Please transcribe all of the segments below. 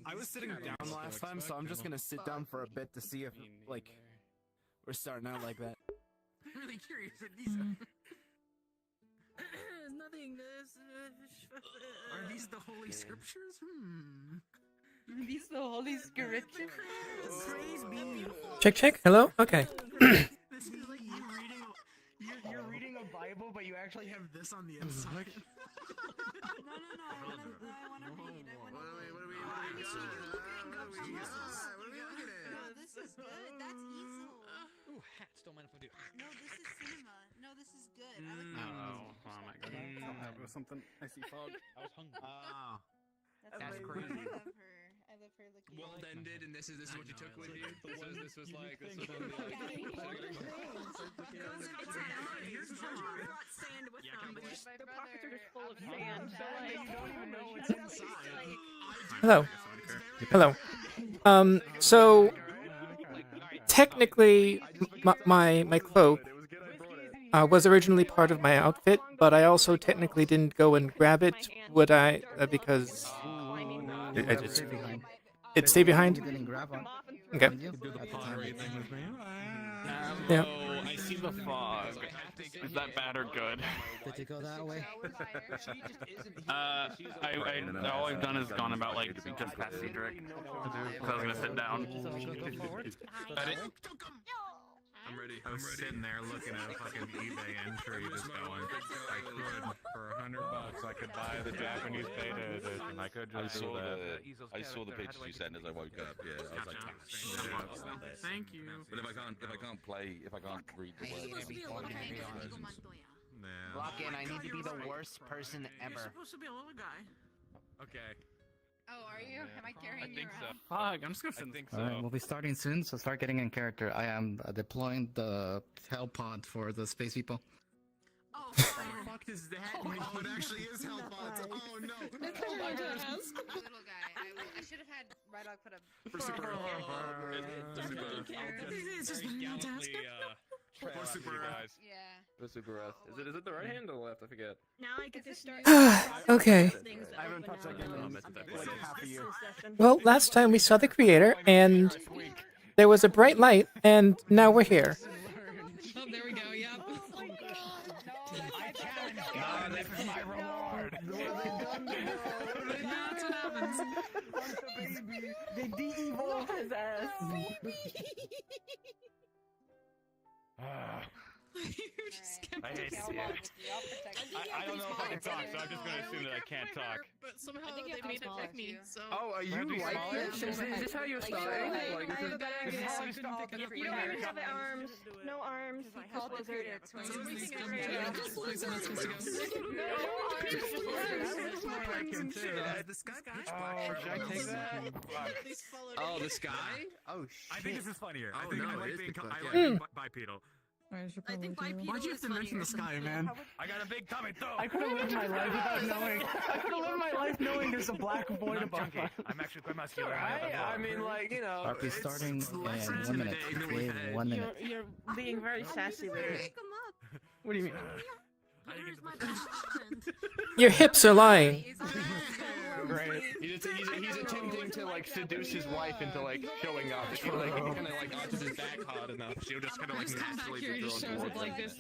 I was sitting down last time, so I'm just gonna sit down for a bit to see if, like, we're starting out like that. I'm really curious what these are. Nothing. Are these the Holy Scriptures? Are these the Holy Scriptures? Praise be. Check. Hello? Okay. This is like you're reading a Bible, but you actually have this on the inside. No, I wanna read. What are we looking at? No, this is good. That's easel. Ooh, hats. Don't mind if I do. No, this is cinema. No, this is good. I like Oh my god. Something. I see fog. I was hungry. That's crazy. I love her. I love her looking. World ended, and this is what you took with you. This was like. It's an hour. Here's George. Sand with them, but My their brother, pockets are just full of I'm sand. So sorry. You don't even know what's inside. Hello. So technically, my cloak was originally part of my outfit, but I also technically didn't go and grab it. Would I? Because I just it stayed behind. Okay. Yeah. I see the fog. Is that bad or good? Did you go that way? All I've done is gone about like just past Cedric. Because I was gonna sit down. I'm ready. I was sitting there looking at a fucking eBay entry just going, I could, for $100, I could buy the Japanese beta edition. I could just do that. I saw the pictures you sent as I woke up. Yeah, I was like, Thank you. but if I can't read the words, Lock-in, I need to be the worst person You're ever. supposed to be a little guy. Okay. Oh, are you? Am I carrying you around? Fuck, I'm just gonna sit. I think so. Alright, we'll be starting soon, so start getting in character. I am deploying the hell pod for the space people. Oh, What the fuck is that? Oh, it actually is Hellbots. Oh no. I'm a little guy. I should have had Red Dog put a. It's just been a task. Or super. Yeah. The super Is it the right hand or the left? I forget. now I get to start. Okay. I haven't touched that game in like half a year. Well, last time we saw the creator, and there was a bright light, and now we're here. Oh, there we go. Yep. This is my reward. That's what happens. They de-evolved his ass. You just kept I hate it. I don't know if I can talk, so I'm just gonna assume that I can't talk. But somehow they made it pick me, so. Oh, are you like this? Is this how you're starting? Like, I have a better idea. You You don't even have the arms. No arms. He called lizard. The sky. Oh, should I take that? Oh, the sky? Oh shit. I think this is funnier. I Oh, think no, I it like is being because- I like yeah. being bipedal. I think bipedal. Why'd you have to mention the sky, man? I got a big tummy too. I could have lived my life without knowing. I could have lived my life knowing there's a black void above Chunky. us. I'm actually quite muscular. I mean, like, you know. RP starting in less 1 minute. intimidating than we Okay, had. 1 minute. You're being very sassy with it. What do you mean? Here's my best friend. Your hips are lying. Great. He's attempting to like seduce his wife into like showing up. She like kind of like arches his back hard enough. She'll just kind of like naturally be drawn towards him. Like this.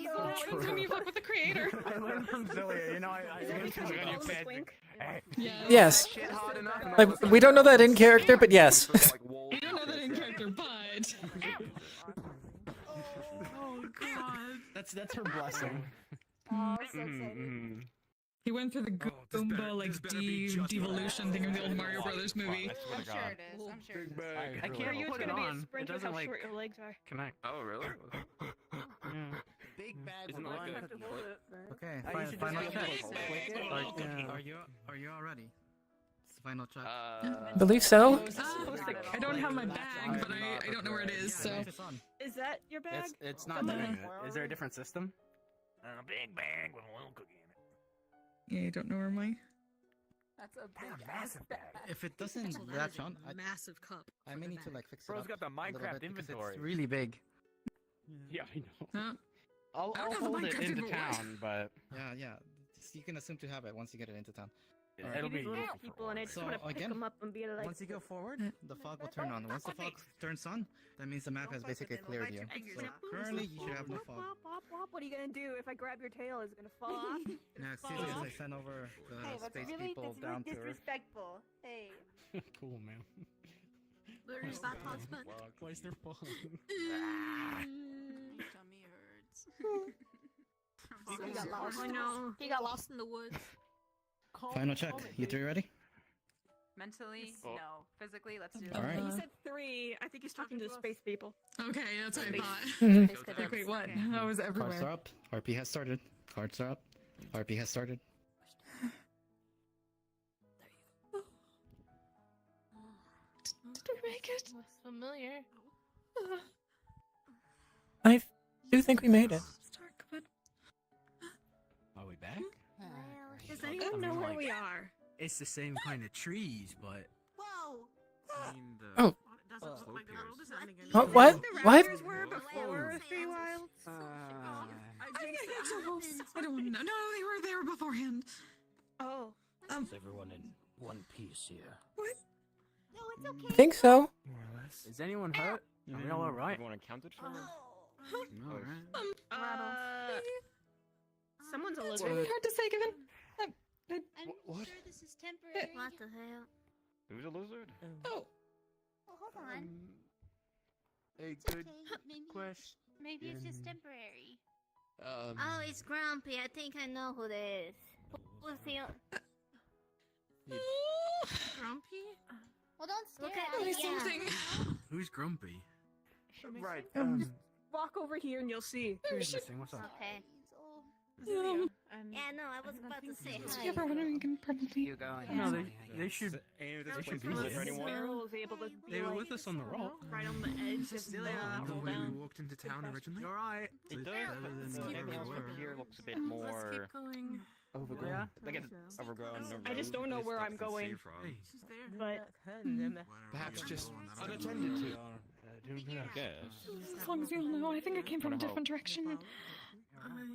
Anytime you fuck with the creator. I learned from Zillia, you know. I on your bed. Yes. Shit hard enough. And Like, we don't know that in character, but yes. You don't know that in character, but. Oh god. That's her blessing. Oh, so excited. He went through the Goomba like devolution thing of the old Mario Brothers movie. I'm sure it is. I'm sure it is. I For can't you, it's put it gonna be a on. It sprint with doesn't how like short your legs are. connect. Oh really? Big bad Isn't that one. good? Okay, should final just check. like Are you all ready? It's the final check. Believe so. I don't have my bag, but I don't know where it is. So. Is that your bag? It's not doing it. Is there a different system? A big bag with a little cookie in it. Yeah, you don't know where my. That's a Damn, massive bag. If it doesn't latch on, Massive cup. I may need to like fix it Bro's up got the a little Minecraft bit because inventory. It's really big. Yeah, I know. Huh? I'll I don't have hold it Minecraft into in my life. town, but Yeah. You can assume to have it once you get it into town. It'll be people, and I just So, want to pick again, them up and be like. Once you go forward, the fog will turn on. Once the fog turns on, that means the map has basically cleared you. So currently, you should have no fog. What are you gonna do if I grab your tail? Is it gonna fall off? Now, excuse me as I send over the space people down to Earth. Disrespectful. Hey. cool, man. Where's that husband? Why is there fog? Tummy hurts. He got lost. I know. He got lost in the woods. Final check. You three ready? Mentally, Oh. no. Physically, let's do it. All right. He said 3. I think he's talking to the space people. Okay, that's what I thought. Mhm. Like, wait, what? Okay. That was Cards are everywhere. up. RP has started. Cards are up. RP has started. Did we make it? Looks familiar. I do think we made it. It's dark, but Are we back? Does anyone know where we are? It's the same kind of trees, but Whoa! I mean the Oh. Doesn't look like the world is ending again. What? What? The What? raptors were before the Feywilds. I don't want to know. No, they were there beforehand. Oh. Is everyone in one piece here? What? No, it's okay. I think so. more or less. Is anyone hurt? Are we all alright? Everyone accounted for? No, right? Someone's a It's lizard. really hard to say, given. I'm What? sure this is temporary. What the hell? Who's a lizard? Oh, Well, hold on. A It's good okay. question. Maybe it's just temporary. Oh, it's Grumpy. I think I know who that is. Who's the... Grumpy? Well, don't stare Look at at me. me. something. Who's grumpy? Right. Walk over here and you'll see. Who's missing? What's up? Okay. Yeah. Yeah, no, I was about to say If hi. you ever wondering, you can probably. You going? No, they should. Any of They this should place be is there. for anyone? Sparrow was able to be They were like, with us on the rock. right on the edge. Just The way we walked into town originally. You're right. It does, but everything else from here looks a bit Let's more keep going. overgrown. Like it's overgrown. I just don't know where I'm going. But Perhaps just unattended to. I guess. As long as you all know, I think I came from a different direction.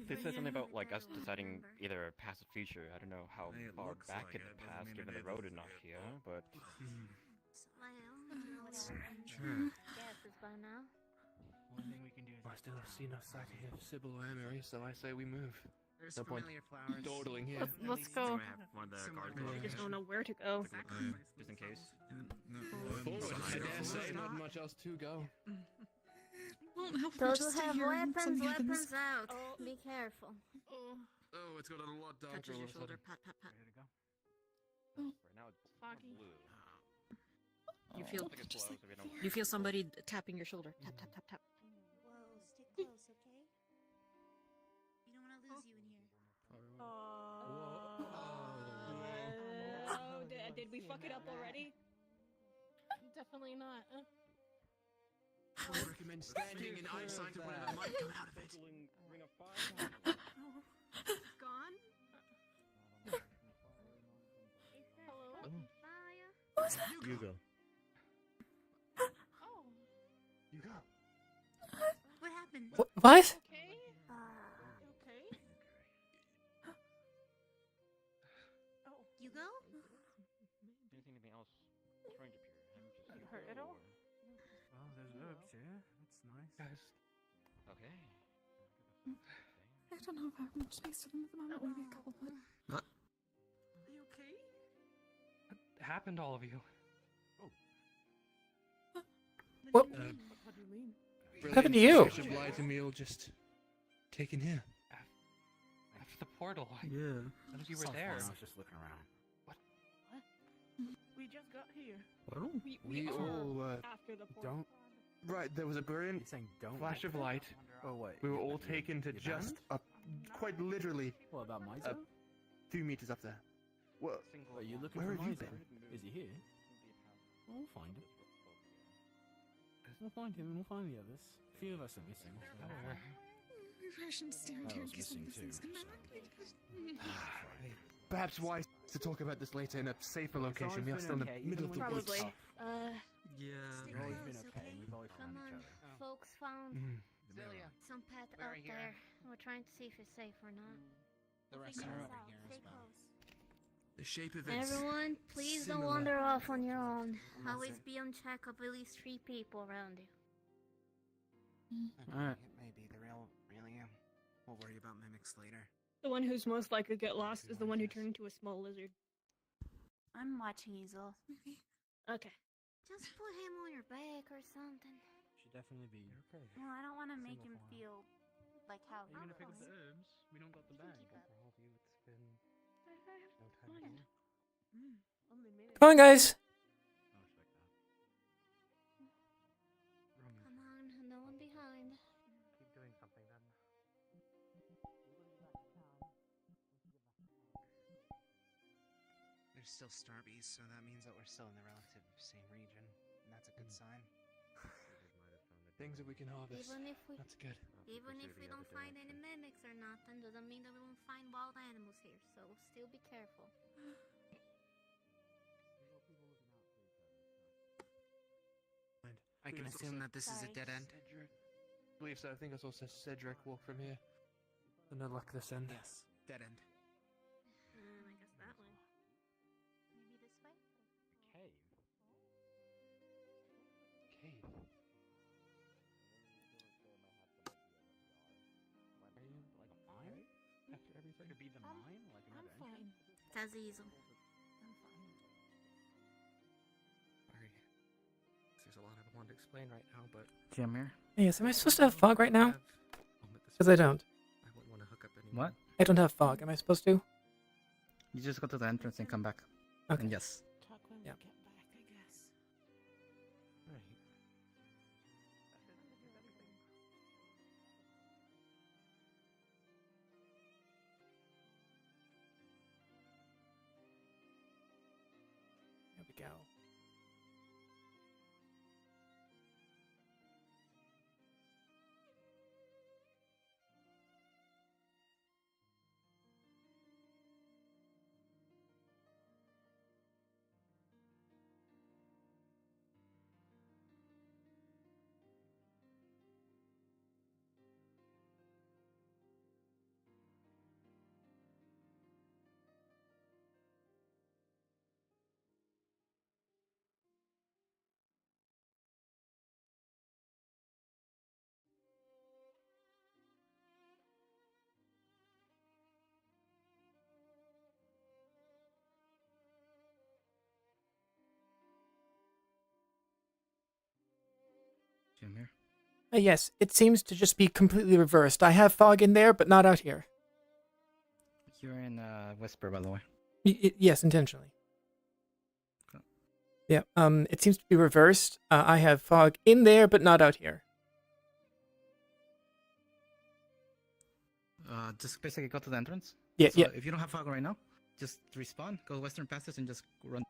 They said something about like us deciding either a past or future. I don't know how far back in the past, given the road is not here, but Sure. guesses by now. One thing we can do is I still see no sight here of Sybil or Emery, so I say we move. There's No point familiar flowers. dawdling here. Let's go. I I just don't know where to go. just in case. I dare say not much else to go. Won't help if we Those just who stay have here and weapons, something happens. weapons out. Be careful. Oh, it's got a lot darker. Touches your shoulder. Pat, pat, pat. Right now it's Foggy. blue. You feel- Like it's close, if you don't- You feel somebody tapping your shoulder. Tap, tap, tap, tap. Whoa, stick close, okay? You don't want to lose you in here. Oh, did we fuck it up already? Definitely not. I recommend standing in eyesight of whatever might come out of it. Ring of fire. Gone? Hello? You go. Oh. You go. What happened? What? Okay. Okay. Oh. You go? Anything else strange appear? You hurt at all? Well, there's herbs here. That's nice. Guys. Okay. I don't know if I have much space for them at the moment. Maybe a couple, but Are you okay? What happened to all of you? What? What do you mean? What happened to you? Should light a meal just taken here. After the portal. Yeah. I think you were there. I was just looking around. We just got here. Well, We all after the portal. don't. Right, there was a brilliant flash of light. Oh wait. We were all taken to just up, quite literally, What about my a few meters up there. Well, Are you looking where for have you Miser? been? Is he here? We'll find him. We'll find him and we'll find the others. A few of us are missing. So we'll find him. maybe I shouldn't stay I here in was case one of missing these too, things come back. Perhaps wise to talk about this later in a safer location. We are still in the middle of the woods. Probably. Yeah, Stick we've always close, been okay. okay? We've always Come found each on, other. folks found Mm. some pet Where out are you there. We're trying to see if it's safe or not. The rest Stay are close over out. here Stay as well. close. The shape of it's Everyone, please don't similar. wander off on your own. Always be on check of at least 3 people around you. Alright. Maybe the real, really am. We'll worry about mimics later. The one who's most likely to get lost is the one who turned into a small lizard. I'm watching Easel. Okay. Just put him on your back or something. Should definitely be. Okay. Well, I don't want to make him feel like how he You're gonna pick up the feels. herbs. We don't got the bag. keep up. For all of you, it's been no time at all. Only minute. Come on, guys. Come on, no one behind. Keep doing something then. There's still Starbies, so that means that we're still in the relative same region, and that's a good sign. Things that we can harvest. Even if we, That's good. even if we don't find any mimics or nothing, doesn't mean that we won't find wild animals here. So still be careful. I can assume that this is a dead end. Cedric. I believe so. I think I saw Cedric walk from here. And no luck this end. Yes, dead end. I guess that way. Maybe this way? Cave. Cave. Are you like a mine? After everything? Could it be the mine? Like I'm another fine. entrance? That's easy. I'm fine. Sorry. There's a lot I want to explain right now, but Jamir? Yes, am I supposed to have fog right now? Because I don't. I wouldn't want to hook up anymore. What? I don't have fog. Am I supposed to? You just go to the entrance and come back. Okay. And yes. Talk when Yeah. we get back, I guess. Right. There we go. Jamir? Yes, it seems to just be completely reversed. I have fog in there, but not out here. You're in Whisper, by the way. Yes, intentionally. Okay. Yeah, it seems to be reversed. I have fog in there, but not out here. Just basically go to the entrance. Yeah, So yeah. if you don't have fog right now, just respawn, go Western Passage, and just run.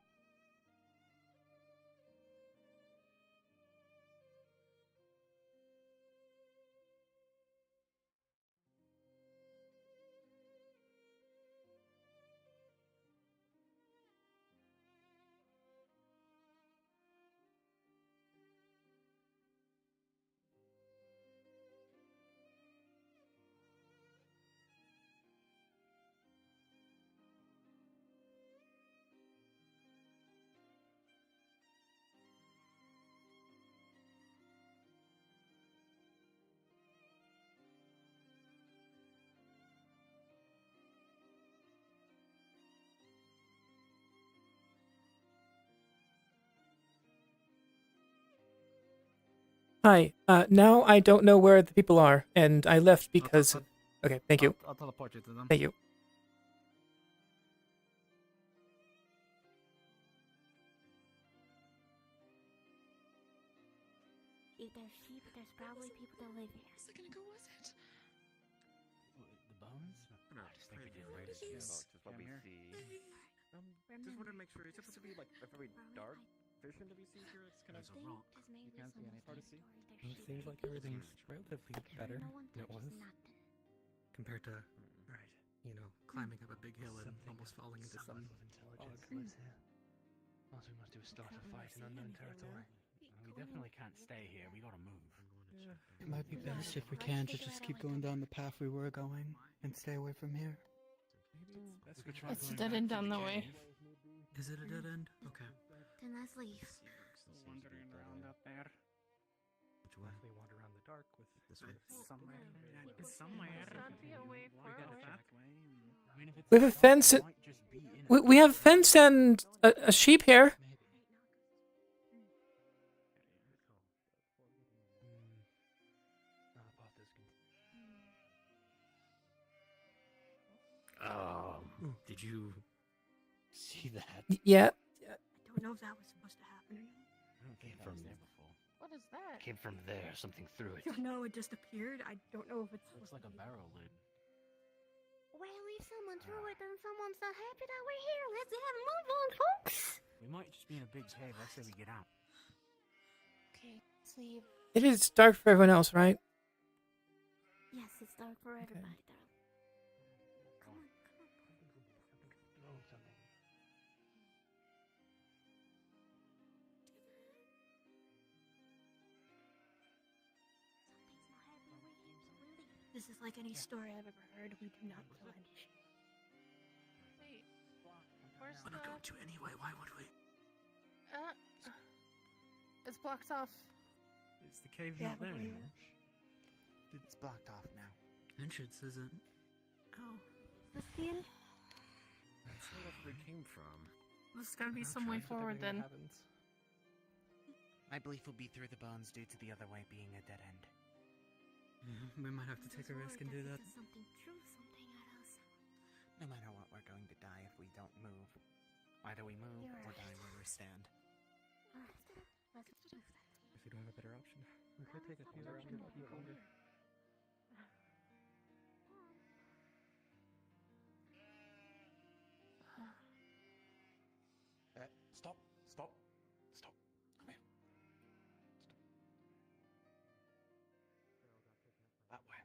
Hi. Now I don't know where the people are, and I left because... Okay, thank you. I'll teleport you to them. Thank you. If there's sheep, there's probably people that live here. A second ago, was it? The bones? I just think we did right as Yeah, you no, just what we Jamir? see. Just want to make sure, is it supposed to be like a very dark vision to be seen here? It's kind of They rock. just made You this can't see almost anything. like a story. There's It sheep seems like everywhere. everything's relatively better No one than it touches was nothing. compared to, you know, climbing up a big hill and almost falling into some fog. Also, we must do a start a fight in unknown territory. We definitely can't stay here. We gotta move. It might be best if we can to just keep going down the path we were going and stay away from here. It's a dead end down the way. Is it a dead end? Okay. Then let's leave. Still wandering around up there. Which way? We wander around the dark with this way. Somewhere. Somewhere. I mean, if it's We have a fence. it might just be in it. We have a fence and a sheep here. Did you see that? Yeah. I don't know if that was supposed to happen or not. I don't think that was there before. What is that? Came from there, something through it. I don't know, it just appeared. I don't know if it's Looks like a barrel lid. Well, if someone threw it, then someone's not happy that we're here. Let's have a move on, folks. We might just be in a big cave. Let's say we get out. Okay, let's leave. It is dark for everyone else, right? Yes, it's dark for everybody, though. Come on, come on. Throw something. Something's not happy over here, so we'll leave. This is like any story I've ever heard. We do not kill any. Wait, where's We're not going to anyway. Why would we? It's blocked off. Is the cave Yeah, not there but anymore? It's blocked off now. Entrance isn't. Oh, this the end? That's not where we came from. There's gotta be some way forward then. My belief will be through the bones due to the other way being a dead end. We might have to take a risk and do that. Something true, something at us. No matter what, we're going to die if we don't move. Either we move or die where we stand. If we don't have a better option, we could take a few rounds and keep under. Stop. Stop. Stop. Come here. Stop. That way.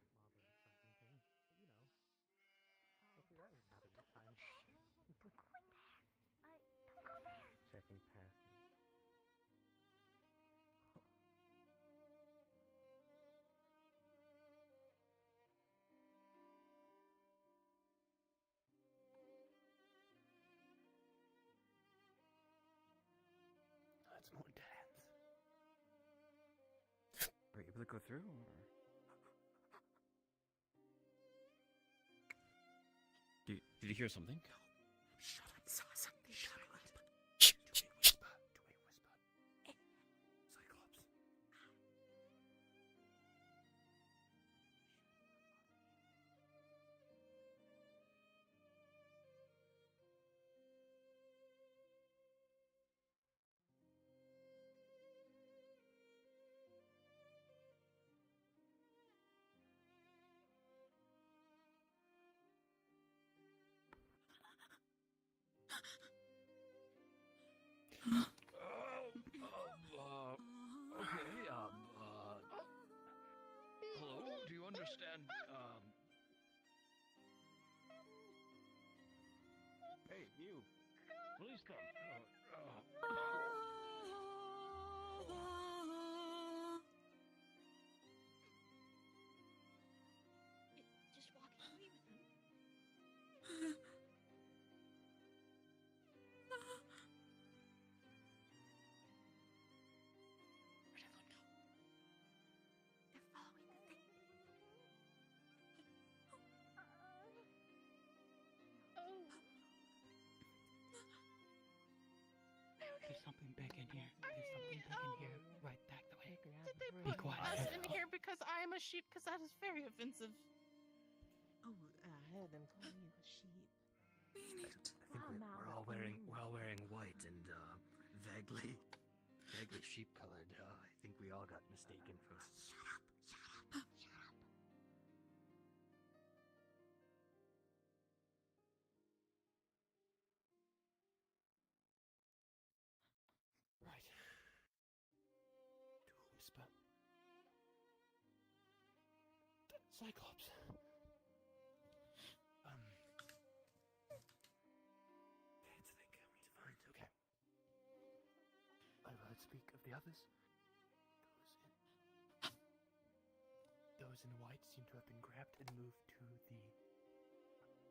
Checking past. That's more dead ends. Were you able to go through? Or? Did you hear something? Shut up. Saw something. Shut up. Cyclops. Hello, do you understand, Hey, you. Please come. Just walking away with him. Where'd everyone go? They're following the thing. There's something big in here. There's something big in here. Right back the way. Did they Be put quiet. us in here because I am a sheep? Because that is very offensive. Oh, I heard them calling you a sheep. I think we're all wearing white and vaguely sheep colored. I think we all got mistaken for. Shut up, shut up, shut up. Right. Do a whisper. Cyclops. It's the guy we defined. Okay. I've heard speak of the others. Those in white seem to have been grabbed and moved to the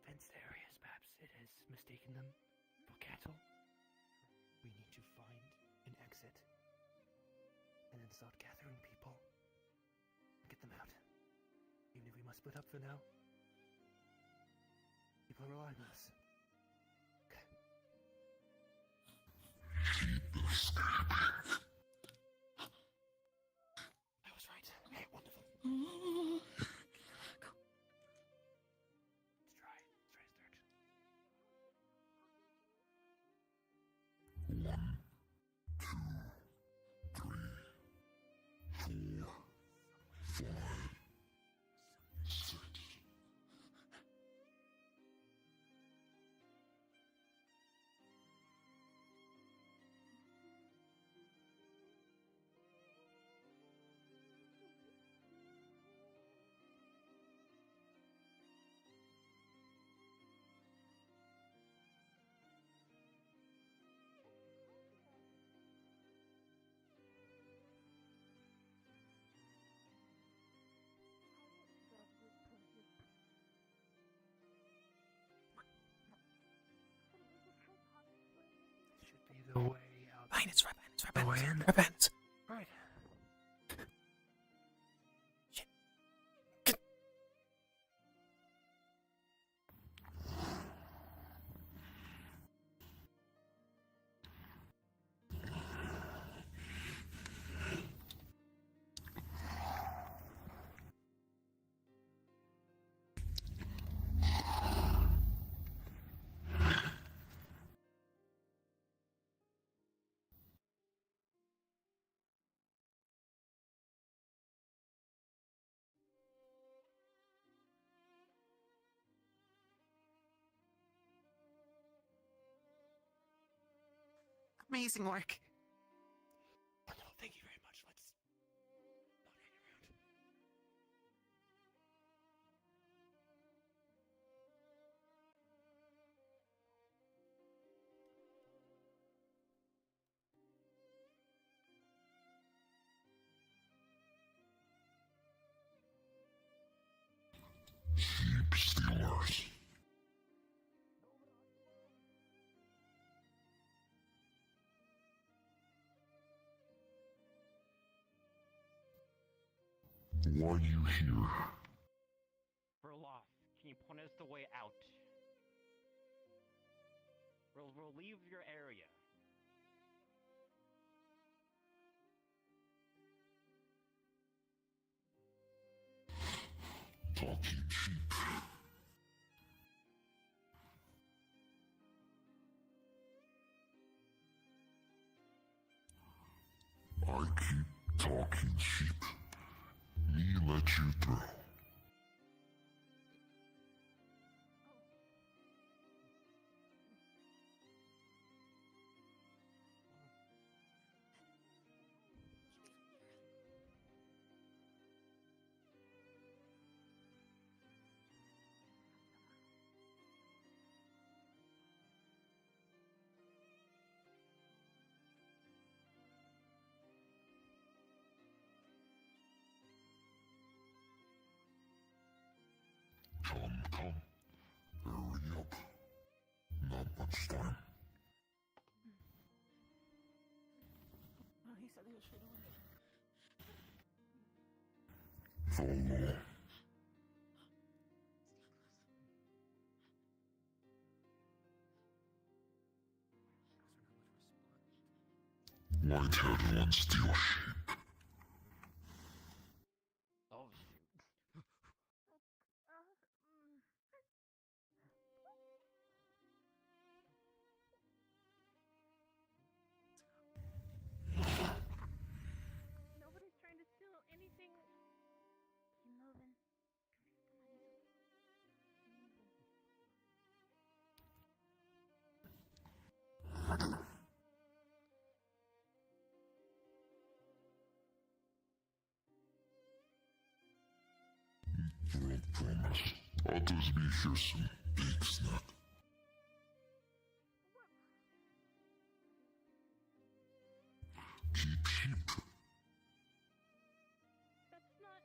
fenced areas, perhaps it has mistaken them for cattle. We need to find an exit and then start gathering people and get them out. Even if we must split up for now. People are relying on us. Okay. I was right. Hey, wonderful. Let's try his direction. 1, 2, 3, 4, 5, 6. Should be the way out. Fine, it's right behind us, right The behind way us, in? right behind us. Right. Amazing work. Wonderful, thank you very much. Let's not hang around. Sheep stealers. Why are you here? Verlof, can you point us the way out? We'll leave your area. Talking sheep. I keep talking sheep. Me let you through. Come. Hurry up. Not much time. Oh, he said he was straight away. Follow. White-headed one steal sheep. Oh, Nobody's trying to steal anything. Keep moving. Broad promise. Others be here soon. Big snack. Keep sheep. That's not.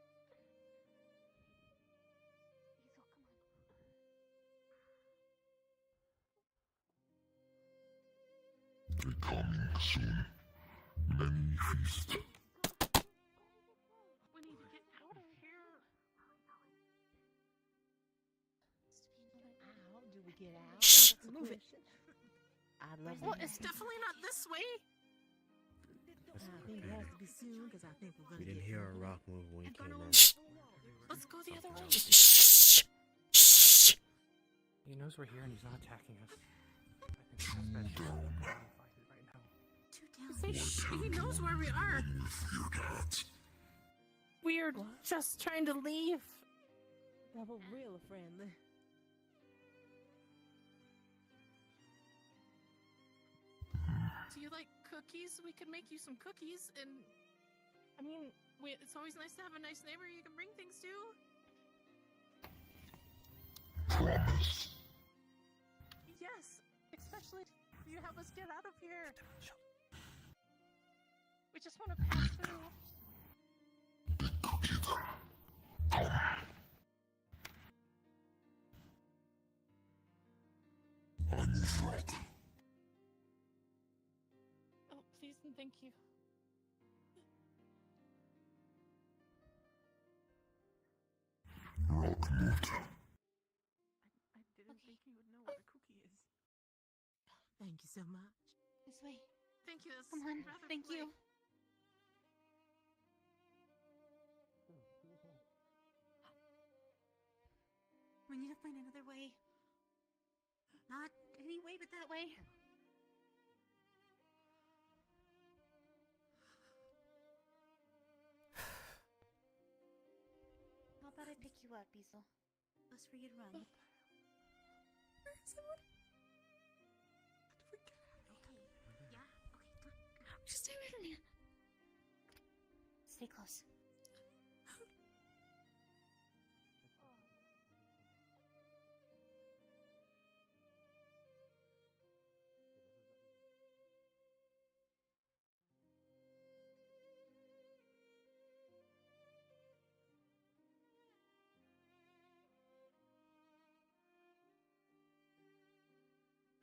Hazel, come on. soon. Many feast. We need to get out of here. How do we get out? Shh! Move it. I'd love Well, it's definitely not this way. I think it has to be soon because I think we're We gonna didn't hear a rock move when we came in. Let's go the other way. Shh. Shh. He knows we're here and he's not attacking us. I think that's best. Right now. He knows where we are. We're just trying to leave. Double real friend. Do you like cookies? We could make you some cookies, and I mean, it's always nice to have a nice neighbor you can bring things to. Promise. Yes, especially if you help us get out of here. We just want to pass through. I move rock. Oh, please and thank you. Rock moved. I didn't think you would know what a cookie is. Thank you so much. This way. Thank you. That's Come on. rather Thank you. We need to find another way. Not any way but that way. How about I pick you up, Beezel? Best for you to run. Where is it? Okay. Yeah? Okay, come on. Just stay away from me. Stay close.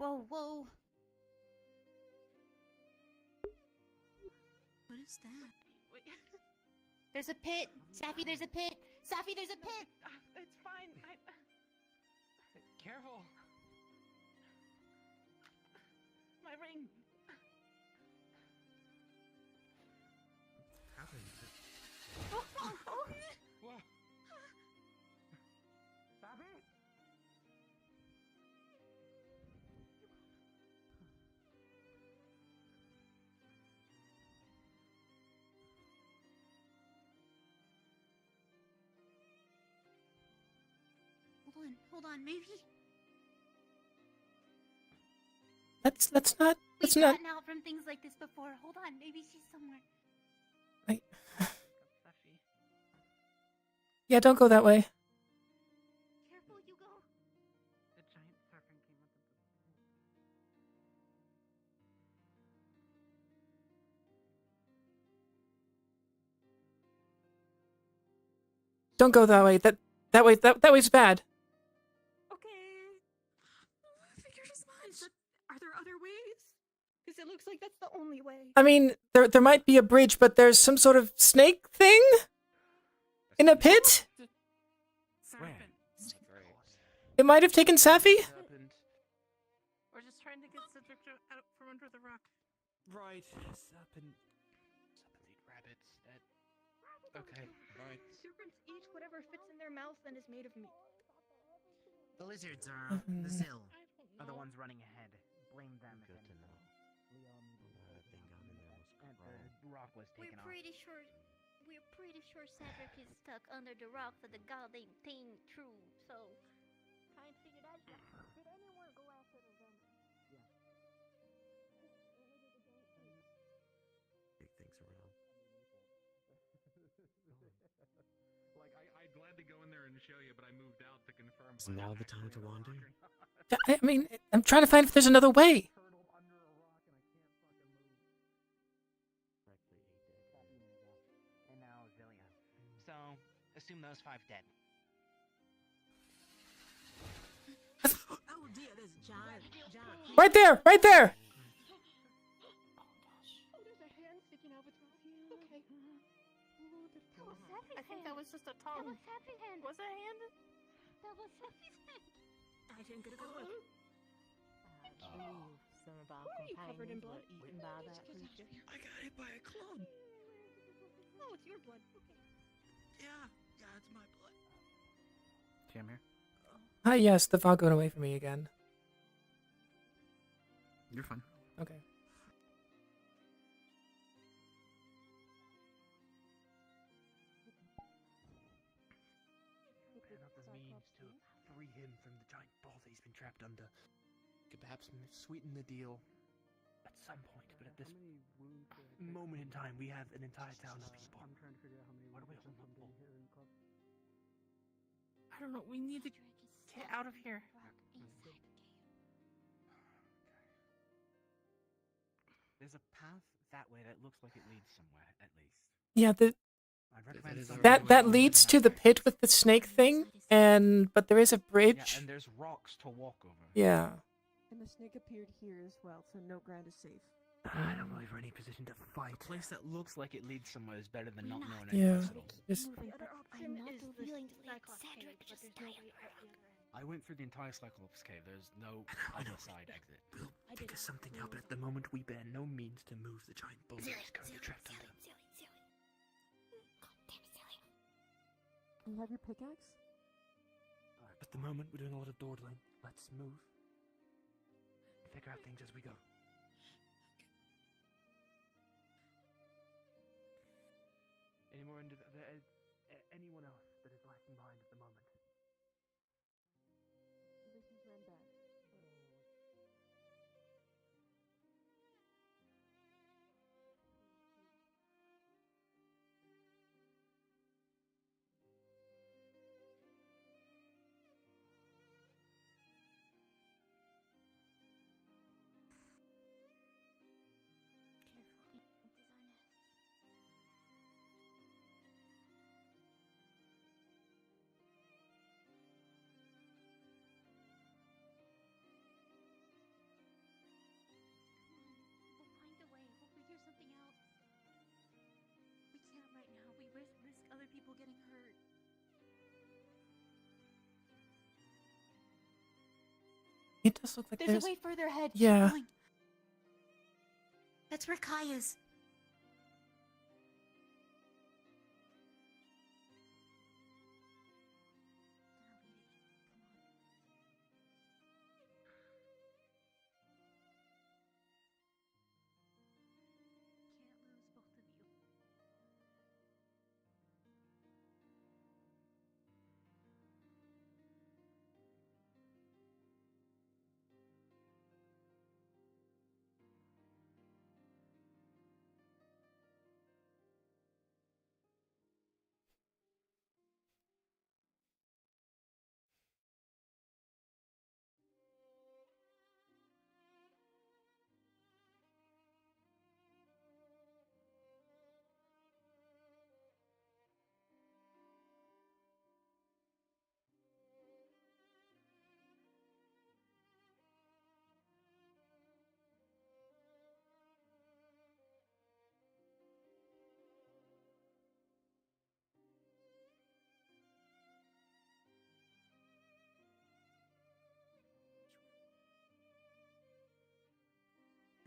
Whoa, whoa. What is that? Wait. There's a pit. Safi, there's a pit. Safi, there's a pit. It's fine. Careful. My ring. Happened. Whoa. Hold on, maybe. Let's not. We've gotten out from things like this before. Hold on, maybe she's somewhere. Yeah, don't go that way. Careful, you go. The giant serpent came up. Don't go that way. That way's bad. Okay. Figures much. Are there other ways? Because it looks like that's the only way. I mean, there might be a bridge, but there's some sort of snake thing in a pit. Serpent. It might have taken Safi. We're just trying to get Cedric out from under the rock. Right. Serpent. Serpents eat rabbits. Okay. Right. Serpents eat whatever fits in their mouth and is made of meat. The lizards are the Zill are the ones running ahead. Blame them. Good to know. And the rock was taken off. We're pretty sure Cedric is stuck under the rock for the goddamn thing true. So, trying to figure that out. Did anyone go after the zombie? Yeah. Big things around. Like, I'd gladly go in there and show you, but I moved out to confirm. Is now the time to wander? I mean, I'm trying to find if there's another way. And now Zillia. So, assume those 5 dead. Oh dear, there's a giant. Right there! Right there! Okay. That was Sappy's I think hand. that was just a That tongue. was Sappy's hand. Was that a hand? That was Sappy's hand. I didn't get a good look. Some of our Who are you covered in companions blood? were eaten by that creature. I got hit by a club. Oh, it's your blood. Okay. Yeah, it's my blood. See, I'm here. Ah, yes, the fog went away from me again. You're fine. Okay. Plan out the means to free him from the giant ball that he's been trapped under. Could perhaps sweeten the deal at some point, but at this moment in time, we have an entire town of people. I'm trying to figure out how many. Why do we hold them all? here in the club? I don't know. We need to get out of here. There's a path that way that looks like it leads somewhere, at least. Yeah, I'd recommend that leads to the pit with the snake thing, but there is a bridge. Yeah, and there's rocks to walk over. Yeah. And the snake appeared here as well, so no ground is safe. I don't believe we're in any position to fight. A place that looks like it leads somewhere is better than not knowing Yeah. any place at all. Just The other option is the Cyclops cave, but there's no way out the other end. I went through the entire Cyclops cave. There's no other side exit. We'll figure something out, but at the moment we bear no means to move the giant ball that he's currently trapped under. You have your pickaxe? At the moment, we're doing a lot of dawdling. Let's move. Figure out things as we go. Any more anyone else that is lacking behind at the moment? Ulysses ran back. Other people getting hurt. It does look like There's a way further ahead. Keep Yeah. going. That's where Kai is.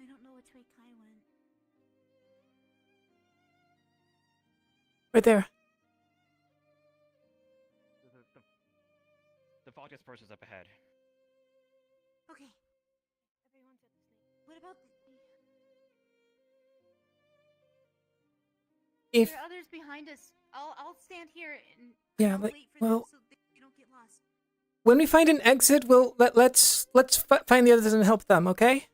I don't know which way Kai went. Right there. The fog disperses up ahead. Okay. Everyone's at the snake. What about If there are others behind us? I'll stand here and Yeah, I'll like, wait for well, them so they don't get lost. when we find an exit, let's find the others and help them, okay?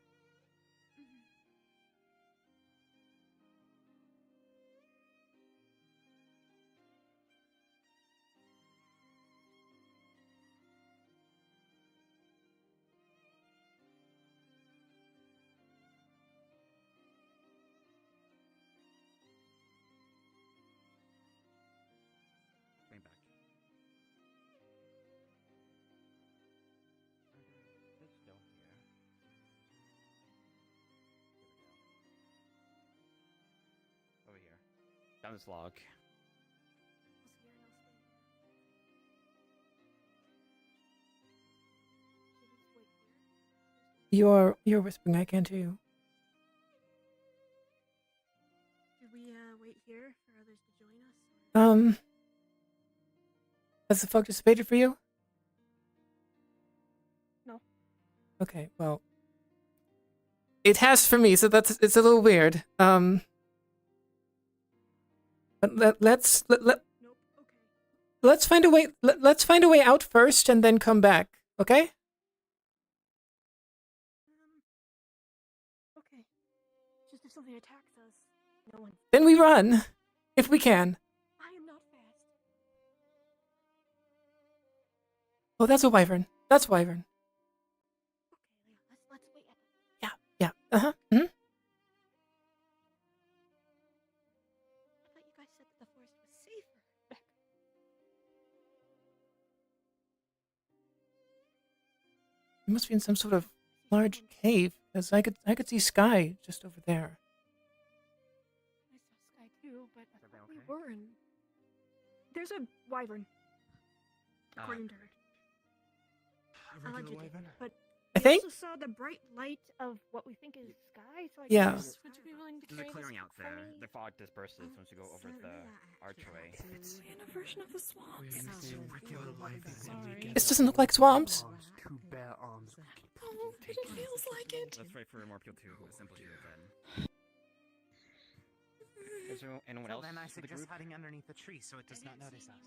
Bring back. This stone here. Found this log. You're whispering. I can't hear you. Should we wait here for others to join us? Has the fog dissipated for you? No. Okay, well, it has for me, so it's a little weird. But let's find a way. Let's find a way out first, and then come back. Okay? Okay. Just if something attacks us, no one. Then we run, if we can. I am not fast. Oh, that's a wyvern. That's wyvern. Let's wait at the... Yeah. Uh-huh. Mm-hmm. I thought you guys said that the forest was safer. We must be in some sort of large cave, because I could see sky just over there. I saw sky too, but I thought we were in... There's a wyvern. According to her. Allegedly. But I think? also saw the bright light of what we think is sky, so I Yeah. guess would you be willing to There's a carry clearing this out there. for me? The fog disperses once you go over the archway. It's in a version of the swamps. This doesn't look like swamps. Two bare arms. Oh, but it feels like it. Let's wait for more people to assemble here then. Is there anyone else? Then I in the suggest group? hiding underneath the tree so it does not notice us.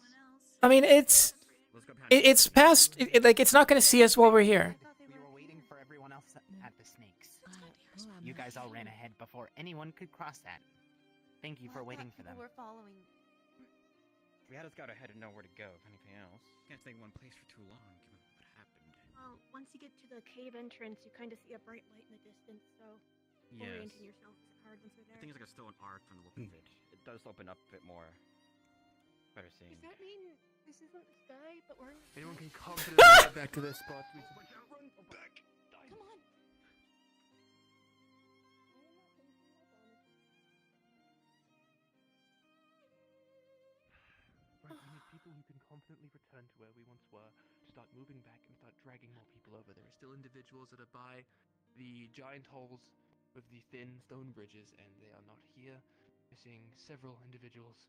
I mean, it's past. Like it's not going to see us while we're here. We were waiting for everyone else at the snakes. You guys all ran ahead before anyone could cross that. Thank you for waiting for them. We're following. We had to scout ahead and know where to go, if anything else. Can't stay in one place for too long, given what happened. Well, once you get to the cave entrance, you kind of see a bright light in the distance, so orienting yourself is hard once you're I there. think it's like still an arc from the look of it. It does open up a bit more. Better seeing. Does that mean this isn't the sky, but we're in the Anyone sky? can confidently get back to this spot. Come on. Right, we need people who can confidently return to where we once were, to start moving back and start dragging more people over. There are still individuals that are by the giant holes with the thin stone bridges, and they are not here. Missing several individuals.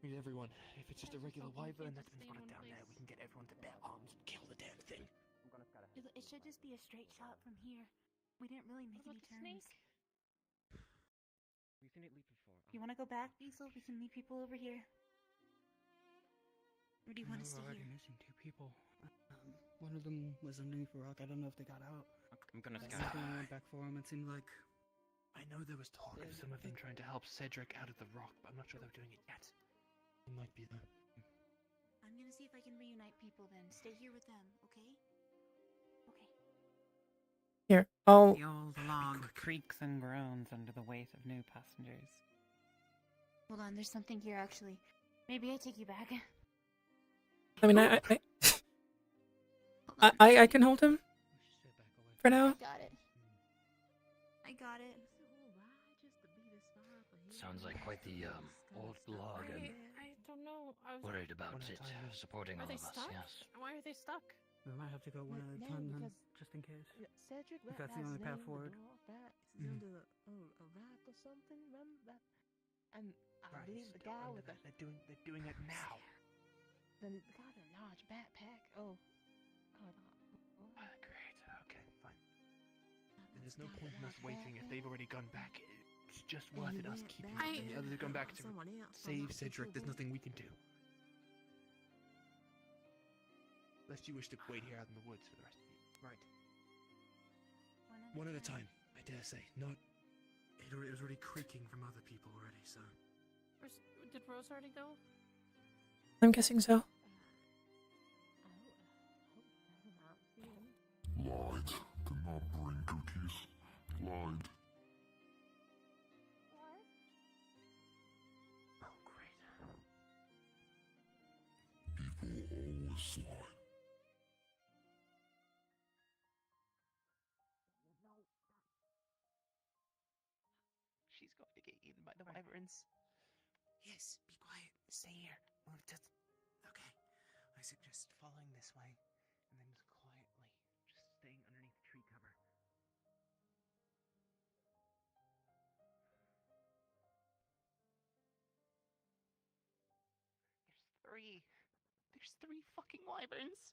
We need everyone. If it's just a regular wyvern that's been spotted down there, we can get everyone to bear arms and kill the damn thing. It should just be a straight shot from here. We didn't really make any turns. We've seen it leap before. You want to go back, Diesel? We can meet people over here. Or do you want to stay We're already here? missing two people. One of them was underneath a rock. I don't know if they got out. I'm gonna I scout. went back for him. It seemed like I know there was talk of some of them trying to help Cedric out of the rock, but I'm not sure they're doing it yet. It might be though. I'm gonna see if I can reunite people then. Stay here with them, okay? Okay. Here, I'll. The old log creaks and groans under the weight of new passengers. Hold on, there's something here actually. Maybe I take you back. I mean, I can hold him for now. Got it. I got it. Sounds like quite the old log. And I don't know. I was worried about it supporting Are all they of us. stuck? Yes. Why are they stuck? we might have to go one at a time then, just in case. Cedric If that's the only path forward. A rat or something, remember that? And I believe the guy with the... They're doing it now. The guy with a large backpack. Oh. Great. Okay, fine. And there's no point in us waiting if they've already gone back. It's just worth it us keeping them. And the others have gone back to save Cedric. There's nothing we can do. Unless you wish to wait here out in the woods for the rest of you. Right. One at a time, I dare say. Not. It was already creaking from other people already, so. Did Rose already go? I'm guessing so. Lied. Did not bring cookies. Lied. Oh, great. People always lie. She's going to get eaten by the wyverns. Yes, be quiet. Stay here. Move just... Okay. I suggest following this way, and then just quietly, just staying underneath the tree cover. There's three fucking wyverns.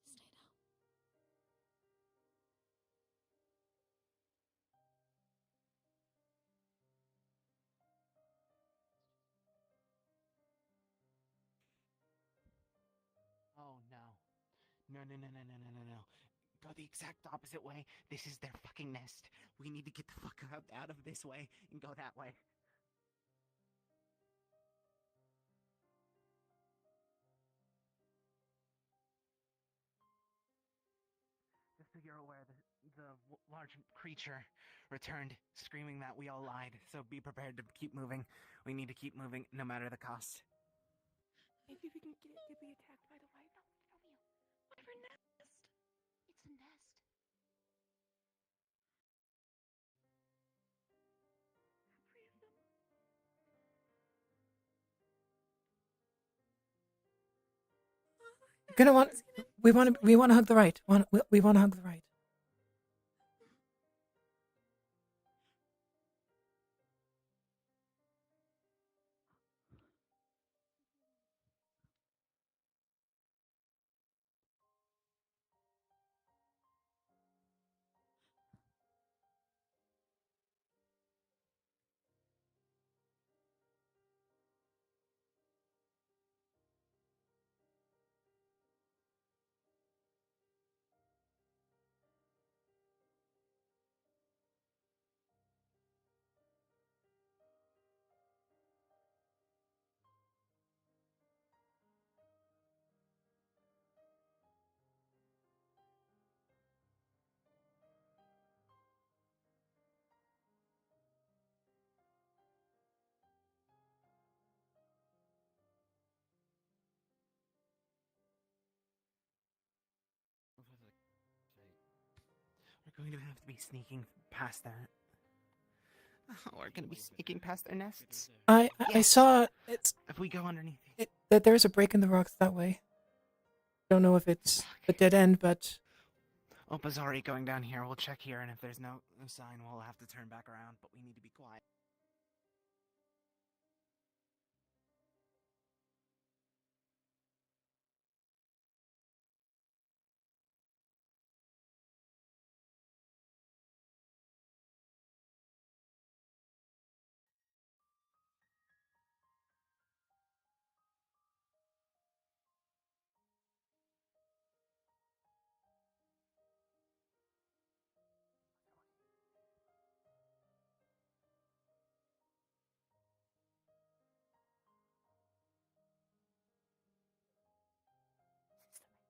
Stay down. Oh no. No. Go the exact opposite way. This is their fucking nest. We need to get the fuck out of this way and go that way. Just so you're aware, the large creature returned, screaming that we all lied. So be prepared to keep moving. We need to keep moving, no matter the cost. Maybe we can get be attacked by the wyvern. Wyvern nest. It's a nest. Three of them. We want to hug the right. We want to hug the right. We're going to have to be sneaking past their... Oh, we're going to be sneaking past their nests. I saw it's if we go underneath that there's a break in the rocks that way. Don't know if it's a dead end, but Oh, Bazzari going down here. We'll check here, and if there's no sign, we'll have to turn back around. But we need to be quiet.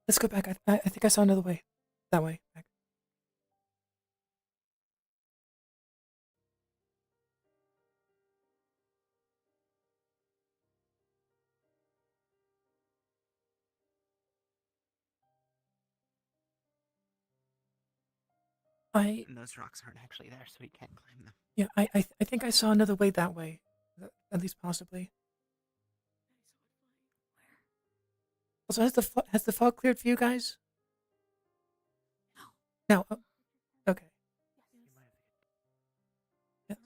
let's go back. I think I saw another way. That way. Back. And those rocks aren't actually there, so we can't climb them. Yeah, I think I saw another way that way. At least possibly. Also, has the fog cleared for you guys? No. Oh, okay. Yeah,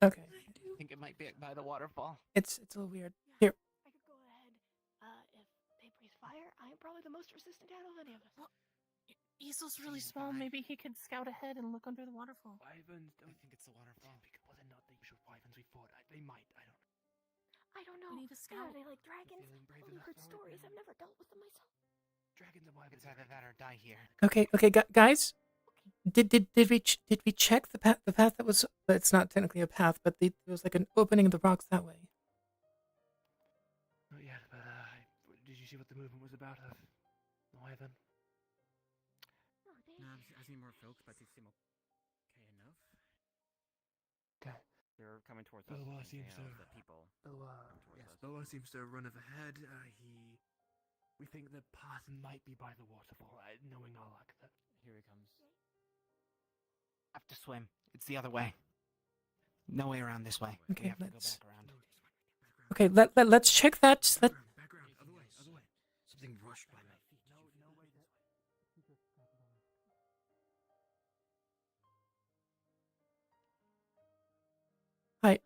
okay. I think it might be by the waterfall. It's a little weird. Here. I could go ahead. If they breathe fire, I am probably the most resistant out of any of us. Easel's really small. Maybe he could scout ahead and look under the waterfall. Wyverns don't think it's the waterfall. Well, they're not the usual wyverns we fought. They might. I don't know. We need to scout. Are they like dragons? Feeling brave Only enough heard to stories. open. I've never dealt with them myself. Dragons and wyverns. It's either that or die here. Okay, guys. Did we check the path? The path that was. It's not technically a path, but there was like an opening of the rocks that way. Not yet, but did you see what the movement was about of the wyvern? No, I've seen more folks, but they seem okay enough. Okay. They're coming towards us. Belotount seems to. The people. Belotount seems to run ahead. We think the path might be by the waterfall. Knowing our luck, that here he comes. Have to swim. It's the other way. No way around this way. Okay, We have to go let's. back around. Okay, let's check that. Something rushed by my feet. Hi.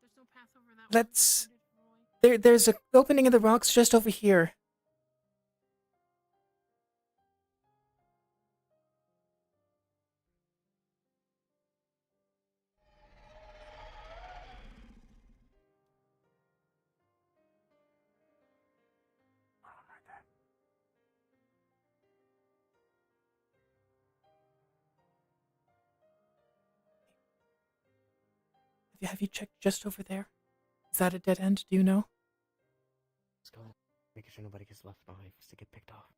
There's no path over that way. Let's. There's an opening in the rocks just over here. Have you checked just over there? Is that a dead end? Do you know? Let's go. Making sure nobody gets left behind for us to get picked off.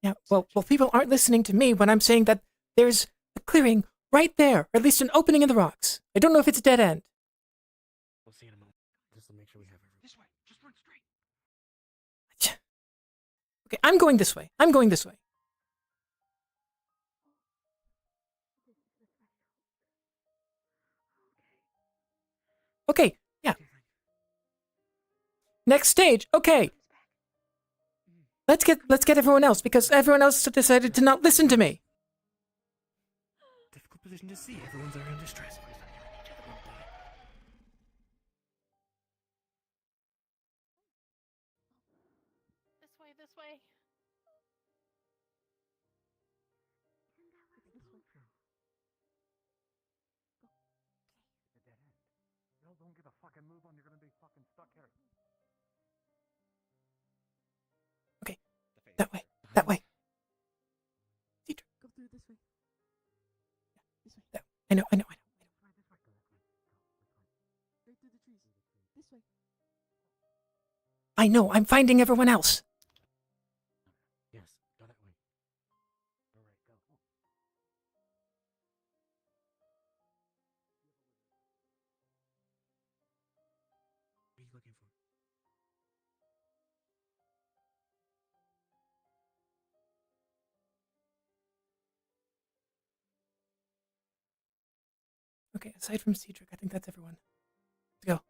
Yeah, well, people aren't listening to me when I'm saying that there's a clearing right there, or at least an opening in the rocks. I don't know if it's a dead end. We'll see in a moment. Just to make sure we have everything. This way. Just run straight. Okay, I'm going this way. I'm going this way. Okay, yeah. Next stage. Okay. Let's get everyone else, because everyone else decided to not listen to me. Difficult position to see. Everyone's already in distress. This way, this way. No, don't get a fucking move on. You're gonna be fucking stuck here. Okay, that way. That way. Go through this way. This way. That, I know. Right through the trees. This way. I know. I'm finding everyone else. Yes, go that way. Alright, go. What are you looking for? Okay, aside from Cedric, I think that's everyone. Let's go.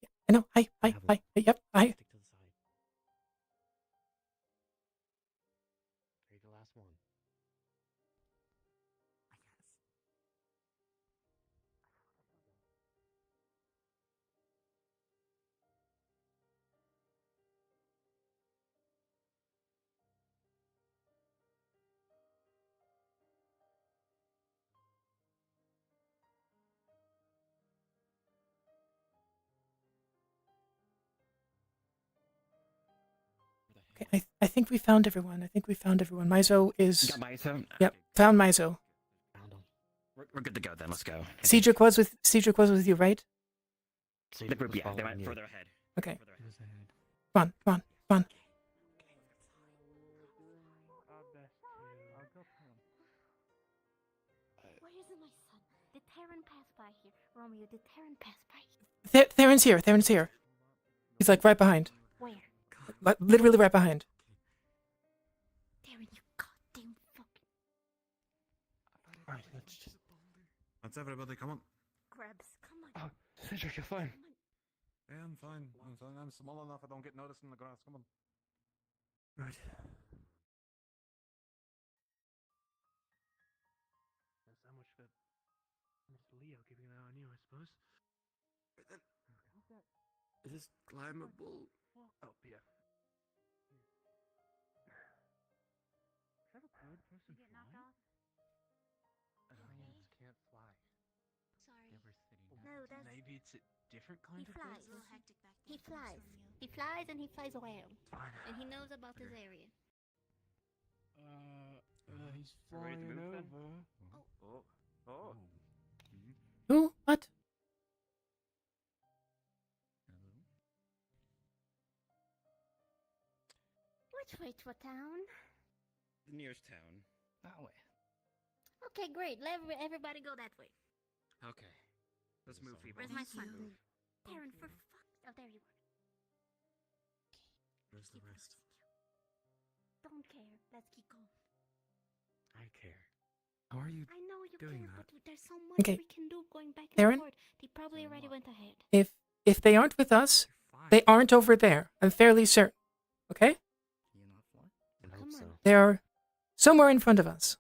Yeah, I know. Hi. Yep. Hi. Stick to the side. You're the last one. Okay, I think we found everyone. Mizo is. Got Mizo? Yep, found Mizo. Found him. We're good to go then. Let's go. Cedric was with you, right? The group, yeah, they went further ahead. Okay. He was ahead. Come on. Where is my son? Did Terran pass by here? Romeo, did Terran pass by here? Theron's here. He's like right behind. Where? Like, literally right behind. Terran, you goddamn fucking... Alright, let's just... That's everybody, come on. Grabs, come on. Oh, Cedric, you're fine. Yeah, I'm fine. I'm small enough I don't get noticed in the grass, come on. Right. There's so much for Mr. Leo keeping an eye on you, I suppose. Is this climbable? Oh, yeah. Is that a bird person Get knocked off? Aliens can't fly. Sorry. Never city. No, that's... Maybe it's a different kind He of flies. bird. He flies. He flies and he flies around. And he knows about this area. He's Ready to flying move then? over. Oh. Who? What? Which way to a town? The nearest town. That way. Okay, great. Let everybody go that way. Okay. Let's move, people. Where's my son? Taryn, for fuck. Oh, there you are. Where's the rest? Don't care. Let's keep going. I care. How are you I know you doing care, that? but there's so much Okay. we can do going back and Taryn? forth. They probably already went ahead. If they aren't with us, they aren't over there. I'm fairly certain. Okay? I hope so. They are somewhere in front of us.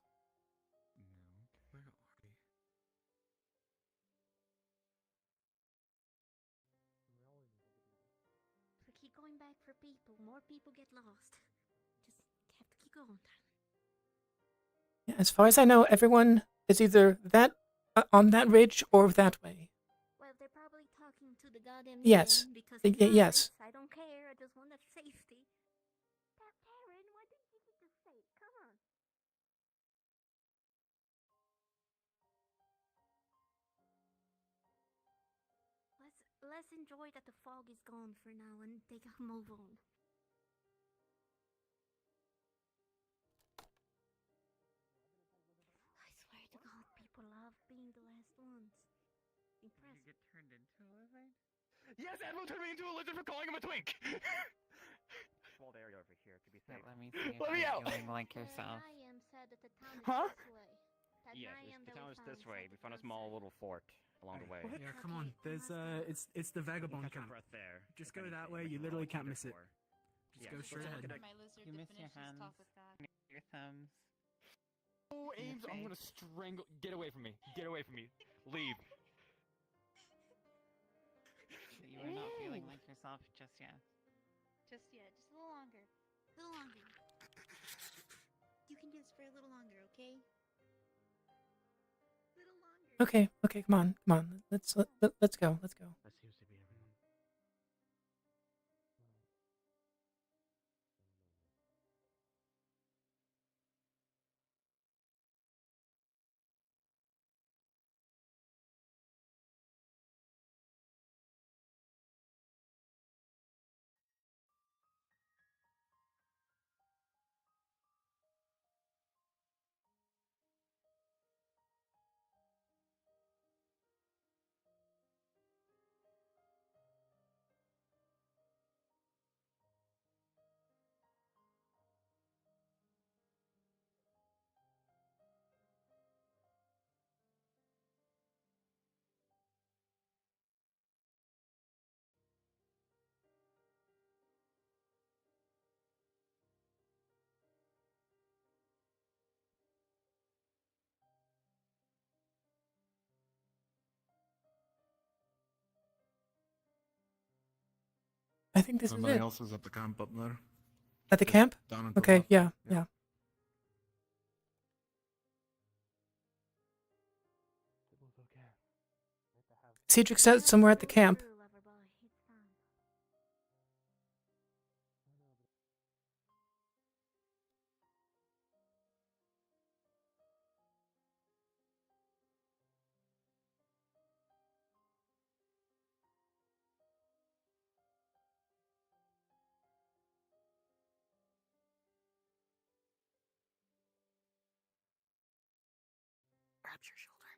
Where are we? If we keep going back for people, more people get lost. Just have to keep going. Yeah, as far as I know, everyone is either that on that ridge or that way. Well, they're probably talking to the goddamn Yes. UN because Yes. I don't care. I just want their safety. Taryn, what did you just say? Come on. Let's enjoy that the fog is gone for now and take a move on. I swear to God, people love being the last ones. Impressive. Get turned into a lizard? Yes, Admiral turned me into a lizard for calling him a twink! Small area over here to be safe. Let me see if you're feeling like yourself. Niam said that the town is Huh? this way. That Yes, Niam the that town we is this found way. said We it found a was small little fort along the way. Yeah, come on. There's it's the vagabond Catch your camp. breath there. Just if go that anything. way. You literally can't miss it. Just Yeah, go let's straight look ahead. at it. My lizard You to miss your finish his hands. talk with God. Your thumbs. Oh, Ames, I'm gonna strangle. Get away from me. Get away from me. Leave. You are not feeling like yourself just yet. Just yet. Just a little longer. A little longer. You can do this for a little longer, okay? Little longer. Okay, come on. Let's go. That seems to be everyone. I think this is Everybody it. else is at the camp up there. At the Just camp? down at the Okay, left. yeah. It was okay. Let the house. Cedric said somewhere at the camp. Grabs your shoulder.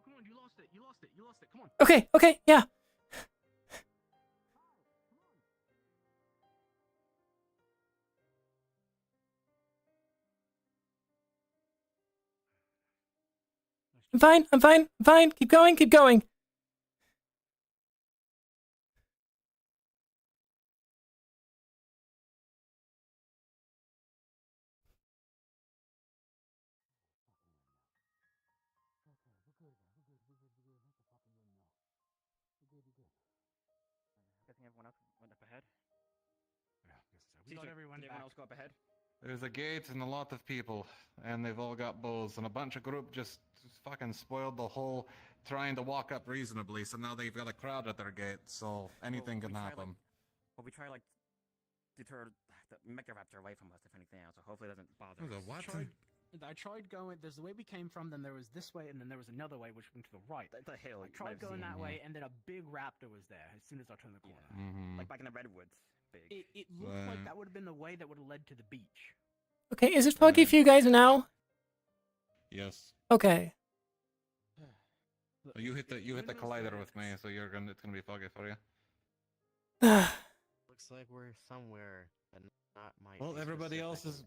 come on, you lost it. You lost it. You lost it. Come on. Okay, okay, yeah. I'm fine, I'm fine, I'm fine. Keep going, keep going. Guessing everyone else went up ahead. We got everyone Did back. everyone else go up ahead? There's a gate and a lot of people, and they've all got bows, and a bunch of group just fucking spoiled the whole trying to walk up reasonably, so now they've got a crowd at their gate, so anything can happen. Well, we try like deter the Mecharaptor away from us, if anything else. So hopefully it doesn't bother. There's a what? I tried going. There's the way we came from. Then there was this way, and then there was another way which went to the right. The hill. I tried going that way, and then a big raptor was there as soon as I turned the corner. Like back in the redwoods. Big. It looked like that would have been the way that would have led to the beach. Okay, is it foggy for you guys now? Yes. Okay. You hit the collider with me, so it's gonna be foggy for you. Looks like we're somewhere, but not my. Well, everybody else is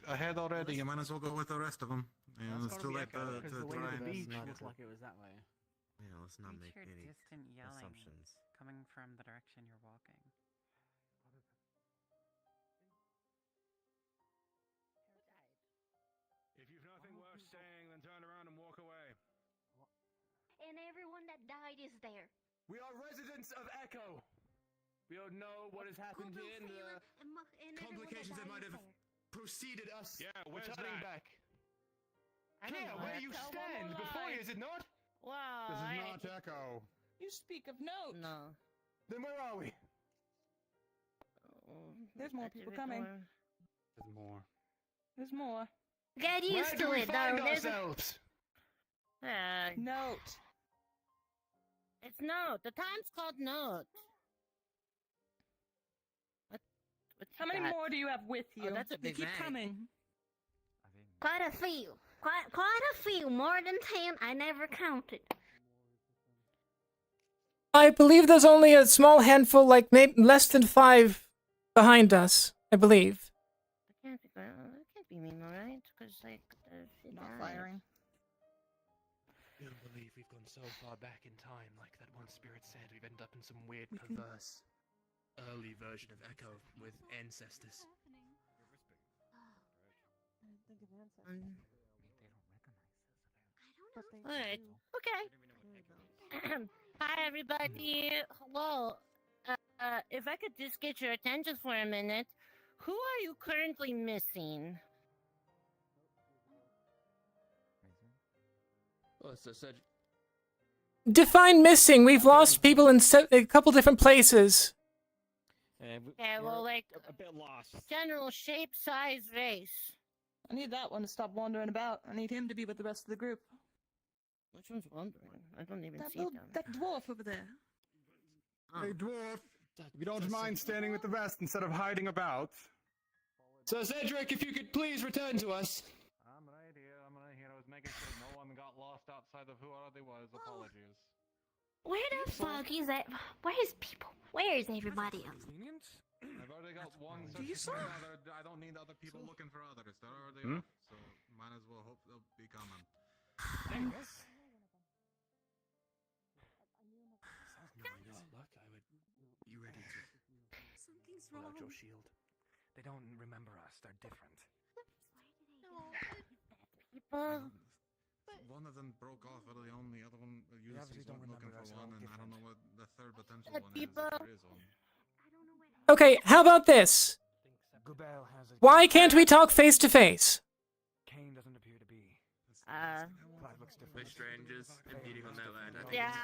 ahead already. You might as well go with the rest of them. And it's too late to the way to try the and. beach looked like it was that way. Yeah, let's not make heard any distant yelling assumptions. coming from the direction you're walking. If you've nothing worth saying, then turn around and walk away. And everyone that died is there. We are residents of Echo. We don't know what has happened here and the complications that might have preceded us. Yeah, where's returning that? back. Here, where you stand before you, is it not? Wow. This is not Echo. You speak of note. No. Then where are we? There's more people coming. There's more. There's more. Get used to it, though. Ourselves? Note. It's note. The town's called Note. How many more do you have with you? Oh, that's a big Keep bag. coming. Quite a few. Quite a few. More than 10. I never counted. I believe there's only a small handful, like maybe less than 5 behind us, I believe. I can't figure out. It can't be me, right? Because, like, Not firing. I don't believe we've gone so far back in time, like that one spirit said. We've ended up in some weird, perverse, early version of Echo with ancestors. Alright. Okay. Hi, everybody. Hello. If I could just get your attention for a minute, who are you currently missing? Oh, so said. Define missing. We've lost people in a couple different places. Yeah, well, like a bit lost. General shape, size, race. I need that one to stop wandering about. I need him to be with the rest of the group. Which one's wandering? I don't even That see little, them. that dwarf over there. Hey, dwarf. If you don't mind standing with the rest instead of hiding about. So Cedric, if you could please return to us. I'm right here. I was making sure no one got lost outside of who already was. Apologies. Where the fuck is that? Where's people? Where is everybody else? I've already got one. Do you searching saw? for another. I don't need other people looking for others. They're already up, so might as well hope they'll be coming. Thanks. You ready to Something's pull out wrong. your shield? They don't remember us. They're different. People. One of them broke off early on. The other one obviously Ulysses don't went looking remember for us, they're one, all and I don't know what the third potential one is. People. If there is one. Okay, how about this? Gubel has a. Why can't we talk face to face? Kane doesn't appear to be. Clive looks different. We're strangers impeding on their land. Yeah.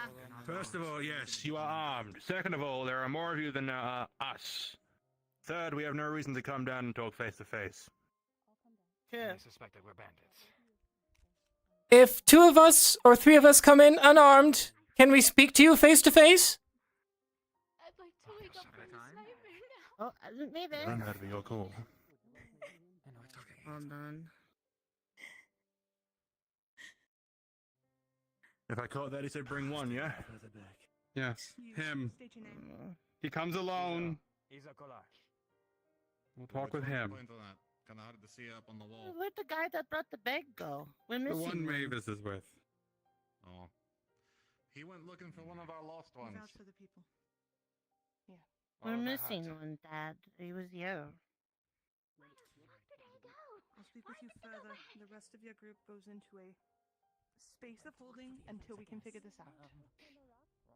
First of all, yes, you are armed. Second of all, there are more of you than us. Third, we have no reason to come down and talk face to face. Sure. I suspect that we're bandits. If 2 of us or 3 of us come in unarmed, can we speak to you face to face? I'd like to wake up from this nightmare now. Oh, maybe. Then that'd be all cool. Hold on. If I caught that, he said bring one, yeah? Yeah, him. State your name. He comes alone. Izakola. We'll talk with him. Kind of hard to see up on the wall. Where'd the guy that brought the bag go? We're The missing one one. Mavis is with. Oh. He went looking for one of our lost ones. Vouch for the people. Yeah. We're missing one, Dad. He was here. I'll speak with you further. The rest of your group goes into a space of holding until we can figure this out.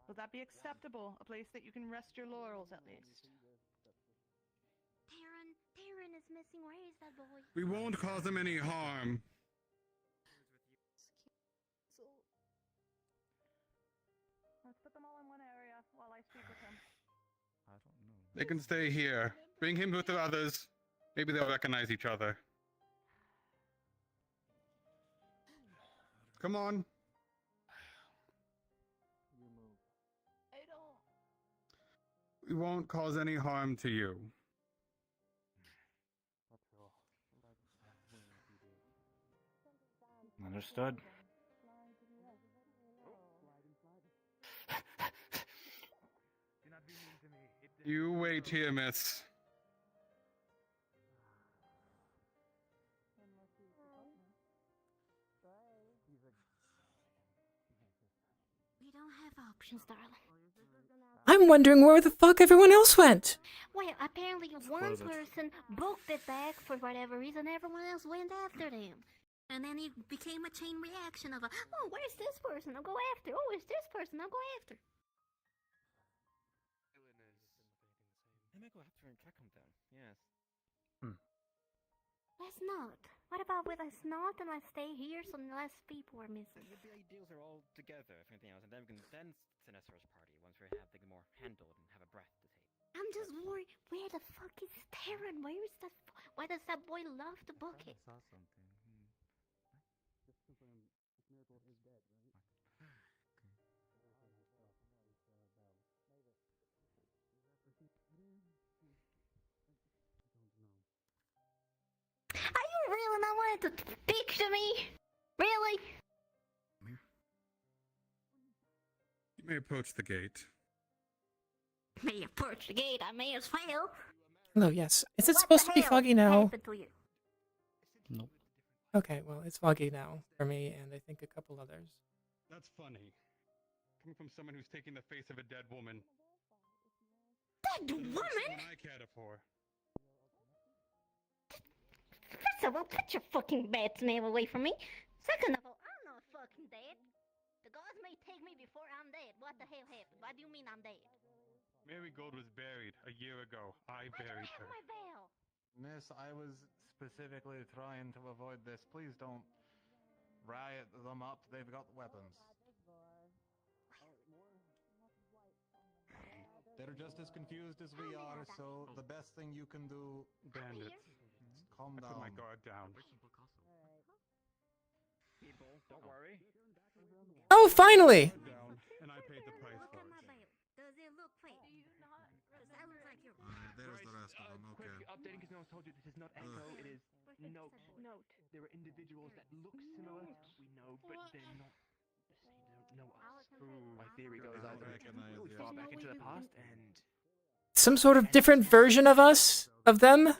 Will that be acceptable? A place that you can rest your laurels at least. Taryn is missing. Where is that boy? We won't cause him any harm. Let's put them all in one area while I speak with him. I don't know. They can stay here. Bring him with the others. Maybe they'll recognize each other. Come on. I don't. We won't cause any harm to you. Understood. You wait here, miss. We don't have options, darling. I'm wondering where the fuck everyone else went. Well, apparently one person booked it back for whatever reason. Everyone else went after them. And then it became a chain reaction of oh, where's this person? I'll go after. Oh, it's this person? I'll go after. I might go after and track him down. Yes. Let's not. What about with us not and I stay here so less people are missing? The ideals are all together, if anything else, and then we can then Sinestros party once we have the more handled and have a breath to take. I'm just worried. Where the fuck is Taryn? Where is that? Why does that boy love to book it? I saw something. Just confirm if Miracle is dead, right? Are you really not wanting to picture me? Really? You may approach the gate. May approach the gate. I may as well. Hello, yes. Is it What supposed the to be hell foggy now? happened to you? Nope. Okay, well, it's foggy now for me and I think a couple others. That's funny. Coming from someone who's taking the face of a dead woman. Dead woman? I cared for. First of all, put your fucking bad smell away from me. Second of all, I'm not fucking dead. The gods may take me before I'm dead. What the hell happened? What do you mean I'm dead? Mary Gold was buried a year ago. I buried her. My bell. Miss, I was specifically trying to avoid this. Please don't riot them up. They've got weapons. They're just as confused as we are, so the best thing you can do, bandits, is calm down. I put my guard down. People, don't worry. Oh, finally! And I paid the price for it. Does it look fake? Do you not? That looks like your. There's the rest of them. Okay. Quick updating because no one told you this is not Echo, it is Note. Note. There are individuals that look similar, we know, but they're not. They don't know us. My theory goes either really far back into the past and Some sort of different version of us? Of them?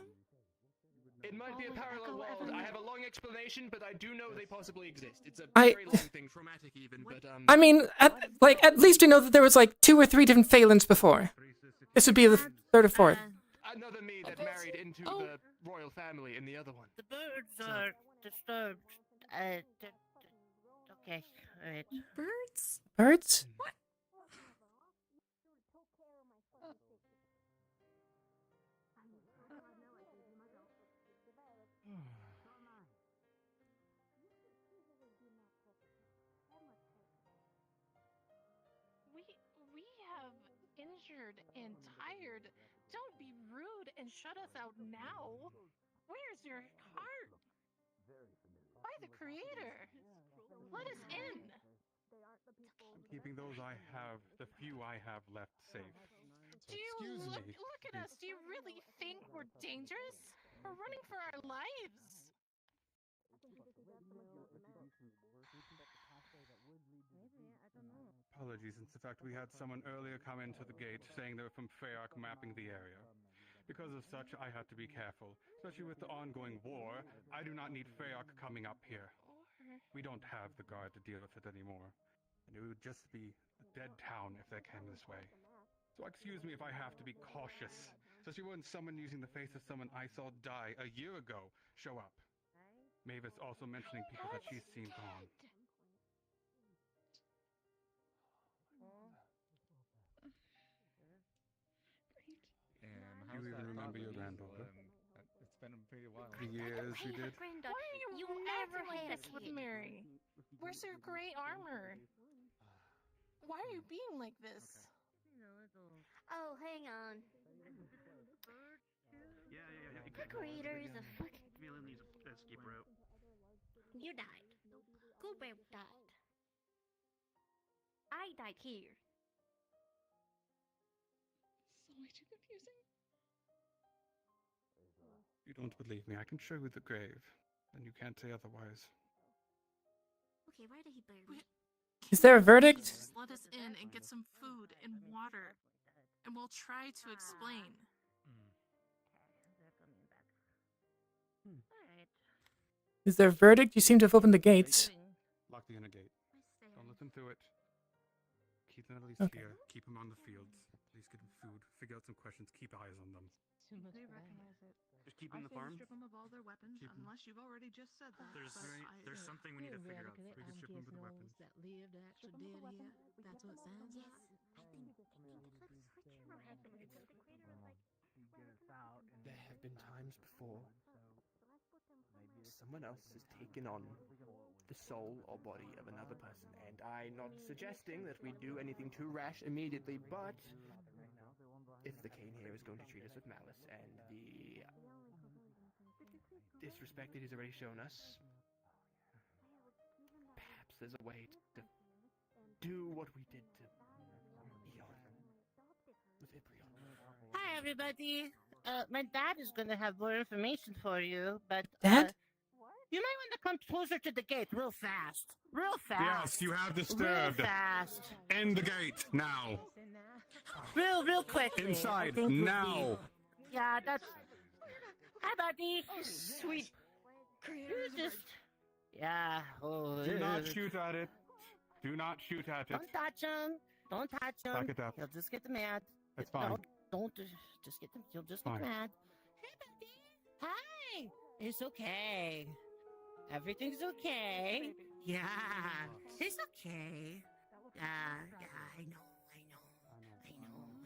It might be a parallel world. I have a long explanation, but I do know they possibly exist. It's a I- very long thing, traumatic even, but I mean, at least we know that there was like 2 or 3 different Phalens before. This would be the 3rd or 4th. another me that married into the royal family in the other one. The birds are disturbed. Okay, alright. Birds? Birds? What? We have injured and tired. Don't be rude and shut us out now. Where's your heart? By the creator. Let us in. I'm keeping those I have, the few I have left safe. Do you look at us? Do you really think we're dangerous? We're running for our lives. Apologies, in fact, we had someone earlier come into the gate saying they were from Freyark mapping the area. Because of such, I had to be careful. Especially with the ongoing war, I do not need Freyark coming up here. We don't have the guard to deal with it anymore. And it would just be a dead town if they came this way. So excuse me if I have to be cautious. Especially when someone using the face of someone I saw die a year ago show up. Mavis also mentioning people that she's seen gone. How's You even that remember thought your leave? granddaughter? It's been a pretty while. For years we did. Why are you never had sex with Mary? Where's your gray armor? Why are you being like this? Oh, hang on. Yeah. The creator is a fucking. Camila needs an escape route. You died. Coolbear died. I died here. So way too confusing. You don't believe me, I can show you the grave. And you can't say otherwise. Okay, why did he bury me? Is there a verdict? Just let us in and get some food and water, and we'll try to explain. Is there a verdict? You seem to have opened the gates. Lock the inner gate. Don't let them through it. Keep them at least Okay. here. Keep them on the fields. Please get them food. Figure out some questions. Keep eyes on them. They recognize it. Just keep them in the farm? Strip them of all their weapons, Keep 'em. unless you've already just said that. There's something we need to figure out. We can ship them with weapons. that lived actually did here. That's what it sounds like. There have been times before someone else has taken on the soul or body of another person, and I'm not suggesting that we do anything too rash immediately, but if the Cane here is going to treat us with malice and the disrespect that he's already shown us, perhaps there's a way to do what we did to Eon with Ibrion. Hi, everybody. My dad is going to have more information for you, but Dad? you might want to come closer to the gate real fast. Real fast. Yes, you have disturbed. Real fast. End the gate now. Real quick. Inside now. Yeah, that's. Hi, buddy. Sweet. You just. Yeah. Oh. Do not shoot at it. Do not shoot at it. Don't touch him. Don't touch him. Back it up. He'll just get mad. That's fine. Don't just get them. He'll just get Fine. mad. Hey, buddy. Hi. It's okay. Everything's okay. Yeah. It's okay. Yeah. I know.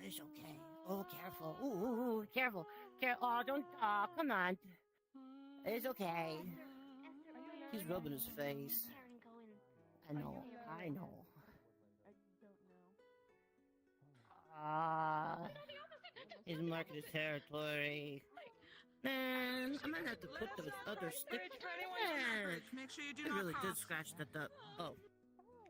It's okay. Oh, careful. Ooh, careful. Oh, don't. Oh, come on. It's okay. He's rubbing his face. I know. He's marking his territory. Man, I might have to put those other sticks. Make sure you do I not really cross. did scratch that up. Oh.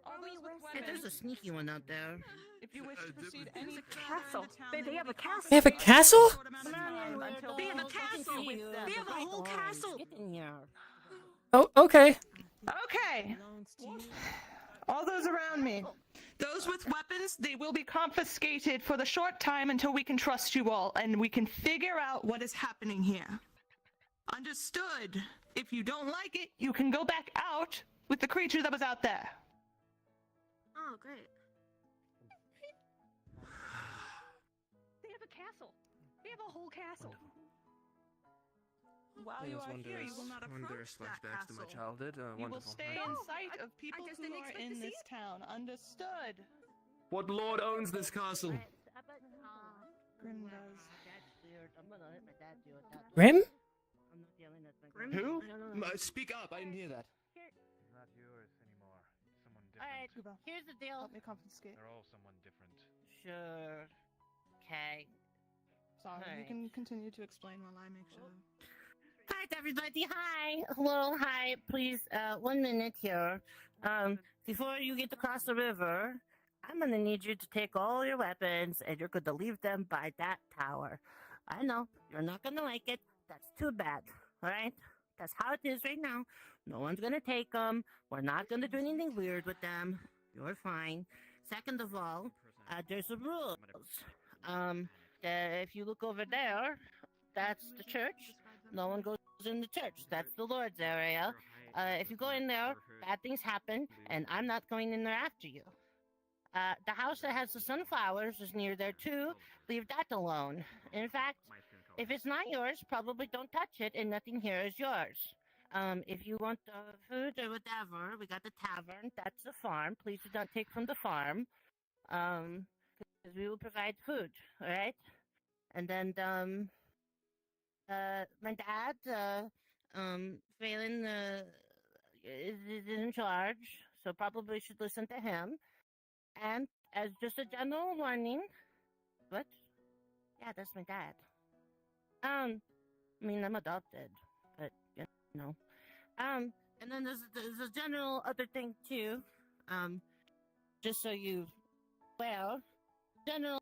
All those with Hey, weapons. there's a sneaky one out there. If you wish to proceed any castle. They have a castle. They have a castle? They have a castle. They have a whole castle. Get in here. Oh, okay. Okay. All those around me. Those with weapons, they will be confiscated for the short time until we can trust you all and we can figure out what is happening here. Understood. If you don't like it, you can go back out with the creature that was out there. Oh, great. They have a castle. They have a whole castle. While you are here, you will not approach that flashbacks to my castle. childhood. You will Wonderful. stay in sight of people guess who didn't are expect in to see this town. Understood. What lord owns this castle? Grim does. Grim? Who? Speak up, I didn't hear that. He's not yours anymore. Someone Alright, different. here's the deal. Help me confiscate. They're all someone different. Sure. Okay. Sorry, you Alright. can continue to explain while I make sure. Hi, everybody. Hi. Hello. Hi. Please, 1 minute here. Before you get across the river, I'm gonna need you to take all your weapons and you're gonna leave them by that tower. I know you're not gonna like it. That's too bad. All right. That's how it is right now. No one's gonna take them. We're not gonna do anything weird with them. You're fine. Second of all, there's some rules. If you look over there, that's the church. No one goes in the church. That's the Lord's area. If you go in there, bad things happen, and I'm not going in there after you. The house that has the sunflowers is near there too. Leave that alone. In fact, if it's not yours, probably don't touch it, and nothing here is yours. If you want food or whatever, we got the tavern. That's the farm. Please do not take from the farm. Because we will provide food, all right? And then, my dad, Phelan, is in charge, so probably should listen to him. And as just a general warning, what? Yeah, that's my dad. I mean, I'm adopted, but you know. And then there's a general other thing too. Just so you, well, general.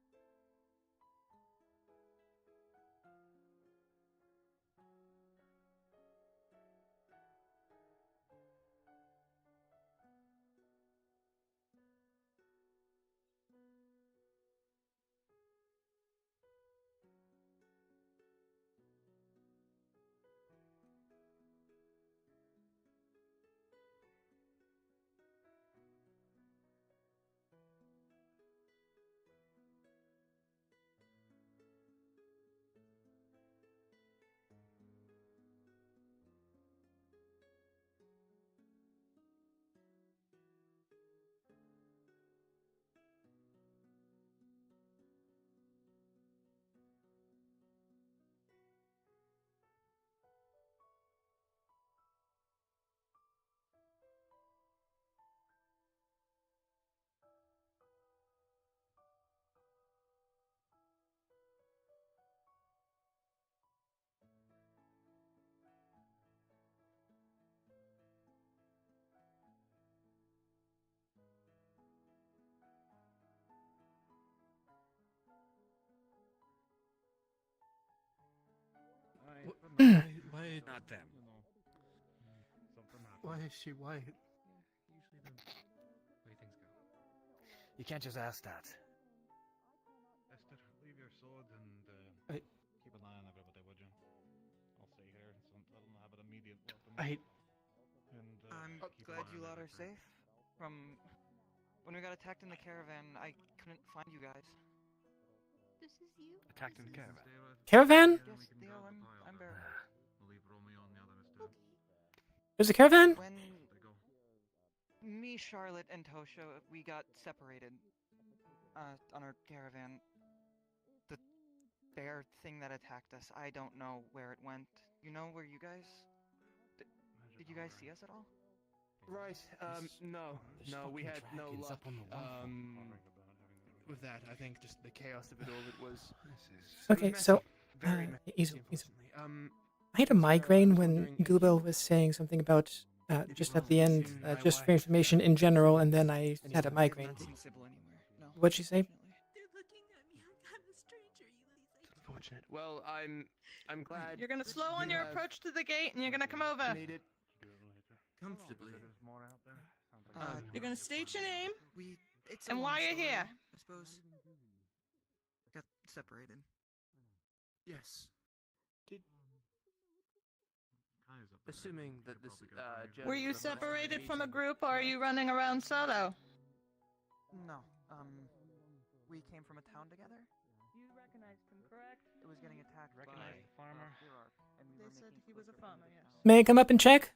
Why not them? Why is she white? Usually the way things go. You can't just ask that. Esther, leave your sword and keep an eye on everybody, would you? I'll stay here so I don't have an immediate weapon. I'm glad you lot are safe. From when we got attacked in the caravan, I couldn't find you guys. This is you? Attacked in the caravan. Caravan? Yes, Theo, I'm Bear. There's a caravan? When me, Charlotte, and Tosha, we got separated on our caravan, the bear thing that attacked us, I don't know where it went. You know where you guys... Did you guys see us at all? Right, no, we had no luck, with that. I think just the chaos of it all, it was... Okay, so, easy. I had a migraine when Google was saying something about, just at the end, just for information in general, and then I had a migraine. What'd she say? They're looking at me. I'm a stranger, Ulysses. It's unfortunate. Well, I'm glad... You're gonna slow on your approach to the gate, and you're gonna come over. Comfortably. You're gonna state your name It's and why you're here. I suppose got separated. Yes. Assuming that this, Were you separated from a group, or are you running around solo? No, we came from a town together. You recognized him, correct? It was getting attacked Recognized the farmer. And we They were said making he was a farmer, yes. May I come up and check?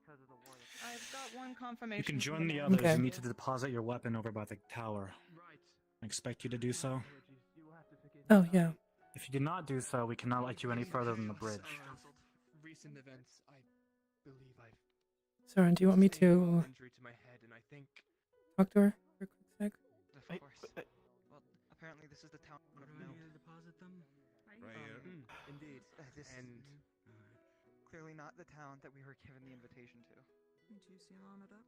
because of the war. I've got one confirmation. You can from join the man. others. Okay. You need to deposit your weapon over by the tower. I expect you to do so. Oh, yeah. If you do not do so, we cannot let you any further than the bridge. Recent events, I believe I've... Soren, do you want me to injury to my head, and I think... talk to her for a quick sec? Of course. Well, apparently this is the town of Mill. Deposit them? Right here. Indeed. This And... clearly not the town that we were given the invitation to. Do you see him armored up?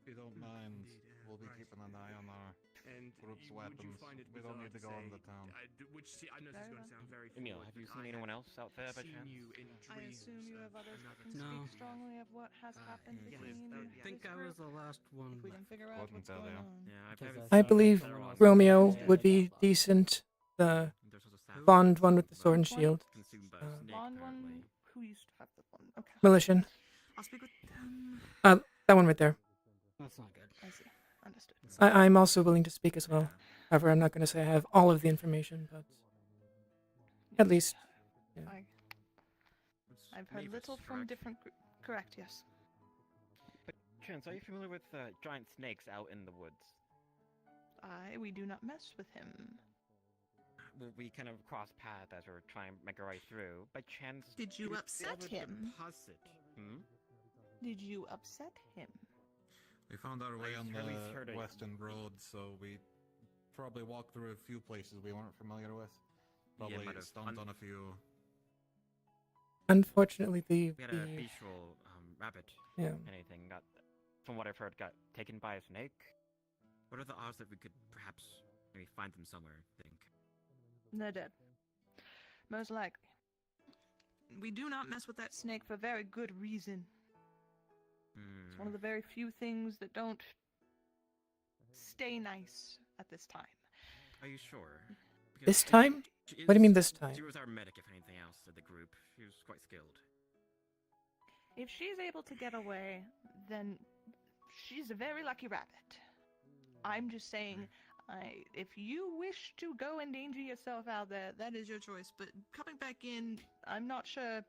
If you don't mind, we'll be keeping an eye on our And group's would you weapons. find it We don't bizarre need to to go say, into town. which I know this is going to sound very Emil, foolish, have you but seen I anyone have else out there by seen chance? you in I dreams assume you have others that can another speak time. strongly of what has happened yes, between I this think I group. was the last one. If we can figure out Couldn't what's tell going you. on. Yeah, I believe Romeo would be decent. The blonde one with the sword and shield. Blonde one who used to have the one. Okay. Militian. I'll speak with them. That one right there. That's not good. I see. Understood. I'm also willing to speak as well. However, I'm not going to say I have all of the information, but at least. Yeah. I've heard little from different correct, yes. But Chance, are you familiar with giant snakes out in the woods? We do not mess with him. Well, we kind of cross paths as we're trying to make our way through. By chance, Did you upset him? Hmm? Did you upset him? We found our way on at least the heard it. western road, so we probably walked through a few places we weren't familiar with. Probably might have stomped on a few. Unfortunately, We had a bestial rabbit. Yeah. Anything got, from what I've heard, got taken by a snake. What are the odds that we could perhaps maybe find them somewhere? I think. They're dead. Most likely. We do not mess with that snake for very good reason. It's one of the very few things that don't stay nice at this time. Are you sure? This time? What do you mean this time? She was our medic, if anything else, of the group. She was quite skilled. If she's able to get away, then she's a very lucky rabbit. I'm just saying, if you wish to go endanger yourself out there, that is your choice. But coming back in, I'm not sure,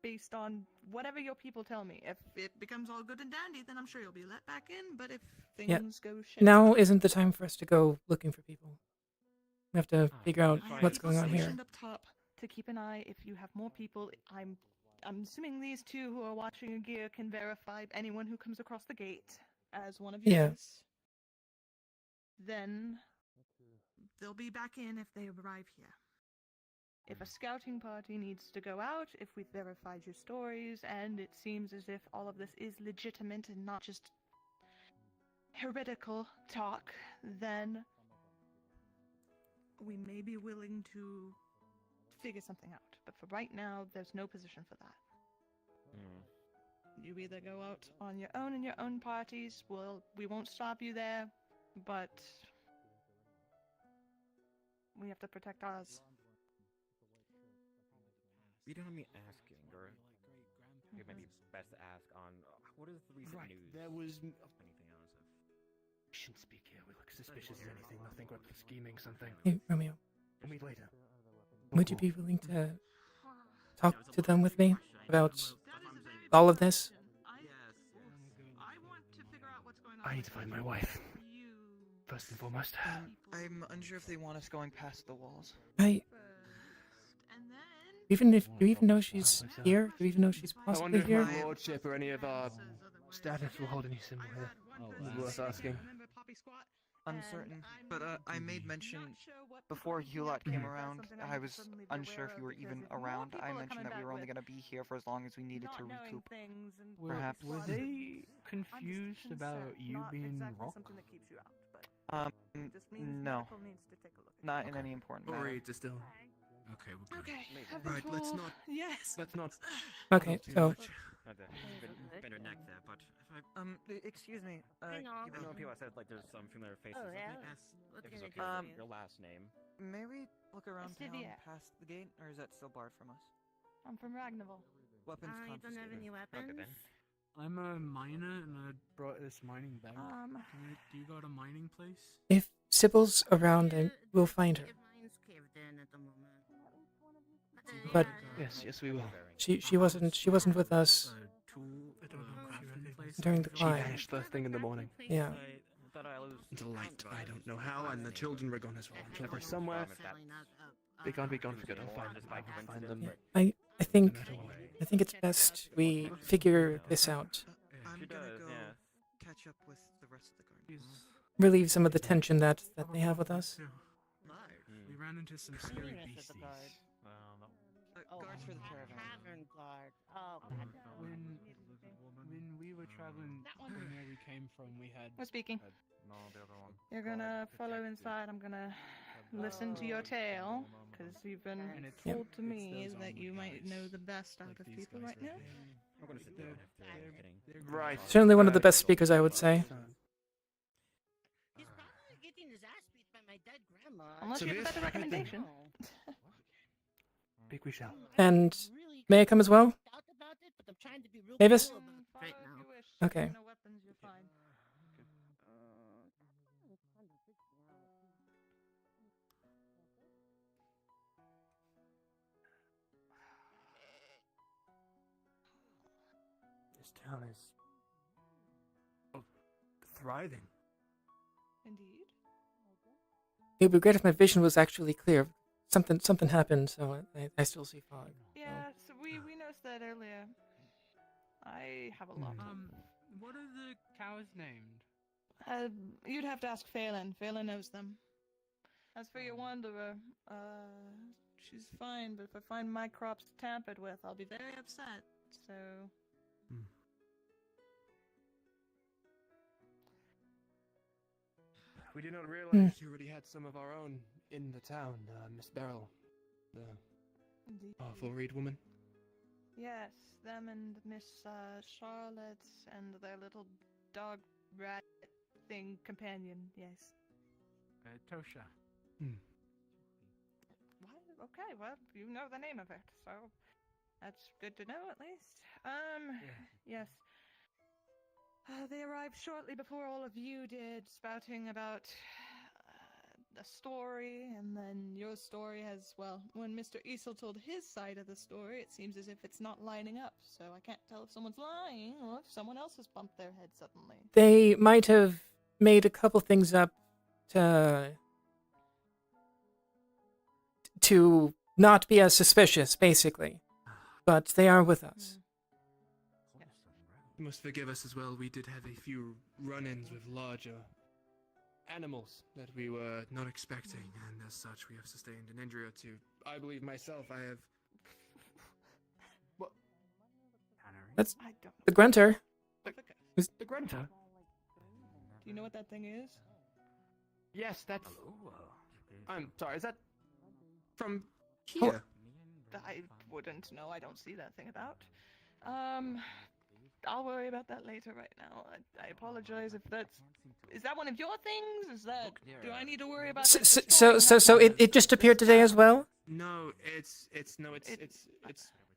based on whatever your people tell me. If it becomes all good and dandy, then I'm sure you'll be let back in. But if things go shit, Now isn't the time for us to go looking for people. We have to figure out what's going on here. Up top to keep an eye. If you have more people, I'm assuming these two who are watching your gear can verify anyone who comes across the gate as one of yours. Yeah. Then they'll be back in if they arrive here. If a scouting party needs to go out, if we've verified your stories, and it seems as if all of this is legitimate and not just heretical talk, then we may be willing to figure something out. But for right now, there's no position for that. You either go out on your own in your own parties, we won't stop you there, but we have to protect ours. You don't mind me asking, or it might be best to ask on what is the recent news? There was anything else? We shouldn't speak here. We look suspicious of anything. They'll think we're scheming something. Hey, Romeo. We'll meet later. Would you be willing to talk to them with me about all of this? I need to find my wife. First and foremost. I'm unsure if they want us going past the walls. Do you even know she's here? Do you even know she's I wonder possibly if here? my lordship or any of our status will hold any symbol here. Worth asking. Uncertain, but I made mention before Heauleanne came around. I was unsure if you were even around. I mentioned that we were only going to be here for as long as we needed to recoup. Perhaps. Were they confused about you being rock? No. Not in any important manner. Worried to still. Okay, we're good. Okay. Right, let's not. Yes. Let's not. Okay, so Bend her neck there, but excuse me. even though people said like there's some familiar faces, Oh, yeah? let me ask What if can it's I okay. do for you? Your last name. May we look around town Sivia. past the gate, or is that still barred from us? I'm from Ragnarval. Weapons You don't have confiscated. any weapons? I'm a miner and I brought this mining bag. Do you got a mining place? if Sybil's around, then we'll find her. Mine's caved in at the moment. But Yes, we will. she wasn't with us during the She climb. vanished first thing in the morning. Yeah. Into light. I don't know how, and the children were gone as well. Clever somewhere. Be gone for good. I'll find them. I think it's best we figure this out. I'm gonna go catch up with the rest of the guard. Relieve some of the tension that they have with us. We ran into some scary beasties. Guards for the caravan. Tavern guard. Oh, When we were traveling from where we came from, we had. We're speaking. No, the other one. You're gonna follow inside. I'm gonna listen to your tale, because you've been Yep. told to me that you might know the best out of people right now. I'm gonna sit down after kidding. Right. Certainly one of the best speakers, I would say. He's probably getting his ass beat by my dead grandma. Unless you have a better recommendation. Speak we shall. And may I come as well? Mavis? Right now. Okay. No weapons, you're fine. This town is thriving. Indeed. It would be great if my vision was actually clear. Something happened, so I still see fog. Yeah, so we noticed that earlier. I have a lot. What are the cows named? You'd have to ask Heauleanne. Heauleanne knows them. As for your wanderer, she's fine, but if I find my crops tampered with, I'll be very upset. So. We did not realize you already had some of our own in the town, Miss Beryl, the Indeed. powerful reed woman. Yes, them and Miss Charlotte and their little dog rat thing companion. Yes. Tosha. What? Okay, well, you know the name of it, so that's good to know at least. Yes. They arrived shortly before all of you did, spouting about a story, and then your story has, well, when Mr. Easel told his side of the story, it seems as if it's not lining up, so I can't tell if someone's lying or if someone else has bumped their head suddenly. They might have made a couple things up to not be as suspicious, basically. But they are with us. You must forgive us as well. We did have a few run-ins with larger animals that we were not expecting, and as such, we have sustained an injury or two. I believe myself, I have. What? That's I don't the grunter. The grunter? Do you know what that thing is? Yes, that's. I'm sorry. Is that from Oh. here? I wouldn't know. I don't see that thing about. I'll worry about that later. Right now, I apologize if that's. Is that one of your things? Is that? Do I need to worry about? So it just appeared today as well. No, it's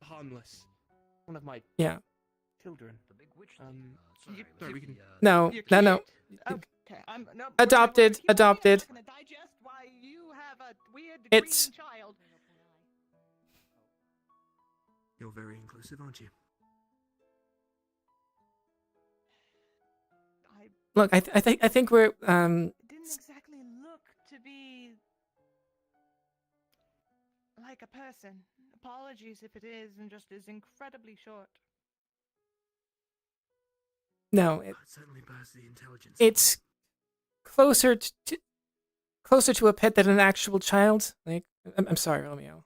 harmless. One of my children. Sorry, we can. No. Okay, no, Adopted. I'm not gonna digest why you have a weird It's. green child. You're very inclusive, aren't you? Look, I think we're It didn't exactly look to be like a person. Apologies if it is, and just is incredibly short. No, It certainly bears the intelligence. it's closer to a pet than an actual child. Like, I'm sorry, Romeo.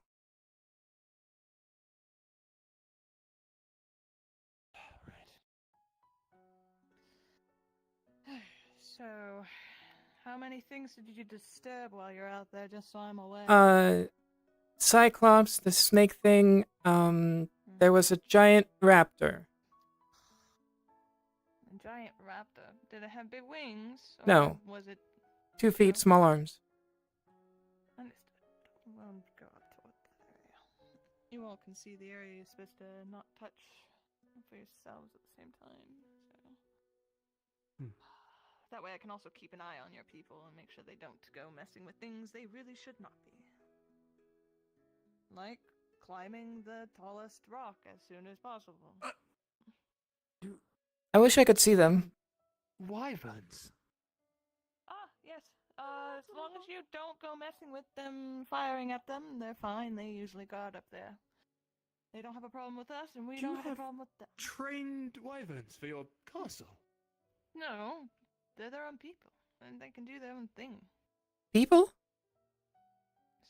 So, how many things did you disturb while you're out there, just so I'm aware? Cyclops, the snake thing. There was a giant raptor. A giant raptor. Did it have big wings? Or No. Was it? 2 feet, small arms. Understood. We'll go up toward that area. You all can see the area you're supposed to not touch for yourselves at the same time. So. That way I can also keep an eye on your people and make sure they don't go messing with things they really should not be. Like climbing the tallest rock as soon as possible. I wish I could see them. Wyverns. Yes. As long as you don't go messing with them, firing at them, they're fine. They usually guard up there. They don't have a problem with us, and we Do don't you have a have problem with them. Trained wyverns for your castle. No, they're their own people, and they can do their own thing. People?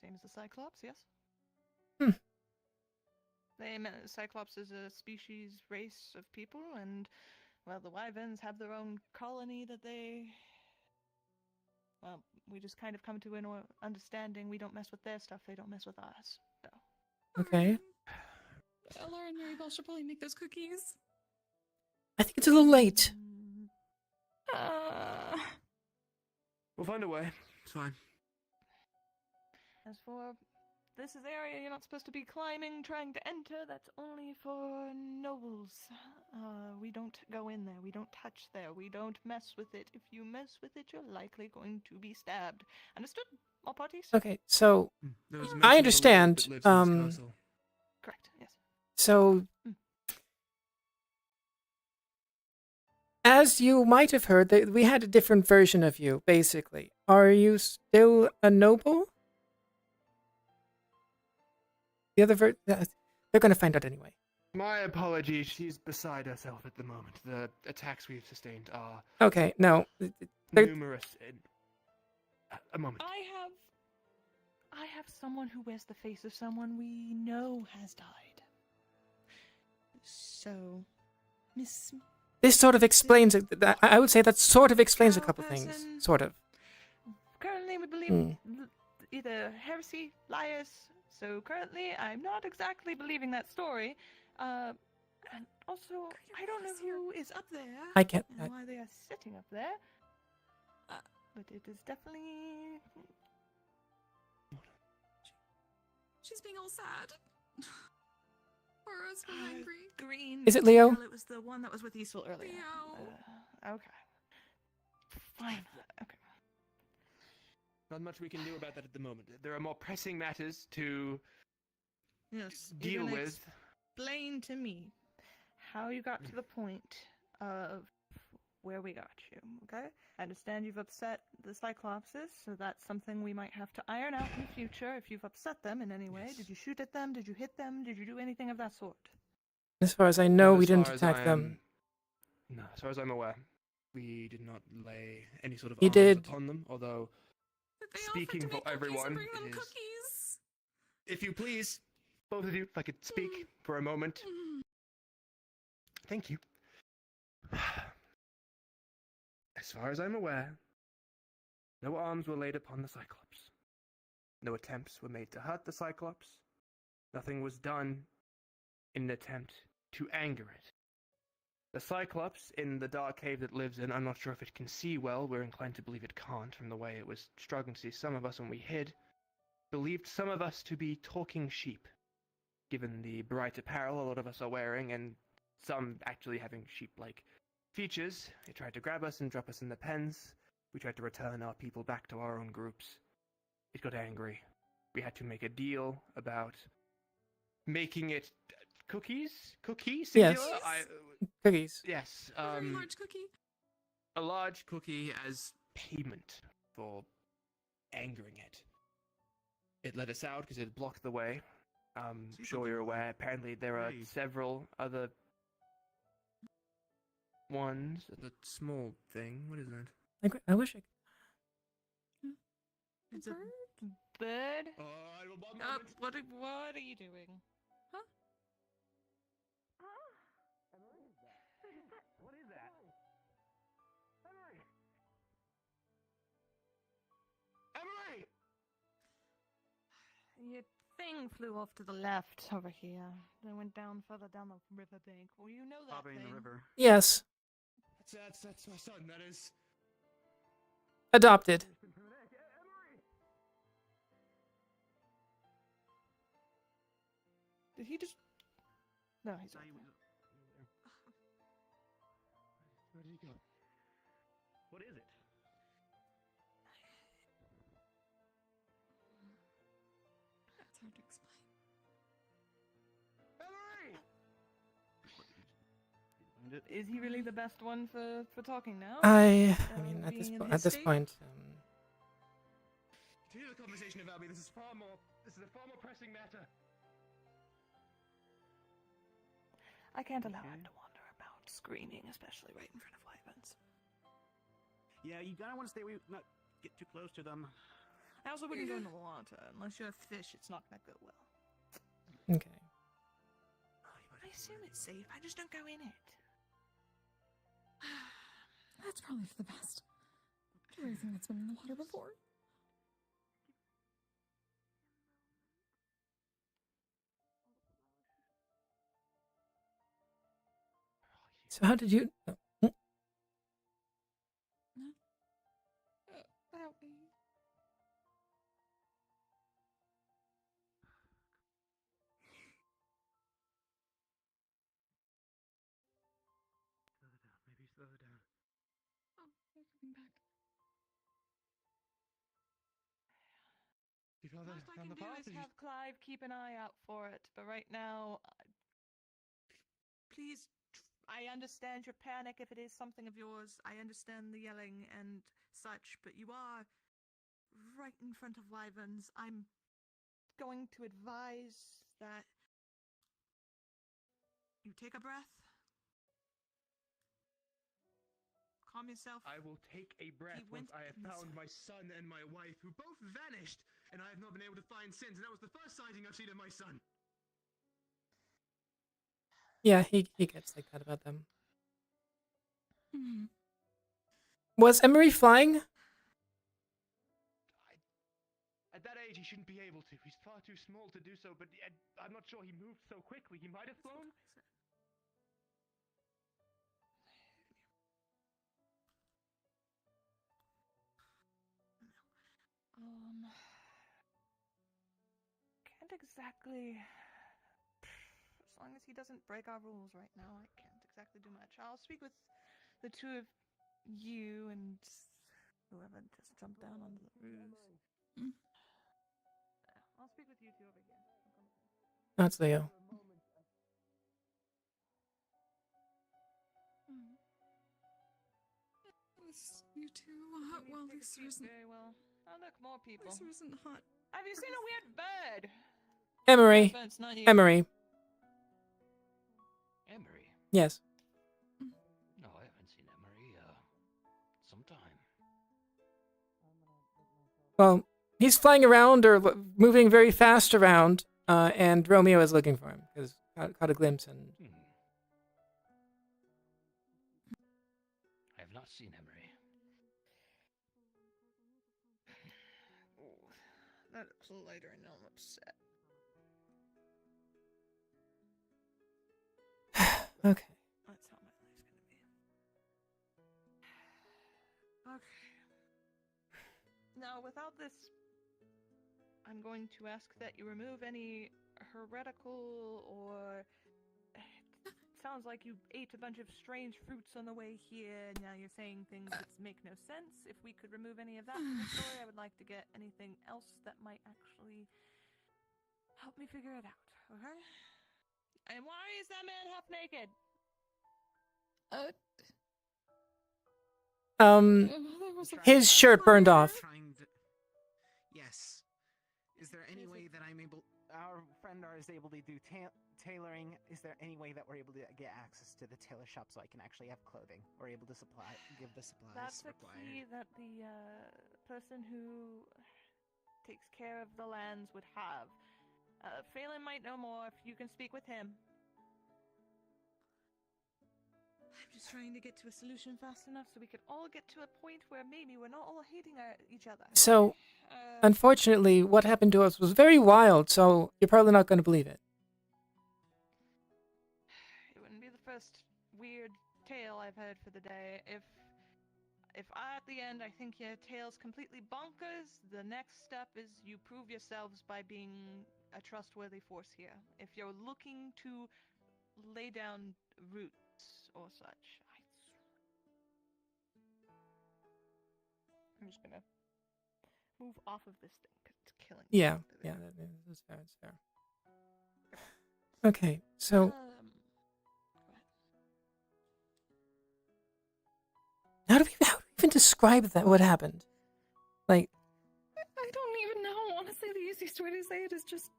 Same as the Cyclops, yes? Hmm. Cyclops is a species, race of people, and well, the wyverns have their own colony that they. Well, we just kind of come to an understanding. We don't mess with their stuff. They don't mess with ours. So. Okay. Laura and Maribel should probably make those cookies. I think it's a little late. We'll find a way. It's fine. As for this is the area you're not supposed to be climbing, trying to enter. That's only for nobles. We don't go in there. We don't touch there. We don't mess with it. If you mess with it, you're likely going to be stabbed. Understood? All parties? Okay, so I understand. Correct. Yes. So, as you might have heard, we had a different version of you. Basically, are you still a noble? The other they're going to find out anyway. My apologies. She's beside herself at the moment. The attacks we've sustained are Okay. No, numerous. A moment. I have someone who wears the face of someone we know has died. So, Miss. This sort of explains it. I would say that sort of explains a couple things. Sort of. Currently, we believe either heresy, liars. So currently, I'm not exactly believing that story. And also, I don't know who is up there. I can't. And why they are sitting up there. But it is definitely. She's being all sad. Aura's been angry. Green. Is it Leo? It was the one that was with Easel earlier. Leo. Okay. Fine. Okay. Not much we can do about that at the moment. There are more pressing matters to deal with. Explain to me how you got to the point of where we got you, okay? I understand you've upset the Cyclopses, so that's something we might have to iron out in the future if you've upset them in any way. Yes. Did you shoot at them? Did you hit them? Did you do anything of that sort? As far as I know, we didn't attack them. No, as far as I'm aware, we did not lay any sort of You arms did. upon them, although speaking for everyone, it is... If you please, both of you, if I could speak for a moment. Thank you. As far as I'm aware, no arms were laid upon the Cyclops. No attempts were made to hurt the Cyclops. Nothing was done in an attempt to anger it. The Cyclops, in the dark cave that lives in, I'm not sure if it can see well. We're inclined to believe it can't from the way it was struggling to see some of us when we hid. Believed some of us to be talking sheep, given the bright apparel a lot of us are wearing, and some actually having sheep-like features. They tried to grab us and drop us in the pens. We tried to return our people back to our own groups. It got angry. We had to make a deal about making it cookies? Cookies? Yes. Cookies. Yes. A very large cookie. A large cookie as payment for angering it. It let us out because it blocked the way. I'm sure you're aware. Apparently there are several other ones. The small thing. What is that? I wish I could. It's a bird? What are you doing? Huh? What is that? Emily! Your thing flew off to the left over here. Then went down further down the riverbank. Well, you know that Probably thing. in the river. Yes. That's my son. That is... Adopted. Did he just... No, he's not. Where did he go? What is it? That's hard to explain. Is he really the best one for talking now? I mean, at this point. Continue the conversation about me. This is a far more pressing matter. I can't allow him to wander about screaming, especially right in front of wyverns. Yeah, you gotta want to stay away, not get too close to them. I also wouldn't go in the water. Unless you have fish, it's not gonna go well. Okay. I assume it's safe. I just don't go in it. That's probably for the best. Everything that's been in the water before. So how did you? Oh. That way. Maybe slow down. Oh, they're coming back. You feel Most I down can the do path? is have Clive keep an eye out for it, but right now, please, I understand your panic if it is something of yours. I understand the yelling and such, but you are right in front of wyverns. I'm going to advise that you take a breath. Calm yourself. I will take a breath once I have found my son and my wife, who both vanished, and I have not been able to find since, and that was the first sighting I've seen of my son. Yeah, he gets like that about them. Hmm. Was Emery flying? At that age, he shouldn't be able to. He's far too small to do so, but I'm not sure he moved so quickly. He might have flown. Can't exactly. As long as he doesn't break our rules right now, I can't exactly do much. I'll speak with the two of you and whoever just jumped down onto the roofs. I'll speak with you two over here. That's Leo. You too. Well, at least there isn't. Very well. Oh, look, more people. At least there isn't hot. Have you seen a weird bird? Emery. No, it's not you. Emery. Emery? Yes. No, I haven't seen Emery, sometime. Well, he's flying around or moving very fast around, and Romeo is looking for him because caught a glimpse and. I have not seen Emery. That looks lighter and now I'm upset. Okay. That's how my life's gonna be. Okay. Now, without this, I'm going to ask that you remove any heretical or. It sounds like you ate a bunch of strange fruits on the way here, and now you're saying things that make no sense. If we could remove any of that from the story, I would like to get anything else that might actually help me figure it out, okay? And why is that man half naked? His shirt burned off. Yes. Is there any way that I'm able? Our friend is able to do tailoring. Is there any way that we're able to get access to the tailor shop so I can actually have clothing? We're able to give the supplies That's a required. key that the person who takes care of the lands would have. Phelan might know more if you can speak with him. I'm just trying to get to a solution fast enough so we can all get to a point where maybe we're not all hating each other. So, unfortunately, what happened to us was very wild, so you're probably not going to believe it. It wouldn't be the first weird tale I've heard for the day. If at the end I think your tale's completely bonkers, the next step is you prove yourselves by being a trustworthy force here. If you're looking to lay down roots or such, I'm just gonna move off of this thing because it's killing me. Yeah, that's fair. That's fair. Okay, so how do we even describe that? What happened? Like, I don't even know. Honestly, the easiest way to say it is just.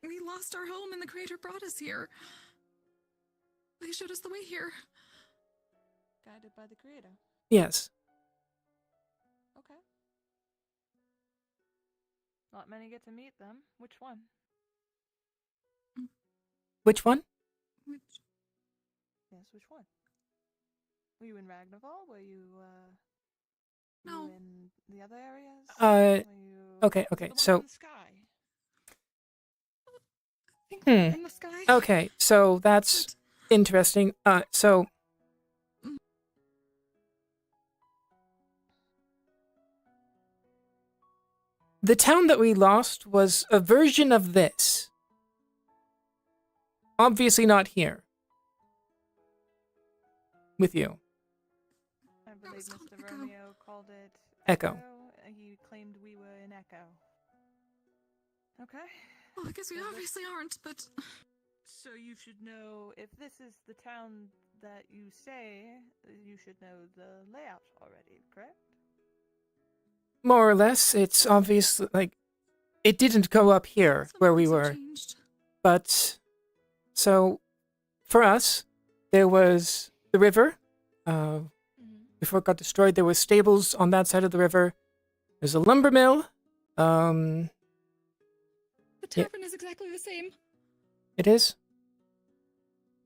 We lost our home and the creator brought us here. They showed us the way here. Guided by the creator. Yes. Okay. Not many get to meet them. Which one? Which one? Yes, which one? Were you in Ragnarval? Were you No. in the other areas? Okay, Was it okay, the one so in the sky? In the sky. Okay, so that's interesting. So the town that we lost was a version of this. Obviously not here. With you. I believe Mr. Romeo called it Echo. He claimed we were in Echo. Okay. Well, I guess we obviously aren't, but... So you should know, if this is the town that you say, you should know the layout already, correct? More or less, it's obvious, like, it didn't go up here where we were. But, so, for us, there was the river. Before it got destroyed, there were stables on that side of the river. There's a lumber mill. The tavern is exactly the same. It is?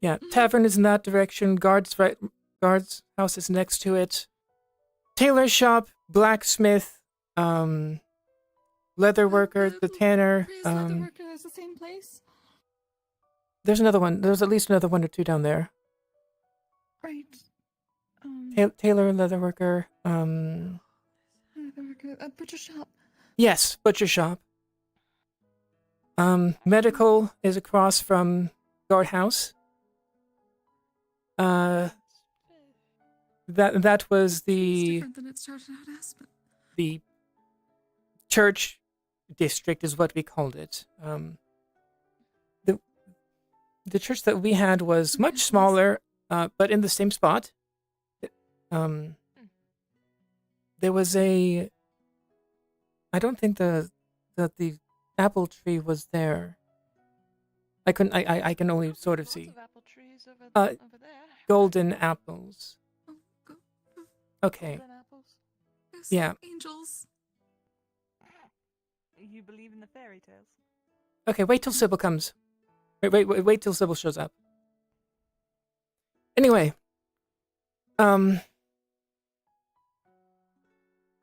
Yeah, tavern is in that direction. Guard's house is next to it. Tailor shop, blacksmith, leather worker, the tanner. Leather worker is the same place. There's another one. There's at least another one or two down there. Right. Tailor, leather worker. Leather worker, a butcher shop. Yes, butcher shop. Medical is across from guardhouse. That was the Different than it started out as, but... the church district is what we called it. The church that we had was much smaller, but in the same spot. There was a... I don't think that the apple tree was there. I can only sort of see. Lots of apple trees over there. Golden apples. Okay. Golden apples? Yeah. Angels. You believe in the fairy tales? Okay, wait till Sybil comes. Wait till Sybil shows up. Anyway.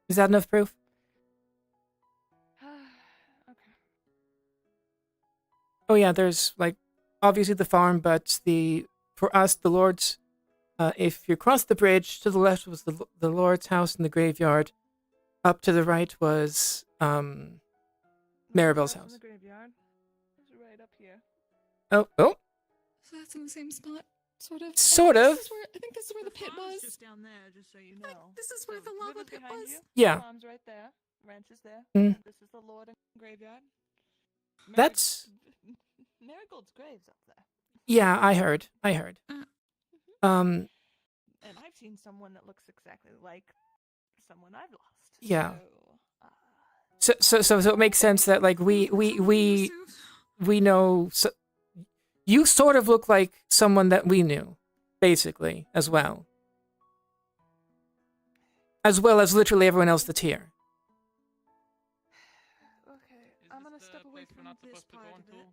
Is that enough proof? Okay. Oh yeah, there's, like, obviously the farm, but for us, the Lord's, if you cross the bridge, to the left was the Lord's house in the graveyard. Up to the right was, Maribel's house. The graveyard is right up here. Oh. So that's in the same spot, sort of? Sort of. I think this is where the pit was. Just down there, just so you know. This is where the lava pit was. Yeah. Farm's right there. Ranch is there. Mm. This is the Lord and graveyard. That's... Marigold's grave's up there. Yeah, I heard. And I've seen someone that looks exactly like someone I've lost. Yeah. So it makes sense that, like, we know... So, you sort of look like someone that we knew, basically, as well. As well as literally everyone else that's here. Okay, I'm gonna step away from this part of it.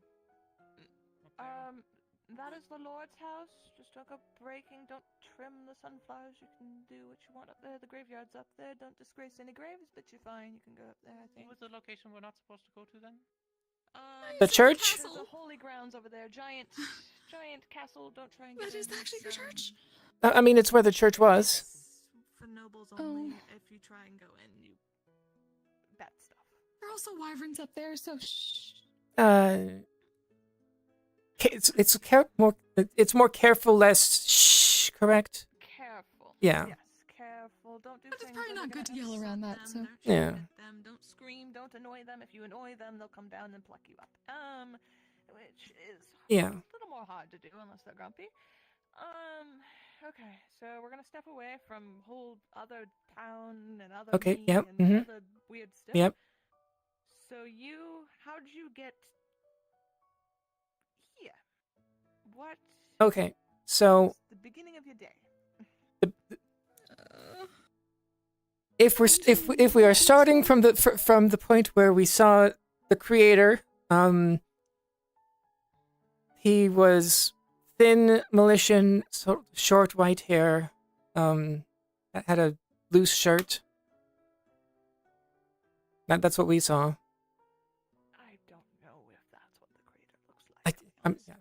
That is the Lord's house. Just don't go breaking. Don't trim the sunflowers. You can do what you want up there. The graveyard's up there. Don't disgrace any graves, but you're fine. You can go up there, I think. What was the location we're not supposed to go to then? The church? There's the holy grounds over there. Giant castle. Don't try and get That is actually the church? I mean, it's where the church was. For nobles only. If you try and go in, you... Bad stuff. There are also wyverns up there, so shh. It's more careful, less shh, correct? Careful. Yeah. Yes, careful. Don't do But it's things probably that are not good to gonna yell around that, upset so... them. Don't Yeah. shout at them. Don't scream. Don't annoy them. If you annoy them, they'll come down and pluck you up. Which is Yeah. a little more hard to do unless they're grumpy. Okay, so we're gonna step away from whole other town and other Okay, me yep, and mhm. other weird stuff. Yep. So how'd you get here? What? Okay, so The beginning of your day. if we are starting from the point where we saw the creator, he was thin, Militian, short white hair, that had a loose shirt. That's what we saw. I don't know if that's what the crater looks like. Yeah.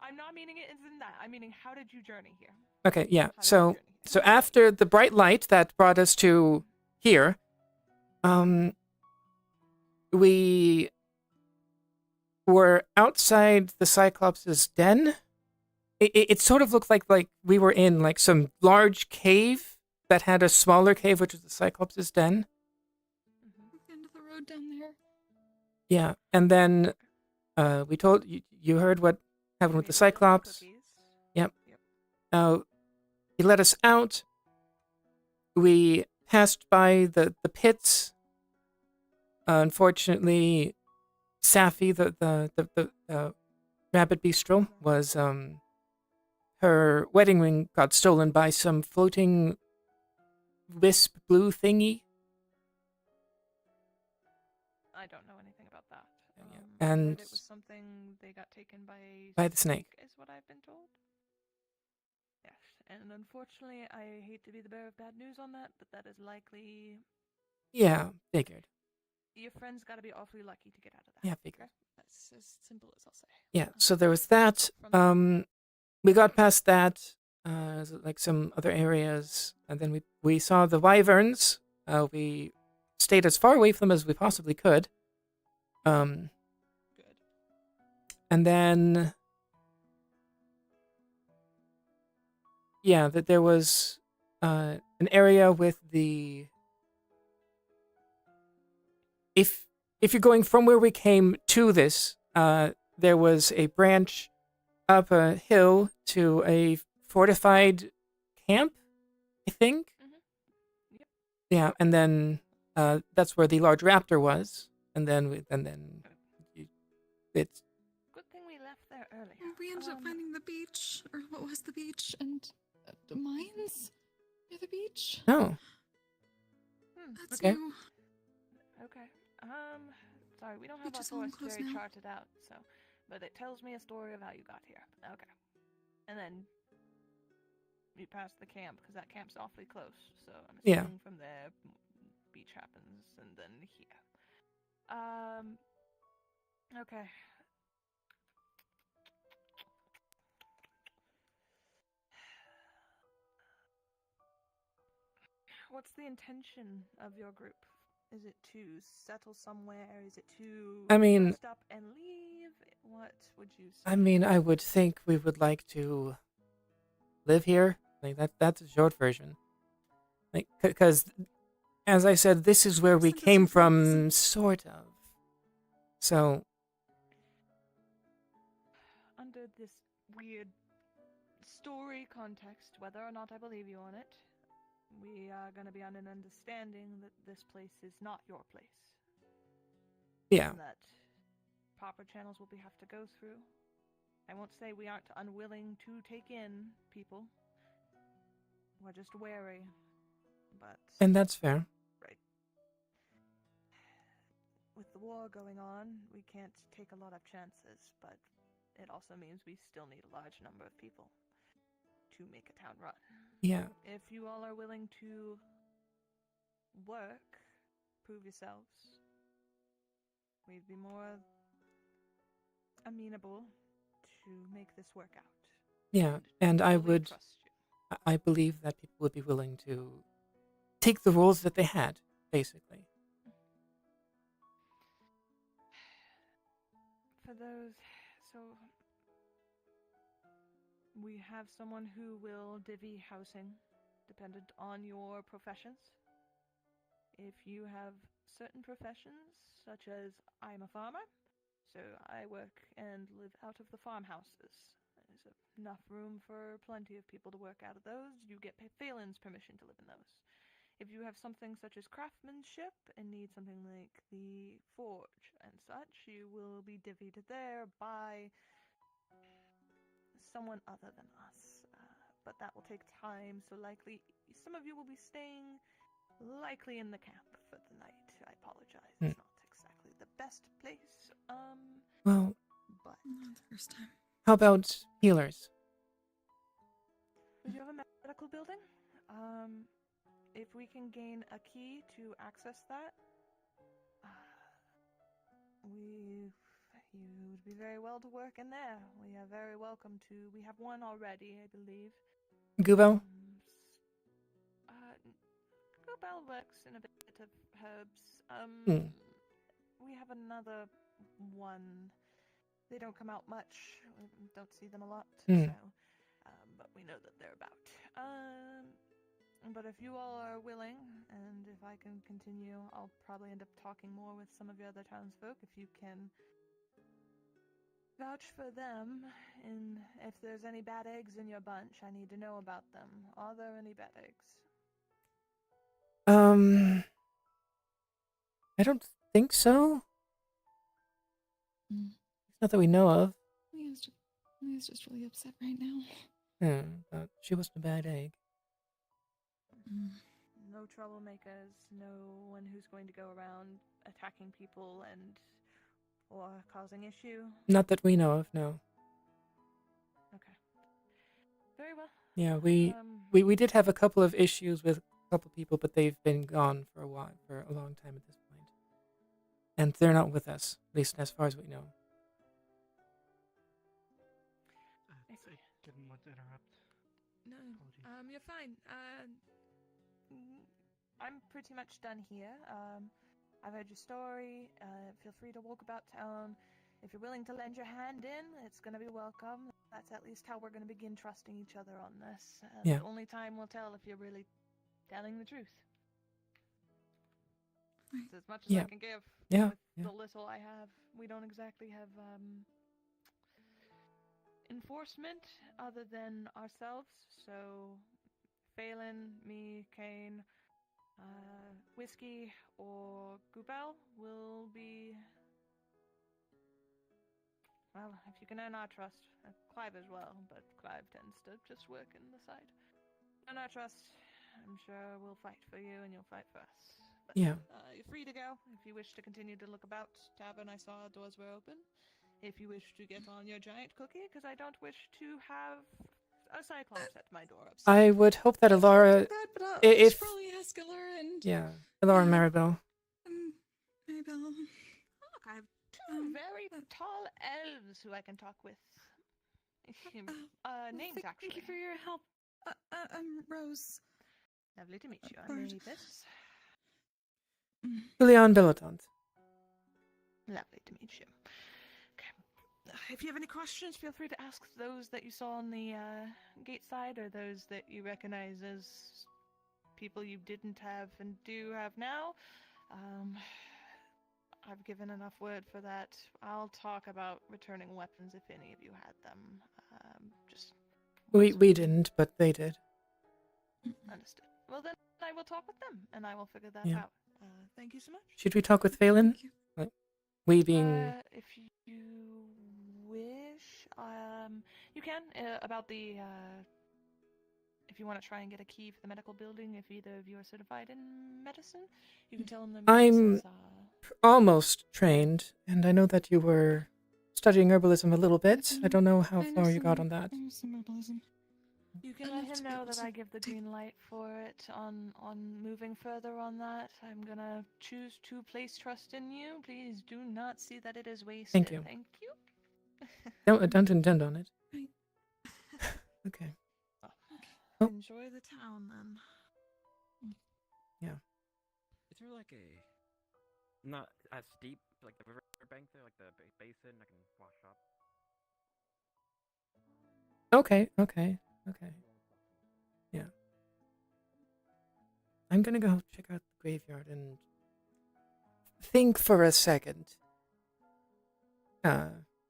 I'm not meaning it in that. I'm meaning, how did you journey here? Okay, yeah. So after the bright light that brought us to here, we were outside the Cyclops' den. It sort of looked like we were in like some large cave that had a smaller cave, which was the Cyclops' den. The end of the road down there. Yeah, and then we told you heard what happened with the Cyclops. Yep. He let us out. We passed by the pits. Unfortunately, Safi, the rabbit bistro, was her wedding ring got stolen by some floating wisp blue thingy. I don't know anything about that. And it was something they got taken by the snake, is what I've been told. Yes, and unfortunately, I hate to be the bearer of bad news on that, but that is likely. Yeah, figured. Your friend's got to be awfully lucky to get out of that. Yeah, figured. Okay? That's as simple as I'll say. Yeah, so there was that. We got past that, like some other areas, and then we saw the wyverns. We stayed as far away from them as we possibly could. Good. And then, yeah, that there was an area with the. If you're going from where we came to this, there was a branch up a hill to a fortified camp, I think. Yep. Yeah, and then that's where the large raptor was, and then it's. Good thing we left there earlier. We ended up finding the beach, or what was the beach, and the mines near the beach. Oh. That's Okay. new. Okay. Sorry, we don't have our Beach is all forest close very now. charted out, so, but it tells me a story of how you got here. Okay. And then you passed the camp, because that camp's awfully close, so I'm assuming from there, beach happens, and then here. Okay. What's the intention of your group? Is it to settle somewhere? Is it to rest up and leave? What would you say? I mean, I would think we would like to live here. Like that's a short version. Like, because, as I said, this is where we came from, sort of. So. Under this weird story context, whether or not I believe you on it, we are going to be on an understanding that this place is not your place. Yeah. And that proper channels will have to go through. I won't say we aren't unwilling to take in people. We're just wary. But. And that's fair. Right. With the war going on, we can't take a lot of chances, but it also means we still need a large number of people to make a town run. Yeah. If you all are willing to work, prove yourselves, we'd be more amenable to make this work out. Yeah, and I believe that people would be willing to take the roles that they had, basically. For those, so we have someone who will divvy housing dependent on your professions. If you have certain professions, such as I'm a farmer, so I work and live out of the farmhouses. There's enough room for plenty of people to work out of those. You get Phelan's permission to live in those. If you have something such as craftsmanship and need something like the forge and such, you will be divvied there by someone other than us. But that will take time, so likely some of you will be staying likely in the camp for the night. I apologize. It's not exactly the best place. Well, not the first time. How about healers? Would you have a medical medical building. If we can gain a key to access that, you would be very well to work in there. We are very welcome to. We have one already, I believe. Gubo? Gubel works in a bit of herbs. We have another one. They don't come out much. We don't see them a lot, so but we know that they're about. But if you all are willing, and if I can continue, I'll probably end up talking more with some of your other townsfolk. If you can vouch for them, and if there's any bad eggs in your bunch, I need to know about them. Are there any bad eggs? I don't think so. Not that we know of. Leah's just really upset right now. But she wasn't a bad egg. No troublemakers, no one who's going to go around attacking people or causing issue? Not that we know of, no. Okay. Very well. Yeah, we did have a couple of issues with a couple people, but they've been gone for a while, for a long time at this point. And they're not with us, at least as far as we know. I didn't want to interrupt. No, you're fine. I'm pretty much done here. I've heard your story. Feel free to walk about town. If you're willing to lend your hand in, it's going to be welcome. That's at least how we're going to begin trusting each other on this. Yeah. Only time will tell if you're really telling the truth. It's as much as I can give with the little I have. We don't exactly have enforcement other than ourselves. So Phelan, me, Kane, Whiskey, or Gubel will be... Well, if you can earn our trust, Clive as well, but Clive tends to just work in the side. Earn our trust, I'm sure we'll fight for you and you'll fight for us. But, yeah. You're free to go if you wish to continue to look about. Tavern, I saw doors were open. If you wish to get on your giant cookie, because I don't wish to have a cyclops at my door upstairs. I would hope that Alara, if probably ask Alara and Alara and Maribel. Maribel. Look, I have two very tall elves who I can talk with. Names, actually. Thank you for your help. Rose. Lovely to meet you. I'm Mavis. Heauleanne Belotount. Lovely to meet you. If you have any questions, feel free to ask those that you saw on the gate side, or those that you recognize as people you didn't have and do have now. I've given enough word for that. I'll talk about returning weapons if any of you had them. We didn't, but they did. Understood. Well, then I will talk with them, and I will figure that out. Thank you so much. Should we talk with Phelan? Like, we being... if you wish, you can, about the, if you want to try and get a key for the medical building, if either of you are certified in medicine, you can tell them I'm almost trained, and I know that you were studying herbalism a little bit. I don't know how far you got on that. You can let him know that I give the green light for it on moving further on that. I'm gonna choose to place trust in you. Please do not see that it is wasted. Thank you. Thank you. Don't intend on it. Okay. Oh. Enjoy the town then. Yeah. Is there like a not as steep, like the river bank there, like the basin I can wash up? Okay. Yeah. I'm gonna go check out the graveyard and think for a second.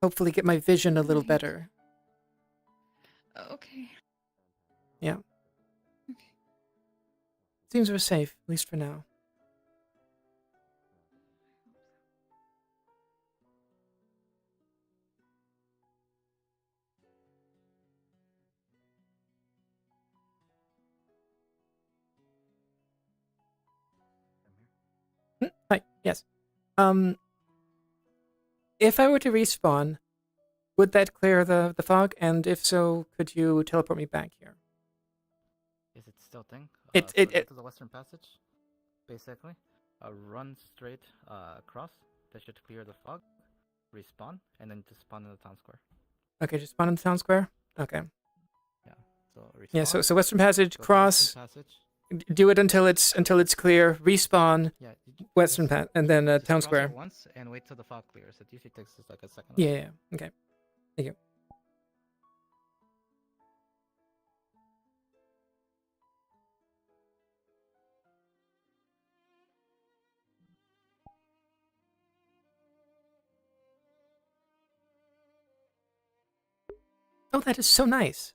Hopefully get my vision a little better. Okay. Yeah. Okay. Seems we're safe, at least for now. Hi, yes. If I were to respawn, would that clear the fog? And if so, could you teleport me back here? tilting. It- so it- go it- to the Western Passage, basically. Run straight across. That should clear the fog. Respawn, and then just spawn in the town square. Okay, just spawn in the town square. Okay. Yeah. So respawn. Yeah. So Western Passage, go to cross. Western Passage. Do it until it's clear. Respawn. Yeah. Western Pass, and then Just town cross it square. once and wait till the fog clears. It usually takes just like a second. or Yeah, so. yeah. Okay. Thank you. Oh, that is so nice.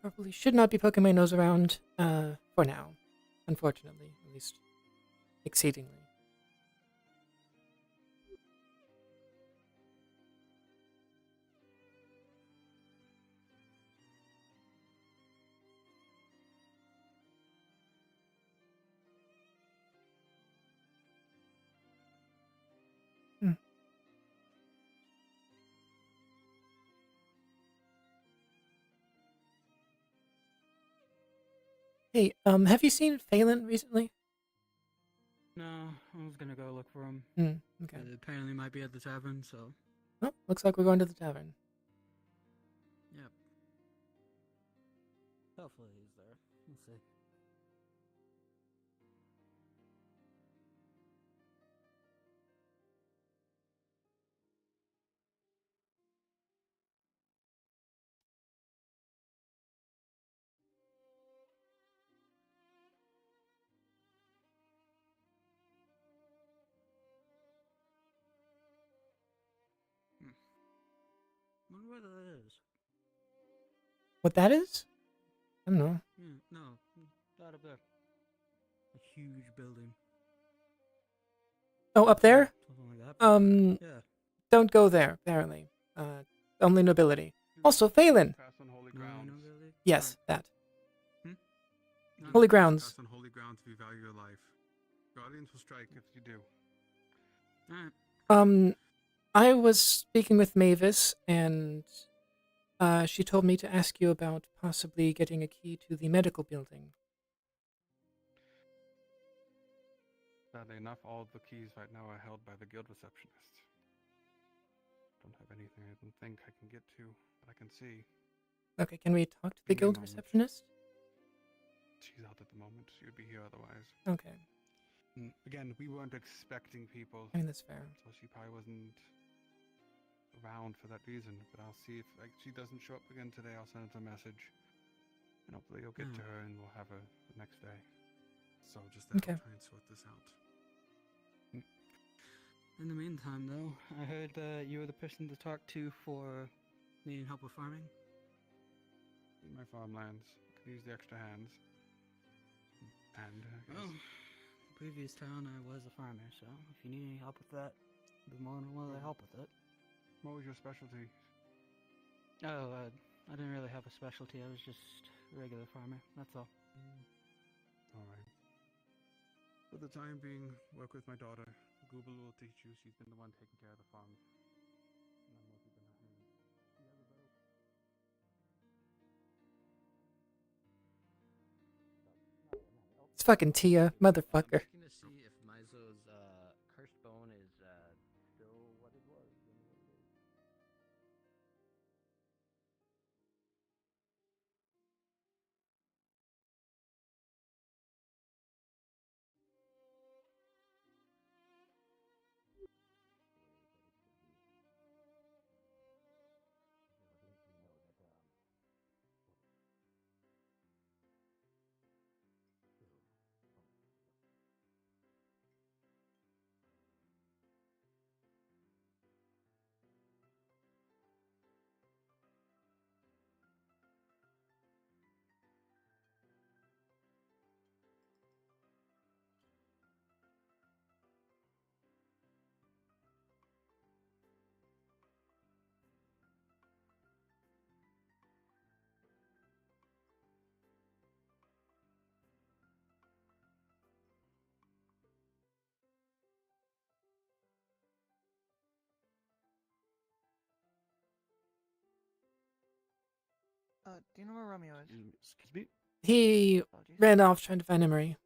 Probably should not be poking my nose around for now, unfortunately, at least exceedingly. Hmm. Hey, have you seen Phelan recently? No, I was gonna go look for him. Okay. But apparently might be at the tavern, so. Oh, looks like we're going to the tavern. Yep. Hopefully he's there. We'll see. Wonder what that is. What that is? I don't know. Yeah, no, that up there. A huge building. Oh, up there? Something like that. Yeah. Don't go there, apparently. Only nobility. Also, Phelan! Pass on holy No, grounds. no, really? Yes, that. No, Holy no. grounds. Pass on holy grounds if you value your life. Guardians will strike if you do. Alright. I was speaking with Mavis, and she told me to ask you about possibly getting a key to the medical building. Sadly enough, all of the keys right now are held by the guild receptionist. Don't have anything I don't think I can get to, but I can see. Okay, can we talk to the Give me a guild moment. receptionist? She's out at the moment. She would be here otherwise. Okay. Again, we weren't expecting people. I mean, that's fair. So she probably wasn't around for that reason. But I'll see if she doesn't show up again today. I'll send her a message. And hopefully you'll get to her and we'll have her the next day. So just Okay. try and sort this out. In the meantime, though, I heard you were the person to talk to for needing help with farming. In my farmlands, could use the extra hands. And Well, previous town I was a farmer, so if you need any help with that, I'd be more than willing to help with it. What was your specialty? Oh, I didn't really have a specialty. I was just a regular farmer. That's all. All right. For the time being, work with my daughter. Google will teach you. She's been the one taking care of the farm. And I'm working behind her. She has a better... It's fucking Tia, motherfucker. I'm looking to see if Mizo's cursed bone is still what it was. Do you know where Romeo is? Excuse me? He ran off trying to find Emery.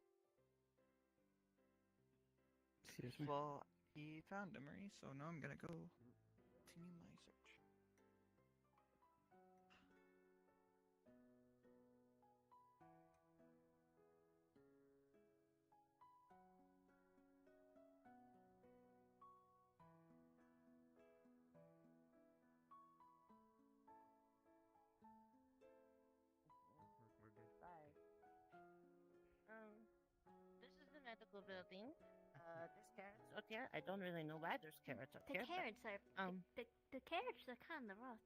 Excuse me? Well, he found Emery, so now I'm gonna go continue my search. This is the medical building. There's carrots out here. I don't really know why there's carrots out The here. carrots are the carrots are kind of rough.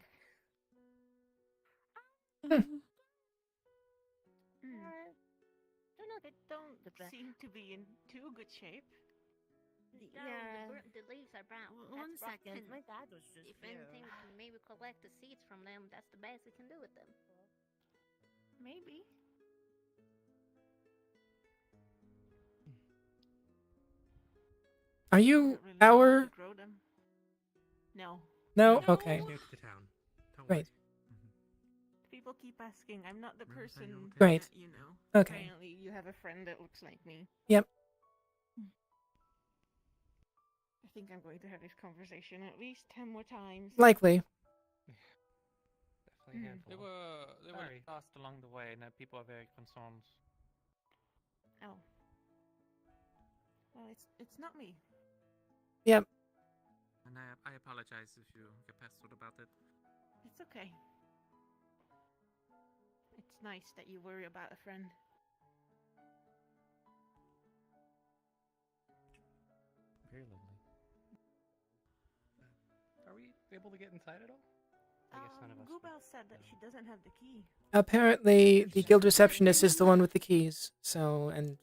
They don't seem to be in too good shape. Yeah, the leaves are brown. One That's second, rotten. my dad was just If here. anything, we can maybe collect the seeds from them. That's the best we can do with them. Maybe. Are you Really our? to grow them. No. No. Okay. New to town. Don't Right. People keep asking. I'm not the person Right. that you know. Okay. Apparently, you have a friend that looks like me. Yep. I think I'm going to have this conversation at least 10 more times. Likely. Definitely a handful. They were lost along the way, and people are very concerned. Oh. Well, it's not me. Yep. And I apologize if you get pestered about it. It's okay. It's nice that you worry about a friend. Very lovely. Are we able to get inside at all? I guess none of us. Goobel said that she doesn't have the key. Apparently, the guild receptionist is the one with the keys. So, and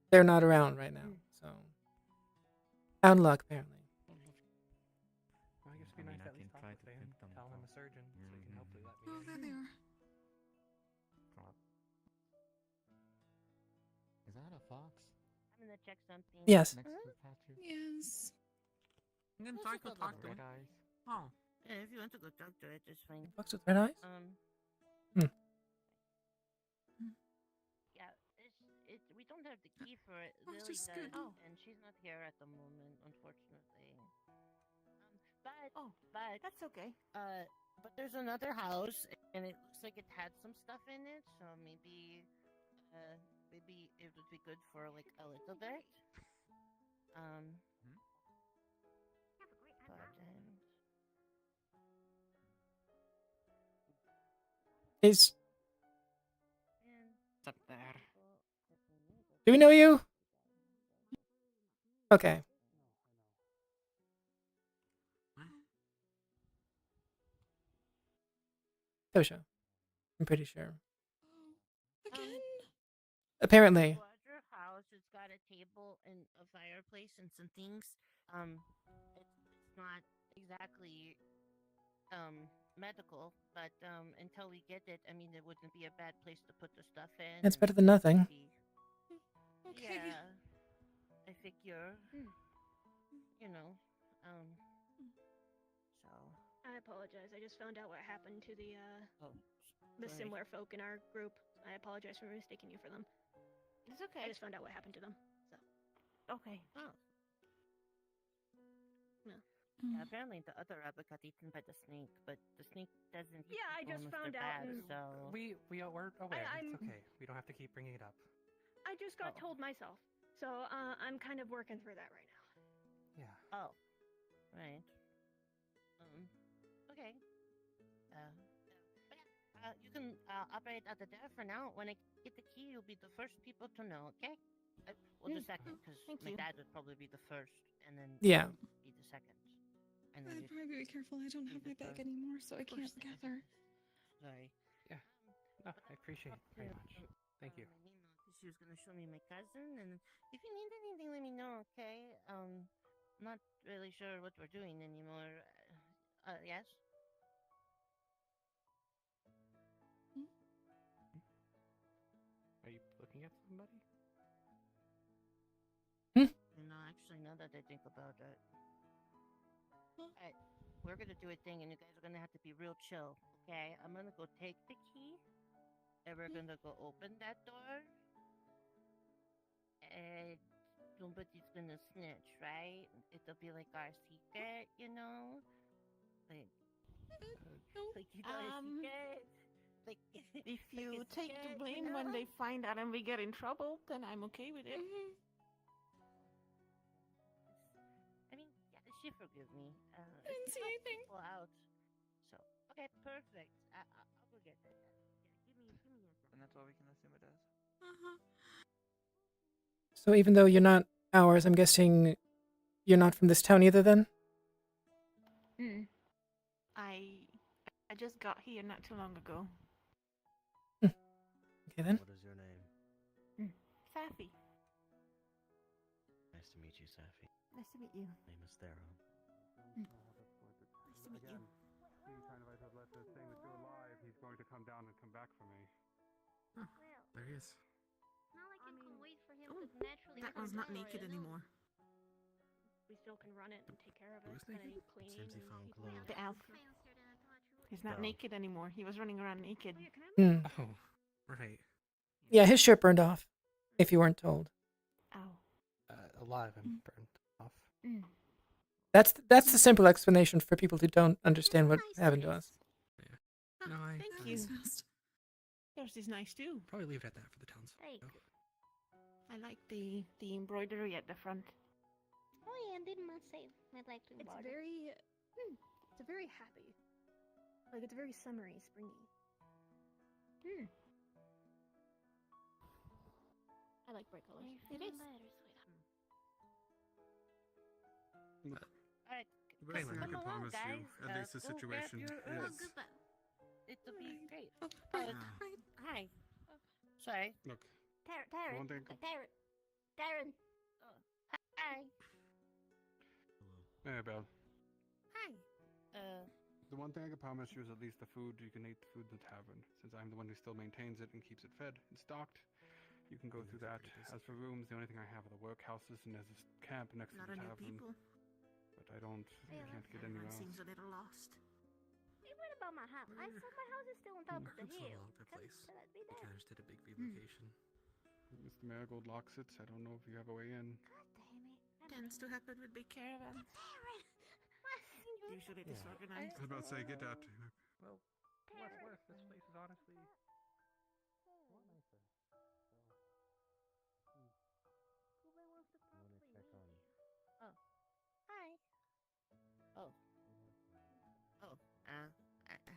they're not around right now. So, out of luck, apparently. Well, I guess it'd be nice to at least talk with him. Tell him I'm a surgeon, so he can hopefully let me. Oh, there they are. Is that a fox? I'm gonna check something. Yes. Next to the statue? Yes. I'm gonna Let's talk look to at him. the eyes. Oh. Yeah, if you want to go talk to it, it's fine. Fox with red eyes? Yeah, we don't have the key for it. Oh, Lily just does, good. and she's not here at the moment, unfortunately. But that's okay. But there's another house, and it looks like it had some stuff in it, so maybe it would be good for like a little bit. Is What's up there? do we know you? Okay. Tosha. I'm pretty sure. Again? Apparently. Larger house. It's got a table and a fireplace and some things. It's not exactly medical, but until we get it, I mean, it wouldn't be a bad place to put the stuff in. That's and better than nothing. Okay. Yeah, I figure. You know, so. I apologize. I just found out what happened to the sorry. similar folk in our group. I apologize for mistaking you for them. It's okay. I just found out what happened to them. So. Okay. Oh. No. Yeah, apparently the other rabbit got eaten by the snake, but the snake doesn't eat Yeah, I people just unless found they're out bad, and- so. We're aware. I'm- It's okay. We don't have to keep bringing it up. I just got told myself. So I'm kind of working through that right now. Yeah. Oh. Right. Okay. But yeah, you can operate out of there for now. When I get the key, you'll be the first people to know, okay? Well, the second, because my dad would probably be the first, and then Yeah. be the second. And then I'd probably be careful. I don't have my bag anymore, so I can't gather. Sorry. Yeah. No, I appreciate it very much. Thank you. She was gonna show me my cousin, and if you need anything, let me know, okay? I'm not really sure what we're doing anymore. Yes? Are you looking at somebody? No, actually, now that I think about it. we're gonna do a thing, and you guys are gonna have to be real chill, okay? I'm gonna go take the key, and we're gonna go open that door, and somebody's gonna snitch, right? It'll be like our secret, you know? Like you know, a secret. Like, If you like a take secret, the blame you know? when they find out and we get in trouble, then I'm okay with it. I mean, yeah, she forgive me. I didn't see anything. People out. So, okay, perfect. I'll go get that. Yeah, give me a second. And that's all we can assume it is. So even though you're not ours, I'm guessing you're not from this town either then? I just got here not too long ago. Okay then. What is your name? Safi. Nice to meet you, Safi. Nice to meet you. Name is Thero. Nice to meet you. He kind of writes a letter saying that you're alive. He's going to come down and come back for me. There he is. Not like I can wait for him Ooh, to naturally. that one's not naked anymore. We still can run it and take care of it. Who's Kinda naked? need cleaning Seems he and found people- clothes. The elf. He's not No. naked anymore. He was running around naked. Oh, right. Yeah, his shirt burned off, if you weren't told. Ow. Alive and burned off. That's the simple explanation for people who don't understand what happened to us. No, I. Thank you. Yours is nice too. Probably leave it at that for the towns. I like the embroidery at the front. Oh yeah, I didn't say I'd like to It's embroider. very happy. Like it's very summery, springy. I like bright colors. It is. Alright, Right, come I can along, promise you, guys. at least the go grab situation your is- herbs. It'll be great. right. Hi. Sorry. Look, Darren. one thing- Darren. Hi. hey, Belle. Hi. The one thing I can promise you is at least the food. You can eat the food in the tavern, since I'm the one who still maintains it and keeps it fed and stocked. You can go through that. As for rooms, the only thing I have are the workhouses, and there's this camp next Not to the any tavern. people. But I can't get anywhere Everyone else. seems a little lost. Hey, what about my house? I saw my house is still on top of the It's hill. all over the place. Could that be We there? kind of just did a big relocation. Mr. Marigold locks it. I don't know if you have a way in. God damn it. Tends to happen with big caravans. Usually disorganized. I was about to say, get that. Well, for what's worse, this place is honestly Hi. Oh.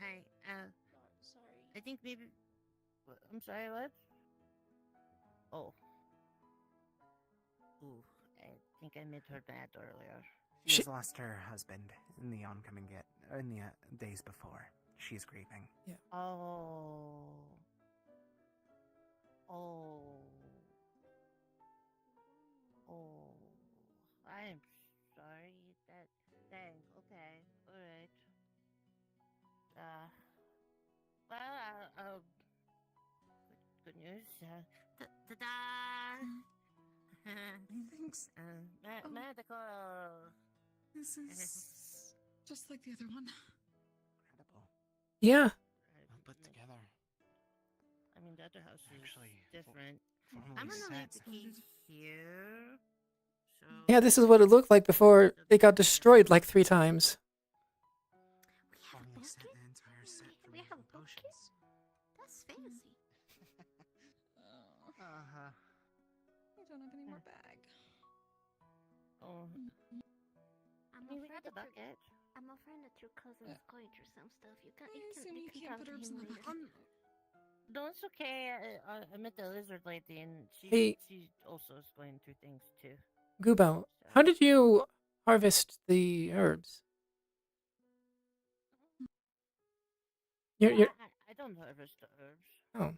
Hi. Sorry. I think maybe. I'm sorry, what? Oh. Ooh, I think I misheard that earlier. She has lost her husband in the days before. She's grieving. Yeah. Oh. I'm sorry. Dang. Okay. All right. Well, good news. Ta-da! Thanks. Medical. This is just like the other one. Incredible. Yeah. Well put together. I mean, the other house is Actually, different. formally I'm gonna leave set. the key here. So. Yeah, this is what it looked like before it got destroyed like 3 times. Formally set the entire set for We have making a bookcase? potions. That's fancy. I don't have any more bag. Oh. I'm We afraid got the that bucket. I'm afraid that your cousin's going through some stuff. You can You talk can't put to herbs him in the later. No, it's okay. I met the lizard lady, and Hey. she also is going through things too. Gubo, how did you harvest the herbs? You're I don't harvest the herbs. oh,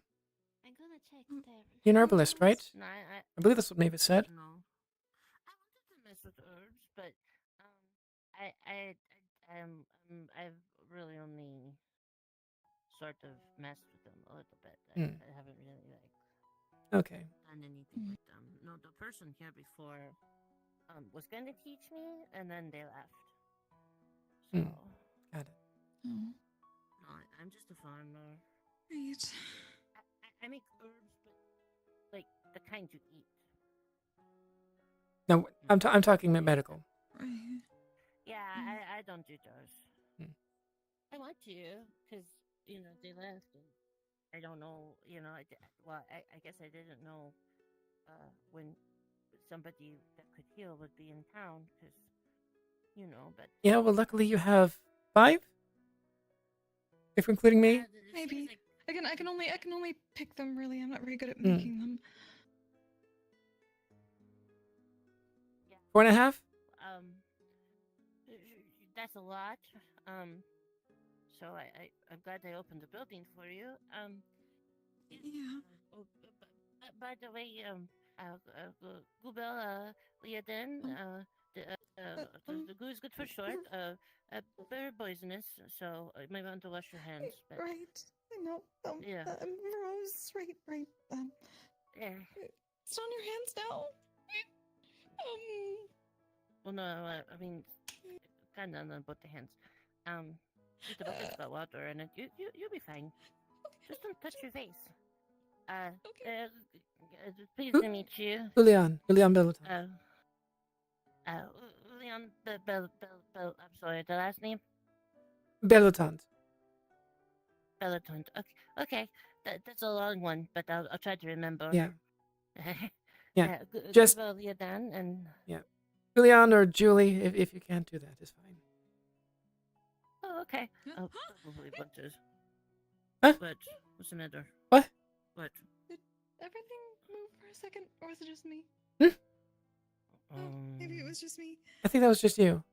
I'm gonna check there. you're an herbalist, right? No, I believe that's what Mavis said. No. I wanted to mess with herbs, but I've really only sort of messed with them a little bit. I haven't really Okay. done anything with them. No, the person here before was going to teach me, and then they left. So Oh. No, I'm just a farmer. Right. I make herbs, but like the kind you eat. No, I'm talking medical. Right. Yeah, I don't do those. I want to, because, they left, and I don't know, I guess I didn't know when somebody that could heal would be in town, because, but... Yeah, well, luckily you have 5? If including me? Maybe. I can only pick them, really. I'm not very good at Hmm. making them. 4.5? That's a lot. So I'm glad I opened the building for you. Yeah. By the way, Gubel, Heauleanne, the goo is good for short. Very poisonous, so you might want to wash your hands. But... Right. I know. Yeah. Rose, right. Yeah. It's on your hands now. Well, no, I mean, kind of on both the hands. The bucket's got water in it. You'll be fine. Just don't touch your face. Pleased to meet you. Heauleanne Belotount. Heauleanne I'm sorry, the last name? Belotount. Belotount. Okay. That's a long one, but I'll try to remember. Yeah. Yeah. Just Heauleanne and... Yeah. Heauleanne or Julie, if you can't do that, is fine. Oh, okay. I'll probably want to. Huh? But what's the matter? What? What? Did everything move for a second, or was it just me? Maybe it was just me. I think that was just you.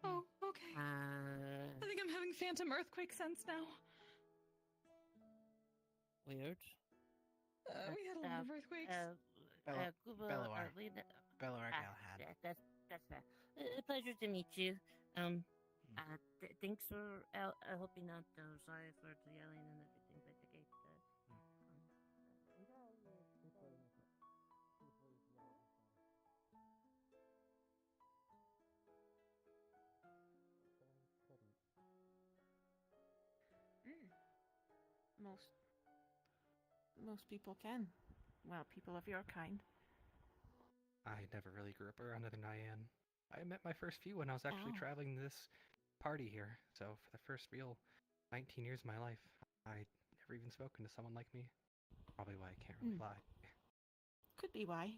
Oh, okay. I think I'm having phantom earthquake sense now. Weird. We had a lot of earthquakes. Belloar Galahad. That's fair. A pleasure to meet you. Thanks for helping out. Sorry for the yelling and everything at the gate. Most people can. Well, people of your kind. I never really grew up around other Nyan. I met my first few when I was actually traveling this party here. So for the first real 19 years of my life, I'd never even spoken to someone like me. Probably why I can't really lie. Could be why.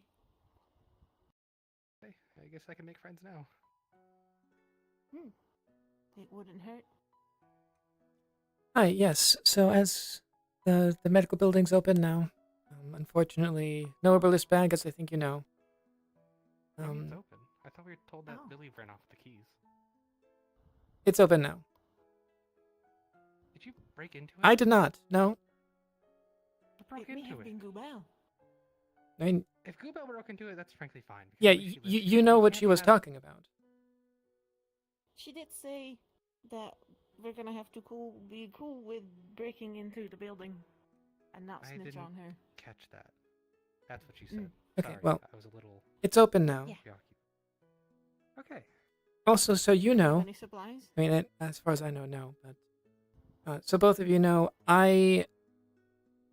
Hey, I guess I can make friends now. It wouldn't hurt. Hi, yes. So as the medical building's open now, unfortunately, no herbalist bag, as I think you know. It's open. I thought we were told that Billy ran off the keys. It's open now. Did you break into it? I did not. No. You broke It may into have it. been Gubel. I mean, If Gubel broke into it, that's frankly fine. yeah, you know what she was talking about. She did say that we're gonna have to be cool with breaking into the building and not I snitch didn't on her. catch that. That's what she said. Okay, Sorry, well, I was a little... it's open now. Yeah. Okay. Also, so you know, Any supplies? I mean, as far as I know, no. But so both of you know, I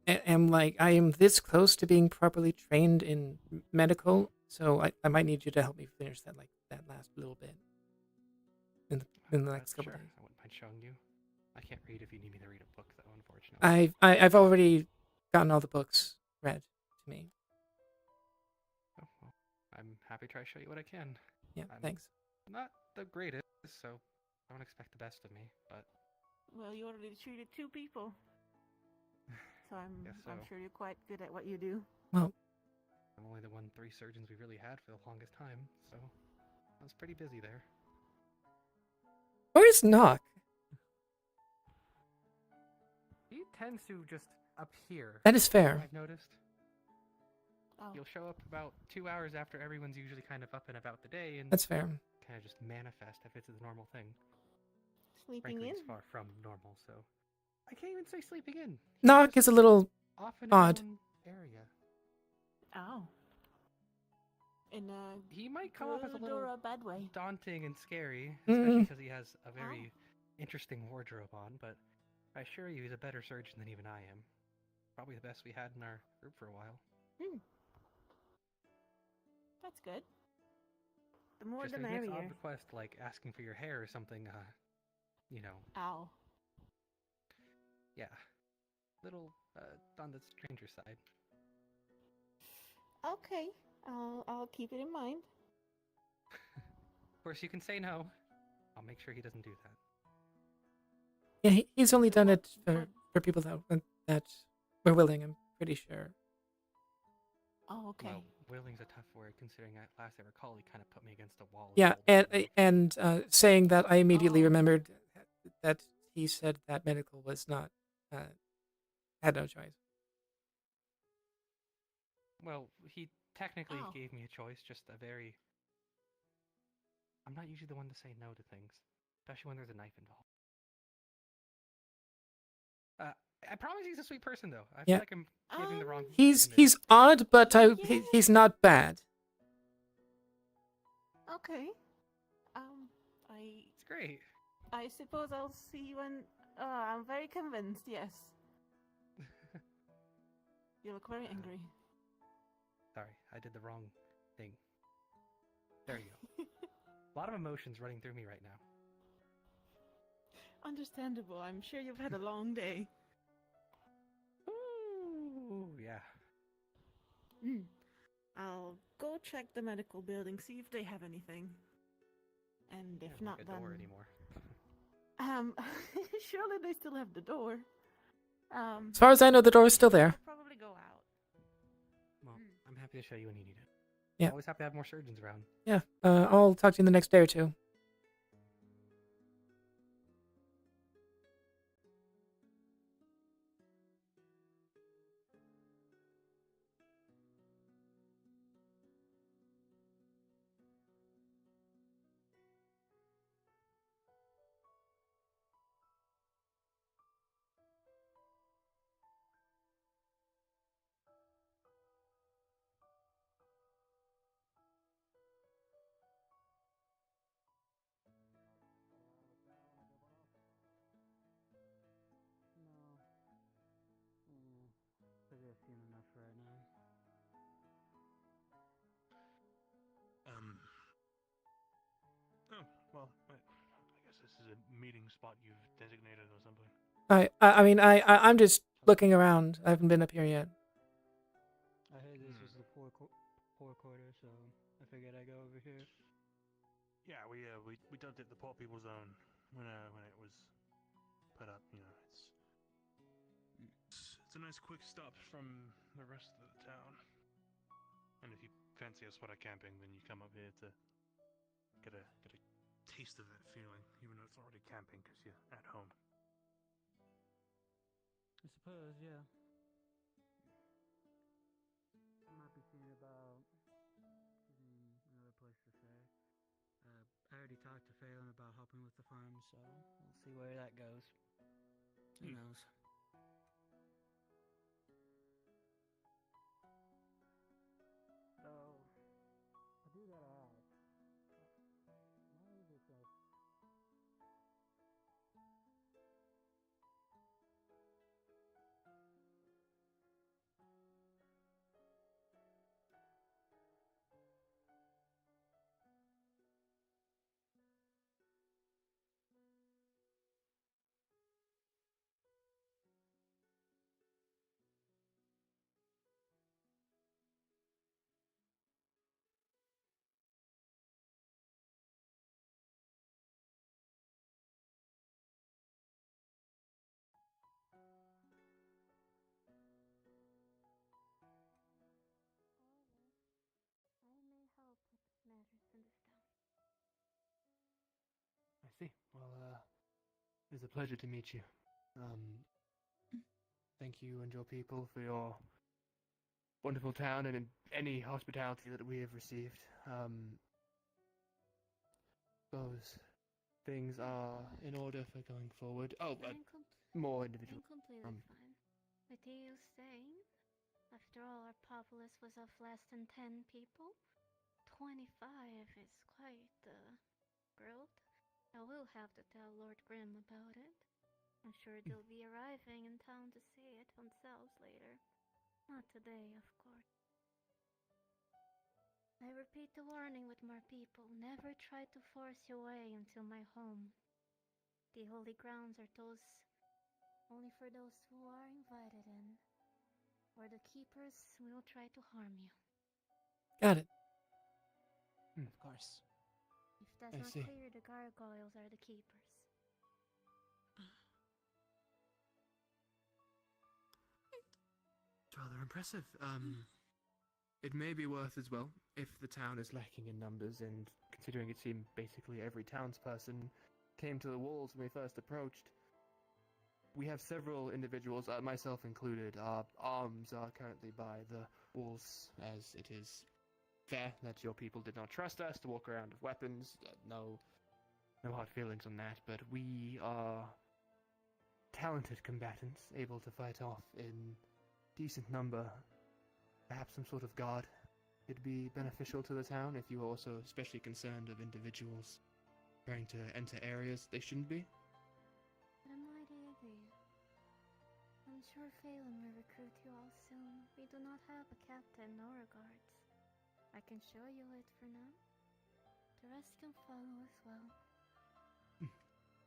am this close to being properly trained in medical, so I might need you to help me finish that last little bit in the next couple days. I wouldn't mind showing you. I can't read if you need me to read a book, though, unfortunately. I've already gotten all the books read to me. Oh, well, I'm happy to try to show you what I can. Yeah, I'm thanks. not the greatest, so don't expect the best of me, but... Well, you already treated 2 people. So I'm so. sure you're quite good at what you do. Well, I'm only the 3 surgeons we really had for the longest time, so I was pretty busy there. Where's Knock? He tends to just appear. That is fair. I've noticed. He'll show up about 2 hours after everyone's usually kind of up and about the day, and that's fair. Kind of just manifest if it's a normal thing. Sleeping Frankly, in? it's far from normal, so I can't even say sleeping in. Knock is a little odd. Area. Oh. In a he might come off as a little or a bad way. daunting and scary, especially because he has a very interesting wardrobe on, but I assure you he's a better surgeon than even I am. Probably the best we had in our group for a while. That's good. The more Just the a next merrier. odd request, like asking for your hair or something, you know. Ow. Yeah. Little, on the stranger side. Okay, I'll keep it in mind. Of course, you can say no. I'll make sure he doesn't do that. Yeah, he's only done it for people that were willing, I'm pretty sure. Oh, okay. Well, willing's a tough word, considering last I recall he kind of put me against a wall. Yeah, and saying that, I immediately remembered that he said that medical was not, had no choice. Well, he technically gave me a choice, just a very... I'm not usually the one to say no to things, especially when there's a knife involved. I promise he's a sweet person, though. I feel like I'm giving the wrong He's image. odd, but he's not bad. Okay. It's great. I suppose I'll see you when... I'm very convinced, yes. You look very angry. Sorry, I did the wrong thing. There you go. A lot of emotions running through me right now. Understandable. I'm sure you've had a long day. Ooh, yeah. I'll go check the medical building, see if they have anything. And if not, like a then... door anymore. Surely they still have the door. As far as I know, the door is still there. Probably go out. Well, I'm happy to show you when you need it. Yeah. Always happy to have more surgeons around. Yeah, I'll talk to you in the next day or two. Maybe I've seen enough right now. Oh, well, I guess this is a meeting spot you've designated or something. I'm just looking around. I haven't been up here yet. I heard this was the poor quarter, so I figured I'd go over here. Yeah, we dubbed it the Poor People Zone when it was put up. You know, it's a nice quick stop from the rest of the town. And if you fancy a spot of camping, then you come up here to get a taste of that feeling, even though it's already camping because you're at home. I suppose, yeah. I might be thinking about another place to stay. I already talked to Phelan about helping with the farm, so we'll see where that goes. Who knows? Though, I do gotta ask. Why is it that... I may help with matters in this town. I see. Well, it was a pleasure to meet you. Thank you and your people for your wonderful town and any hospitality that we have received. Those things are in order for going forward. Oh, but more individual. I'm completely fine. With you staying, after all, our populace was of less than 10 people. 25 is quite the growth. I will have to tell Lord Grim about it. I'm sure they'll be arriving in town to see it themselves later. Not today, of course. I repeat the warning with more people. Never try to force your way into my home. The holy grounds are only for those who are invited in. Or the keepers will try to harm you. Got it. Of course. If that's I not see. clear, the gargoyles are the keepers. It's rather impressive. It may be worth as well, if the town is lacking in numbers, and considering it seemed basically every townsperson came to the walls when we first approached. We have several individuals, myself included. Our arms are currently by the walls, as it is fair that your people did not trust us to walk around with weapons. No hard feelings on that, but we are talented combatants, able to fight off in decent number. Perhaps some sort of guard could be beneficial to the town if you are also especially concerned of individuals trying to enter areas they shouldn't be. A mighty idea. I'm sure Phelan will recruit you all soon. We do not have a captain nor a guards. I can show you it for now. The rest can follow as well.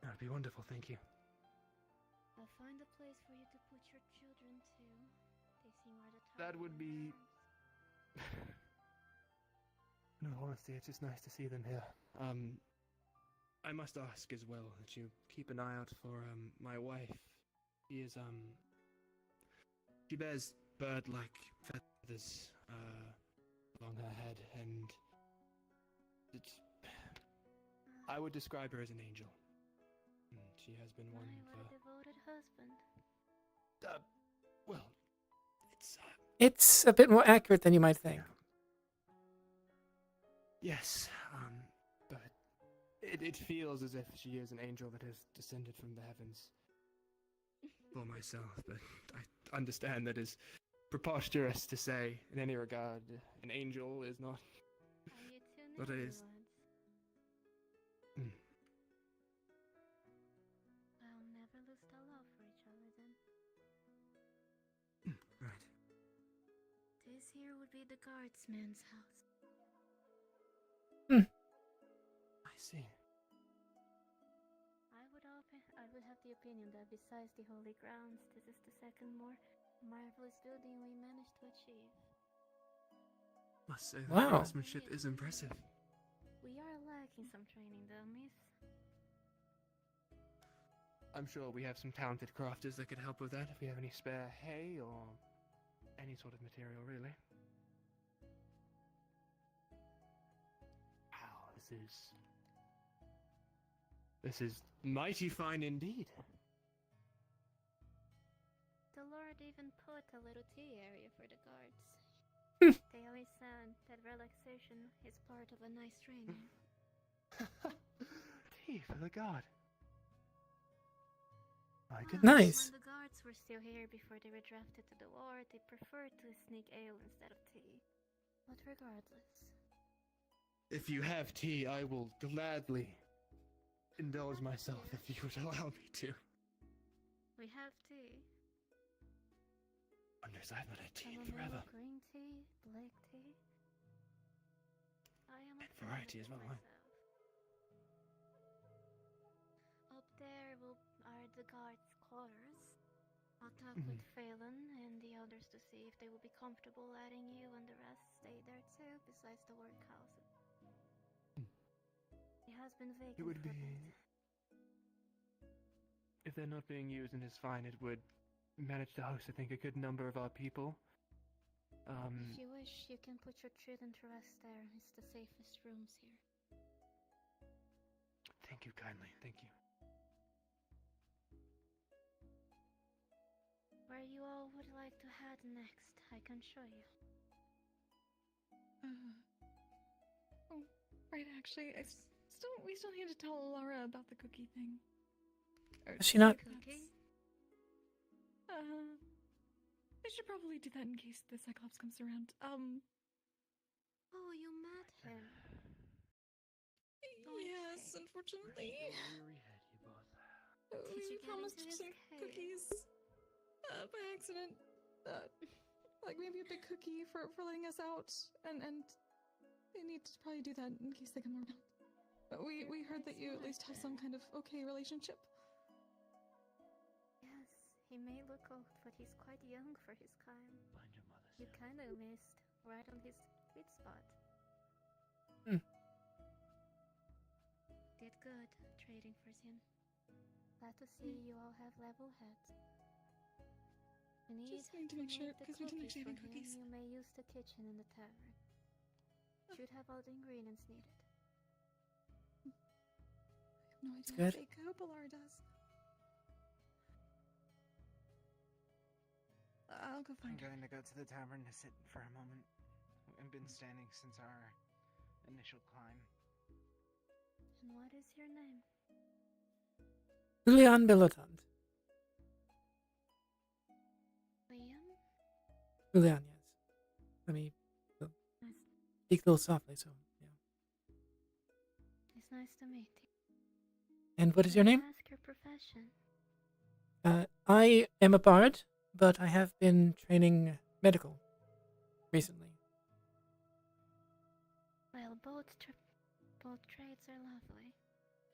That'd be wonderful, thank you. I'll find a place for you to put your children to. They seem rather tired. That would be... In all honesty, it's just nice to see them here. I must ask as well that you keep an eye out for, my wife. She bears bird-like feathers, along her head, and I would describe her as an angel. She has been one My for... devoted husband. Well, It's a bit more accurate than you might think. yes, but it feels as if she is an angel that has descended from the heavens. For myself, but I understand that is preposterous to say in any regard. An angel is not... What is... I'll never lose the love for each other then. Right. This here would be the guardsman's house. I see. I would have the opinion that besides the holy grounds, this is the second more marvelous building we managed to achieve. Must say the Wow. craftsmanship is impressive. We are lacking some training dummies. I'm sure we have some talented crafters that could help with that if we have any spare hay or any sort of material, really. Wow, this is mighty fine indeed. The Lord even put a little tea area for the guards. They always said that relaxation is part of a nice training. Tea for the god. My goodness. Nice. When the guards were still here before they were drafted to the war, they preferred to sneak ale instead of tea. But regardless. If you have tea, I will gladly indulge myself if you would allow me to. We have tea. Wonders I've not had tea in Chamomile forever. green tea, black tea. I am a And variety as well, huh? myself. Up there are the guards' quarters. I'll talk with Phelan and the others to see if they will be comfortable letting you and the rest stay there too, besides the workhouses. It has been vacant It would for a be... bit. If they're not being used and it's fine, it would manage to host, I think, a good number of our people. If you wish, you can put your children to rest there. It's the safest rooms here. Thank you kindly, thank you. Where you all would like to head next, I can show you. Oh, right, actually, we still need to tell Laura about the cookie thing. Is she not? Cookie? I should probably do that in case the Cyclops comes around. Oh, you met him. Yes. cookies, unfortunately. Weary head, you both. We you get promised into this some cave? cookies by accident. Like maybe a big cookie for letting us out, and they need to probably do that in case they come around. But we heard that you at least have some kind of okay relationship. Yes, he may look old, but he's quite young for his kind. Find your mother. You kind of missed right on his sweet spot. Hmm. Did good trading for him. Glad to see you all have level heads. Just need to make sure, because we didn't actually have any cookies. You may use the kitchen in the tavern. Should have all the ingredients needed. I have no It's idea good. if they go, Balar does. I'll go find I'm her. going to go to the tavern to sit for a moment. I've been standing since our initial climb. And what is your name? Heauleanne Belotount. Liam? Heauleanne, yes. Let me speak a little softly, so yeah. It's nice to meet you. And what is your name? Ask your profession. I am a bard, but I have been training medical recently. Well, both trades are lovely.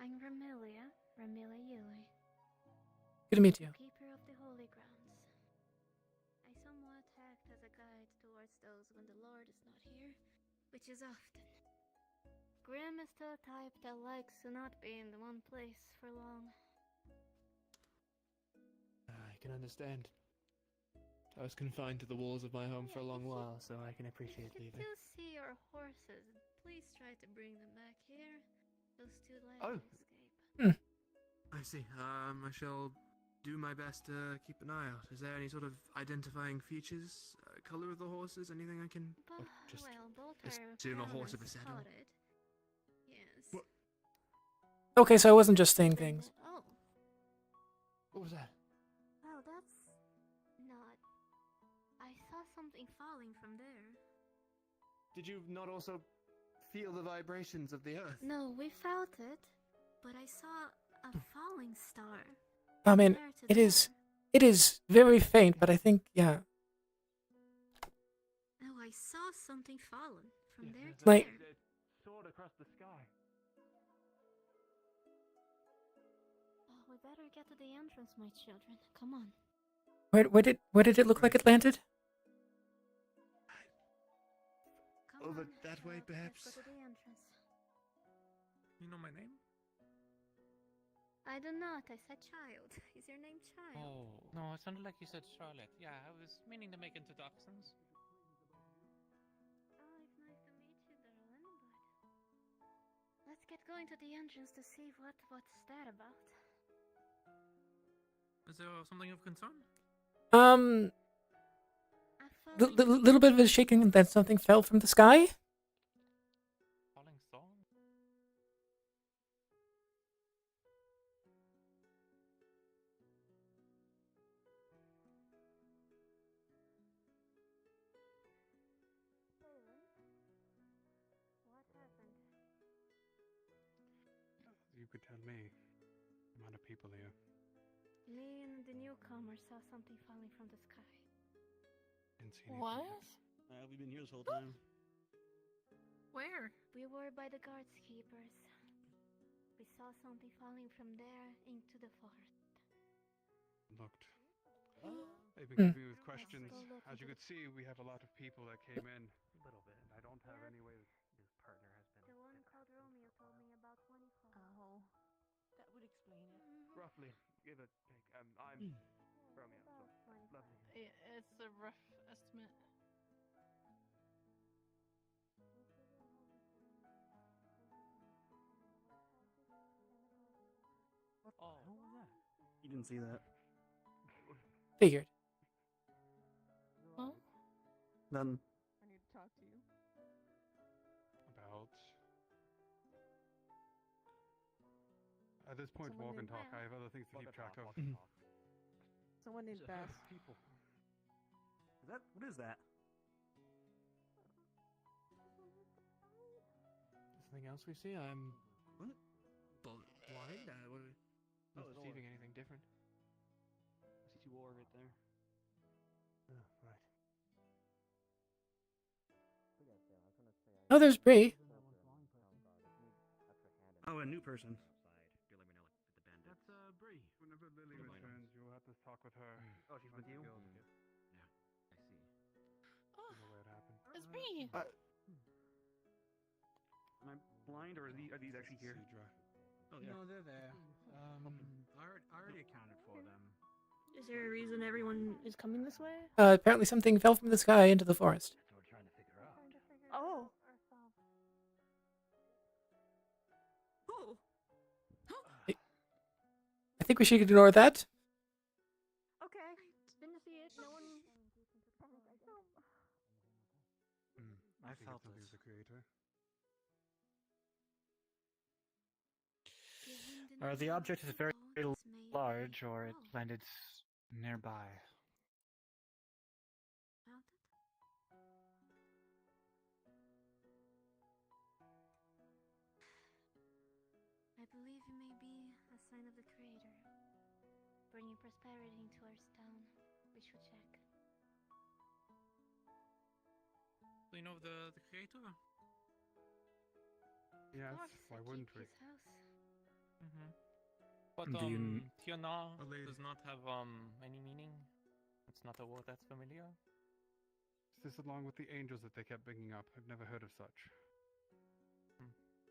I'm Ramilia Yuli. Good to meet you. Keeper of the Holy Grounds. I somewhat act as a guide towards those when the Lord is not here, which is often. Grim is the type that likes to not be in the one place for long. I can understand. I was confined to the walls of my home for a long while, so I can appreciate If leaving. you see your horses, please try to bring them back here. Those two let Oh. escape. I see. I shall do my best to keep an eye out. Is there any sort of identifying features? Color of the horses? Anything I can... Well, both just are assume a horse of a brown saddle. spotted. Yes. Okay, so I wasn't just saying things. Oh. What was that? Oh, that's not. I saw something falling from there. Did you not also feel the vibrations of the earth? No, we felt it, but I saw a falling star. I mean, There to it there. is very faint, but I think, yeah. No, I saw something fallen from there to Like- there. It soared across the sky. Oh, we better get to the entrance, my children. Come on. Where did it look like it landed? Come Over on, that way, let's perhaps? go to the entrance. You know my name? I do not. I said child. Is your name Child? Oh, no, it sounded like you said Charlotte. Yeah, I was meaning to make introductions. Oh, it's nice to meet you, darling, but let's get going to the entrance to see what's that about. Is there something of concern? The little bit of a shaking and then something fell from the sky? Falling song? What happened? You could tell me. The amount of people here. Me and the newcomer saw something falling from the sky. Didn't see anything. What? We've been here this whole time. Where? We were by the guards keepers. We saw something falling from there into the forest. Looked. They've been giving me with questions. go look As you into could see, we have a lot of people that came in. A little bit. And I don't have any way His partner has been. The one called Romeo told me about 24. Oh, that would explain it. Roughly, give or take. I'm Romeo, so lovely. It's a rough estimate. Oh, What was that? You didn't see that. Figured. Huh? None. I need to talk to you. about. At this point, Someone walk and named talk. I have other things to keep track of. Someone named There's a herd Beth. of people. What is that? Something else we see? I'm. What? Blind? What? Not perceiving anything different. I see two ore right there. Oh, right. Oh, there's Bree. Oh, a new person. That's Bree. Whenever Lily returns, you'll have to talk with her. Oh, she's with you? Yeah, I see. You know where it happened. It's me. Am I blind, or are these actually here? Oh, yeah. No, they're there. I already accounted for them. Is there a reason everyone is coming this way? Apparently something fell from the sky into the forest. Oh. Oh. I think we should ignore that. Okay. Didn't see it. No one. I I think felt it's something it. of the creator. The object is very large, or it landed nearby. I believe it may be a sign of the Creator, bringing prosperity into our town. We should check. Do you know the creator? Yes, Dwarves why that wouldn't keep we? his house. Mm-hmm. But Do you Tiona A lady. does not have any meaning. It's not a word that's familiar. Is this along with the angels that they kept bringing up? I've never heard of such.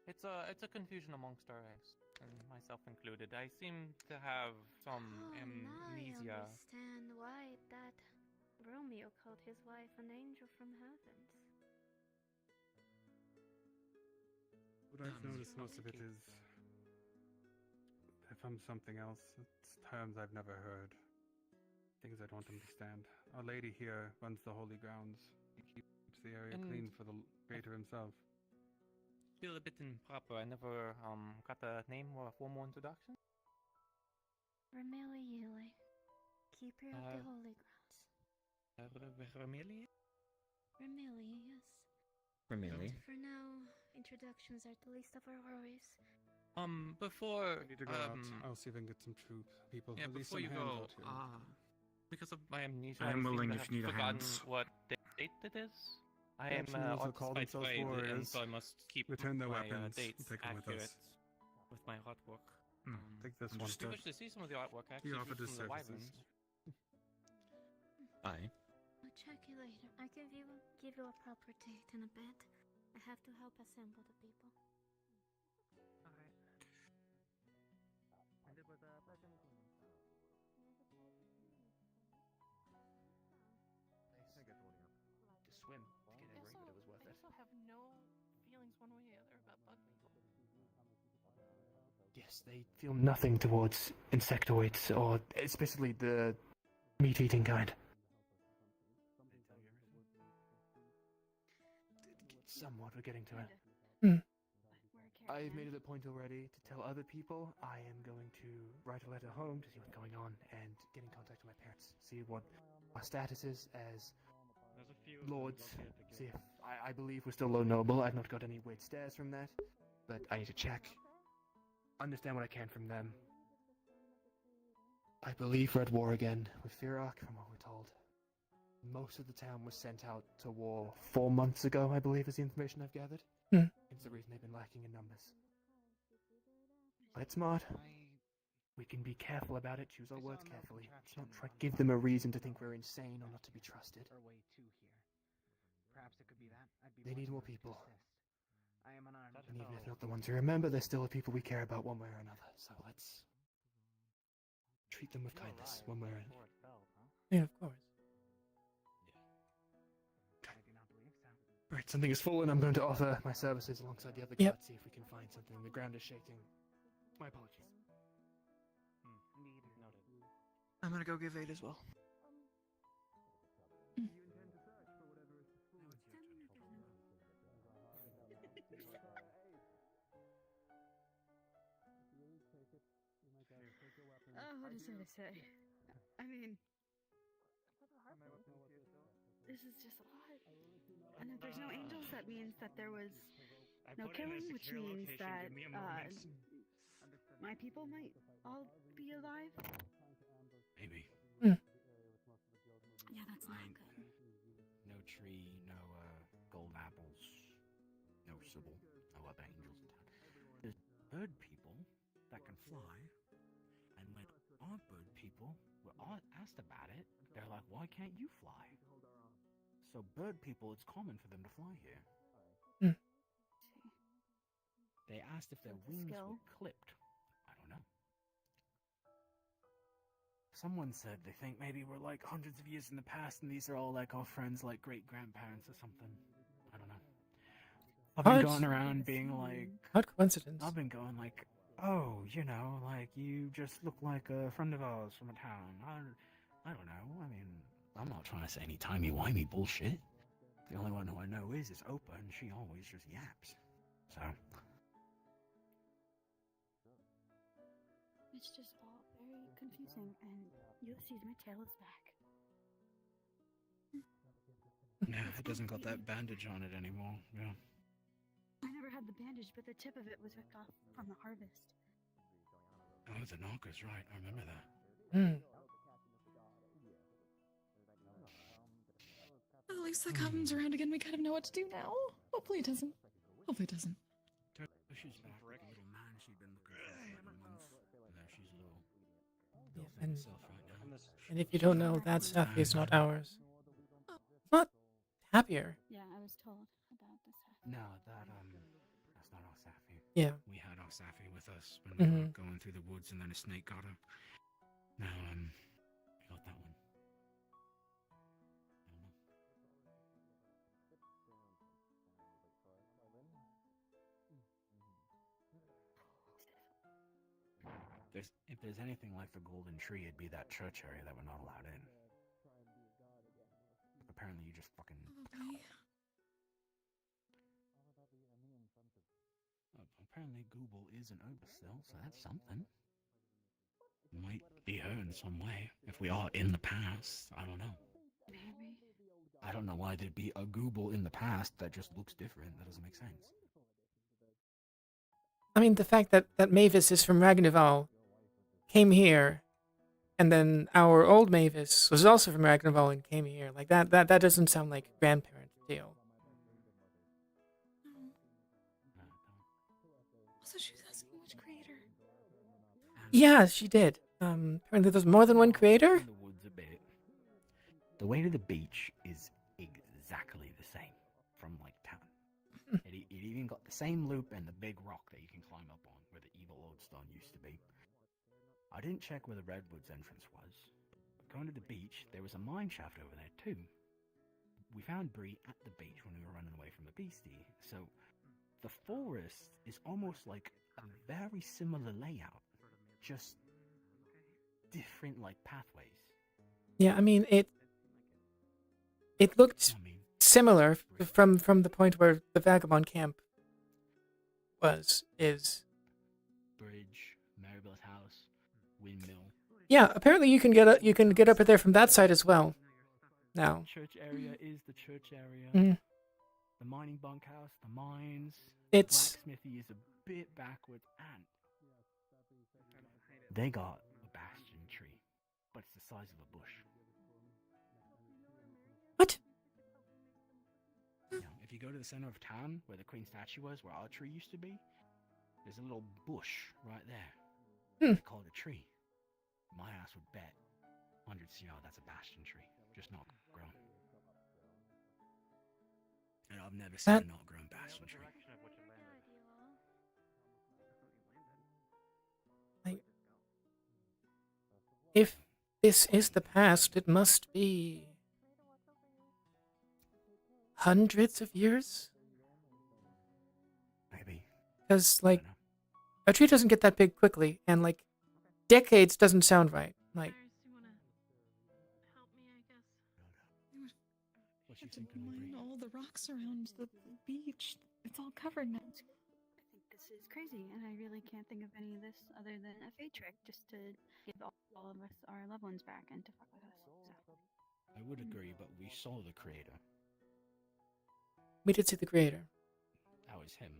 It's a confusion amongst our ranks, and myself included. I seem to have some Now I amnesia. understand why that Romeo called his wife an angel from heavens. What I've noticed most of it is from something else. It's terms I've never heard. Things I don't understand. Our lady here runs the holy grounds. He keeps the area And- clean for the creator himself. Feel a bit improper. I never got a name or a formal introduction. Romelia Yule, keeper of the Uh, holy grounds. Romelia? Romelia, yes. Really? For now, introductions are the least of our worries. Before I need to go out. I'll see if I can get some people. yeah, At least before some you hands go, out here. because of my amnesia, I am seem willing to if have you need a forgotten hand. what date it is. I am Perhaps those who call artist by themselves trade, and warriors so I must keep return their my weapons. dates We'll take them with accurate us. with my artwork. Take this I one. wish to see some of the artwork actually He of offered some his of the services. wyverns. Aye. I'll check you later. I can give you a proper date and a bed. I have to help assemble the people. To swim to get a ring, but it was worth I it. also have no feelings one way or the other about bug people. Yes, they feel nothing towards insectoids, or especially the meat-eating kind. Somewhat, we're getting to it. I've made it a point already to tell other people I am going to write a letter home to see what's going on and get in contact with my parents. See what our status is as lords. See if I believe we're still low noble. I've not got any weird stares from that, but I need to check. Understand what I can from them. I believe we're at war again with Firak, from what we're told. Most of the town was sent out to war 4 months ago, I believe, is the information I've gathered. It's the reason they've been lacking in numbers. Play it smart. We can be careful about it, choose our words carefully. Let's not try to give them a reason to think we're insane or not to be trusted. Our way to here. Perhaps it could be that. I'd be They need more than willing to people. assist. I am unarmed. And even if not the ones who remember, they're still the people we care about one way or another. So let's treat them with kindness, one way or another. Yeah, of course. Right, something has fallen. I'm going to offer my services alongside the other Yep. guards, see if we can find something. The ground is shaking. My apologies. I'm gonna go give aid as well. What is there to say? I mean, this is just a lot. And if there's no angels, that means that there was no killing, which means that my people might all be alive. Maybe. Yeah, that's not good. No tree, no gold apples, no Sybil, no other angels in town. There's bird people that can fly, and when our bird people were asked about it, they're like, why can't you fly? So bird people, it's common for them to fly here. They asked if their wings were clipped. I don't know. Someone said they think maybe we're like hundreds of years in the past and these are all like our friends, like great-grandparents or something. I don't know. I've been going around being like... What coincidence. I've been going like, oh, you know, like you just look like a friend of ours from a town. I don't know. I mean, I'm not trying to say any timey-wimey bullshit. The only one who I know is Opa, and she always just yaps. So... It's just all very confusing, and you'll see my tail is back. Yeah, it doesn't got that bandage on it anymore. Yeah. I never had the bandage, but the tip of it was ripped off from the harvest. Oh, the knocker's right. I remember that. At least the coven's around again. We kind of know what to do now. Hopefully it doesn't. Hopefully it doesn't. She's back. The little man she'd been looking for a month. She's a little And, herself right now. and if you don't know, that Safi is not ours. Not happier. Yeah, I was told about this. No, that's not our Safi. Yeah. We had our Safi with us when we were going through the woods, and then a snake got her. Now, we got that one. If there's anything like the golden tree, it'd be that church area that we're not allowed in. Apparently you just fucking... Apparently Google is an overstill, so that's something. Might be her in some way. If we are in the past, I don't know. Maybe. I don't know why there'd be a Google in the past that just looks different. That doesn't make sense. I mean, the fact that Mavis is from Ragnarval, came here, and then our old Mavis was also from Ragnarval and came here. Like that doesn't sound like a grandparent deal. Also, she was asking which creator. Yeah, she did. Apparently there's more than one creator? In the woods a bit. The way to the beach is exactly the same from like town. It even got the same loop and the big rock that you can climb up on where the evil lodestone used to be. I didn't check where the Redwoods entrance was, but going to the beach, there was a mine shaft over there too. We found Bree at the beach when we were running away from the beastie, so the forest is almost like a very similar layout, just different like pathways. Yeah, I mean it looked similar from the point where the Vagabond camp is. Bridge, Maribel's house, windmill. Yeah, apparently you can get up there from that side as well. Now. The church area is the church area. The mining bunkhouse, the mines. It's blacksmithy is a bit backwards, and they got a bastion tree, but it's the size of a bush. What? Yeah, if you go to the center of town, where the queen statue was, where our tree used to be, there's a little bush right there. They call it a tree. My ass would bet 100 CR that's a bastion tree, just not grown. And I've never seen a not grown bastion tree. If this is the past, it must be hundreds of years? Maybe. Because, like, a tree doesn't get that big quickly, and, like, decades doesn't sound right. Like, You have to mine all the rocks around the beach. It's all covered now. I think this is crazy, and I really can't think of any of this other than a fate trick just to give all of us our loved ones back and to fuck with us. So. I would agree, but we saw the creator. we did see the creator. That was him.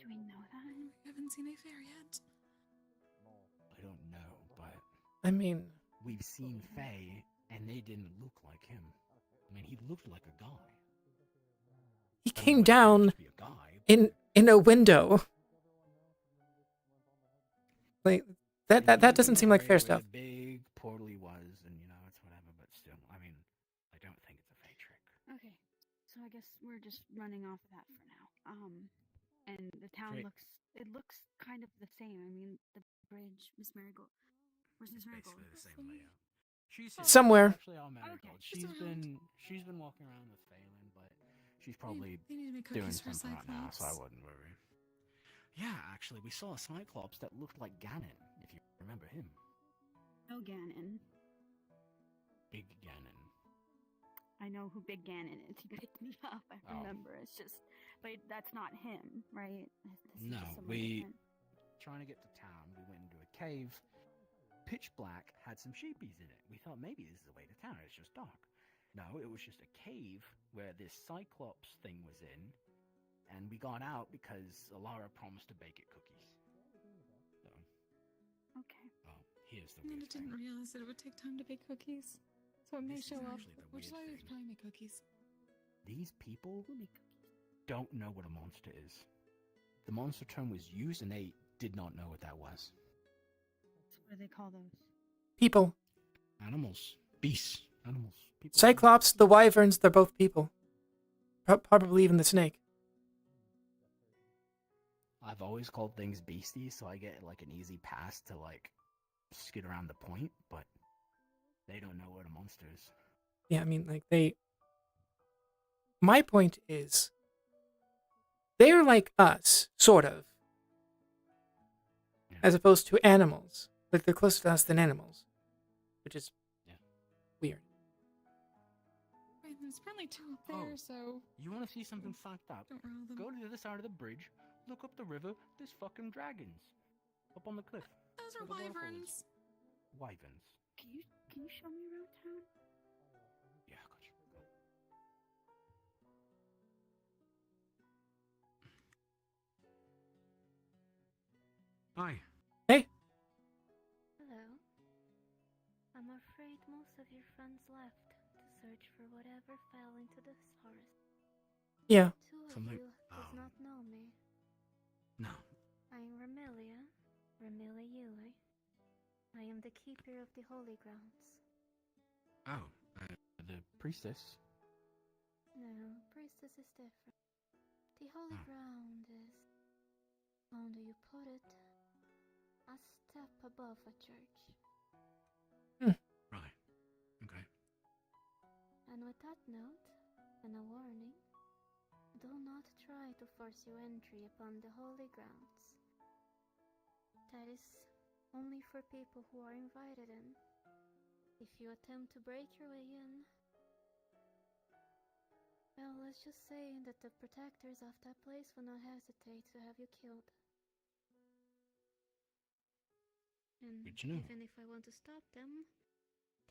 Do we know that? haven't seen a fair yet. I don't know, but I mean, we've seen Faye, and they didn't look like him. I mean, he looked like a guy. he came down Be a guy. in a window. Like that doesn't seem like fair stuff. The big portally was, and it's whatever. But still, I mean, I don't think it's a Faye trick. Okay, so I guess we're just running off that for now. And the town Great. looks kind of the same. I mean, the bridge, Miss Marigold. Where's Miss Marigold? Basically the same layout. She's Somewhere. Actually, all Marigold. Okay, She's been walking around with Phelan, but she's probably They need to make doing cookies for something right now, so I Cyclops. wouldn't worry. Yeah, actually, we saw a Cyclops that looked like Ganon, if you remember him. No Ganon. Big Ganon. I know who Big Ganon is. He picked me up. I Oh. remember. It's just, but that's not him, right? This is No, just someone we different. trying to get to town. We went into a cave. Pitch black, had some sheepies in it. We thought maybe this is the way to town. It's just dark. No, it was just a cave where this Cyclops thing was in, and we got out because Alara promised to bake it cookies. So, Okay. here's the And weird I didn't thing. realize that it would take time to bake cookies. So it may This is show up, actually the which is weird why we thing. probably make cookies. These people don't know what a monster is. The monster term was used, and they did not know what that was. So what do they call those? People. Animals. Beasts. Animals. People. Cyclops, the wyverns, they're both people. Probably even the snake. I've always called things beasties, so I get like an easy pass to like skid around the point, but they don't know what a monster is. Yeah, I mean, like, my point is, they're like us, sort of. Yeah. As opposed to animals. Like, they're closer to us than animals. Which is weird. Wait, there's apparently two up there, so You want to see something fucked up? don't roll them. Go to the other side of the bridge, look up the river, there's fucking dragons. Up on the cliff. Those are where the waterfall is. wyverns. Wyverns. Can you show me around town? Yeah, gotcha. Hi. Hey. Hello. I'm afraid most of your friends left to search for whatever fell into this forest. Yeah. Two of Something- you does not know me. No. I'm Remilia Yule. I am the keeper of the holy grounds. Oh. The priestess. No, priestess is different. The holy ground is, how do you put it, a step above a church. Right. Okay. And with that note, and a warning, do not try to force your entry upon the holy grounds. That is only for people who are invited in. If you attempt to break your way in, well, let's just say that the protectors of that place will not hesitate to have you killed. And Good to know. even if I want to stop them,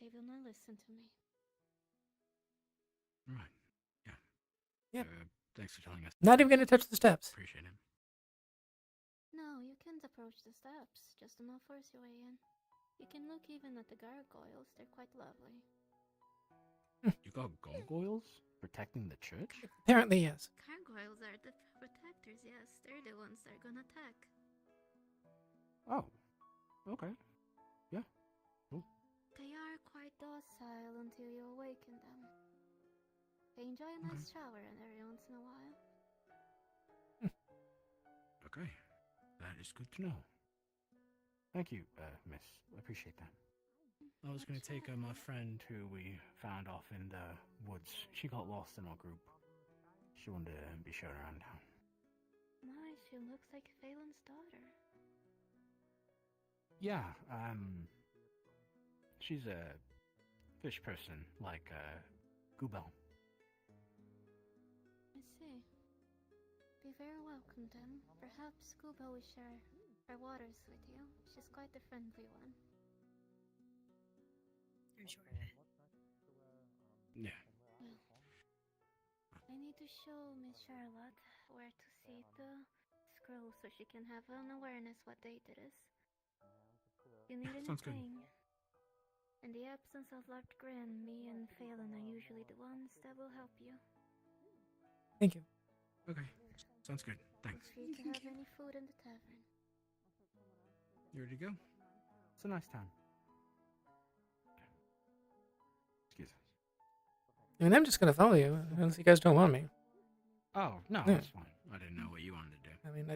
they will not listen to me. Right. Yeah. Yep. Thanks for telling us. Not even gonna touch the steps. Appreciate it. No, you can't approach the steps, just do not force your way in. You can look even at the gargoyles, they're quite lovely. You got gargoyles protecting the church? Apparently, yes. Gargoyles are the protectors, yes, they're the ones that are gonna attack. Oh. Okay. Yeah. Cool. They are quite docile until you awaken them. They enjoy a nice shower every once in a while. Okay. That is good to know. Thank you, miss. I appreciate that. I was going to take my friend who we found off in the woods. She got lost in our group. She wanted to be shown around town. Nice, she looks like Phelan's daughter. Yeah, she's a fish person, like, Goobel. I see. Be very welcome then. Perhaps Scuba will share her waters with you. She's quite a friendly one. You're sure of it? Yeah. Well, I need to show Miss Charlotte where to see the scroll so she can have an awareness what date it is. You need Sounds good. anything. In the absence of Lord Grin, me and Phelan are usually the ones that will help you. Thank you. Okay, sounds good. Thanks. Feel free to have any food in the tavern. You ready to go? It's a nice town. Excuse us. I mean, I'm just gonna follow you unless you guys don't want me. Oh, no, Yeah. that's fine. I didn't know what you wanted to do. I mean,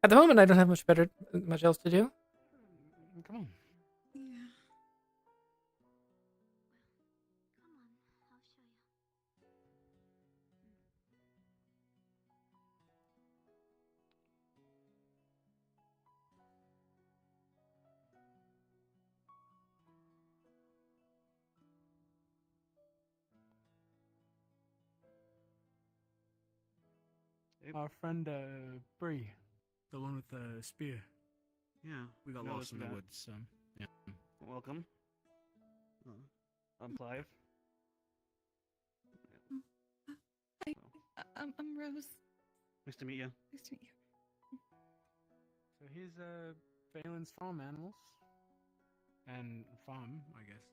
at the moment, I don't have much else to do. Come on. Yeah. Our friend, Bree. The one with the spear. Yeah, we got No, lost in the that. woods, so yeah. Welcome. I'm Clive. Hi, I'm Rose. Nice to meet you. Nice to meet you. So here's Phelan's farm animals. And farm, I guess.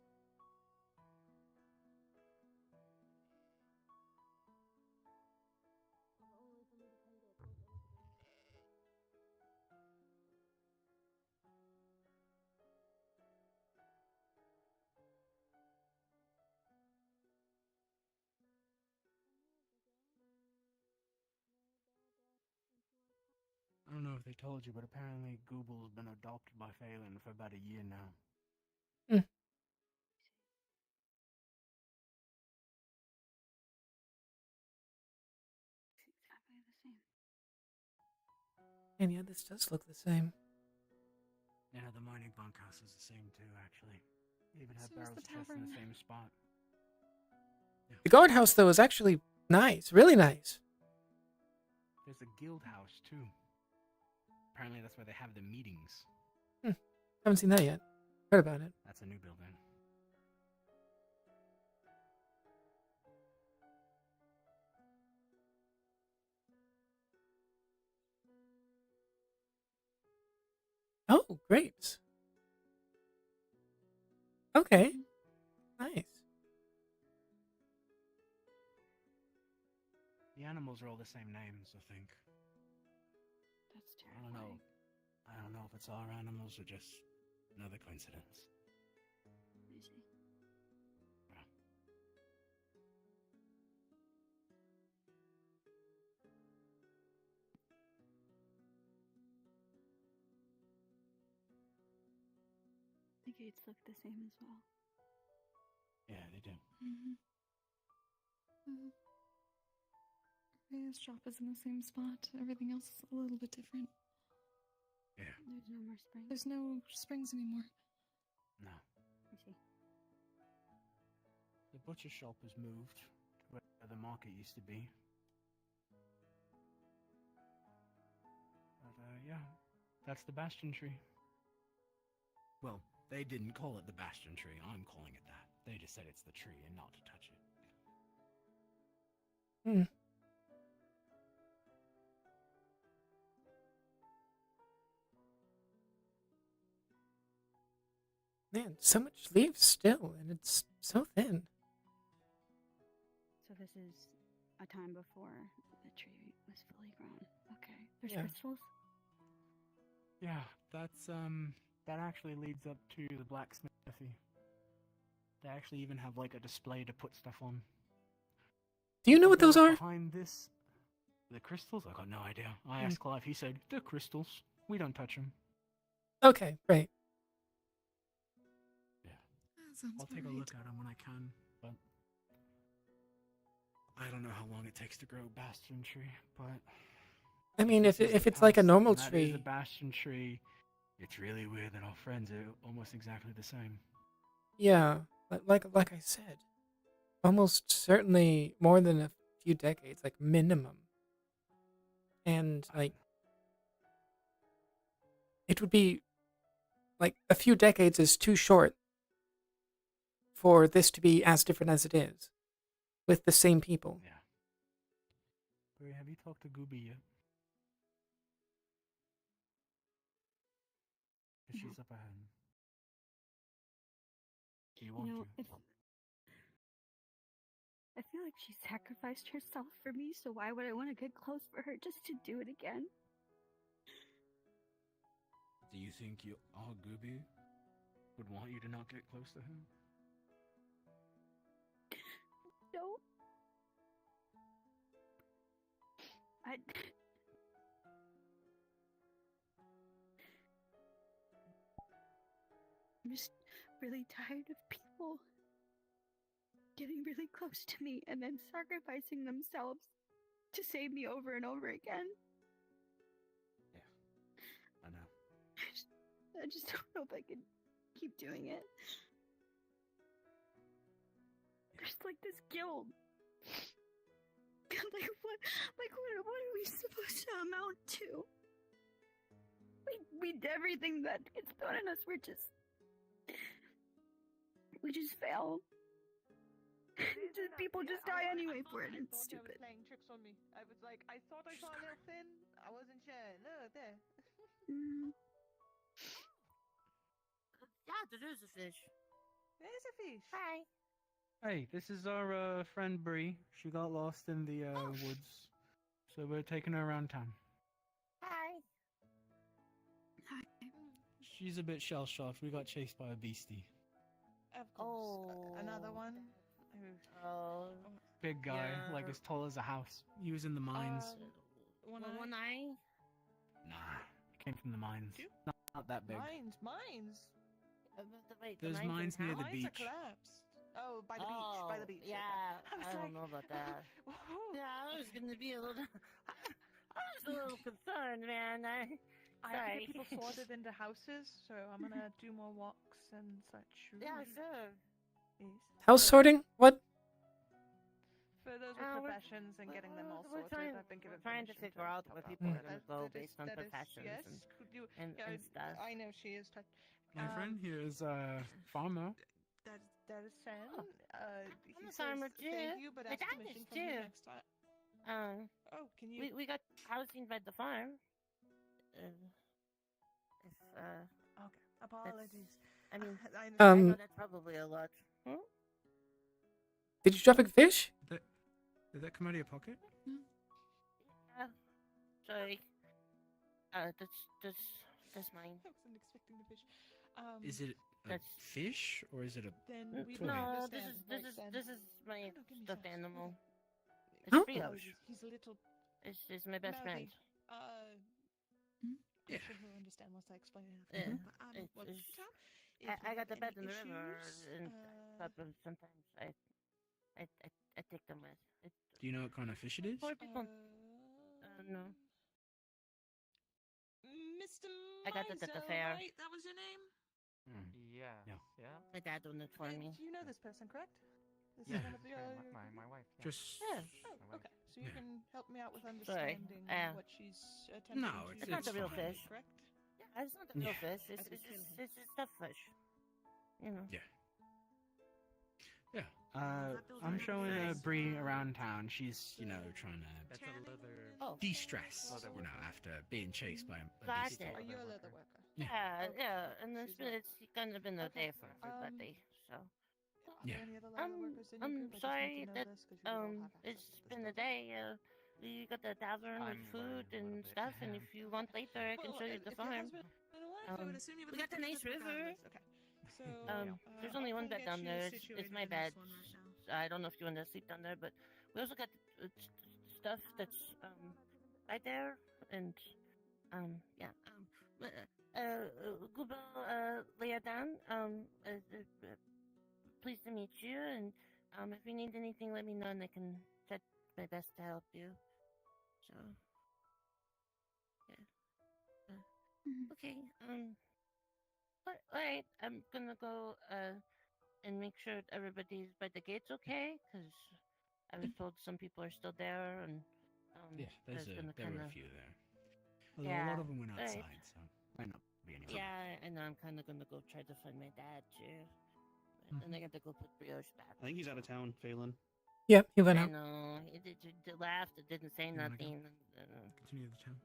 I don't know if they told you, but apparently Gooble's been adopted by Phelan for about a year now. It's exactly the same. And yeah, this does look the same. Yeah, the mining bunkhouse is the same too, actually. They even have So is barrels the of chest in tavern. the same spot. The guardhouse, though, is actually nice. Really nice. There's a guild house too. Apparently that's where they have the meetings. Haven't seen that yet. Heard about it. That's a new building. Oh, grapes. Okay. Nice. The animals are all the same names, I think. That's I don't know. I don't know if it's our animals or just another coincidence. I see. The gates look the same as well. Yeah, they do. Mm-hmm. His shop is in the same spot. Everything else is a little bit different. Yeah. There's no more springs. There's no springs anymore. No. I see. The butcher shop has moved to where the market used to be. But, yeah. That's the bastion tree. Well, they didn't call it the bastion tree. I'm calling it that. They just said it's the tree and not to touch it. Man, so much leaves still, and it's so thin. So this is a time before the tree was fully grown. Okay. There's Yeah. crystals? Yeah, that's, that actually leads up to the blacksmithy. They actually even have, like, a display to put stuff on. Do you know what those are? Behind this, the crystals? I got no idea. I asked Clive, he said, they're crystals. We don't touch them. Okay, right. I'll take a look at them when I can, but I don't know how long it takes to grow a bastion tree, but I mean, if this is the it's like a past, normal and that is tree, a bastion tree. It's really weird that our friends are almost exactly the same. yeah, like I said, almost certainly more than a few decades, like minimum. And like, it would be like a few decades is too short for this to be as different as it is with the same people. Yeah. Barry, have you talked to Gooby yet? she's up ahead. Do you You want know, to? I feel like she sacrificed herself for me, so why would I want to get close for her just to do it again? Do you think our Gooby would want you to not get close to him? No. I'm just really tired of people getting really close to me and then sacrificing themselves to save me over and over again. I know. I just don't know if I can keep doing it. There's like this guilt. What are we supposed to amount to? We did everything that gets thrown at us. We just fail. People just die anyway for it. It's stupid. Playing tricks on me. I was like, I thought I saw a little fin. I wasn't sure. Look there. Yeah, there is a fish. There's a fish. Hi. Hey, this is our friend Bree. She got lost in the woods, so we're taking her around town. Hi. She's a bit shell-shocked. We got chased by a beastie. Of course. Another one. Oh. Big guy, like as tall as a house. He was in the mines. One eye? Nah, he came from the mines. Not that big. Mines. Wait, There's mines near the Mines beach. are collapsed. Oh, by the beach. By the beach. Yeah, okay. I don't know about that. Yeah, I was gonna be a little. I was a little concerned, man. I have to Sorry. get people sorted into houses, so I'm gonna do more walks and such. Yeah, sure. Yes. House sorting? What? For those with professions and getting them all sorted, I've been given trying to figure out where people are gonna go based on professions yes. and stuff. I know she is. My friend here is a farmer. That is Sam. I'm He a farmer says too. thank you, but My ask dad permission is from you too. next time. Oh, can you? We got housing by the farm. Okay. Apologies. I mean, I Um, know that's probably a lot. Hmm? Did you drop a fish? Did that come out of your pocket? Yeah. Sorry. That's mine. I wasn't expecting the fish. Is it a fish or is it a Then we toy? No, don't this understand. is my stuffed animal. It's Huh? Brioche. He's a little. It's my best friend. I'm sure he'll understand once I explain it. Yeah. Well, It's- Tom, if I you got the have bed any in the river, issues, and sometimes I take them with. Do you know what kind of fish it is? Poor people. No. Mr. I got it at the Mizel, fair. right? That was your name? Yeah. No. Yeah. My dad owned it for me. You know this person, correct? This Yeah. is one of your, My wife. Yeah. Just. Yeah. Oh, okay. So you Yeah. can help me out with Sorry. understanding what she's attempting No, to It's not the real fine. fish. correct? Yeah, it's not the real Yeah. fish. As It's we it's kill just, him. it's just stuffed fish. You know. Yeah. Yeah. I'm showing Bree around town. She's, Trying to That's a leather. Oh. de-stress, after being chased by a Got beast. it. Are you a leather worker? Yeah, and it's kind of been a day for everybody. So. Are there any other leather workers in your I'm group? I just sorry need to know that this 'cause you all have access it's to this been a day. We got the tavern with I'm food learning a little and bit. stuff, and if you want later, I can show you the if farm. your husband been alive, I would assume you would We like got to the nice visit river. regardless. Okay. So, There's only I'll one come bed get down you there. It's situated my in bed. this one right now. I don't know if you want to sleep down there, but we also got stuff that's right there, and yeah. Gubel Heauleanne, pleased to meet you, and if you need anything, let me know, and I can try my best to help you. So, yeah. Okay. Alright. I'm gonna go and make sure everybody's by the gates okay, because I was told some people are still there, and Yeah, I was gonna there were a kinda- few there. Although a lot of them went Alright. outside, so might not be any Yeah, I know. I'm kind of gonna go try to find my dad too, and I got to go put Brioche back. I think he's out of town, Phelan. Yep, he went I out. know. He laughed. It didn't say You wanna go? nothing. Continue the town.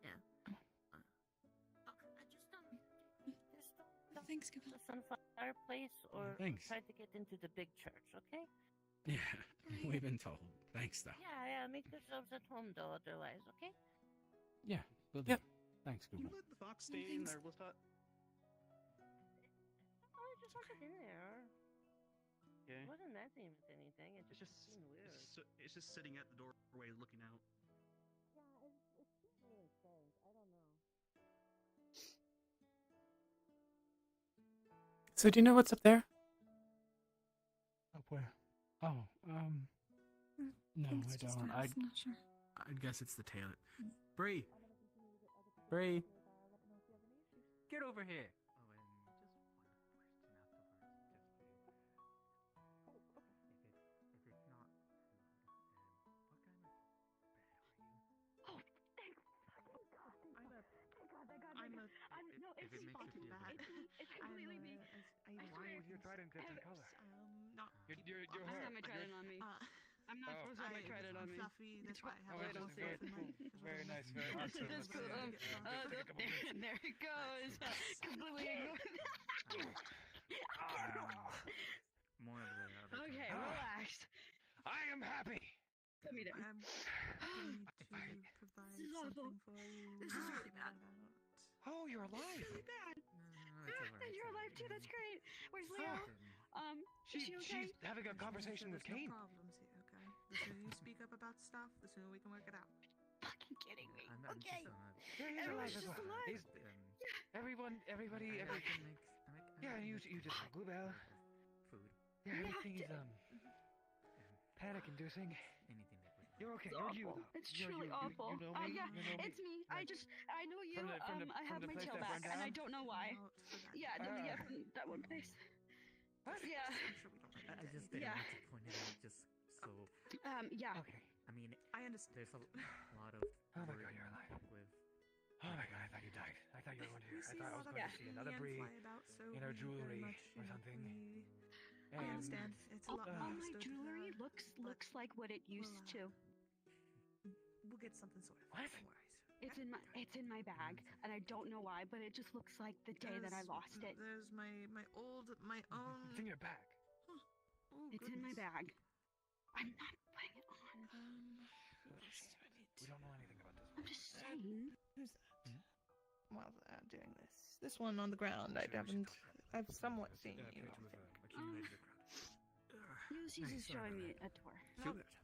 Yeah. thanks, Gabriel. the Sunflower Place or Thanks. try to get into the big church, okay? Yeah, we've been told. Thanks, though. Yeah, make yourselves at home though, otherwise, okay? Yeah, will do. Yep. Thanks, Can you Google. let the fox stay in there? We'll start. Oh, I just left it in there. Okay. It wasn't messing with anything. It It's just just, seemed weird. it's just sitting at the doorway looking out. Yeah, it seemed really strange. I don't know. So do you know what's up there? Up where? Oh, no, I don't. I'm not sure. I'd guess it's the tail. Bree! Bree! Get over here. No, it's me. It's completely me. Why is your trident different color? You're I her. have my trident on me. I'm not supposed to have my trident on me. Fluffy, that's why I have I don't see it. Very nice, very nice. That's cool. There it goes. Completely ignored. More of the other. Okay, relax. I am happy. Put me down. This is awful. This is really bad. Oh, you're alive. Really bad. It's You're alive too. That's great. Where's Leo? Is she okay? She's having a conversation with Kane. Problems here, okay? The sooner you speak up about stuff, the sooner we can work it out. Fucking kidding me. Okay. He's Everyone's alive as just well. alive. Everybody. Yeah, you just Bluebell. Food. Yeah, everything is panic-inducing. Anything that would. You're okay. It's You're you. awful. Though. It's truly awful. You know me. Yeah, You know me. it's me. I know you. I have from the my place tail that back, burned and I down? don't know why. Yeah, from that one place. What? Yeah. I just didn't want to point it out just so. Yeah. Okay. I mean, I understand. There's a lot of. Oh my God, you're alive. With. Oh my God, I thought you died. I thought you were going to. I thought I was going to see another and Bree fly about, so in her we jewelry very much, or something. I understand. It's a lot All more my understood, jewelry looks like what it used to. We'll get something sorted. What? No worries. It's in my bag, and I don't know why, but it just looks like the day that I lost it. There's my own. It's in your bag. Oh, It's in my goodness. bag. I'm not putting it on. We don't know anything about this. I'm just saying. Who's that? While doing this. This one on the ground, I've somewhat seen you, I think. He's just showing me a tour.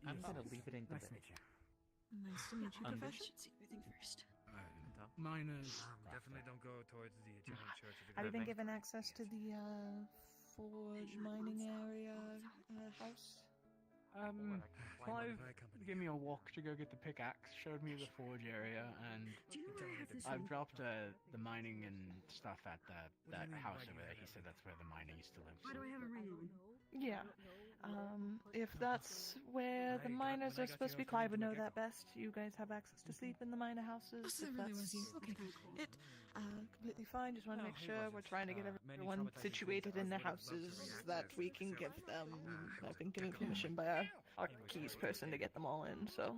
I'm gonna leave it in the bed. Nice to meet you, Um, Professor. Should see everything first. Miners. Definitely don't go towards the giant church. If Have you been given access to the forge mining area house? Clive gave me a walk to go get the pickaxe, showed me the forge area, and Do you know where I have this I've one? dropped the mining and stuff at that house over there. He said that's where the miner used to live. Why do I have a ring on? Yeah. If that's where the miners are supposed to be, Clive would know that best. You guys have access to sleep in the miner houses. Oh, so if it really that's was you. Okay. it, completely fine. Just want to make sure we're trying to get everyone situated in their houses that we can give them. I've been given permission by our keys person to get them all in, so.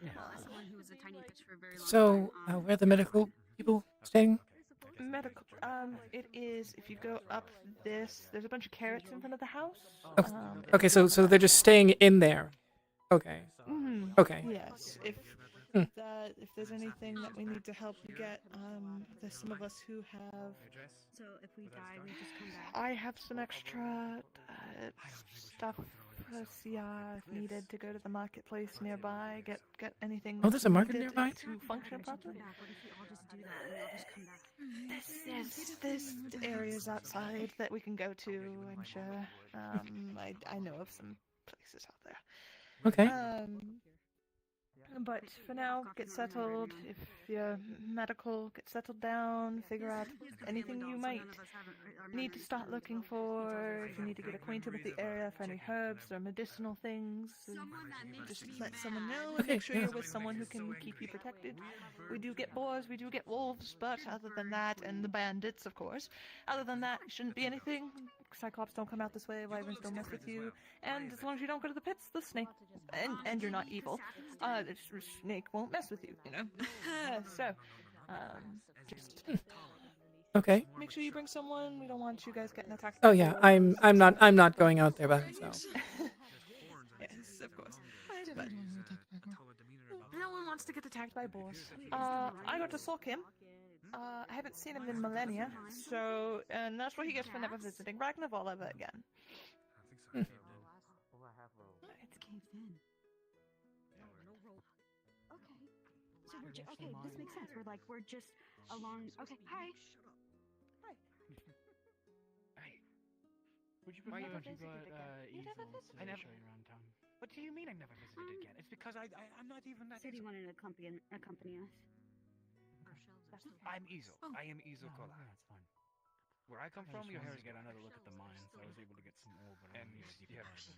As someone who was a tiny fish for a very long So, time. where are the medical people staying? Medical. It is if you go up this. There's a bunch of carrots in front of the house. Okay, so they're just staying in there. Okay. Mhm. Okay. Yes. If there's anything that we need to help you get, there's some of us who have. So if we die, we just come back. I have some extra stuff for CR if needed to go to the marketplace nearby. Get anything. Oh, there's a market needed nearby? to function properly. What if we all just do that and we all just come back? There's areas outside that we can go to. I'm sure. I know of some places out there. Okay. But for now, get settled. If you're medical, get settled down. Figure out anything you might need to start looking for. If you need to get acquainted with the area for any herbs or medicinal things, just let someone know and make sure you're with someone who can keep you protected. We do get boars, we do get wolves, but other than that, and the bandits, of course. Other than that, shouldn't be anything. Cyclops don't come out this way. Wyverns don't mess with you. And as long as you don't go to the pits, the snake, and you're not evil, the snake won't mess with you, you know? So, just Okay. Make sure you bring someone. We don't want you guys getting attacked. Oh by yeah, boars. I'm not going out there by myself. Yes, of course. I definitely don't want to get attacked by boars. No one wants to get attacked by boars. I got to sulk him. I haven't seen him in millennia, so and that's what he gets for never visiting Ragnaval ever again. It's caved in. Okay. So this makes sense. We're just along. Okay, hi. Hi. Would you Why prefer you if you got easels I to never show you around town? What do you mean I've never visited again? It's because I'm not even that. Said he wanted to accompany us. I'm Easel. I am Easel Kola. That's fine. Where I come I from, just your wanted hair to is get another look at the mines. I was able to get some ore, but I And wanted to get a deeper yeah. dive in.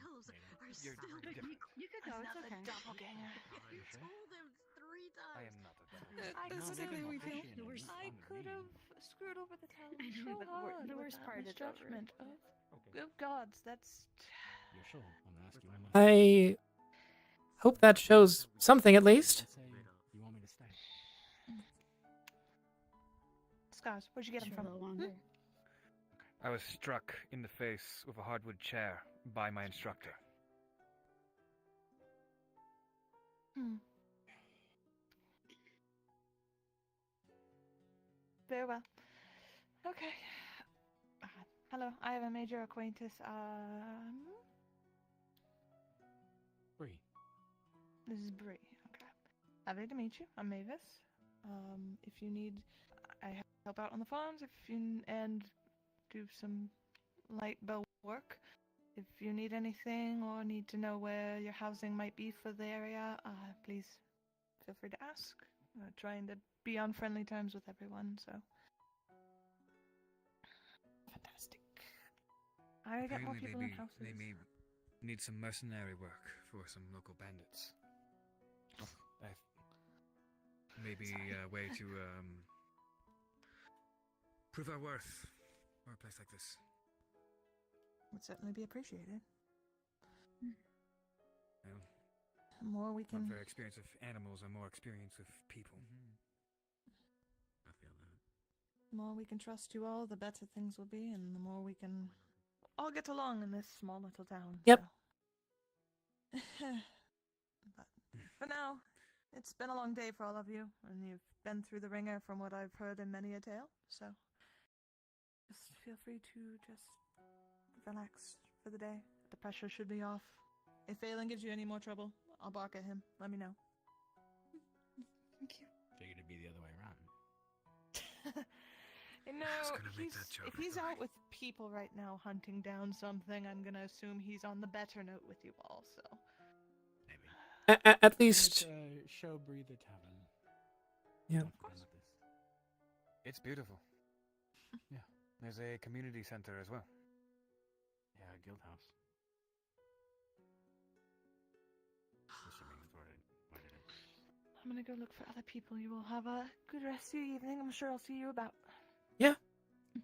You're different. You could go. It's okay. Doppelganger. You told him 3 times. I am not a doppelganger. This is No, how we feel. the worst I could have screwed over the town I so know, but hard. the with worst that part is over. misjudgment of gods. That's. You're sure? I'm gonna ask you one last thing. I hope that shows something at least. Let's say you want me to stay. Scars, where'd you get them Sure, from? a little longer. I was struck in the face with a hardwood chair by my instructor. Very well. Okay. Hello, I have a major acquaintance. Bree. This is Bree. Okay. Happy to meet you. I'm Mavis. If you need, I help out on the farms. And do some light bell work. If you need anything or need to know where your housing might be for the area, please feel free to ask. Trying to be on friendly terms with everyone, so. Fantastic. I get more people in houses. They may need some mercenary work for some local bandits. Maybe a way to prove our worth for a place like this. Would certainly be appreciated. Well, The more we not can. very experienced with animals and more experience with people. I feel that. The more we can trust you all, the better things will be, and the more we can all get along in this small little town. Yep. So. But for now, it's been a long day for all of you, and you've been through the ringer from what I've heard in many a tale, so just feel free to just relax for the day. The pressure should be off. If Phelan gives you any more trouble, I'll bark at him. Let me know. Thank you. Figured it'd be the other way around. No, if he's out with people right now hunting down something, I'm gonna assume he's on the better note with you all, so. At least. Show Bree the tavern. Yeah. Of course. It's beautiful. Yeah. There's a community center as well. Yeah, guild house. Assuming it's what it is. I'm gonna go look for other people. You will have a good rest of your evening. I'm sure I'll see you about. Yeah.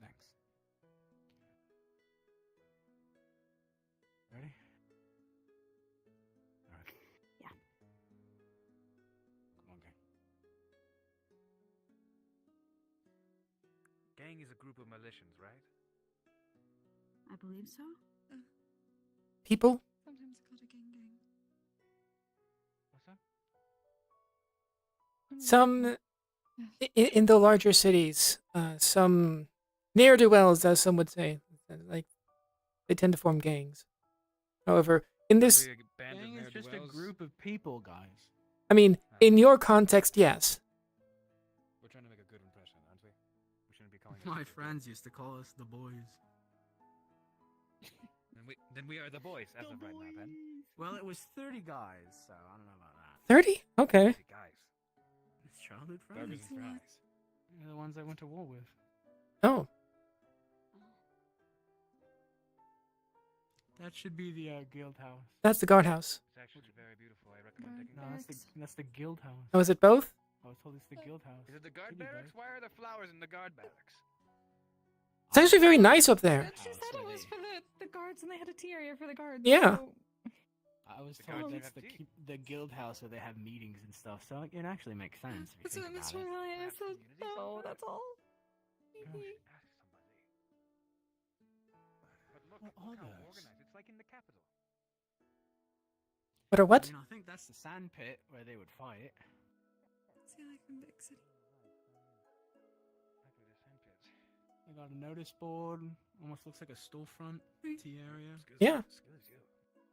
Thanks. Ready? Alright. Yeah. Come on, gang. Gang is a group of militians, right? I believe so. People? Sometimes called a gang. What's that? Some in the larger cities, some ne'er-do-wells, as some would say, like they tend to form gangs. However, in this, Gang is just a group of people, guys. I mean, in your context, yes. We're trying to make a good impression, aren't we? We shouldn't be calling My friends used to call us the boys. Then we are the boys as of right now, then. Well, it was 30 guys, so I don't know about that. 30? Okay. Guys. It's childhood Burgers friends. and fries. They're the ones I went to war with. Oh. That should be the guild house. That's the guardhouse. It's actually very beautiful. I recommend taking No, that's the guild house. Oh, is it both? I was told it's the guild house. Is it the guard Could be both. barracks? Why are there flowers in the guard barracks? It's actually very nice up there. She said it was for the guards, and they had a tea area for the guards. Yeah. So... I was The told guards that's have tea. the guild house where they have meetings and stuff, so it actually makes sense if you That's what think Mr. about it. Heauleanne said. No, that's all. But look how organized. It's like in the capital. What are what? I mean, I think that's the sand pit where they would fight. See, like in Big City. I got a notice board. Almost looks like a storefront tea area. Yeah.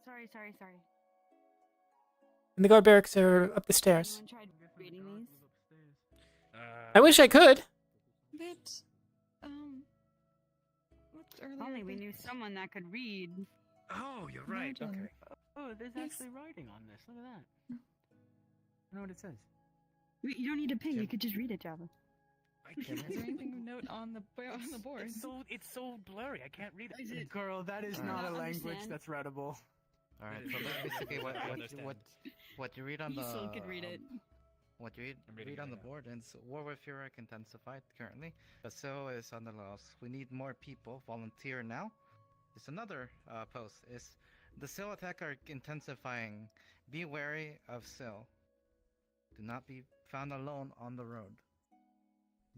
Sorry. And the guard barracks are up the stairs. Anyone tried reading these? I wish I could. But, what's earlier? Only we knew someone that could read. Oh, you're right. Imagine. Okay. Oh, there's actually writing on this. Look at that. I know what it says. You don't need a pen. You could just read it, Java. Is there anything of note on the board? It's so blurry. I can't read it. Girl, that is not a language that's readable. All right, so that's basically what you read on the. You still could read it. What you read on the board, and it's war with Furyk intensified currently. Basil is on the loss. We need more people. Volunteer now. There's another post. Is the Sil attack are intensifying. Be wary of Sil. Do not be found alone on the road.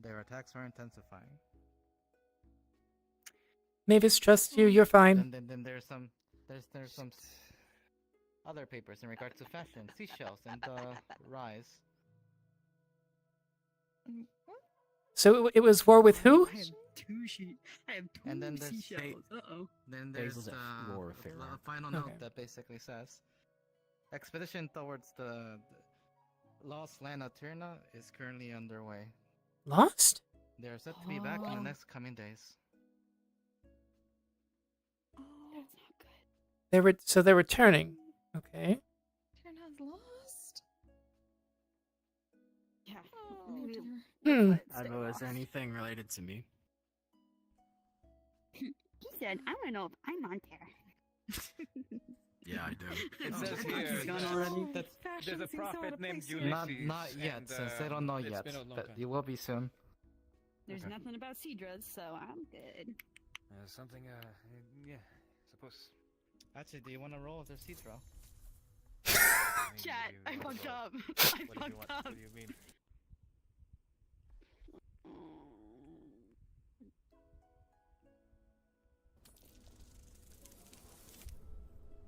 Their attacks are intensifying. Mavis trusts you. You're fine. Then there's some other papers in regards to fashion, seashells, and rise. So it was war with who? I have two And then there's seashells. Then there's Basil's a warfare. a final note that basically says expedition towards the Lost Land of Tyrna is currently underway. Lost? They are set to be back in the next coming days. That's not good. They're returning. Okay. Tyrna's lost. Yeah. Hmm. Advo, is there anything related to me? He said, "I want to know if I'm on there." Yeah, I do. It says He's here gone already. there's a prophet named Not Ulysses. yet, and, since they don't know it's yet. been a long But time. you will be soon. There's nothing about Cedras, so I'm good. Something, yeah, suppose. Actually, do you want to roll with their seats, bro? Chat, I fucked up. I fucked up. What do you mean?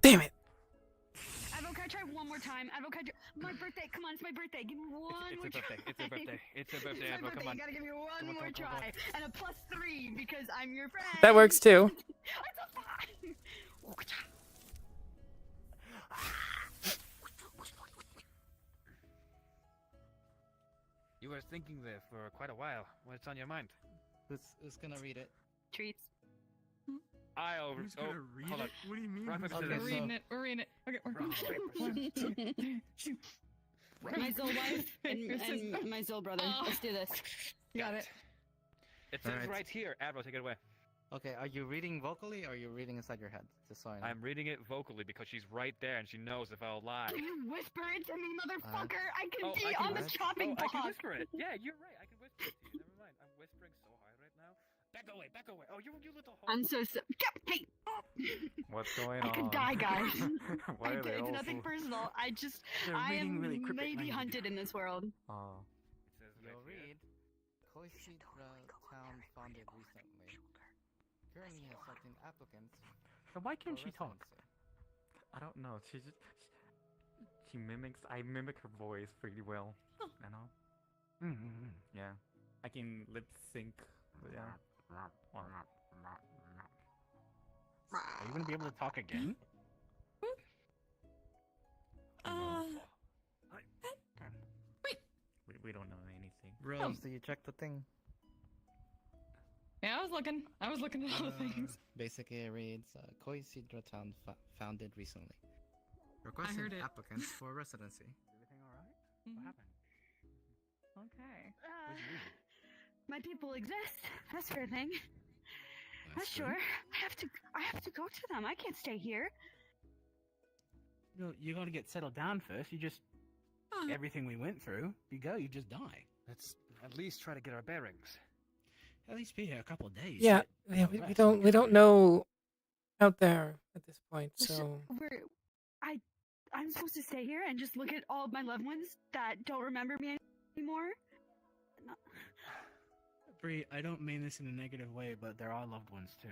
Damn it. Advo, can I try one more time? Advo, can I my birthday, come on, it's my birthday. Give me one more try. It's a birthday. It's a birthday, It's my Advo, come on. You gotta give me one more try. And a +3 because I'm your friend. That works too. It's a 5. You were thinking there for quite a while. What's on your mind? Who's gonna read it? Treats. I'll Who's gonna read hold on. it? What do you mean? Rock, paper, Okay, scissors. so- We're reading it. Okay, we're My Zol wife and my Zol brother. Let's do this. Got it. It says Alright. right here. Admiral, take it away. Okay, are you reading vocally or are you reading inside your head? Just so I know. I'm reading it vocally because she's right there and she knows if I'll lie. Can you whisper it to me, motherfucker? I can Oh, be I can on the whisper- chopping I block. can whisper it. Yeah, you're right. I can whisper it to you. Never mind. I'm whispering so high right now. Back away, back away. Oh, you little hoe. I'm so hey. What's going I on? could die, guys. Why are they It's all nothing so- personal. They're I reading am really cryptic maybe language. hunted in this world. Oh. It says You'll right here. read Koisidra town founded recently. Currently accepting applicants. So why can't for she talk? residency. I don't know. She mimics. I mimic her voice pretty well. You know. Mm-hmm. Yeah. I can lip sync. Yeah. Are you gonna be able to talk again? We don't know anything. Rose, do you check the thing? Yeah, I was looking at all the things. Basically, it reads Koisidra town founded recently. I heard it. applicants for residency. Everything all right? Mhm. What happened? Okay. My people exist. That's for a thing. That's sure. I have to go to them. I can't stay here. You gotta get settled down first. You just everything we went through. You just die. Let's at least try to get our bearings. At least be here a couple of days. Yeah, Get we rest. don't know out there at this point. So I'm supposed to stay here and just look at all of my loved ones that don't remember me anymore. Bree, I don't mean this in a negative way, but there are loved ones too.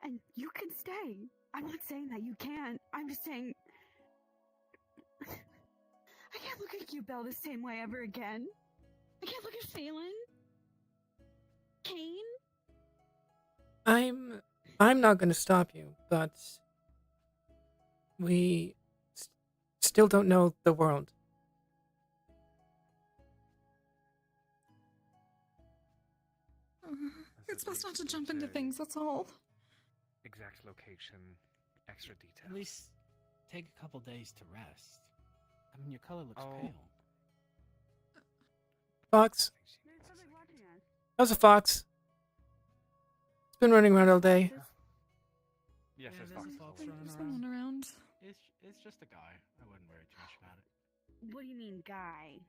And you can stay. I'm not saying that you can't. I'm just saying I can't look at you, Belle, the same way ever again. I can't look at Phelan. Kane. I'm not going to stop you, but we still don't know the world. It's best not to jump into things, that's all. Exact location, extra details. At least take a couple days to rest. I mean, your color looks pale. Fox? How's a fox? It's been running around all day. Yes, there's Fox. running someone around. It's just a guy. I wouldn't worry too much about it. What do you mean, guy?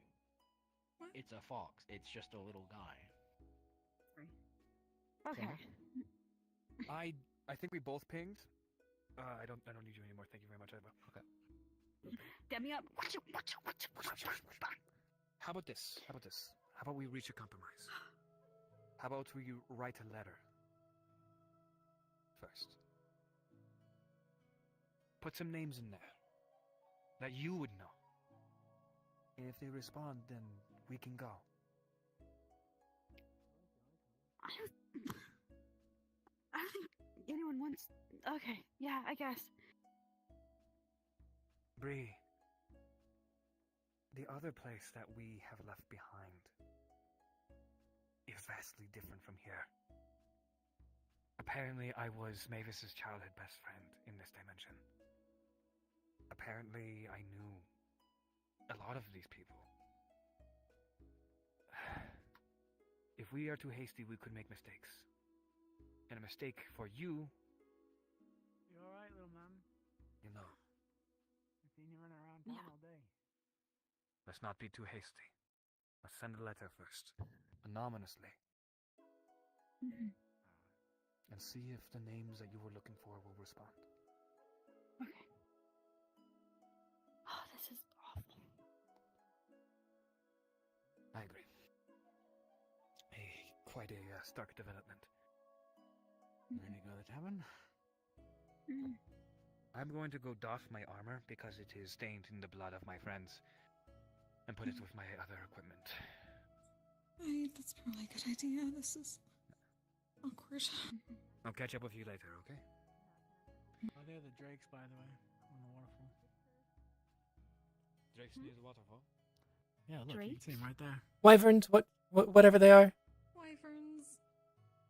It's a fox. It's just a little guy. Okay. I think we both pinged. I don't need you anymore. Thank you very much. Okay. Get me up. How about this? How about we reach a compromise? How about we write a letter first? Put some names in there that you would know. And if they respond, then we can go. I don't think anyone wants. Okay, yeah, I guess. Bree, the other place that we have left behind is vastly different from here. Apparently, I was Mavis's childhood best friend in this dimension. Apparently, I knew a lot of these people. If we are too hasty, we could make mistakes. And a mistake for you... You alright, little man? You know. I've seen you running around town all day. Let's not be too hasty. Let's send a letter first, anonymously, and see if the names that you were looking for will respond. Okay. Oh, this is awful. I agree. Quite a stark development. Ready to go to the tavern? I'm going to go doff my armor because it is stained in the blood of my friends, and put it with my other equipment. That's probably a good idea. This is awkward. I'll catch up with you later, okay? Oh, they're the drakes, by the way, on the waterfall. Drakes near the waterfall? Yeah, look, you can see them right there. Wyverns, whatever they are. Wyverns.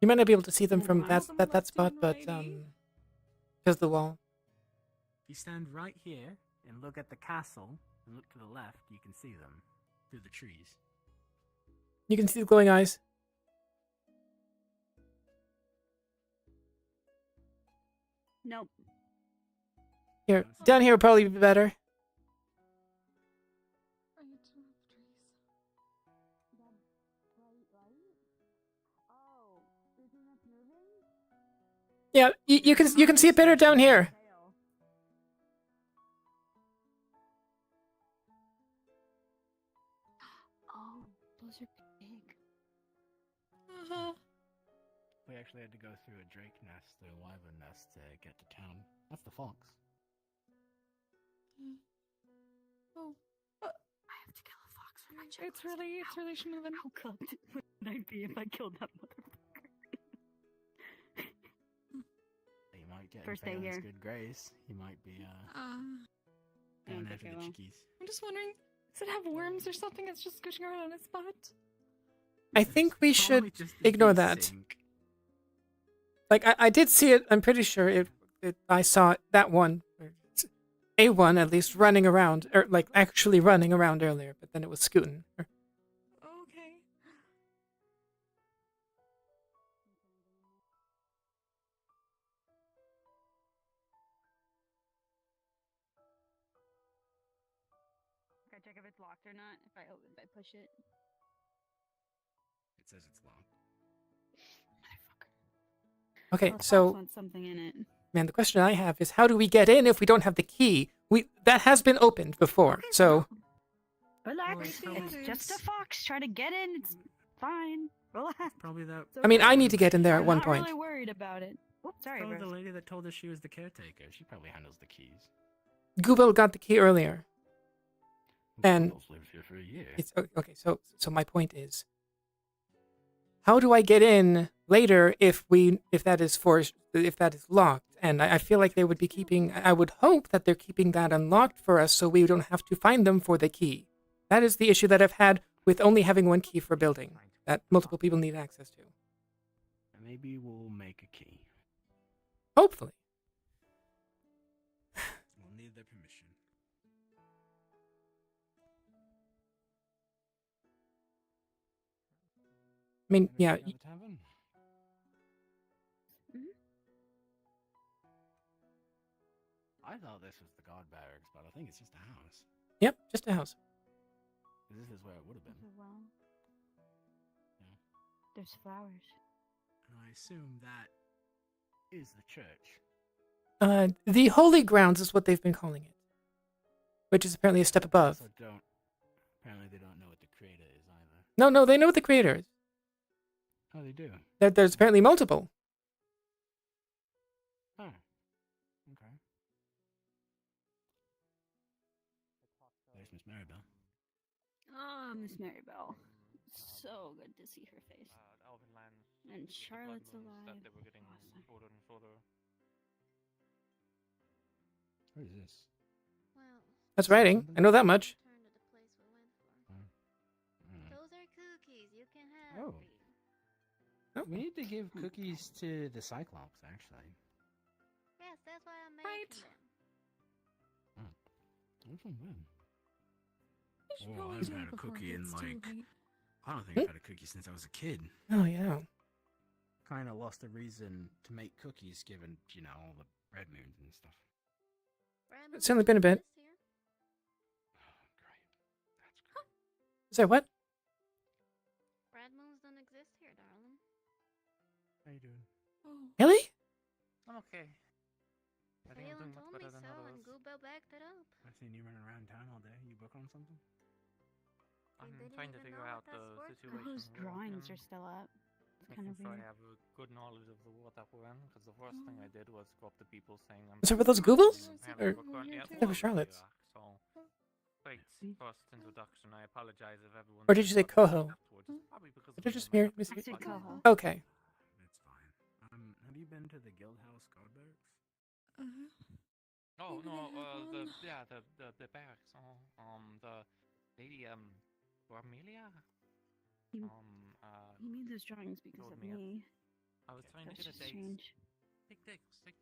You might not be able to see them from that spot, but because the wall. If you stand right here and look at the castle and look to the left, you can see them through the trees. You can see the glowing eyes. Nope. Here, down here would probably be better. Yeah, you can see it better down here. Oh, those are big. We actually had to go through a drake nest, a wyvern nest, to get to town. That's the fox. Oh. I have to kill a fox for my checklist. It's really schmovin'. How cooked would I be if I killed that motherfucker? You might get First day Phelan's here. good grace. He might be Going after the chickies. I'm just wondering, does it have worms or something? It's just scooching around on its butt. I think we should ignore that. Like, I did see it. I'm pretty sure I saw that one. A one, at least, running around. Or, like, actually running around earlier. But then it was scooting. Okay. Can I check if it's locked or not? If I push it. It says it's locked. Okay, Well, the so... fox wants something in it. Man, the question I have is how do we get in if we don't have the key? That has been opened before, so... Relax. It's just a fox trying to get in. It's fine. Relax. Probably that. I mean, I need to get in there at I'm one not point. really worried about it. Oops, sorry, Probably the Bruce. lady that told us she was the caretaker. She probably handles the keys. Google got the key earlier. And Google's lived here for a year. it's okay. So my point is, how do I get in later if that is locked? And I feel like they would be keeping. I would hope that they're keeping that unlocked for us, so we don't have to find them for the key. That is the issue that I've had with only having one key for a building that multiple people need access to. Maybe we'll make a key. Hopefully. We'll need their permission. I mean, yeah. The tavern? I thought this was the guard barracks, but I think it's just a house. Yep, just a house. This is where it would have been. Well, there's flowers. And I assume that is the church. The Holy Grounds is what they've been calling it, which is apparently a step above. Apparently they don't know what the creator is either. No, they know what the creator is. Oh, they do? There's apparently multiple. Oh, okay. There's Miss Maribel. Oh, Miss Maribel. So good to see her face. And Charlotte's alive. Awesome. What is this? That's writing. I know that much. Those are cookies. You can have. Oh. We need to give cookies to the Cyclops, actually. Yes, that's why I'm making them. What's on them? Oh, I haven't had a cookie in like... I don't think I've had a cookie since I was a kid. Oh, yeah. Kind of lost the reason to make cookies given, all the red moons and stuff. It's only been a bit. Sorry, what? Red moons don't exist here, darling. How you doing? Really? I'm okay. I think I'm Phelan doing much told me better than so, others. and Google backed it up. I've seen you running around town all day. You book on something? I'm didn't trying to even figure know out what that the sport situation. Those drawings are still up. It's kind of Making sure weird. I have a good knowledge of the world that we're in, because the first thing I did was go up to people saying I'm... So were those Googles? Or Yeah, they were Charlotte's? So, great first introduction. I apologize if everyone... Or did you say Coho? Probably because Did I just hear? I said Coho. Okay. That's fine. Have you been to the Guild House Guard Barracks? Oh, no, the barracks. The lady, Amelia? You made those drawings because told of me me. I was trying to That's get a just date. strange. Take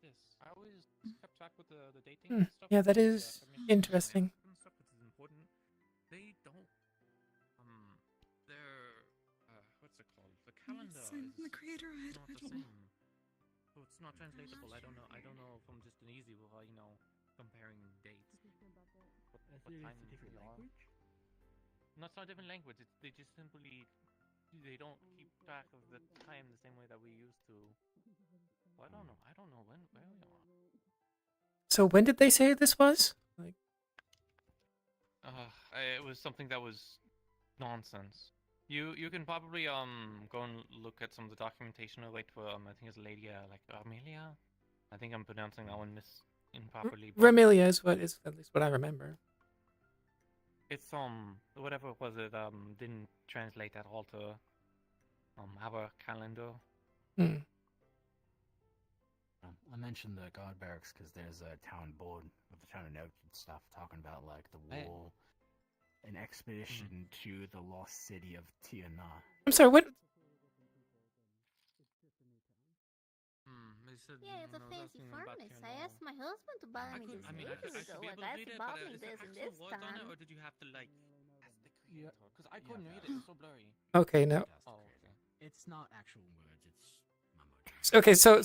this. I always kept track with the dating and stuff. Yeah, that with is the community interesting. and stuff, which is important. They don't, their, what's it called? The calendar is the creator not the same. So it's not translatable. I don't know if I'm just an easy with, comparing dates. What time It's a different they are. language? No, it's not a different language. They just simply, they don't keep track of the time the same way that we used to. Well, I don't know where we are. So when did they say this was? Like, It was something that was nonsense. You can probably go and look at some of the documentation or wait for I think it's Lady like Amelia. I think I'm pronouncing that one improperly. But Remilia is at least what I remember. it's whatever was it didn't translate at all to our calendar. I mentioned the guard barracks because there's a town board with the town of notes and stuff talking about like the war, an expedition to the lost city of Tiana. I'm sorry, what? Yeah, it's a fancy furnace. I asked my husband to buy me this years ago, and I bought me this and this time. Or did you have to like ask the creator? Because I couldn't read it. It's so blurry. Okay, no. Oh, okay. It's not actual words. It's Okay, so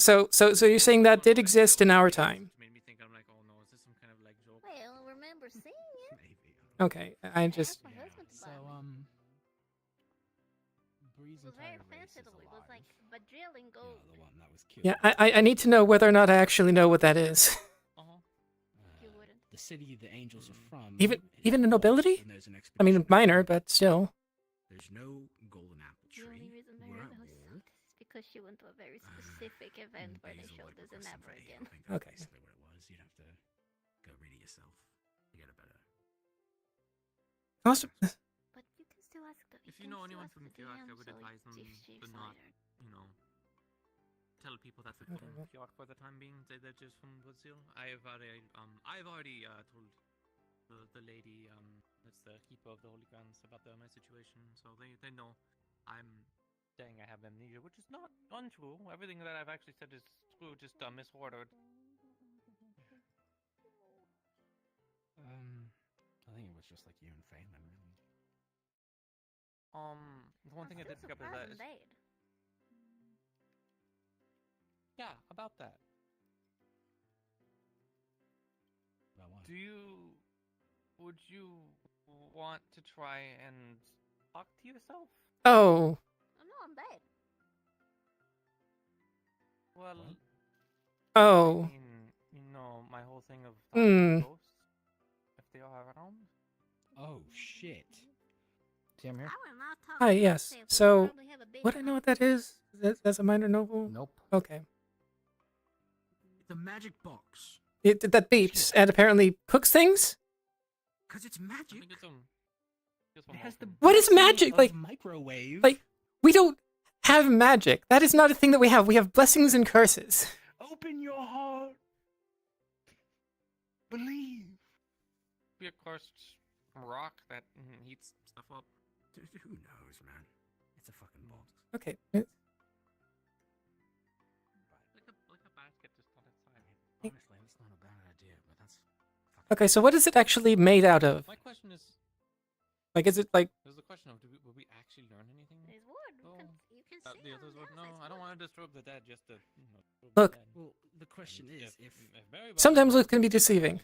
you're saying that did exist in our time? Made me think. I'm like, oh no, is this some kind of like joke? Well, remember seeing it? Okay, I just. My husband to So buy me. Breeze It was very fancy though. It was like bajillion gold. the one that was killed. Yeah, I need to know whether or not I actually know what that is. You wouldn't. the city the angels are from. Even the nobility? And there's an I mean, minor, but still. There's no golden apple The only reason I heard those sucked is because she went to a very specific event where they showed this and never again. Okay. Basically what it was. You'd have to go read it yourself to get a better. Also, But you can still ask the. If you know anyone from Fioc, I would advise them to not, tell people that they're from Fioc for the time being. Say they're just from Woodseal. I've already told the lady that's the keeper of the Holy Grounds about my situation, so they know I'm saying I have amnesia, which is not untrue. Everything that I've actually said is true, just misordered. I think it was just like you and Phelan, really. The one thing I did pick up is that. Yeah, about that. About what? Would you want to try and talk to yourself? Oh. No, I'm bad. Well. Oh. I mean, my whole thing of talking to ghosts, if they are around. Oh shit. See, I'm here. Hi, yes. So, would I know what that is? That's a minor noble? Nope. Okay. It's a magic box. That beeps and apparently cooks things? Because it's magic. It has the What is magic? Like, microwave. Like, we don't have magic. That is not a thing that we have. We have blessings and curses. Open your heart. Believe. Be a cursed rock that heats stuff up. Dude, who knows, man? It's a fucking box. Okay. Like a basket just on its side. Honestly, that's not a bad idea, but that's. Okay, so what is it actually made out of? My question is. Like, is it like? There's the question of, will we actually learn anything? There's wood. You can see the others would. No, I don't want to disturb the dead just to. Look. Well, the question is if Sometimes it can be deceiving.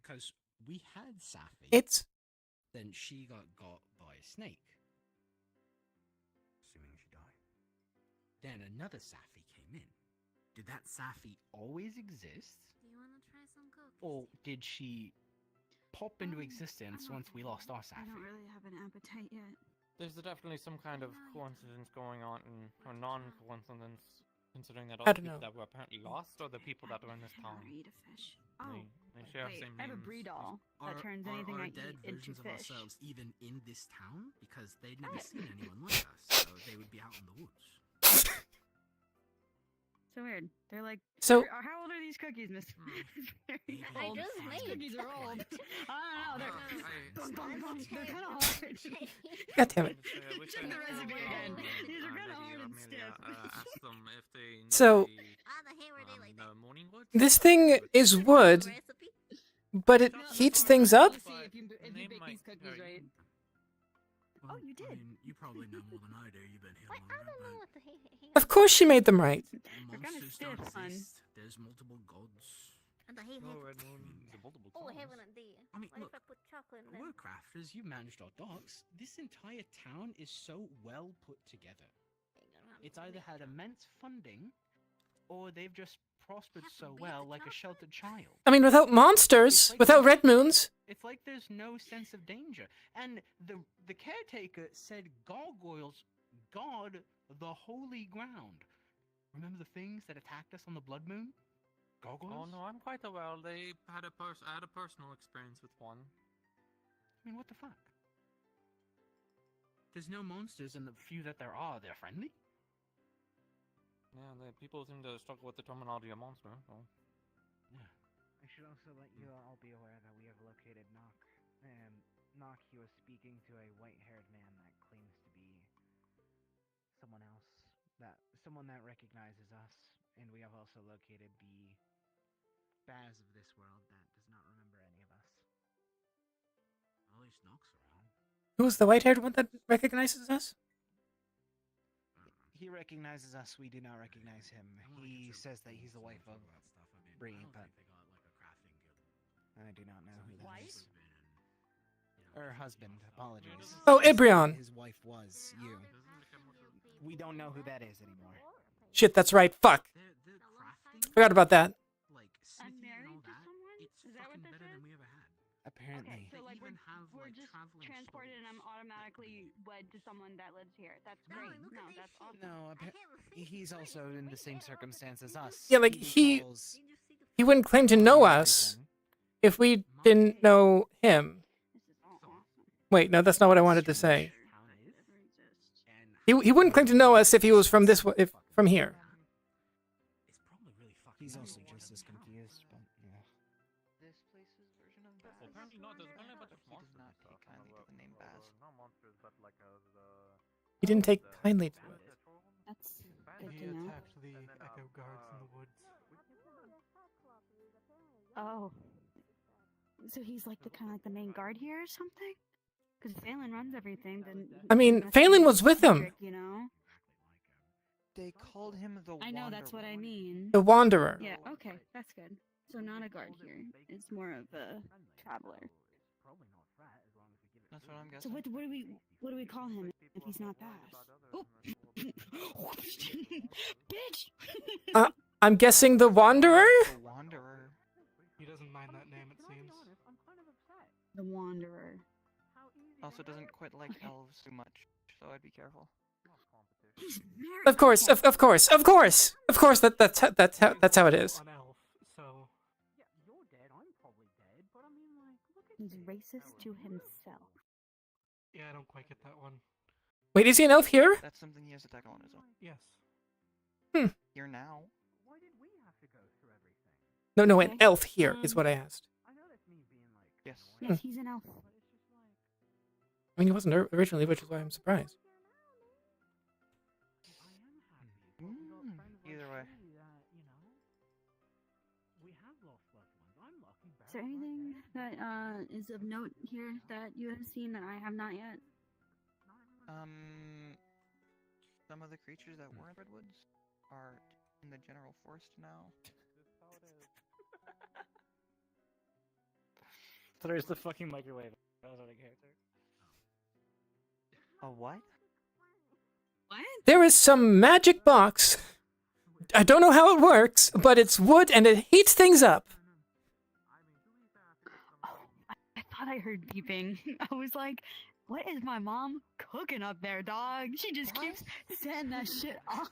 Because we had Safi. Then she got by a snake. Assuming she died. Then another Safi came in. Did that Safi always exist? Do you want to try some cookies? Or did she pop into existence once we lost our I Safi? don't really have an appetite yet. There's definitely some kind of coincidence going on, or non-coincidence, considering that I all the don't people know. that were apparently lost are the people that are in this town. Eat a fish. They share the wait, same I have a names. brie doll that turns anything are I dead eat into versions of fish. ourselves even in this town? Because they'd never seen anyone like us, so they would be out in the woods. So weird. They're like, So- how old are these cookies, Miss? Very I old. just These made. cookies are old. I don't know. They're kind of hard. God damn it. Check the recipe again. These are kind of hard and stiff. Ask them if they know So- the morning wood. This thing is wood, but it heats things up? See if you bake these cookies right. Well, Oh, you did. I mean, you probably know more than I do. You've been here I longer, don't know but what the heck. Of course she made them right. They're kind of monsters stiff, don't hon. exist. There's multiple gods. And the hay No, have. red moon. The multiple Oh, colors. heaven and day. I mean, What look, if I put chocolate in there? we're crafters. You managed our docks. This entire town is so well put together. It's either had immense funding, or they've just prospered so well like a sheltered child. I mean, without monsters, without red moons. It's like there's no sense of danger. And the caretaker said gargoyles guard the holy ground. Remember the things that attacked us on the blood moon? Gargoyles? Oh no, I'm quite aware. I had a personal experience with one. I mean, what the fuck? There's no monsters, and the few that there are, they're friendly? Yeah, people seem to struggle with the terminology of monster. So. Yeah. I should also let you all be aware that we have located Nock. And Nock, he was speaking to a white-haired man that claims to be someone else, someone that recognizes us. And we have also located the Baz of this world that does not remember any of us. At least Nock's around. Who's the white-haired one that recognizes us? He recognizes us. We do not recognize him. He says that he's the wife of Bree, but I do not know who that is. Her husband. Apologies. Oh, Ibrion. His wife was you. We don't know who that is anymore. Shit, that's right. Fuck. Forgot about that. I'm married to someone? It's Is that what fucking this better is? than we ever had. Okay, Apparently. so like They even have we're like just traveling transported and I'm automatically wed to someone that lives here. That's great. No, that's awesome. No, he's also in the same circumstance as us. Yeah, like he calls- wouldn't claim to know us if we didn't know him. Wait, no, that's not what I wanted to say. He wouldn't claim to know us if he was from if from here. He's also just as confused, but yeah. This place's version of Baz. Well, apparently not. There's only a bunch of He does not take kindly to the name Baz. He didn't take kindly to it. That's good He to know. attacked the Echo Guards in the woods. Oh. So he's like the kind of like the main guard here or something? Because Phelan runs everything, then. I mean, must Phelan be was with him. eccentric, you know? They called him the I know, that's what I mean. The Wanderer. Yeah, okay, that's good. So not a guard here. It's more of a traveler. That's what I'm So guessing. what do we call him if he's not Baz? Oh. Bitch! I'm guessing the Wanderer? The Wanderer. He doesn't mind that name, it seems. The Wanderer. Also doesn't quite like elves too much, so I'd be careful. Of course, that's how it is. An elf, so He's racist to himself. yeah, I don't quite get that one. Wait, is he an elf here? That's something he has to tackle on his own. Yes. Here now. No, an elf here is what I asked. Yes. Yes, he's an elf. I mean, he wasn't originally, which is why I'm surprised. Either way. Is there anything that is of note here that you have seen that I have not yet? Some of the creatures that were in Redwoods are in the general forest now. So there's the fucking microwave. That was out of character. A what? What? There is some magic box. I don't know how it works, but it's wood and it heats things up. I thought I heard beeping. I was like, what is my mom cooking up there, dog? She just keeps setting that shit on.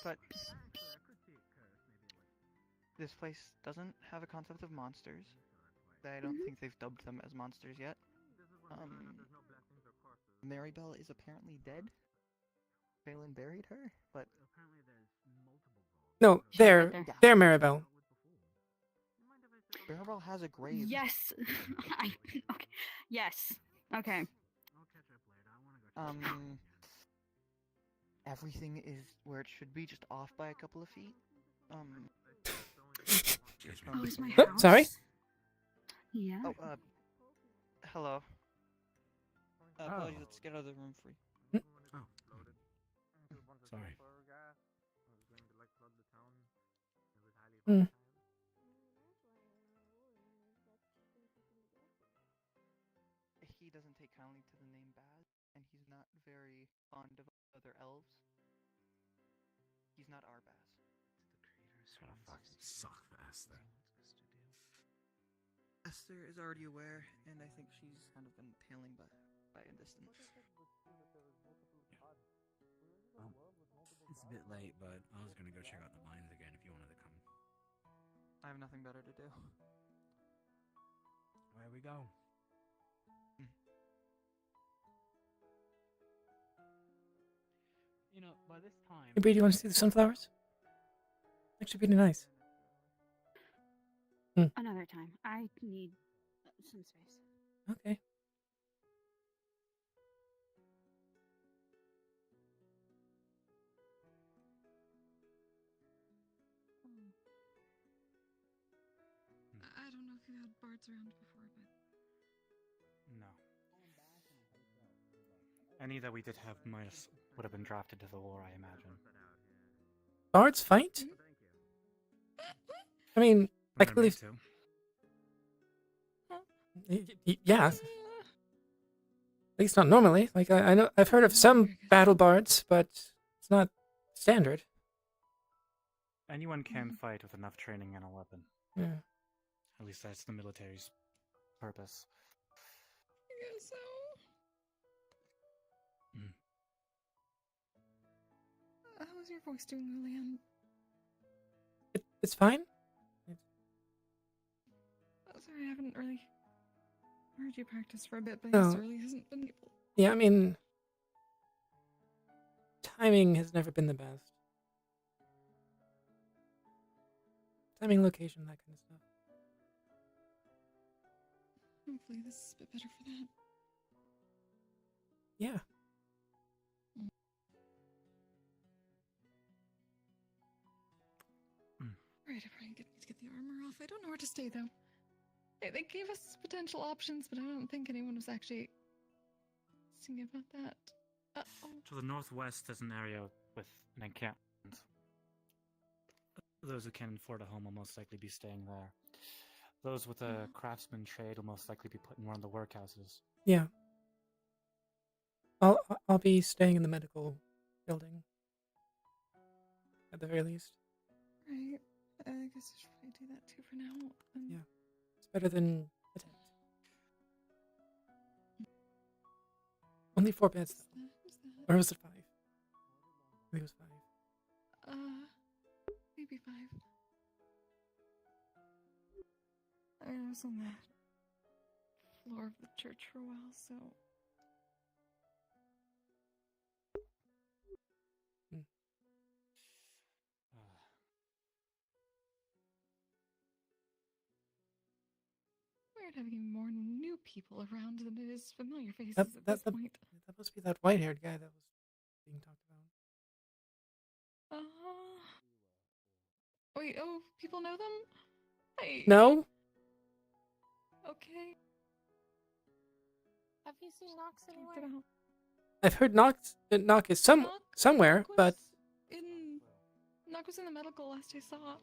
But this place doesn't have a concept of monsters. I don't think they've dubbed them as monsters yet. Maribel is apparently dead. Phelan buried her, but No, there, Maribel. Maribel has a grave. Yes. Okay. Yes. Okay. Everything is where it should be, just off by a couple of feet. Oh, is my Oh, house? sorry? Yeah. Oh, hello. Apologies, let's get out of the room free. Sorry. He doesn't take kindly to the name Baz, and he's not very fond of other elves. He's not our Baz. What a fucking suck for Esther. Esther is already aware, and I think she's kind of been tailing by a distance. It's a bit late, but I was gonna go check out the mines again if you wanted to come. I have nothing better to do. Where we go? You know, by this time. Hey, Bree, do you want to see the sunflowers? Actually, pretty nice. Another time. I need some space. Okay. I don't know if you had bards around before, but No. Any that we did have would have been drafted to the war, I imagine. Bards fight? I mean, I can believe. Yeah. At least not normally. Like I know, I've heard of some battle bards, but it's not standard. anyone can fight with enough training and a weapon. Yeah. At least that's the military's purpose. I guess so. How's your voice doing, Heauleanne? It's fine. Oh, sorry, I haven't really heard you practice for a bit, but Oh. he really hasn't been able. Yeah, I mean, timing has never been the best. Timing, location, that kind of stuff. Hopefully this is a bit better for that. Yeah. Alright, I probably need to get the armor off. I don't know where to stay, though. They gave us potential options, but I don't think anyone was actually thinking about that. To the northwest is an area with an encampment. Those who can afford a home will most likely be staying there. Those with a craftsman trade will most likely be put in one of the workhouses. Yeah. I'll be staying in the medical building. At the very least. Right. I guess I should probably do that too for now. Yeah. It's better than a tent. Only 4 beds, though. Or was it 5? I think it was 5. Maybe 5. I was on the floor of the church for a while, so. Weird having more new people around than it is familiar faces at this point. That must be that white-haired guy that was being talked about. Wait, people know them? Hey. No? Okay. Have you seen Nox anywhere? I've heard Knock is somewhere, but Nox was in the medical last I saw.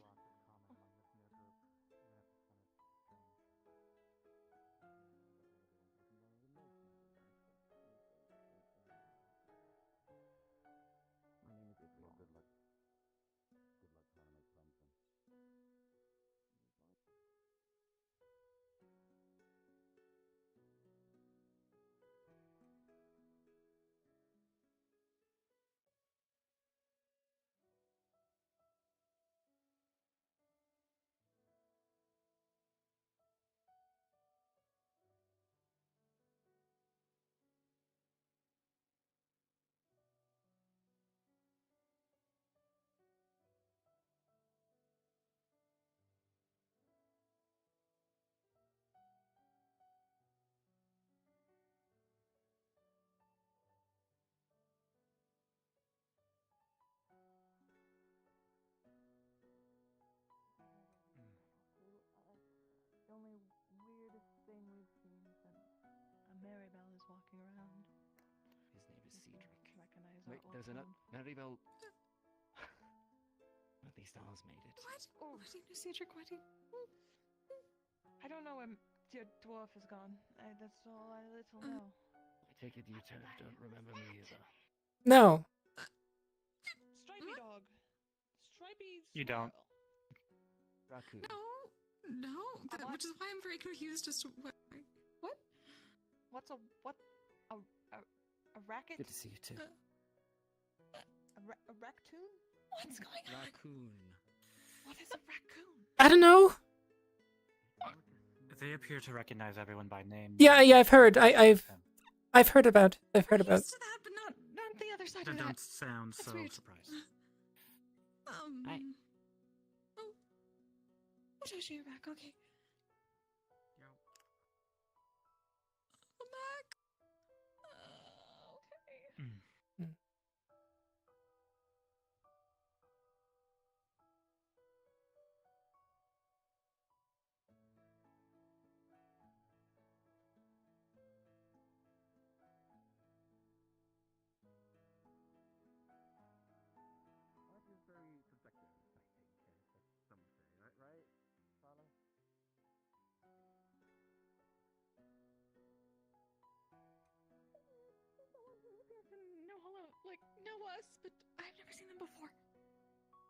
The only weirdest thing we've seen since Maribel is walking around. His name is Cedric. Recognize Wait, our there's old another Maribel. At least ours made it. What? Oh, what do you know, Cedric? What do you... I don't know where dear dwarf is gone. That's all I little know. I take it you two don't remember me either. no. Stripey dog. Stripey. You don't. Raccoon. No, which is why I'm very confused as to what. What's a racket? Good to see you too. A raccoon? What's going on? Raccoon. What is a raccoon? I don't know. They appear to recognize everyone by name. Yeah, I've heard. I've heard about. Used to that, but not the other side They of that. don't sound That's so weird. surprised. Hi. Oh, Joshi, you're back. Okay. I'm back. Okay. Life is very subjective, I think, as some would say, right, Fala? Know us, but I've never seen them before.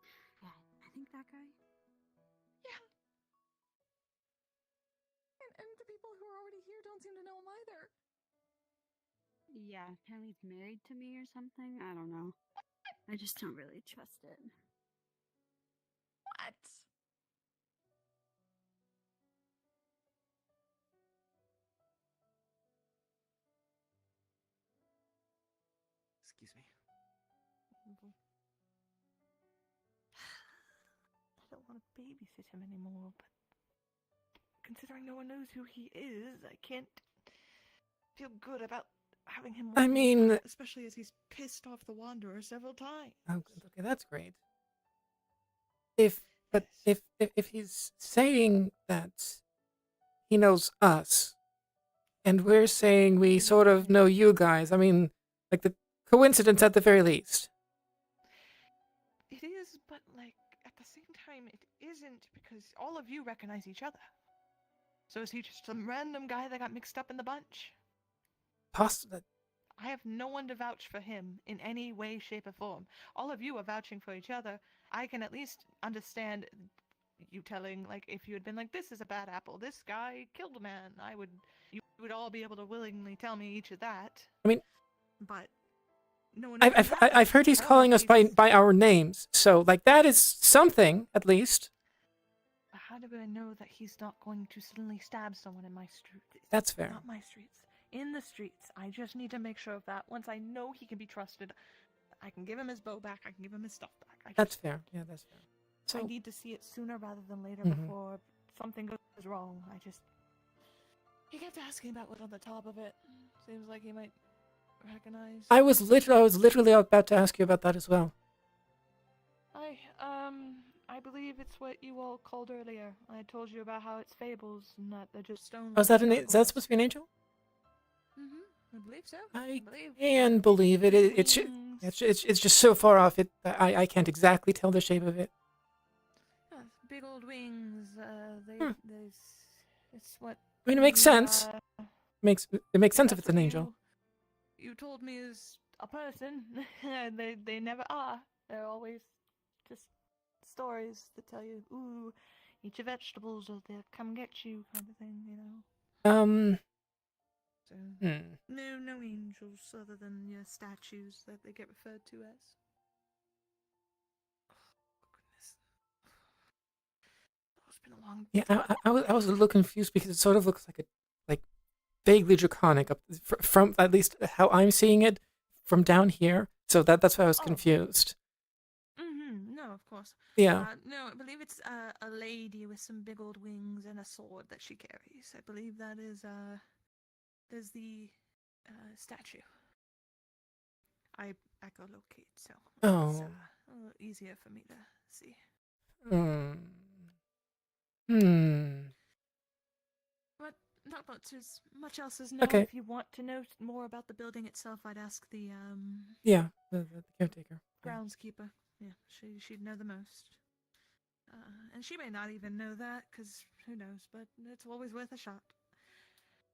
Yeah, I think that guy? Yeah. And the people who are already here don't seem to know him either. Yeah, apparently he's married to me or something. I don't know. I just don't really trust it. What? Excuse me. I don't want to babysit him anymore, but considering no one knows who he is, I can't feel good about having him I walk in the mean, park, especially as he's pissed off the Wanderer several times. oh, okay, that's great. If he's saying that he knows us, and we're saying we sort of know you guys, I mean, like the coincidence at the very least. It is, but like at the same time, it isn't because all of you recognize each other. So is he just some random guy that got mixed up in the bunch? Possible. I have no one to vouch for him in any way, shape, or form. All of you are vouching for each other. I can at least understand you telling, like, if you had been like, this is a bad apple, this guy killed a man, you would all be able to willingly tell me each of that. I mean, but no one. I've heard he's calling us by our names, so like that is something at least. How do I know that he's not going to suddenly stab someone in my street? That's fair. Not my streets. In the streets. I just need to make sure of that. Once I know he can be trusted, I can give him his bow back. I can give him his stuff back. That's fair. Yeah, that's fair. I So need to see it sooner rather than later Mhm. before something goes wrong. He kept asking about what's on the top of it. Seems like he might recognize. I was literally about to ask you about that as well. I believe it's what you all called earlier. I told you about how it's fables and that they're just stone. Oh, is that supposed to be an angel? I believe so. I believe. can believe it. It's just so far off. I can't exactly tell the shape of it. Big old wings. It's what. I mean, it makes sense. It makes sense if it's an angel. You told me is a person. they never are. They're always just stories that tell you, ooh, eat your vegetables or they'll come get you, kind of thing, you know. So, no angels other than your statues that they get referred to as. Oh, goodness. It's been a long Yeah, I was a little confused because it sort of looks like vaguely draconic from at least how I'm seeing it from down here. So that's why I was confused. No, of course. Yeah. No, I believe it's a lady with some big old wings and a sword that she carries. I believe that is there's the statue. I echolocate, so it's a little easier for me to see. But not much else is known. Okay. If you want to know more about the building itself, I'd ask the Yeah, the caretaker. groundskeeper. Yeah, she'd know the most. And she may not even know that, because who knows, but it's always worth a shot.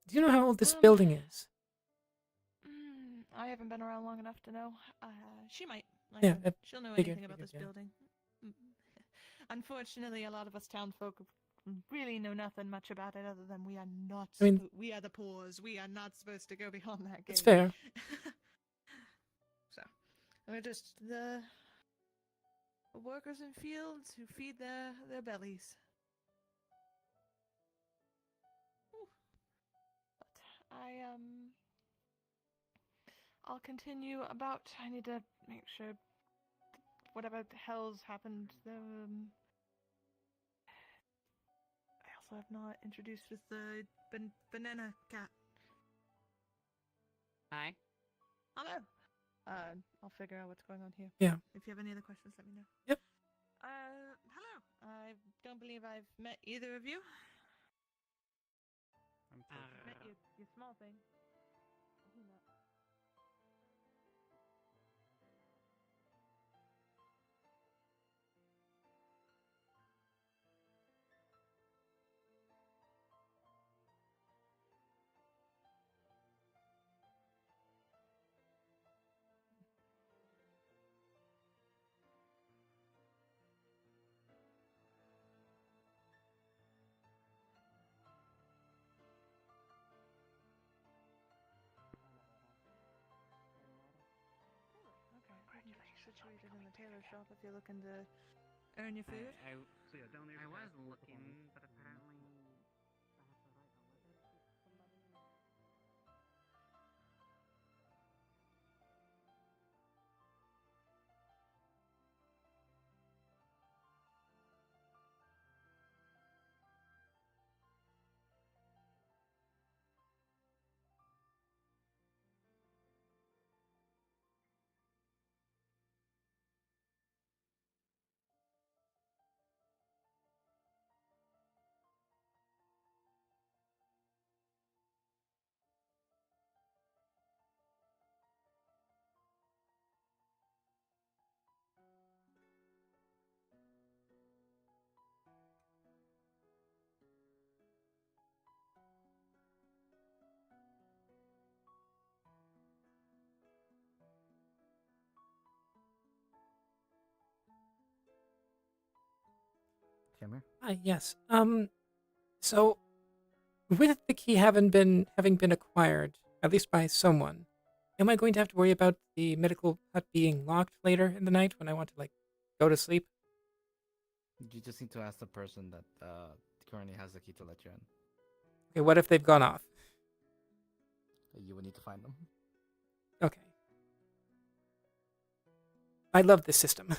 Do you know how old this building is? I haven't been around long enough to know. She might. Yeah, she'll know figured, anything about this yeah. building. Unfortunately, a lot of us townfolk really know nothing much about it other than we are not. We are the poors. We are not supposed to go beyond that gate. It's fair. So, we're just the workers in fields who feed their bellies. But I'll continue about. I need to make sure whatever the hell's happened. I also have not introduced with the banana cat. Hi. Hello. I'll figure out what's going on here. Yeah. If you have any other questions, let me know. Yep. Hello. I don't believe I've met either of you. Met your small thing. situated in the tailor shop if you're looking to earn your food. I was looking, but apparently Shimmer? Yes. So with the key having been acquired, at least by someone, am I going to have to worry about the medical hut being locked later in the night when I want to go to sleep? You just need to ask the person that currently has the key to let you in. Okay, what if they've gone off? You would need to find them. Okay. I love this system.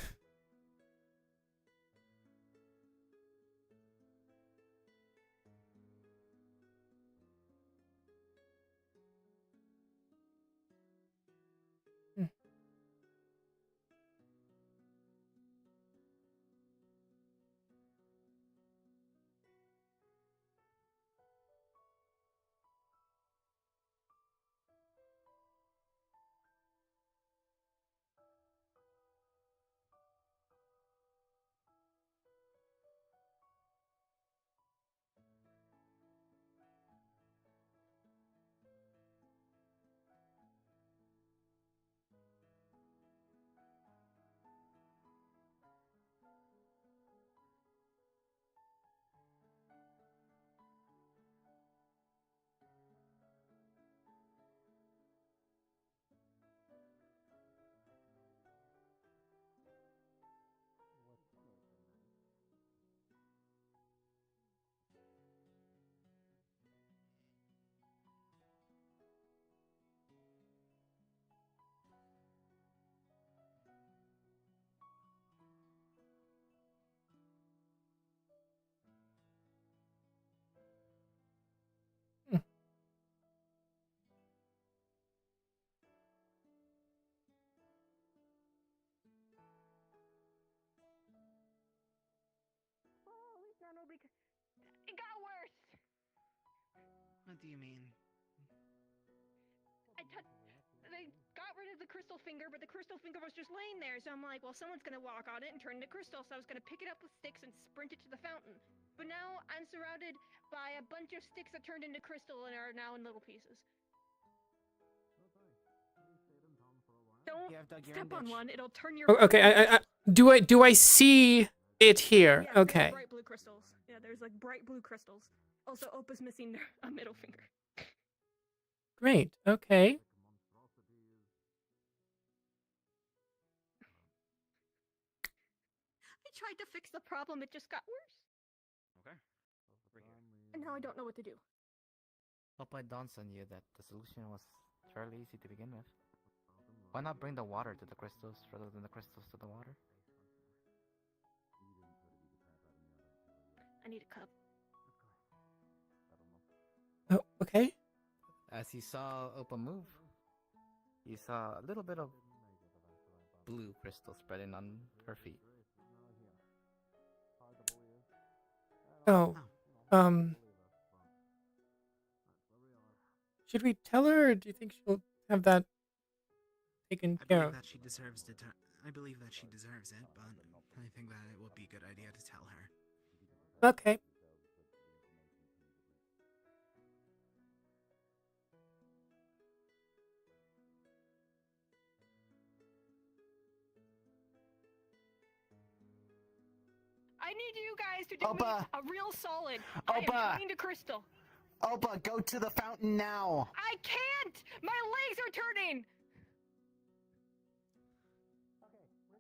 It got worse. What do you mean? They got rid of the crystal finger, but the crystal finger was just laying there. So I'm like, well, someone's gonna walk on it and turn it into crystal. So I was gonna pick it up with sticks and sprint it to the fountain. But now I'm surrounded by a bunch of sticks that turned into crystal and are now in little pieces. Don't step on one; it'll turn your. Okay, do I see it here? Yeah, Okay. bright blue crystals. Yeah, there's like bright blue crystals. Also, Opa's missing a middle finger. Great. Okay. I tried to fix the problem; it just got worse. Okay. Over here. And now I don't know what to do. Hope I dawned on you that the solution was fairly easy to begin with. Why not bring the water to the crystals rather than the crystals to the water? I need a cup. Oh, okay. As you saw Opa move, you saw a little bit of blue crystal spreading on her feet. Oh, should we tell her, or do you think she'll have that taken care of? That she deserves to. I believe that she deserves it, but I think that it would be a good idea to tell her. Okay. I need you guys to do me Opa! a real solid. Opa! I am trying to crystal. Opa, go to the fountain now! I can't! My legs are turning!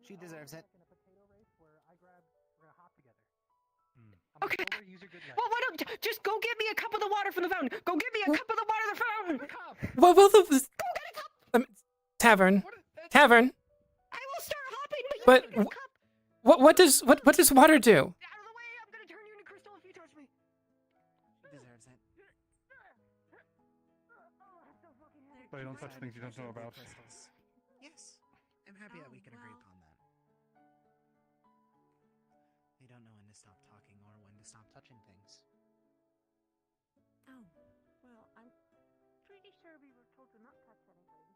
She deserves it. Okay. Well, why don't just go get me a cup of the water from the fountain? Go get me a cup of the water from the fountain. Well, both of us. Tavern. Tavern. I will start hopping, but you But get a cup. what does water do? Out of the way! I'm gonna turn you into crystal if you touch me. She deserves it. But you don't touch things you don't know about. Yes, I'm happy that we can agree upon that. They don't know when to stop talking or when to stop touching things. Oh, well, I'm pretty sure we were told to not touch anything.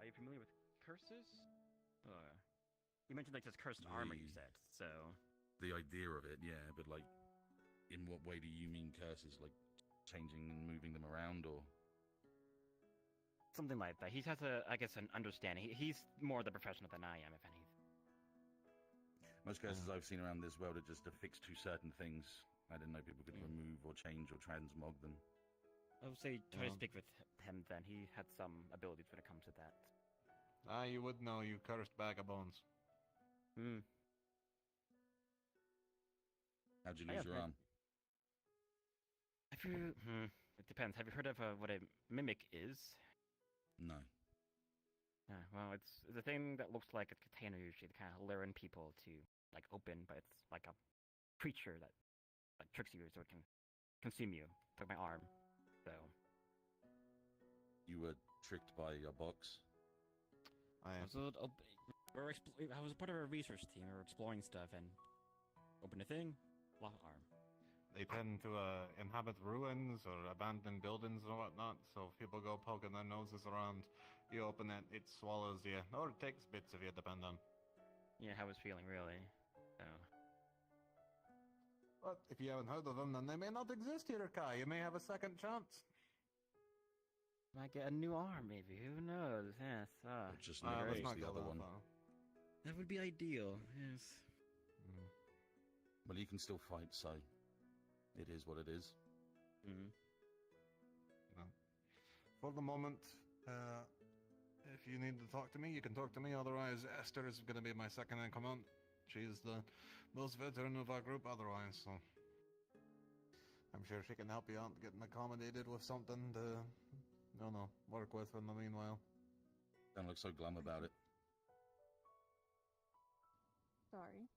Are you familiar with curses? You mentioned like this cursed armor you said, so... The idea of it, yeah, but like, in what way do you mean curses? Like, changing and moving them around, or...? Something like that. He has I guess, an understanding. He's more the professional than I am, if anything. Most curses I've seen around this world are just affixed to certain things. I didn't know people could remove or change or transmog them. I would say try to speak with him then. He had some abilities when it comes to that. You would know, you cursed bag of bones. How'd you lose your arm? Have you... It depends. Have you heard of what a mimic is? No. Well, it's a thing that looks like a container usually to kind of lure in people to, like, open, but it's like a creature that, like, tricks you so it can consume you. Took my arm, so... You were tricked by a box? I was part of a research team. We were exploring stuff and opened a thing, lost arm. They tend to inhabit ruins or abandoned buildings and whatnot, so if people go poking their noses around, you open it, it swallows you, or it takes bits of you, depend on. Yeah, how I was feeling, really. So... But if you haven't heard of them, then they may not exist here, Kai. You may have a second chance. Might get a new arm, maybe. Who knows? Yes. Just not let's not the go other that one. far. That would be ideal. Yes. Well, you can still fight, so it is what it is. For the moment, if you need to talk to me, you can talk to me. Otherwise, Esther is going to be my second in command. She's the most veteran of our group otherwise, so... I'm sure she can help you out getting accommodated with something to, work with in the meanwhile. Don't look so glum about it. Sorry.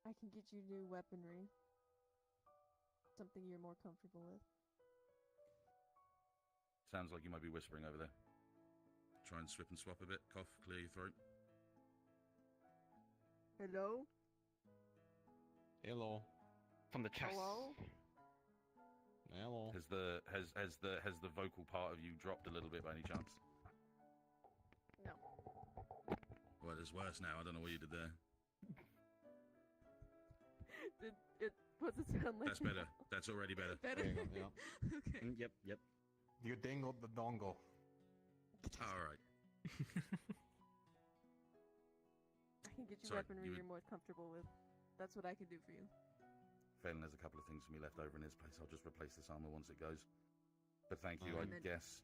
I can get you new weaponry. Something you're more comfortable with. Sounds like you might be whispering over there. Try and swip and swap a bit. Cough, clear your throat. Hello? Hello. From the chest. Hello? Hello. Has the vocal part of you dropped a little bit by any chance? No. Well, it's worse now. I don't know what you did there. What's it sound like? That's better. That's already better. Better? There you go, yeah. Okay. Yep. You dingled the dongle. Alright. I can get you Sorry, weaponry you're more comfortable with. That's what I can do for you. Phelan, there's a couple of things for me left over in his place. I'll just replace this armor once it goes. But thank you, I guess.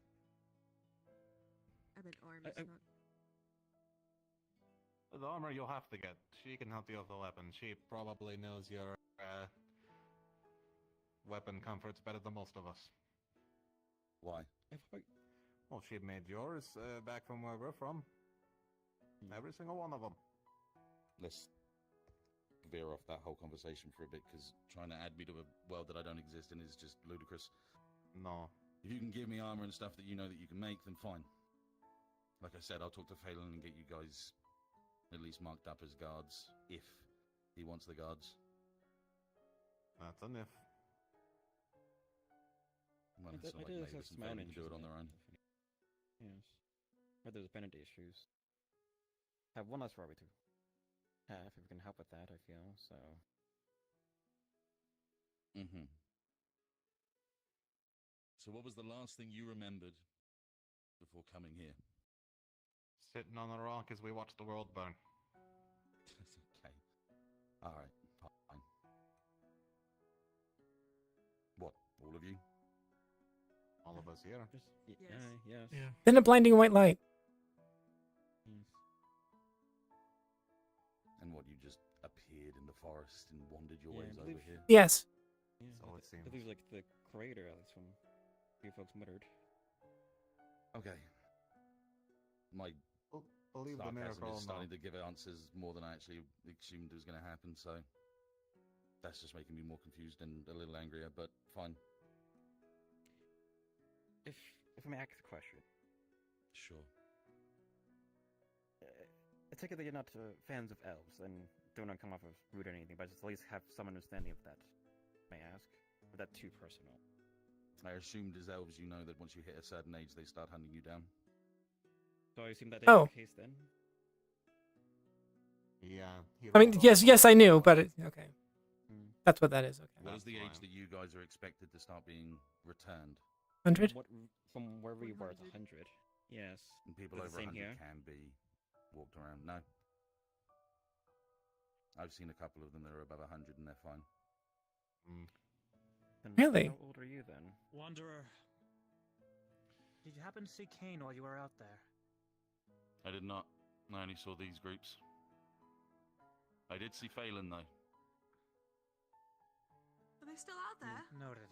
I meant arms, not... The armor you'll have to get. She can help you with the weapon. She probably knows your weapon comforts better than most of us. Why? Well, she made yours back from where we're from. Every single one of them. Let's veer off that whole conversation for a bit, because trying to add me to a world that I don't exist in is just ludicrous. No. If you can give me armor and stuff that you know that you can make, then fine. Like I said, I'll talk to Phelan and get you guys at least marked up as guards, if he wants the guards. That's an if. Well, it's not like Mavis and Phelan can do it on their own. Yes. Where there's been issues. have one less robbery to have if we can help with that. I feel so. Mm-hmm. So what was the last thing you remembered before coming here? Sitting on a rock as we watch the world burn. Okay. Alright, fine. What, all of you? All of us here. Yes. Yeah. Then a blinding white light. And what, you just appeared in the forest and wandered your ways over here? Yes. Yeah, So it seems. I believe like the crater, at least from you folks muttered. Okay. My Believe the sarcasm miracle. is starting to give answers more than I actually assumed was going to happen, so that's just making me more confused and a little angrier, but fine. If I may ask a question. Sure. I take it that you're not fans of elves and don't want to come off as rude or anything, but just at least have some understanding of that. May I ask? Or that too personal? I assumed as elves you know that once you hit a certain age they start hunting you down. So I assume that is Oh. the case then? Yeah. I mean, yes, I knew, but okay. That's what that is. Okay. What is the age that you guys are expected to start being returned? 100? From where we were, it's 100. Yes. And people Is it over the same 100 here? can be walked around. No. I've seen a couple of them that are above 100 and they're fine. Then Really? How old are you then? Wanderer, did you happen to see Kane while you were out there? I did not. I only saw these groups. I did see Phelan though. Are they still out there? Noted.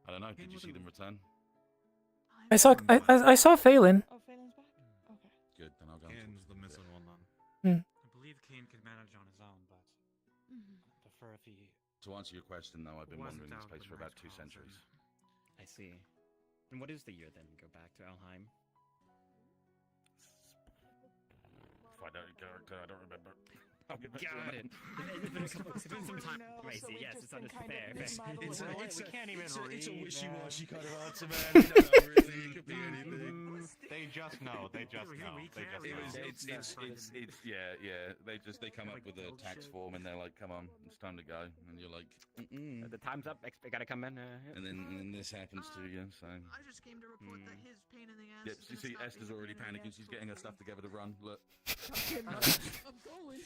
I don't know. Did you see them return? I saw Phelan. Oh, Phelan's back? Okay. Good, then I'll go. Kane's the missing one then. I believe Kane could manage on his own, but I prefer if he... To answer your question though, I've been Wasn't wandering this out place of for the about night 2 trials, centuries. I see. And what is the year then? Go back to Alheim. If I don't remember. Oh, got it. It's been some time. I see. Yes, it's fair. We can't even read. It's a wishy-washy kind of answer, man. It could be anything. They just know. They just know. They come up with a tax form and they're like, "Come on, it's time to go," and you're like, "Mm-mm." The time's up. I gotta come in. And then this happens to you. So. I just came to report that his pain in the ass. Yep, you see, Esther's already panicking. She's getting her stuff together to run. Look. I'm going.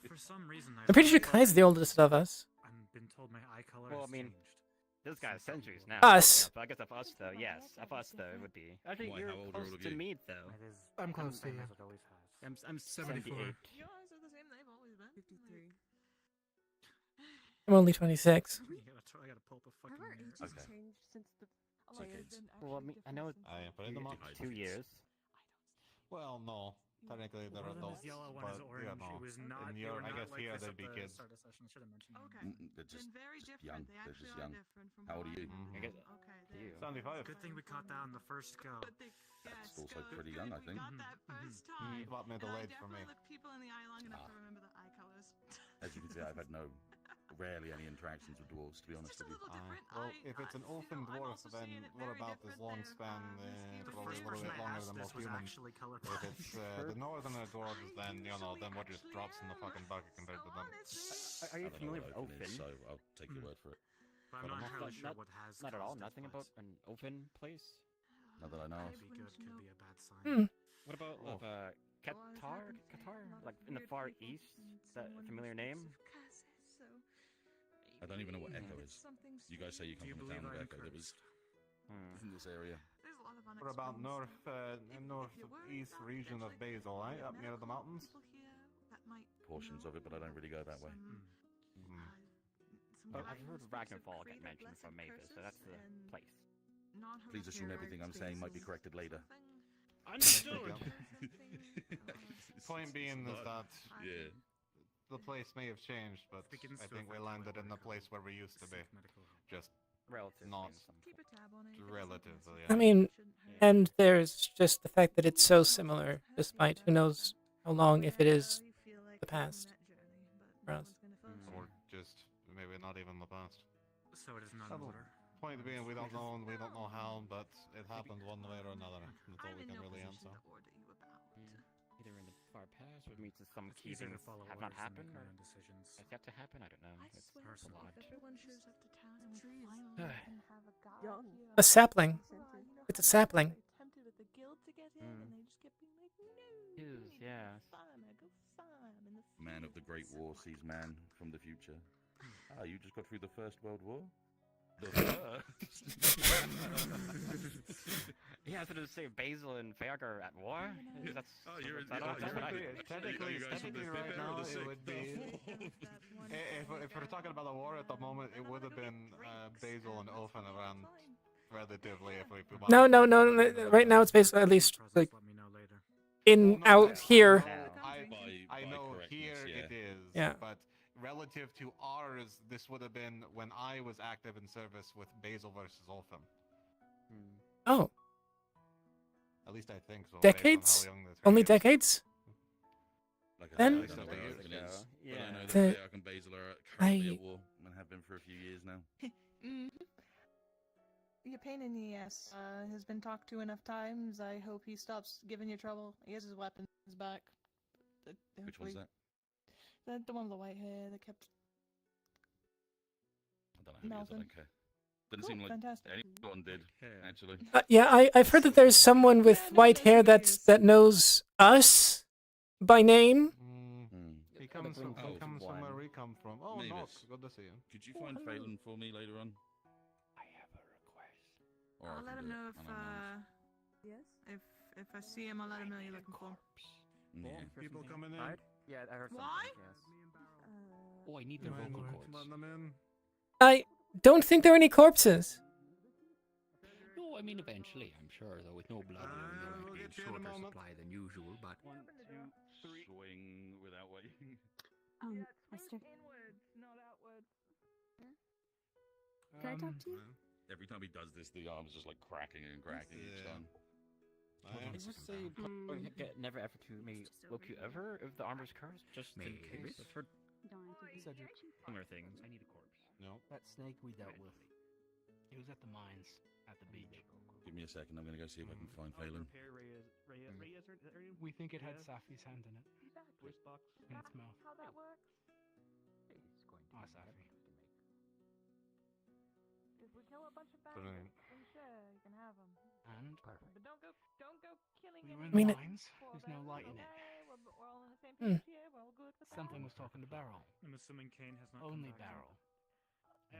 For some reason, I'm pretty sure Kai's the oldest of us. I've been told my eye color Well, I has mean, changed. this guy's centuries now. Us. So I guess of us though, yes. Of us though, it would be. Actually, Why, you're how old are close all of to you? me though. It is. I'm close to same you. as it always has. I'm 74. 78. Your eyes are the same they've always been. 53. I'm only 26. I gotta pull up a fucking. Have our ages Okay. changed since the Decades. Well, I know it's I put in the month. 2 years. Well, no. Technically, they're One adults. is yellow, one but is orange. yeah, no. It was not. In they your, were I not guess like here this they'd at be the kids. start of the session. I should have mentioned. Okay. They're just very young. different. They They're actually just are young. different from How old are you? I guess Okay. you. 75. Good thing we caught that on the first go. That's also pretty young, I think. Got that first time. About middle And I age for me. definitely looked people in the eye long enough to remember the eye colors. As you can see, I've had rarely any interactions with dwarves, to be honest with you. Well, if it's an elfin dwarf, then what about this long span? Probably a little bit longer than most humans. If it's the northerner dwarves, then then what just drops in the fucking bucket compared to them. Are you I don't know familiar what with open is, Open? so I'll take your word for it. But I'm not entirely sure what has. Not at all. caused Nothing this about place. an open place. Not that I know of. Could be good. Could be a bad sign. What about Qatar? Qatar, like in the Far East. Is that a familiar name? I don't even know what Echo is. You guys say you come from the town of Echo. That was in this area. We're about northeast region of Basil, right? Up near the mountains. Portions of it, but I don't really go that way. I've heard Ragnarfall get mentioned from Mavis, so that's the place. Please assume everything I'm saying might be corrected later. Understood. Point being is that the place may have changed, but I think we landed in the place where we used to be. Just relative, not Keep a tab on it. relatively. I mean, and there's just the fact that it's so similar, despite who knows how long, if it is the past for us. Or just maybe not even the past. So it is not in order. point being, we don't know, and we don't know how, but it happened one way or another. That's all we can really answer. Either in the far past, or means some It's key easier things to follow have not orders than happened, make or our own decisions. it's yet to happen. I don't know. It's a lot. Everyone shows up to town and we finally can have a god here. A sapling. It's a sapling. They attempted with the guild to get in, and they just kept being like, no. Yeah. Go farm in the Man of the Great War sees man from the future. Ah, you just got through the First World War? The first? Yeah, I was going to say Basil and Fearg are at war. That's Technically, right now, it would be. If we're talking about a war at the moment, it would have been Basil and Ofen around relatively. If we want No. Right now, it's basically at least like out here. I know here it is. Yeah. But relative to ours, this would have been when I was active in service with Basil versus Ofen. Oh. At least I think so. Decades? Only decades? Like I Then? said, I don't know where Open is, but I know that The- Fearg and Basil are currently at war and have been for a few years now. Your pain in the ass has been talked to enough times. I hope he stops giving you trouble. He has his weapons back. Which one's that? The one with the white hair that kept. I don't know who it is, I don't care. Doesn't seem like fantastic. anyone did, actually. Yeah, I've heard that there's someone with white hair that knows us by name. He comes from where we come from. Oh, Mavis, no, good to see you. Could you find Phelan for me later on? Or I I'll can let him do it. know I don't mind. if I see him. I'll let him know you're looking for. Yeah. People coming in. Yeah, I heard something. Why? Yes. Oh, I need the vocal cords. Letting them in. I don't think there are any corpses. No, I mean eventually, I'm sure. Though with no blood, there might be a shorter supply than usual. But 1, 2, 3. Swing without waiting. Mister. Inwards, not outwards. Can I talk to you? Every time he does this, the arm's just like cracking and cracking each time. I must say, never ever to me woke you ever if the armor's cursed, just in case. I've heard similar things. I need a corpse. No. That snake we dealt with. It was at the mines at the beach. Give me a second, I'm gonna go see if I can find Phelan. We think it had Safi's hand in it. Voice box in its mouth. How that works? Ah, Safi. If we kill a bunch of Brilliant. bastards, then sure, you can have them. And But don't go killing we any were in I mean, the mines. There's no light in it. We're all on the same Hmm. page here. We're all good with that. Something was talking to Beryl. I'm assuming Kane has not. Only Beryl.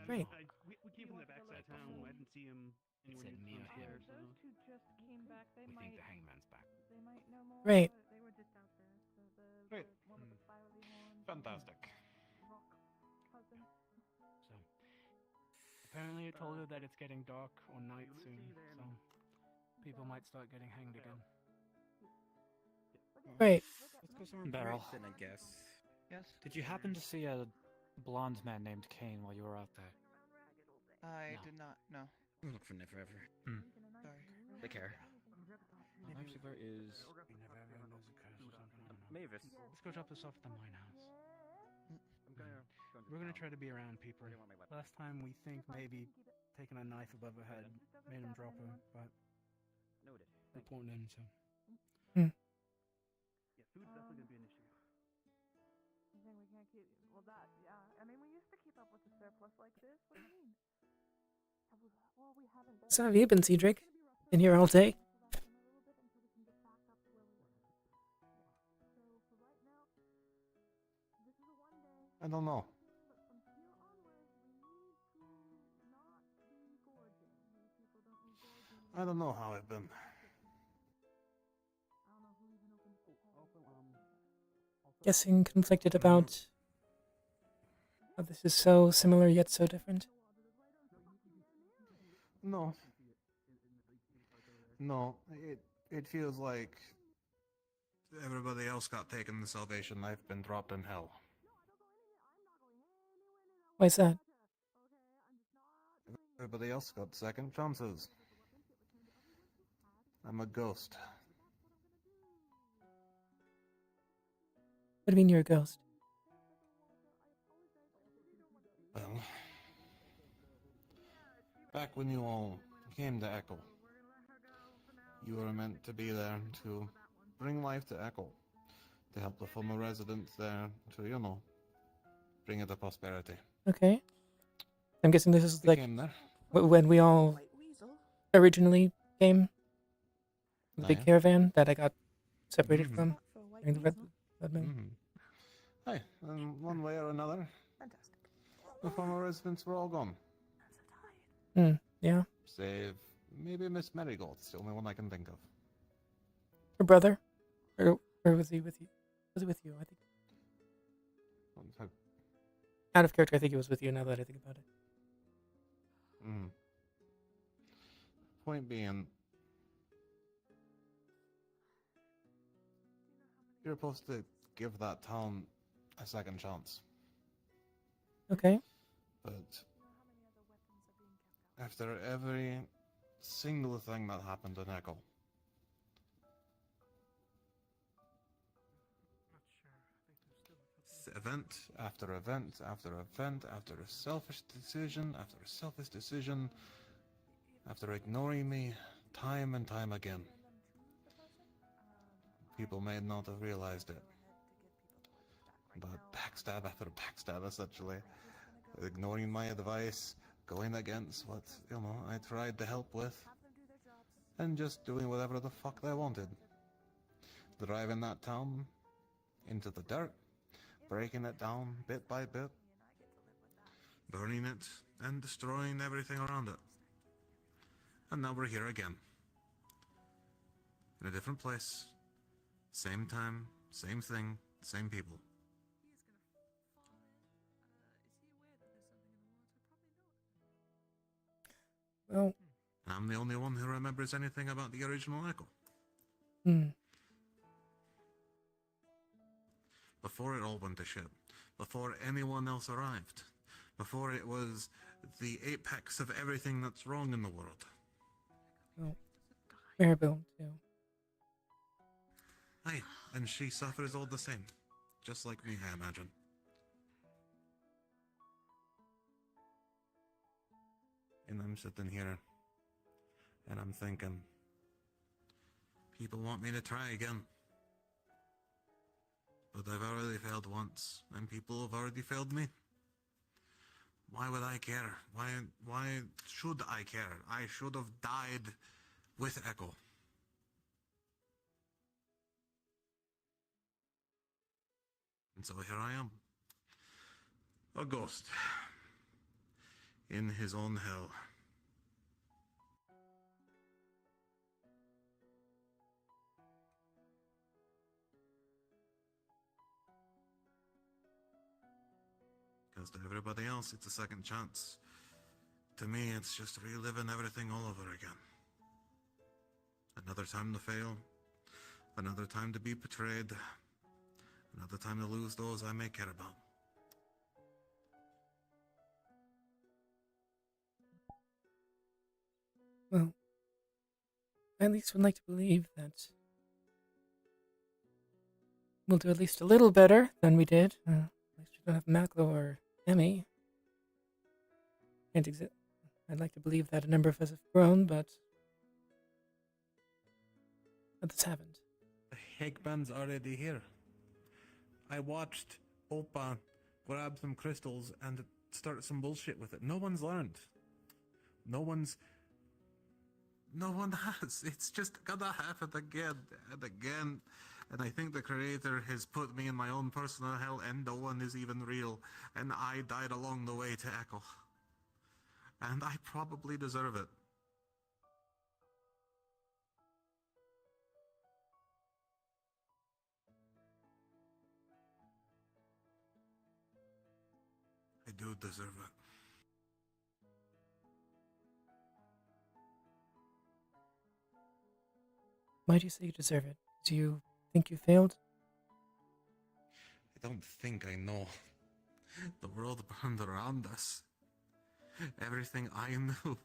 Great. We keep him in the backside of town. I didn't see him anywhere said near the Mia front here. If those two just came back, they We might. think the hangman's back. They might know more. Right. They were just out there. The Great. one with the spirally horns. Fantastic. Rock cousin. So apparently it told her that it's getting dark or night soon, so people might start getting hanged again. Right. Let's go somewhere Beryl. Then I guess. Yes. Did you happen to see a blonde man named Kane while you were out there? I No. did not. No. Look for never ever. Sorry. Take care. Actually, where is Mavis? Let's go drop this off at the mine house. We're gonna try to be around people. Last time we think maybe taking a knife above her head made him drop her, but Noted. reporting him so. Yeah, food's definitely gonna be an issue. You think we can't keep? Well, that yeah. I mean, we used to keep up with the surplus like this. What do you mean? Well, we haven't been. So have you been, Cedric? In here all day? I don't know. I don't know how I've been. Guessing conflicted about how this is so similar yet so different. No. No, it feels like everybody else got taken the salvation. I've been dropped in hell. Why's that? Everybody else got second chances. I'm a ghost. What do you mean you're a ghost? Well, back when you all came to Echo, you were meant to be there to bring life to Echo, to help the former residents there to, bring it to prosperity. Okay. I'm guessing this is We like came there. when we all originally came. The Oh, big yeah? caravan that I got separated Mhm. from during the Red Moon. Mm-hmm. Hey, and one way or another, the former residents were all gone. Yeah. Save maybe Miss Marigold. It's the only one I can think of. Her brother? Or was he with you? Was he with you? I think. Out of character, I think he was with you now that I think about it. Mm. Point being, you're supposed to give that town a second chance. Okay. But after every single thing that happened in Echo, event after event after event after a selfish decision after a selfish decision, after ignoring me time and time again, people may not have realized it. But backstab after backstab, essentially. Ignoring my advice, going against what, I tried to help with, and just doing whatever the fuck they wanted. Driving that town into the dirt, breaking it down bit by bit, burning it, and destroying everything around it. And now we're here again. In a different place, same time, same thing, same people. Well, I'm the only one who remembers anything about the original Echo. Before it all went to shit, before anyone else arrived, before it was the apex of everything that's wrong in the world. Well, Maribel, too. Aye, and she suffers all the same. Just like me, I imagine. And I'm sitting here, and I'm thinking, people want me to try again. But I've already failed once, and people have already failed me. Why would I care? Why should I care? I should have died with Echo. And so here I am. A ghost. In his own hell. Because to everybody else, it's a second chance. To me, it's just reliving everything all over again. Another time to fail. Another time to be betrayed. Another time to lose those I may care about. Well, I at least would like to believe that we'll do at least a little better than we did. At least we don't have Maklo or Emmy. I'd like to believe that a number of us have grown, but this happened. The Hegband's already here. I watched Opa grab some crystals and start some bullshit with it. No one's learned. No one has. It's just gonna happen again and again. And I think the creator has put me in my own personal hell, and no one is even real. And I died along the way to Echo. And I probably deserve it. I do deserve it. Why do you say you deserve it? Do you think you failed? I don't think I know. The world burned around us. Everything I knew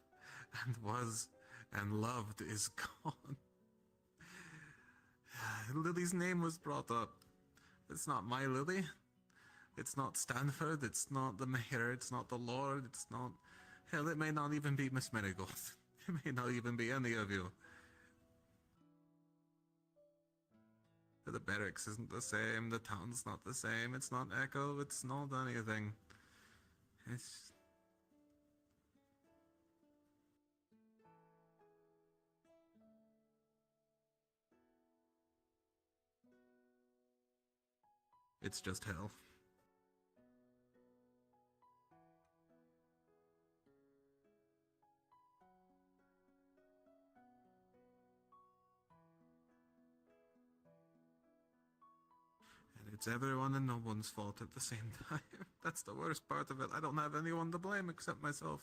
and was and loved is gone. Lily's name was brought up. It's not my Lily. It's not Stanford. It's not the mayor. It's not the Lord. It's not Hell, it may not even be Miss Marigold. It may not even be any of you. The barracks isn't the same, the town's not the same, it's not Echo, it's not anything. It's... It's just hell. And it's everyone and no one's fault at the same time. That's the worst part of it. I don't have anyone to blame except myself.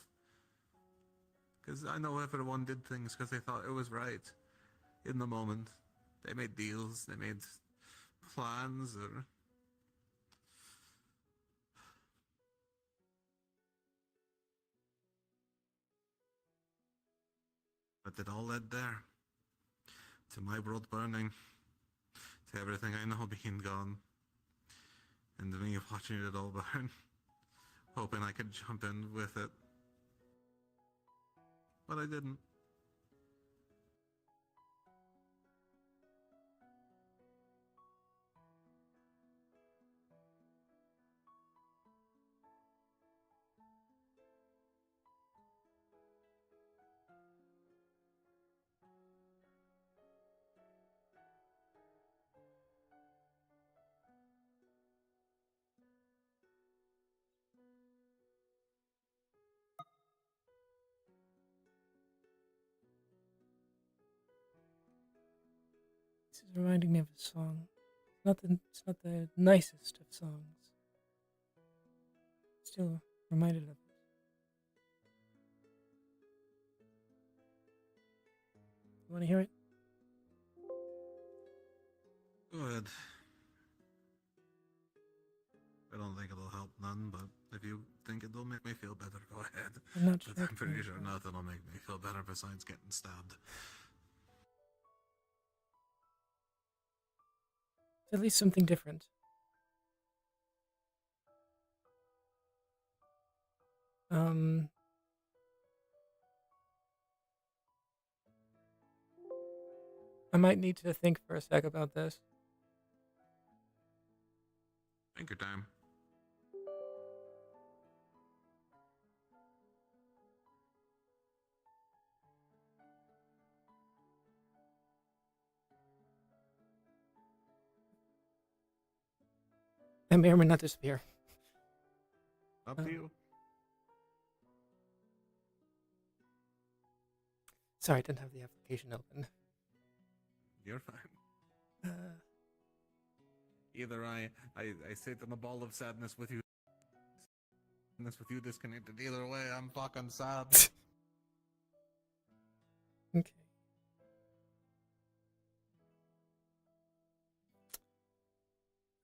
Because I know everyone did things because they thought it was right. In the moment. They made deals, they made plans, or... But it all led there. To my world burning. To everything I know being gone. And to me watching it all burn. Hoping I could jump in with it. But I didn't. This is reminding me of a song. It's not the nicest of songs. Still reminded of it. You want to hear it? Go ahead. I don't think it'll help none, but if you think it'll make me feel better, go ahead. I'm not But sure I'm pretty it sure will. nothing will make me feel better besides getting stabbed. It's at least something different. I might need to think for a sec about this. Take your time. I may or may not disappear. Up to you. Sorry, I didn't have the application open. You're fine. Either I sit in a ball of sadness with you. Sadness with you disconnected. Either way, I'm fucking sad. Okay.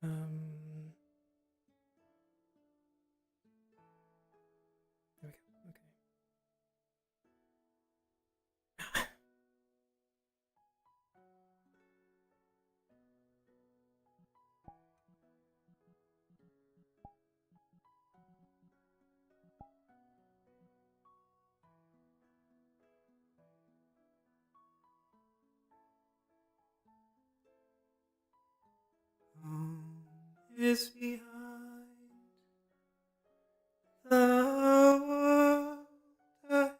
There we go. Okay. Is behind the world ahead,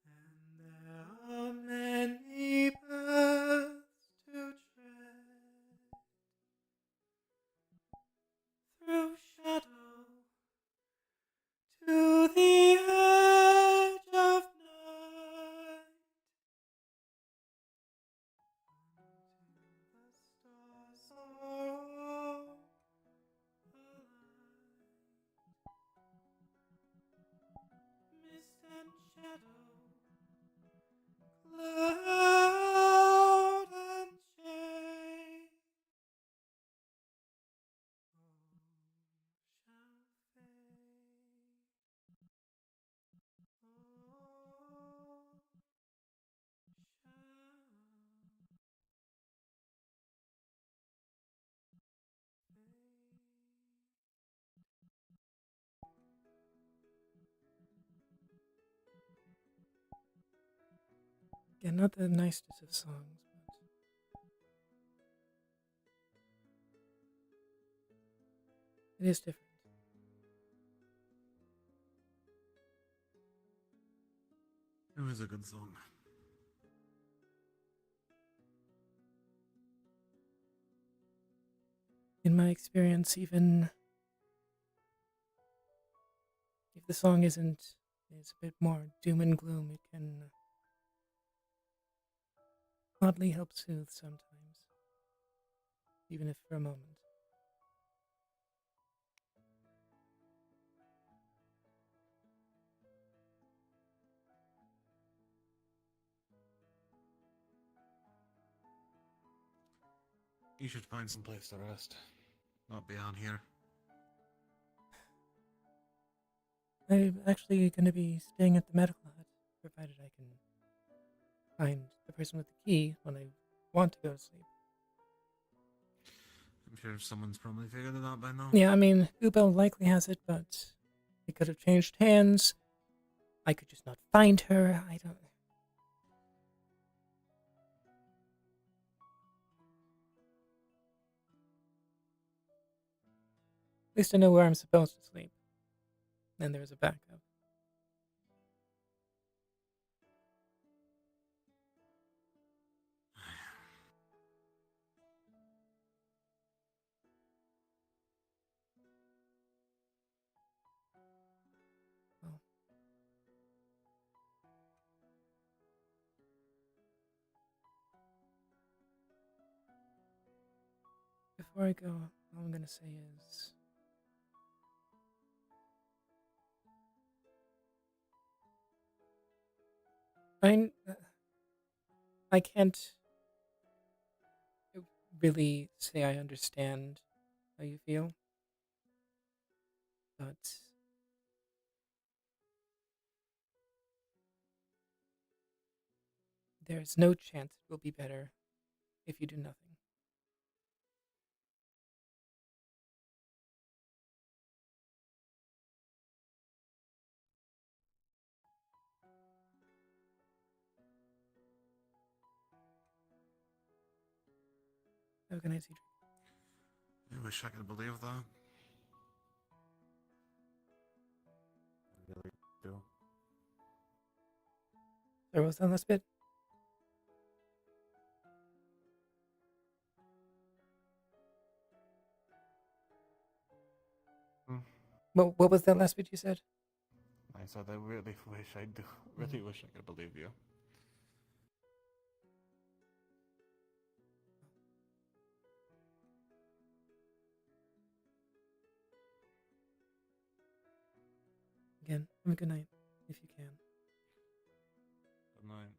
and there are many paths to tread through shadow to the edge of night. Stars are all alight. Mist and shadow, cloud and shade, all shall fade. All shall fade. Again, not the nicest of songs, but it is different. It was a good song. In my experience, even if the song is a bit more doom and gloom, it can oddly help soothe sometimes, even if for a moment. You should find some place to rest. Not be out here. I'm actually going to be staying at the medical hut, provided I can find the person with the key when I want to go to sleep. I'm sure someone's probably figured it out by now. Yeah, I mean, Ubel likely has it, but it could have changed hands. I could just not find her. I don't... At least I know where I'm supposed to sleep. And there's a backup. Well. Before I go, all I'm going to say is... I can't really say I understand how you feel, but there's no chance it will be better if you do nothing. Have a good night, Cedric. I wish I could believe that. I really do. There was that last bit. What was that last bit you said? I said I really wish I do. Really wish I could believe you. Again, have a good night, if you can. Good night.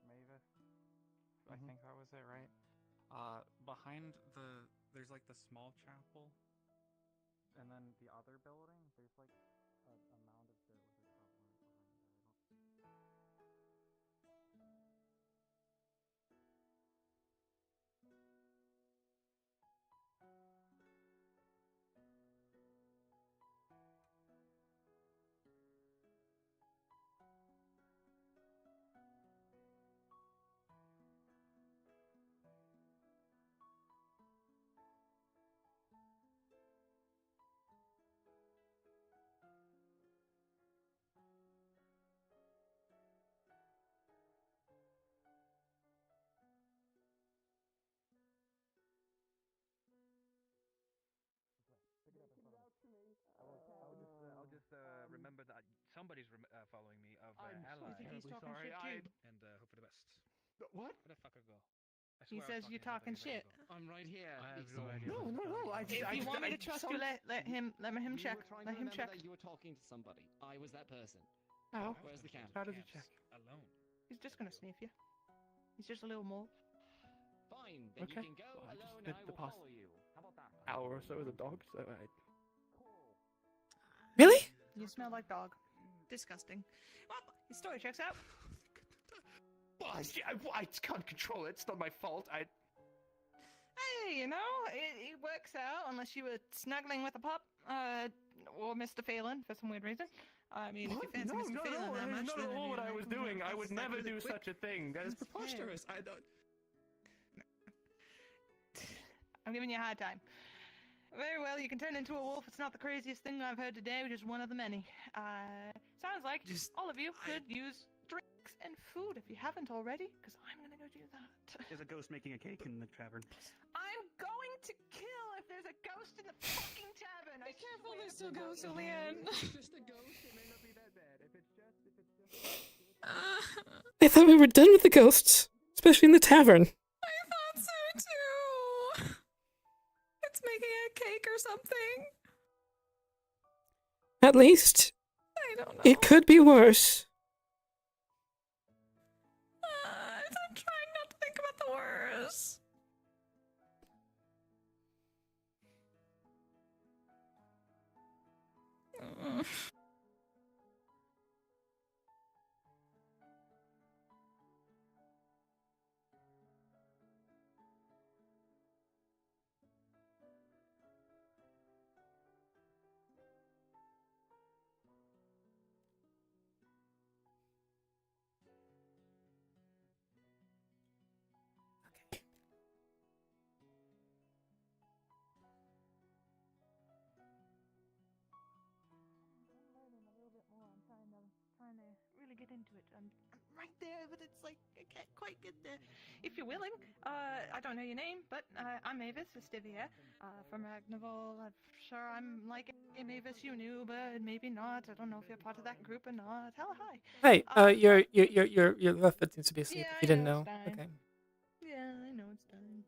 Mavis, I think that was it, right? Behind there's like the small chapel, and then the other building, there's like a mound of dirt with a shovel in it behind it. remember that somebody's following me of I'm ally. so terribly sorry. And hope for the best. What? Where the fuck I go? I He swear I was says you're talking to somebody a shit. second ago. I'm right here. I have no idea. No. If you want me to trust you, let him check. Let him check. That you were talking to somebody. I was that person. How? Where's the camp? How does it check? Alone. He's just gonna sniff you. He's just a little more. Fine, then Okay. you can go Well, I alone. just spent I the will past follow you. How about that? hour or so with a dog, so I... Really? You smell like dog. Disgusting. Well, his story checks out. Well, I can't control it. It's not my fault. Hey, you know, it works out unless you were snuggling with a pup, or Mr. Phelan for some weird reason. I mean, if you fancy Mr. Phelan that much, Not then at all maybe what I was doing. I would never do quick. such a thing. That is That's preposterous. I don't... I'm giving you a hard time. Very well, you can turn into a wolf. It's not the craziest thing I've heard today, just one of the many. Sounds like all of you could use drinks and food if you haven't already, because I'm gonna go do that. There's a ghost making a cake in the tavern. I'm going to kill if there's a ghost in the fucking tavern. Be careful, there's still ghosts, Heauleanne. Just a ghost. It may not be that bad. If it's just... I thought we were done with the ghosts, especially in the tavern. I thought so too. It's making a cake or something. At least, I don't know. it could be worse. I'm trying not to think about the worst. Trying to really get into it. I'm right there, but it's like I can't quite get there. If you're willing, I don't know your name, but I'm Mavis Estivia, from Ragnarval. I'm sure I'm like a Mavis you knew, but maybe not. I don't know if you're part of that group or not. Hello, hi. Hey, your left foot seems to be asleep. Yeah, If you I didn't know know, it's dying. okay. Yeah, I know it's done.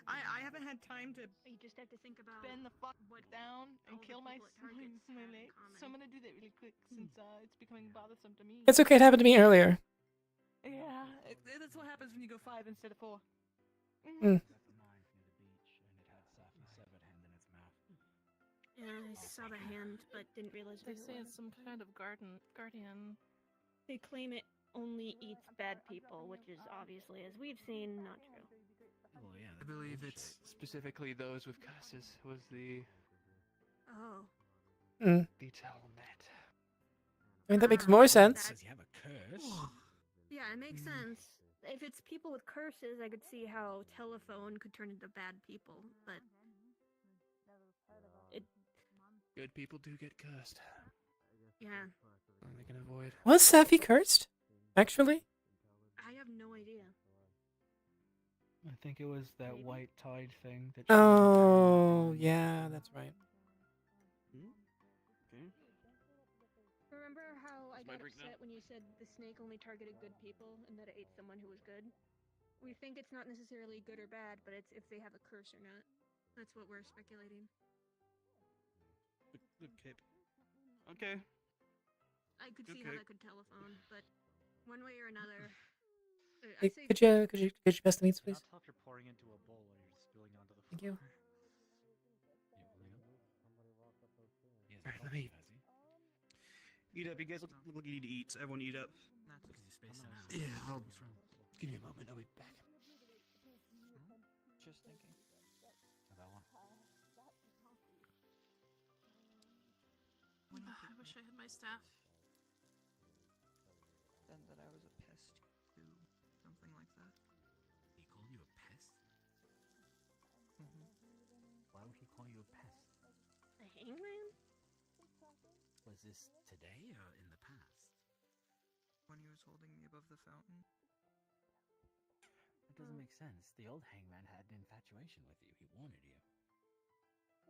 I haven't had time to You just have to think about bend the fuck down and all the kill my people at Target's my have in mate, common. so I'm gonna do that really quick since it's becoming bothersome to me. It's okay. It happened to me earlier. Yeah, that's what happens when you go 5 instead of 4. Mm. Yeah, I saw the hand, but didn't realize They what say it it's was. some kind of guardian. They claim it only eats bad people, which is obviously, as we've seen, not true. Oh yeah. I believe it's specifically those with curses was the Oh. detail on that. I mean, that makes more sense. Says you have a curse. Yeah, it makes sense. If it's people with curses, I could see how telephone could turn into bad people, but it, Good people do get cursed. yeah, They can avoid. Was Safi cursed? Actually? I have no idea. I think it was that white tide thing that. Oh, yeah, that's right. Okay. Remember how I my got drink now? upset when you said the snake only targeted good people and that it ate someone who was good? We think it's not necessarily good or bad, but it's if they have a curse or not. That's what we're speculating. Good cape. Okay. I could see Okay. how that could telephone, but one way or another. Hey, could you pass the meats, please? Not stop you're pouring into a bowl while you're spilling onto the floor. Thank you. Alright, let me eat up. You guys look like you need to eat. So everyone eat up. Not because you're spacing out. Yeah, I'll give me a moment. I'll be back. Just thinking. About one. I wish I had my staff. Then that I was a pest too. Something like that. He called you a pest? Why would he call you a pest? The hangman? Was this today or in the past? When he was holding me above the fountain. That doesn't make sense. The old hangman had an infatuation with you. He wanted you.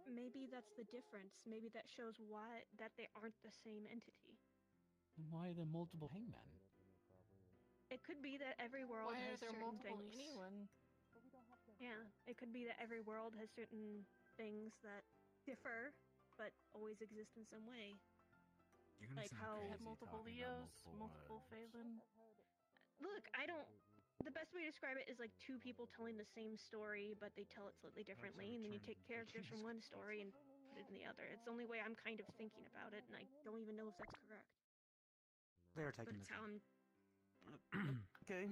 maybe that's the difference. Maybe that shows why that they aren't the same entity. Why are there multiple hangmen? It could be that every world Why are has there certain multiple things. anyone? Yeah, it could be that every world has certain things that differ, but always exist in some way. You're gonna Like sound how crazy have multiple multiple Leos, multiple Phelan. Look, I don't. The best way to describe it is like two people telling the same story, but they tell it slightly differently, and then you take characters from one story and put it in the other. It's the only way I'm kind of thinking about it, and I don't even know if that's correct. They're But taking it's the how I'm. Okay.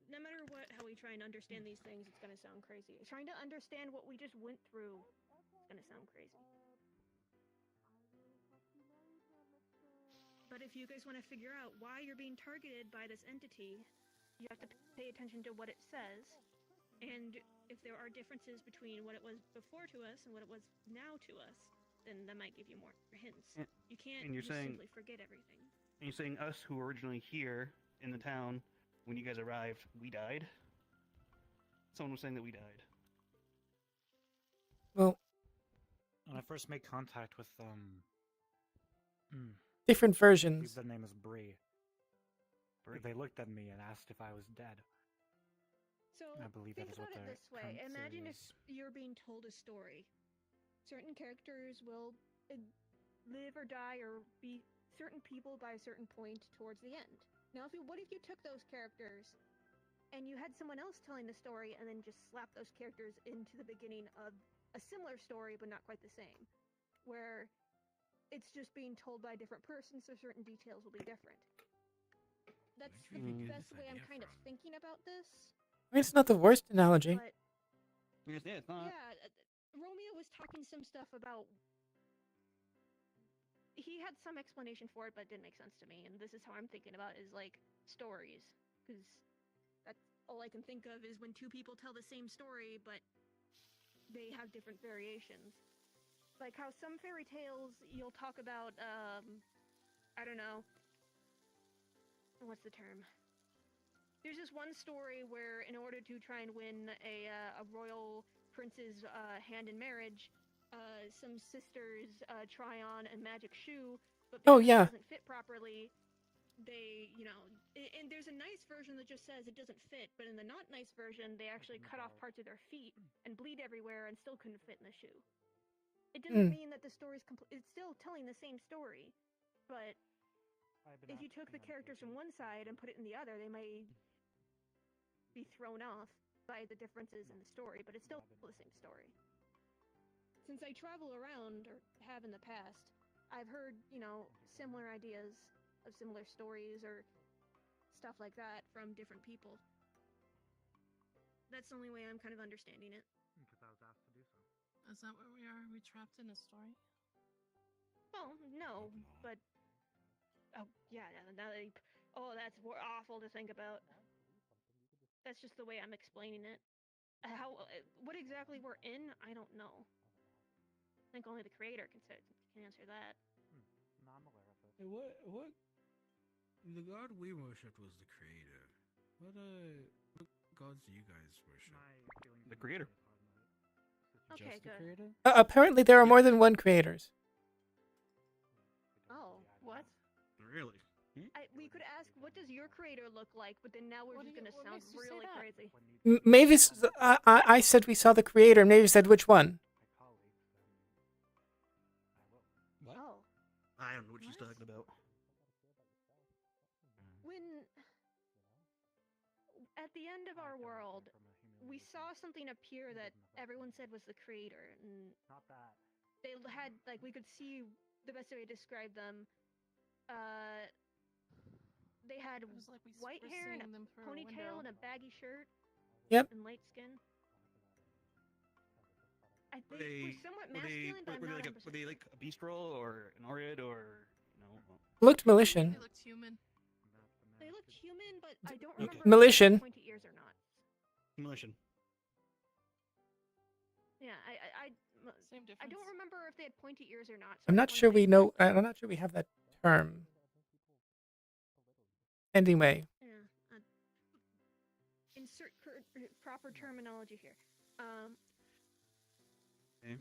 No matter what, how we try and understand these things, it's gonna sound crazy. Trying to understand what we just went through, it's gonna sound crazy. But if you guys want to figure out why you're being targeted by this entity, you have to pay attention to what it says. And if there are differences between what it was before to us and what it was now to us, then that might give you more hints. You can't and you're just saying- simply forget everything. And you're saying us who were originally here in the town, when you guys arrived, we died? Someone was saying that we died. Well, When I first made contact with different I believe versions. their name is Bree. They looked at me and asked if I was dead. So I believe think that is what about it their this way. current Imagine theory if is. you're being told a story. Certain characters will live or die or be certain people by a certain point towards the end. Now, what if you took those characters and you had someone else telling the story and then just slapped those characters into the beginning of a similar story but not quite the same, where it's just being told by a different person, so certain details will be different. That's the best way I'm kind of thinking about this. I mean, it's not the worst analogy. But Yeah, it's not. yeah, Romeo was talking some stuff about. He had some explanation for it, but it didn't make sense to me. And this is how I'm thinking about it, is like stories, because that's all I can think of is when two people tell the same story, but they have different variations. Like how some fairy tales you'll talk about, I don't know, what's the term? There's this one story where, in order to try and win a royal prince's hand in marriage, some sisters try on a magic shoe, but because it doesn't fit properly, they, and there's a nice version that just says it doesn't fit, but in the not nice version, they actually cut off parts of their feet and bleed everywhere and still couldn't fit in the shoe. It doesn't mean that the story's it's still telling the same story, but if you took the characters from one side and put it in the other, they may be thrown off by the differences in the story, but it's still the same story. Since I travel around, or have in the past, I've heard, similar ideas of similar stories or stuff like that from different people. That's the only way I'm kind of understanding it. Because I was asked to do so. Is that where we are? Are we trapped in a story? Well, no, but yeah, now that that's awful to think about. That's just the way I'm explaining it. What exactly we're in, I don't know. I think only the creator can answer that. No, I'm aware of it. Hey, what? The god we worshipped was the creator. What gods do you guys worship? The creator. Okay, Just the good. creator? Apparently, there are more than one creators. Oh, what? Really? We could ask, what does your creator look like? But then now we're just gonna sound really crazy. Mavis, I said we saw the creator, and Mavis said which one? What? Oh. I don't know what she's talking about. When at the end of our world, we saw something appear that everyone said was the creator, and Not that. they had we could see the best way to describe them. They had white hair and a ponytail and a baggy shirt. Yep. And light skin. They were somewhat masculine, but I'm not 100%. Were they like a bistro or an Orid or Looked Militian. They looked human. They looked human, but I don't remember Militian. if they had pointy ears or not. Militian. Yeah, Same difference. I don't remember if they had pointy ears or not. So I'm not sure we know. I'm not sure we have that term. Anyway. Yeah. Insert proper terminology here.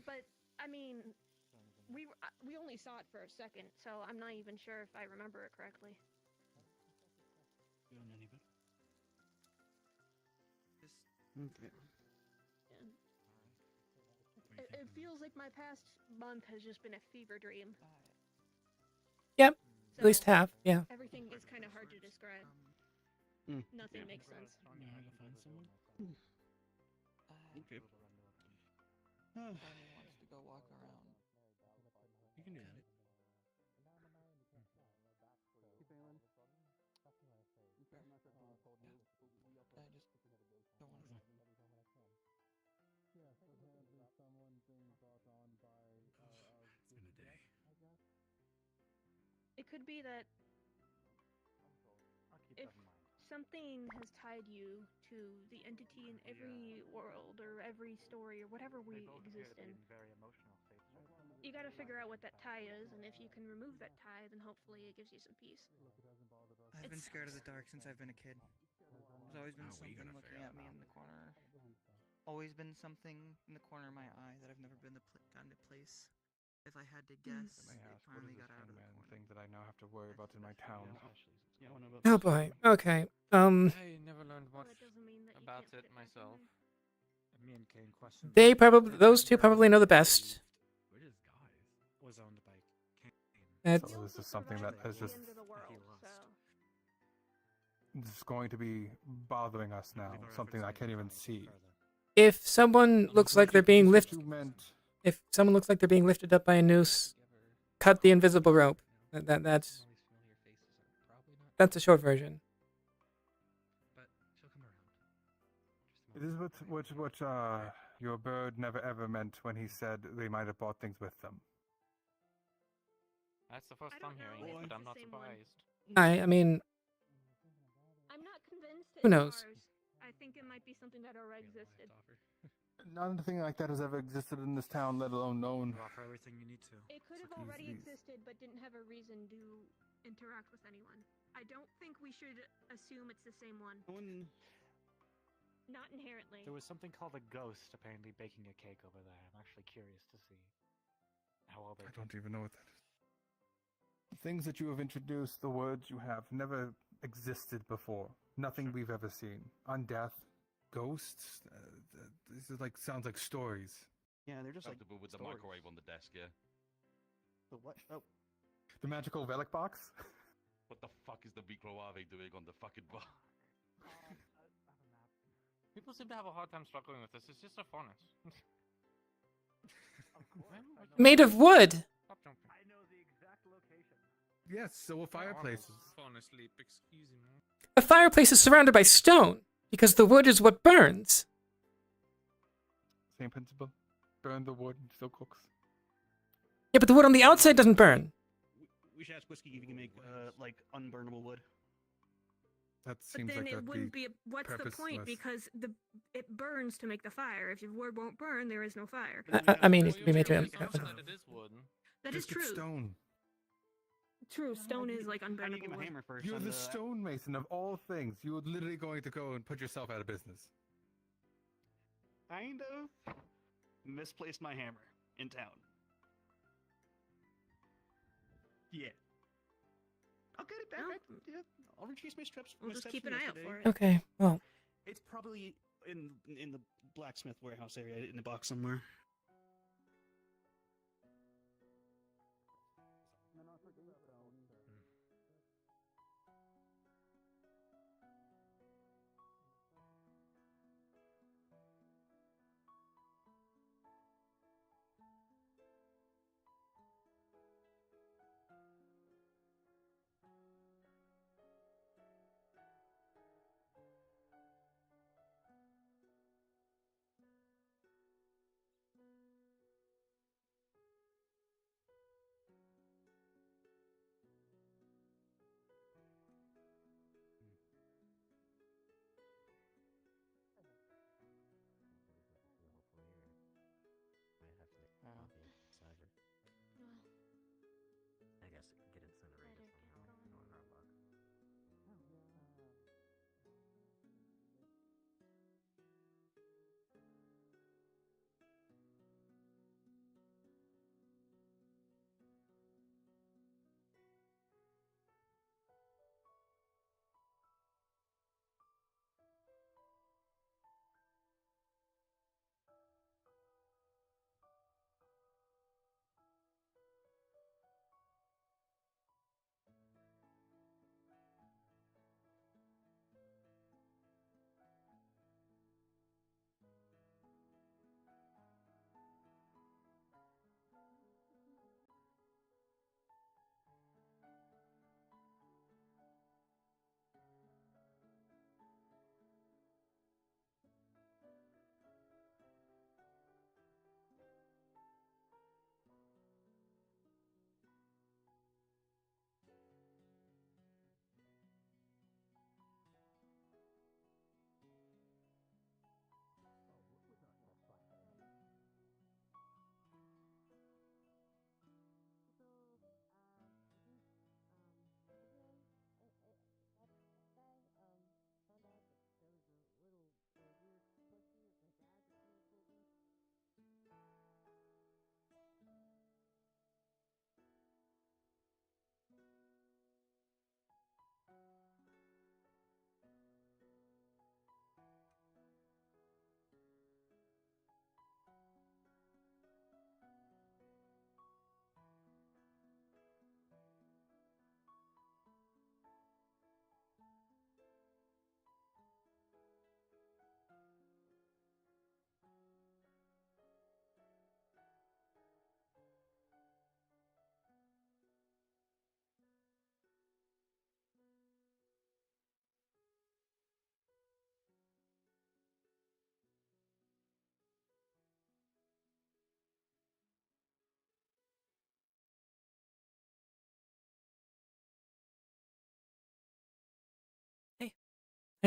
But I mean, we only saw it for a second, so I'm not even sure if I remember it correctly. Okay. Yeah. It feels like my past month has just been a fever dream. Yep. So At least half. Yeah. everything is kind of hard to describe. Nothing makes sense. Okay. Barney wants to go walk around. You can do that. It's been a day. It could be that if something has tied you to the entity in every world or every story or whatever we exist in, you gotta figure out what that tie is, and if you can remove that tie, then hopefully it gives you some peace. I've been scared of the dark since I've been a kid. There's always been something looking at me in the corner. Always been something in the corner of my eye that I've never gotten to place. If I had to guess, Let me it ask, what finally is got this out of the hangman corner. thing that I now have to worry about in my town? Oh boy. Okay. I never learned much about it myself. Me and Kane questioned. Those two probably know the best. We're just guys. Was owned by Kane. That's- So this is something that is just it's going to be bothering us now. Something I can't even see. If someone looks like they're being This is lifted, what you meant. if someone looks like they're being lifted up by a noose, cut the invisible rope. That's a short version. It is what your bird never ever meant when he said they might have brought things with them. That's the first I'm hearing it, but I'm not surprised. I mean, I'm not convinced Who it's knows? ours. I think it might be something that already existed. Nothing like that has ever existed in this town, let alone known. You offer everything you need to. It could have already existed, but didn't have a reason to interact with anyone. I don't think we should assume it's the same one. Not inherently. There was something called a ghost apparently baking a cake over there. I'm actually curious to see how well they. I don't even know what that is. The things that you have introduced, the words you have, never existed before. Nothing we've ever seen. Undeath, ghosts. This is sounds like stories. Yeah, they're just like with the stories. microwave on the desk, yeah. The what? Oh. The magical relic box. What the fuck is the microwave doing on the fucking bar? People seem to have a hard time struggling with this. It's just a furnace. Made of wood. Stop jumping. I know the exact location. Yes, so are fireplaces. Falling asleep. Excuse me. A fireplace is surrounded by stone because the wood is what burns. Same principle. Burn the wood, still cooks. Yeah, but the wood on the outside doesn't burn. We should ask Whiskey if he can make unburnable wood. That But seems then like it wouldn't be. What's the point? Because it burns to make the fire. If your wood won't burn, there is no fire. I mean, it can be made to. That it is wood. That is Just get true. stone. True, stone is like unburnable wood. hammer first. You're the stonemason of all things. You're literally going to go and put yourself out of business. Kind of misplaced my hammer in town. Yeah. I'll get it back. Yeah, I'll retrace my steps. We'll my just steps keep from an eye out yesterday. for it. Okay, well. It's probably in the blacksmith warehouse area in the box somewhere.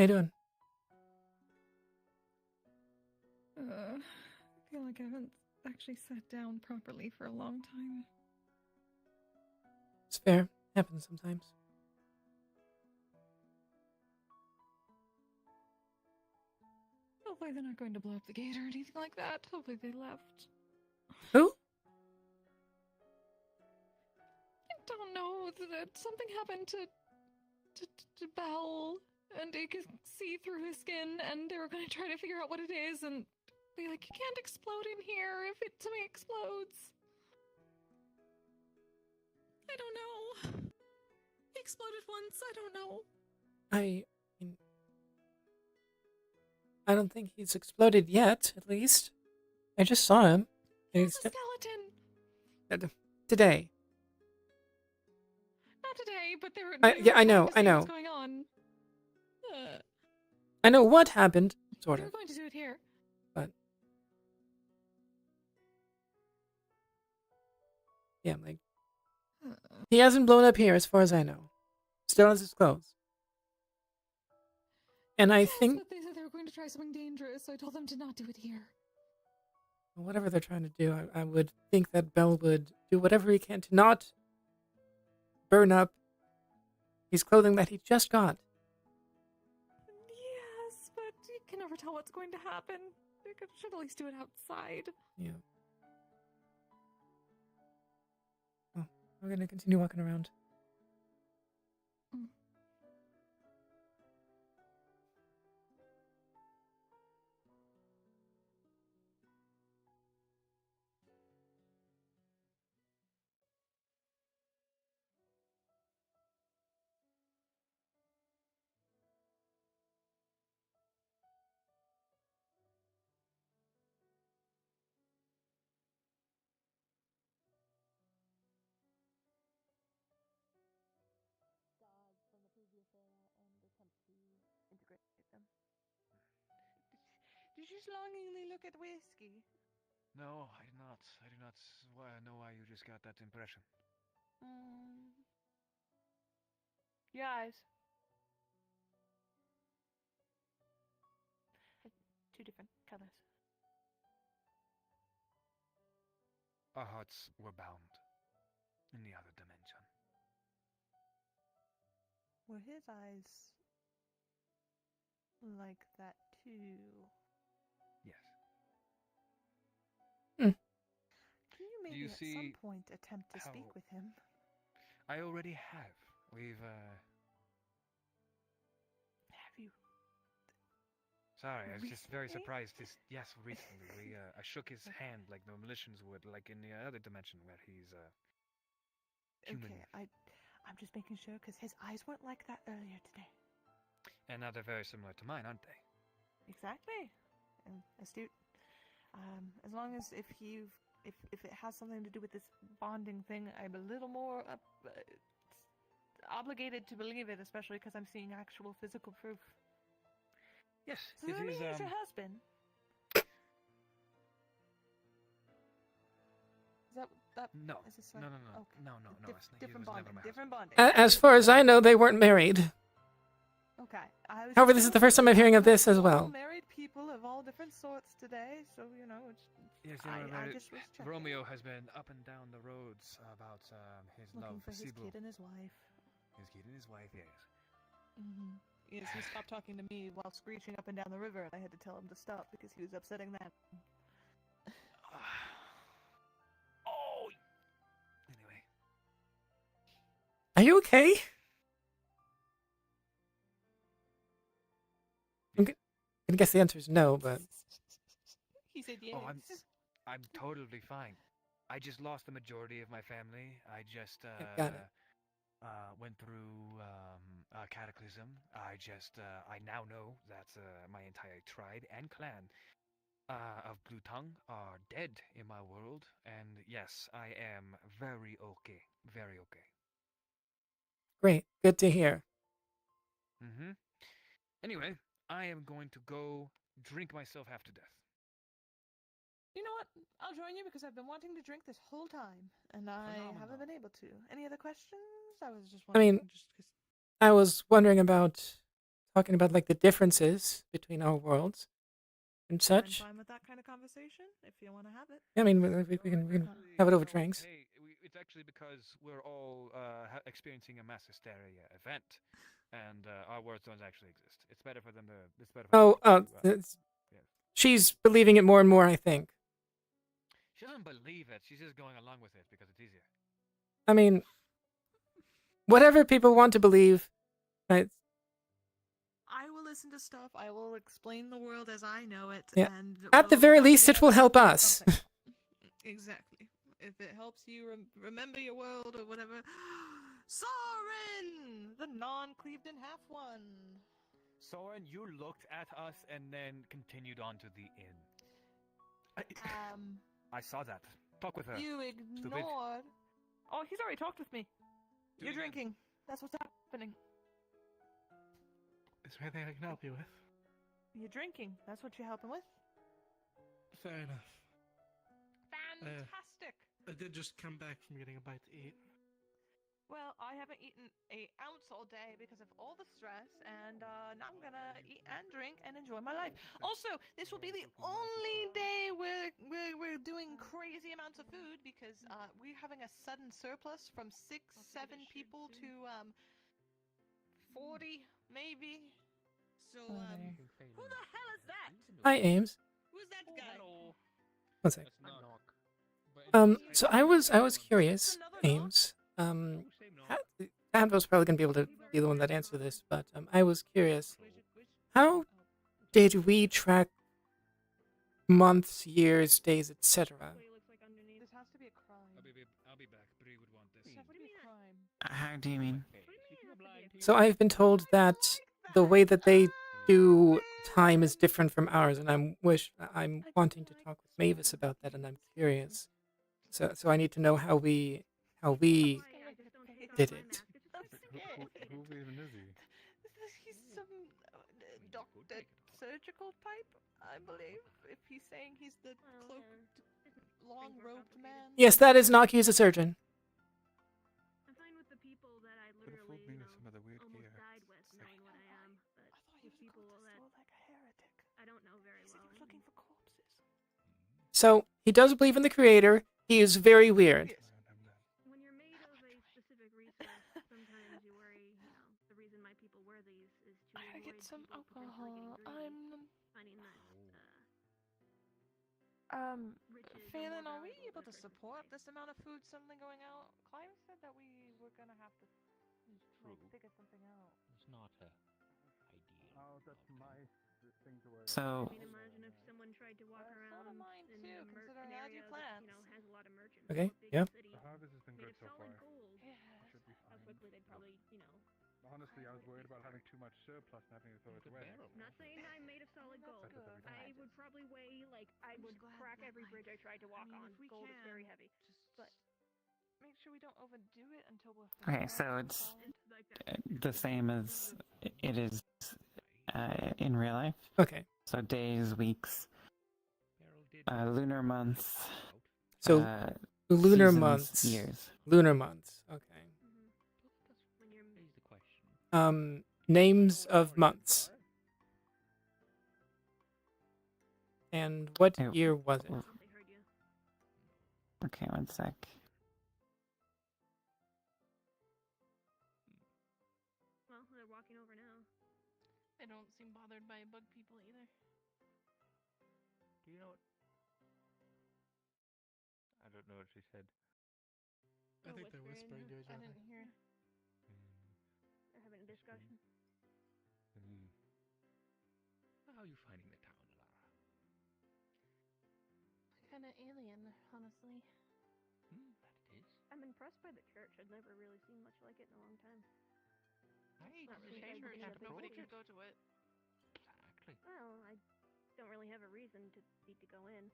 How you doing? I feel like I haven't actually sat down properly for a long time. It's fair. Happens sometimes. Hopefully they're not going to blow up the gate or anything like that. Hopefully they left. Who? I don't know. Something happened to Belle, and they could see through his skin, and they were going to try to figure out what it is, and be like, you can't explode in here if something explodes. I don't know. He exploded once. I don't know. I mean, I don't think he's exploded yet, at least. I just saw him. There's a skeleton. Today. Not today, but they were. Yeah, I know. What's going on? I know what happened, sort They were of. going to do it here. But yeah, like he hasn't blown up here, as far as I know. Still has his clothes. And I think But they said they were going to try something dangerous, so I told them to not do it here. whatever they're trying to do, I would think that Bell would do whatever he can to not burn up his clothing that he just got. Yes, but you can never tell what's going to happen. They should at least do it outside. Yeah. Oh, we're gonna continue walking around. Did you just longingly look at whiskey? No, I do not. I do not know why you just got that impression. Your eyes. Had two different colors. Our hearts were bound in the other dimension. Were his eyes like that too? Yes. Can you Do maybe you at see some point attempt to how- speak with him? I already have. We've, Have you? Sorry, I was just very Recently? surprised. Yes, recently. I shook his hand like the magicians would, like in the other dimension where he's, human. Okay, I'm just making sure because his eyes weren't like that earlier today. And now they're very similar to mine, aren't they? Exactly. And astute. As long as if it has something to do with this bonding thing, I'm a little more obligated to believe it, especially because I'm seeing actual physical proof. Yes, So it that means is, he's your husband. Is that No. is this No, like, no, no. okay. No, he Different was never bonding. my Different bonding. As far as I know, they weren't married. Okay. I was However, just this is gonna the first time I'm say, hearing of this as all well. married people of all different sorts today, so it's. Yes, I just was checking. Romeo has been up and down the roads about his Looking love for his Sibyl. kid and his wife. His kid and his wife, yes. Yes, he stopped talking to me while screeching up and down the river, and I had to tell him to stop because he was upsetting them. Oh! Anyway. Are you okay? I guess the answer is no, but He said yes. Oh, I'm totally fine. I just lost the majority of my family. I just got it. went through a cataclysm. I now know that my entire tribe and clan of Blue Tongue are dead in my world, and yes, I am very okay. Very okay. great. Good to hear. Anyway, I am going to go drink myself half to death. You know what? I'll join you because I've been wanting to drink this whole time, and I haven't been able to. Any other questions? I was just I wondering. mean, I was wondering about talking about like the differences between our worlds and such. I'm fine with that kind of conversation if you want to have it. I mean, we can have it over drinks. Hey, it's actually because we're all experiencing a mass hysteria event, and our words don't actually exist. It's better for them to. It's better. For them to, She's believing it more and more, I think. She doesn't believe it. She's just going along with it because it's easier. I mean, whatever people want to believe, right? I will listen to stuff. I will explain the world as I know it. Yeah. And At the we'll very come least, it will together help and do us. something. Exactly. If it helps you remember your world or whatever. Soren! The non-cleaved in half one. Soren, you looked at us and then continued on to the inn. I saw that. Talk with her. You Stupid. ignored. Oh, he's already talked with me. Do You're it again. drinking. That's what's happening. Is there anything I can help you with? You're drinking. That's what you're helping with. Fair enough. Fantastic. I did just come back from getting a bite to eat. Well, I haven't eaten an ounce all day because of all the stress, and now I'm gonna eat and drink and enjoy my life. Also, this will be the only day we're doing crazy amounts of food because we're having a sudden surplus from 6-7 people to 40 maybe. So who the hell is that? Hi, Ames. Who's that guy? One sec. So I was curious, Ames. Advo's probably gonna be able to be the one that answer this, but I was curious. How did we track months, years, days, etc.? This has to be a crime. I'll be back. Bree would want this. This has to be a crime. How do you mean? So I've been told that the way that they do time is different from ours, and I'm wanting to talk with Mavis about that, and I'm curious. So I need to know how we did it. Who even is he? He's some doctor, surgical type, I believe. If he's saying he's the cloaked, long-robed man. Yes, that is Naki is a surgeon. I'm fine with the people that I literally, almost died with, knowing what I am. But these people that I don't know very well. Looking for corpses. So he does believe in the creator. He is very weird. When you're made of a specific resource, sometimes you worry, the reason my people wear these is to I avoid get some people potentially alcohol. getting greedy, finding that, Phelan, are we able to support this amount of food suddenly going out? Clive said that we were gonna have to figure something out. It's not ideal. Oh, that's my thing to worry. So- I mean, imagine if someone tried to walk around in too, an considering I do area plants. that, has a lot of merchants. Okay, or a big yeah. city The harvest has been made good of so solid far. gold. Should be How fine. quickly they'd probably, Honestly, I was worried about having too much surplus and having to throw it away. Not saying I'm made of solid gold. I would probably weigh, I would crack every bridge I tried to walk on. Gold is very heavy. But make sure we don't overdo it until we're Okay, so it's the same as it is in real life. Okay. So days, weeks, lunar months. So lunar seasons, months, years. lunar months. Okay. Names of months. And what year was it? Okay, one sec. well, they're walking over now. They don't seem bothered by bug people either. Do you know what? I don't know what she said. I think they're whispering to each I other. didn't hear. They're having a discussion. How are you finding the town, Lara? Kind of alien, honestly. That it is. I'm impressed by the church. I've never really seen much like it in a long time. Not really really church, church. but Nobody big could go to it. Exactly. Well, I don't really have a reason to need to go in.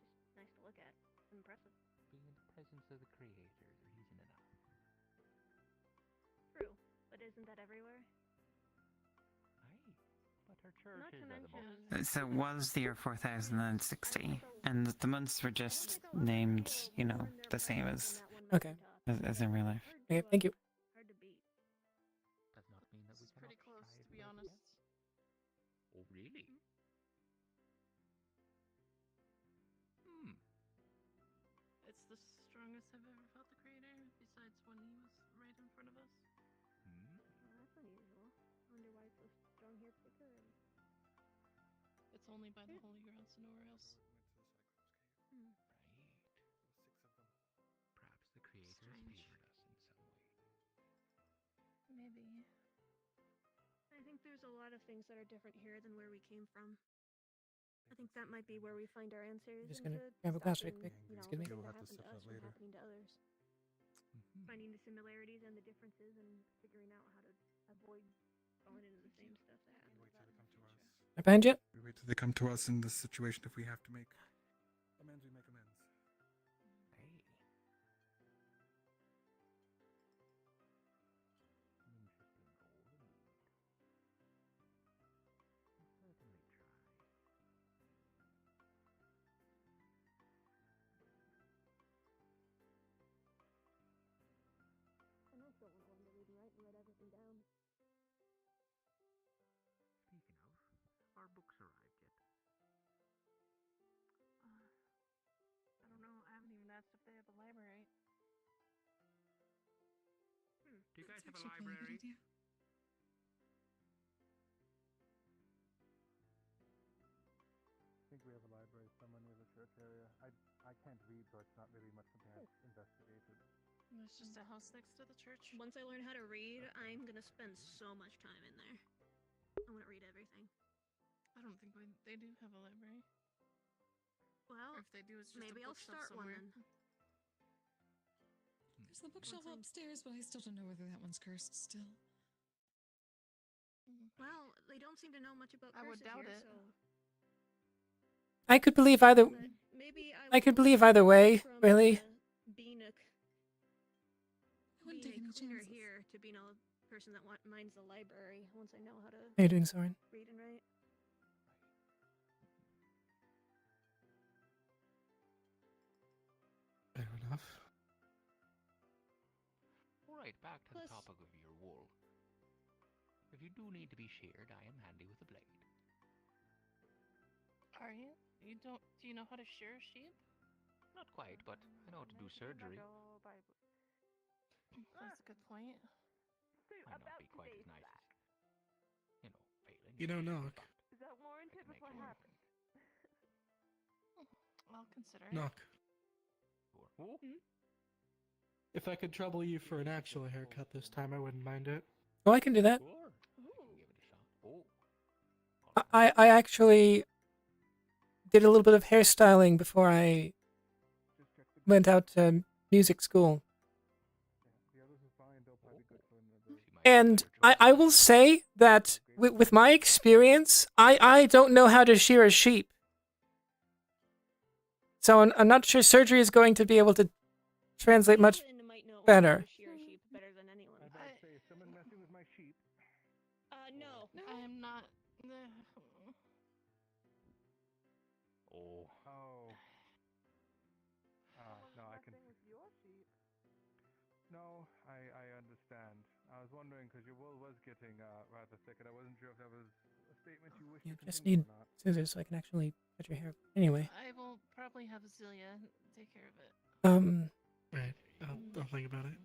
It's just nice to look at. Impressive. Being in the presence of the creator is reason enough. True, but isn't that everywhere? But her church Not to is mention. So it was the year 4060, and the months were just named, the same as Okay. as in real life. Okay, thank you. Hard to beat. Does not mean that we It's pretty close, to be honest. about the creator besides when he was right in front of us? Well, that's unusual. I wonder why it's so strong here particularly. It's only by the holy grounds and nowhere else. Hmm. Perhaps the creators Strange. favored us in some way. Maybe. I think there's a lot of things that are different here than where we came from. I think that might be where we find our answers. Just into gonna grab a glass right stopping, quick. you know, Excuse me. the things You'll that have to happen to sip us that from later. happening to others. Finding the similarities and the differences and figuring out how to avoid falling into the same stuff that happens. Right behind you. We wait till they come to us in this situation. If we have to make amends, we make amends. Hey. Certainly try. And I still want to learn to read and write everything down. Speaking of, our books arrived yet? I don't know. I haven't even asked if they have a library. Do you guys have a Actually, probably a library? good idea. I think we have a library somewhere near the church area. I can't read, so it's not really much something I've investigated. There's just a house next to the church. Once I learn how to read, I'm gonna spend so much time in there. I want to read everything. I don't think they do have a library. Well, Or if they do, it's just maybe a I'll bookshelf start one somewhere. then. There's the bookshelf upstairs, but I still don't know whether that one's cursed still. Well, they don't seem to know much about I would curses doubt here, it. so I could believe either. maybe I could will believe learn either way. from, Really. being a wouldn't take any cleaner chances. here to being a person that minds the library. Once I know how to How you doing, Soren? read and write. Fair enough. Alright, back to the Plus- topic of your wool. If you do need to be sheared, I am handy with a blade. Are you? You don't? Do you know how to shear a sheep? Not quite, but I know how to do surgery. That's a good point. Might not be quite as nice as, you know, Phelan. You know, Knock. Is that warranted I can with make what it happened? I'll consider it. Knock. Who? If I could trouble you for an actual haircut this time, I wouldn't mind it. Oh, I can do that. Sure. Give it a shot. Oh. I actually did a little bit of hairstyling before I went out to music school. And I will say that with my experience, I don't know how to shear a sheep. So I'm not sure surgery is going to be able to translate much better. Shear a sheep better than anyone. Say, is someone messing with my sheep? No. I am not. Oh. Oh. No, I can. No, I understand. I was wondering because your wool was getting rather thick, and I wasn't sure if that was a statement you wished You to just continue need or not. scissors so I can actually cut your hair. Anyway. I will probably have Zelia take care of it. Right. I'll think about it.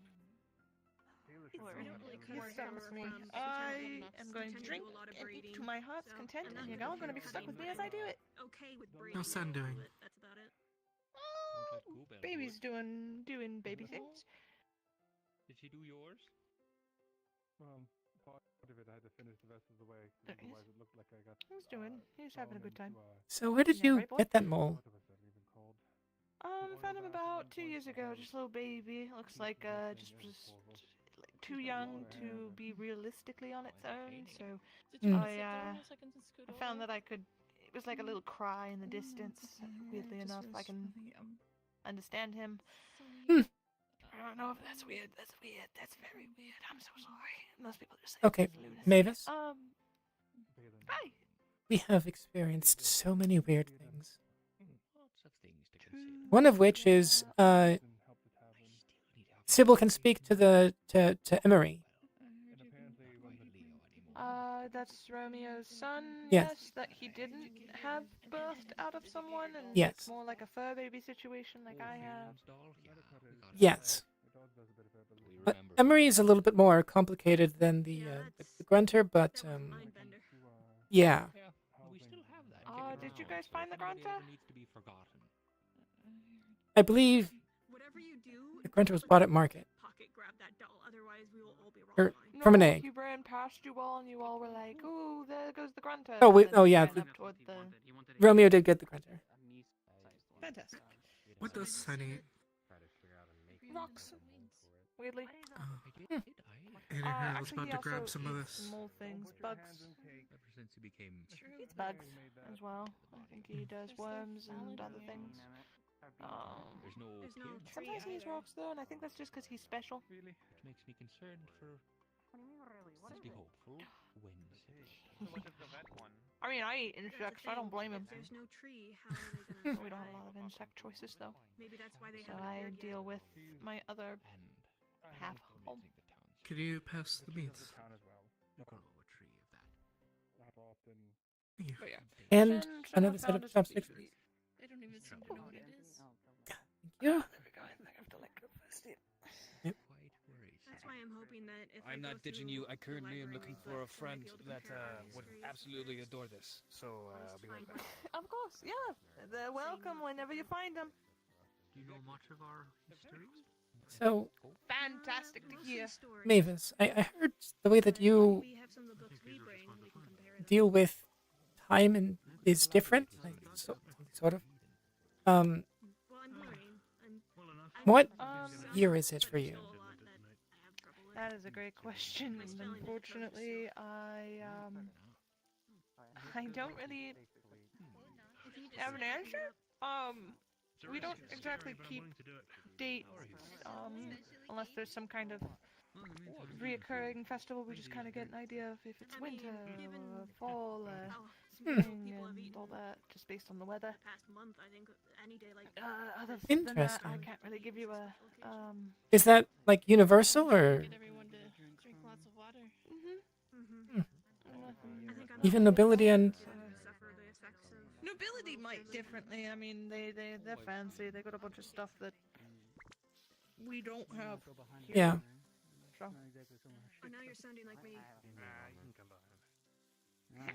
I am going to drink and eat to my heart's content, and you're all going to be stuck with me as I do it. Okay with How's Sen doing? That's about it. Baby's doing baby things. Did she do yours? Well, part of it I had to finish the rest of the way. There he is. Otherwise, it looked like I got. He's having a good time. So where did Yeah, you right, boy? get that mole? I found him about 2 years ago, just a little baby. Looks like just like too young to be realistically on its own. So Did you I sit there a second to scoot I found over? that I could. It was like a little cry in the distance. Weirdly enough, I can understand him. I don't know if that's weird. That's weird. That's very weird. I'm so sorry. Most people just say Okay, it's lunacy. Mavis. Hi. We have experienced so many weird things. Lots of things to consider. One of which is Sybil can speak to Emery. That's Romeo's son. Yes. That he didn't have birthed out of someone, and Yes. it's more like a fur baby situation, like I have. Yes. But Emery is a little bit more complicated than the grunter, but yeah. We still have that. Did you guys find the grunter? Needs to be forgotten. I believe Whatever you do, the grunter was bought at market. pocket grab that doll, otherwise we will all be wrong. Or from an egg. He ran past you all, and you all were like, "Ooh, there goes the grunter." Oh, and then he yeah. ran up toward the... Romeo did get the grunter. Fantastic. What does Sunny? Rocks. Weirdly. And I was Actually, about he to also grab some of eats this. small things, bugs. Ever since he became. He eats bugs as well. I think he does worms and other things. There's no Sometimes he eats rocks though, and I think that's just because he's special. Which makes me concerned for. Let's be hopeful. Wins. I mean, I eat insects. I don't blame him. If there's no tree, how are they gonna We don't have a lot of insect choices though. Maybe that's why they So haven't I appeared yet. deal with my other half home. Could you pass the meats? You can retrieve that. Not often. But yeah. And Someone another set found of a chopsticks. species. They don't even seem to know what it is. Yeah. There we go. I think I have to let go first. Yep. That's why I'm hoping that if I I'm go not ditching through you. I the currently am library looking of for a books, I friend might be able to that compare our would histories. absolutely adore this. So I'll be right back. Of course, yeah. They're welcome whenever you find them. Do you know much of our history? So, Fantastic to hear. Mavis, I heard the way that you We have some of the books we bring. We can compare them. deal with time and is different, like, sort of. Well, I'm learning. What year is it for you? That is a great question. Unfortunately, I don't really have an answer. We don't exactly keep dates, unless there's some kind of reoccurring festival. We just kind of get an idea of if it's winter or fall or spring and all that, just based on the weather. Past month, I think any day like Other than that, I Interesting. can't really give you a Is that like universal or Get everyone to drink lots of water. even nobility and? Nobility might differently. I mean, they're fancy. They got a bunch of stuff that we don't have. Yeah. So. Oh, now you're sounding like me. You can come behind.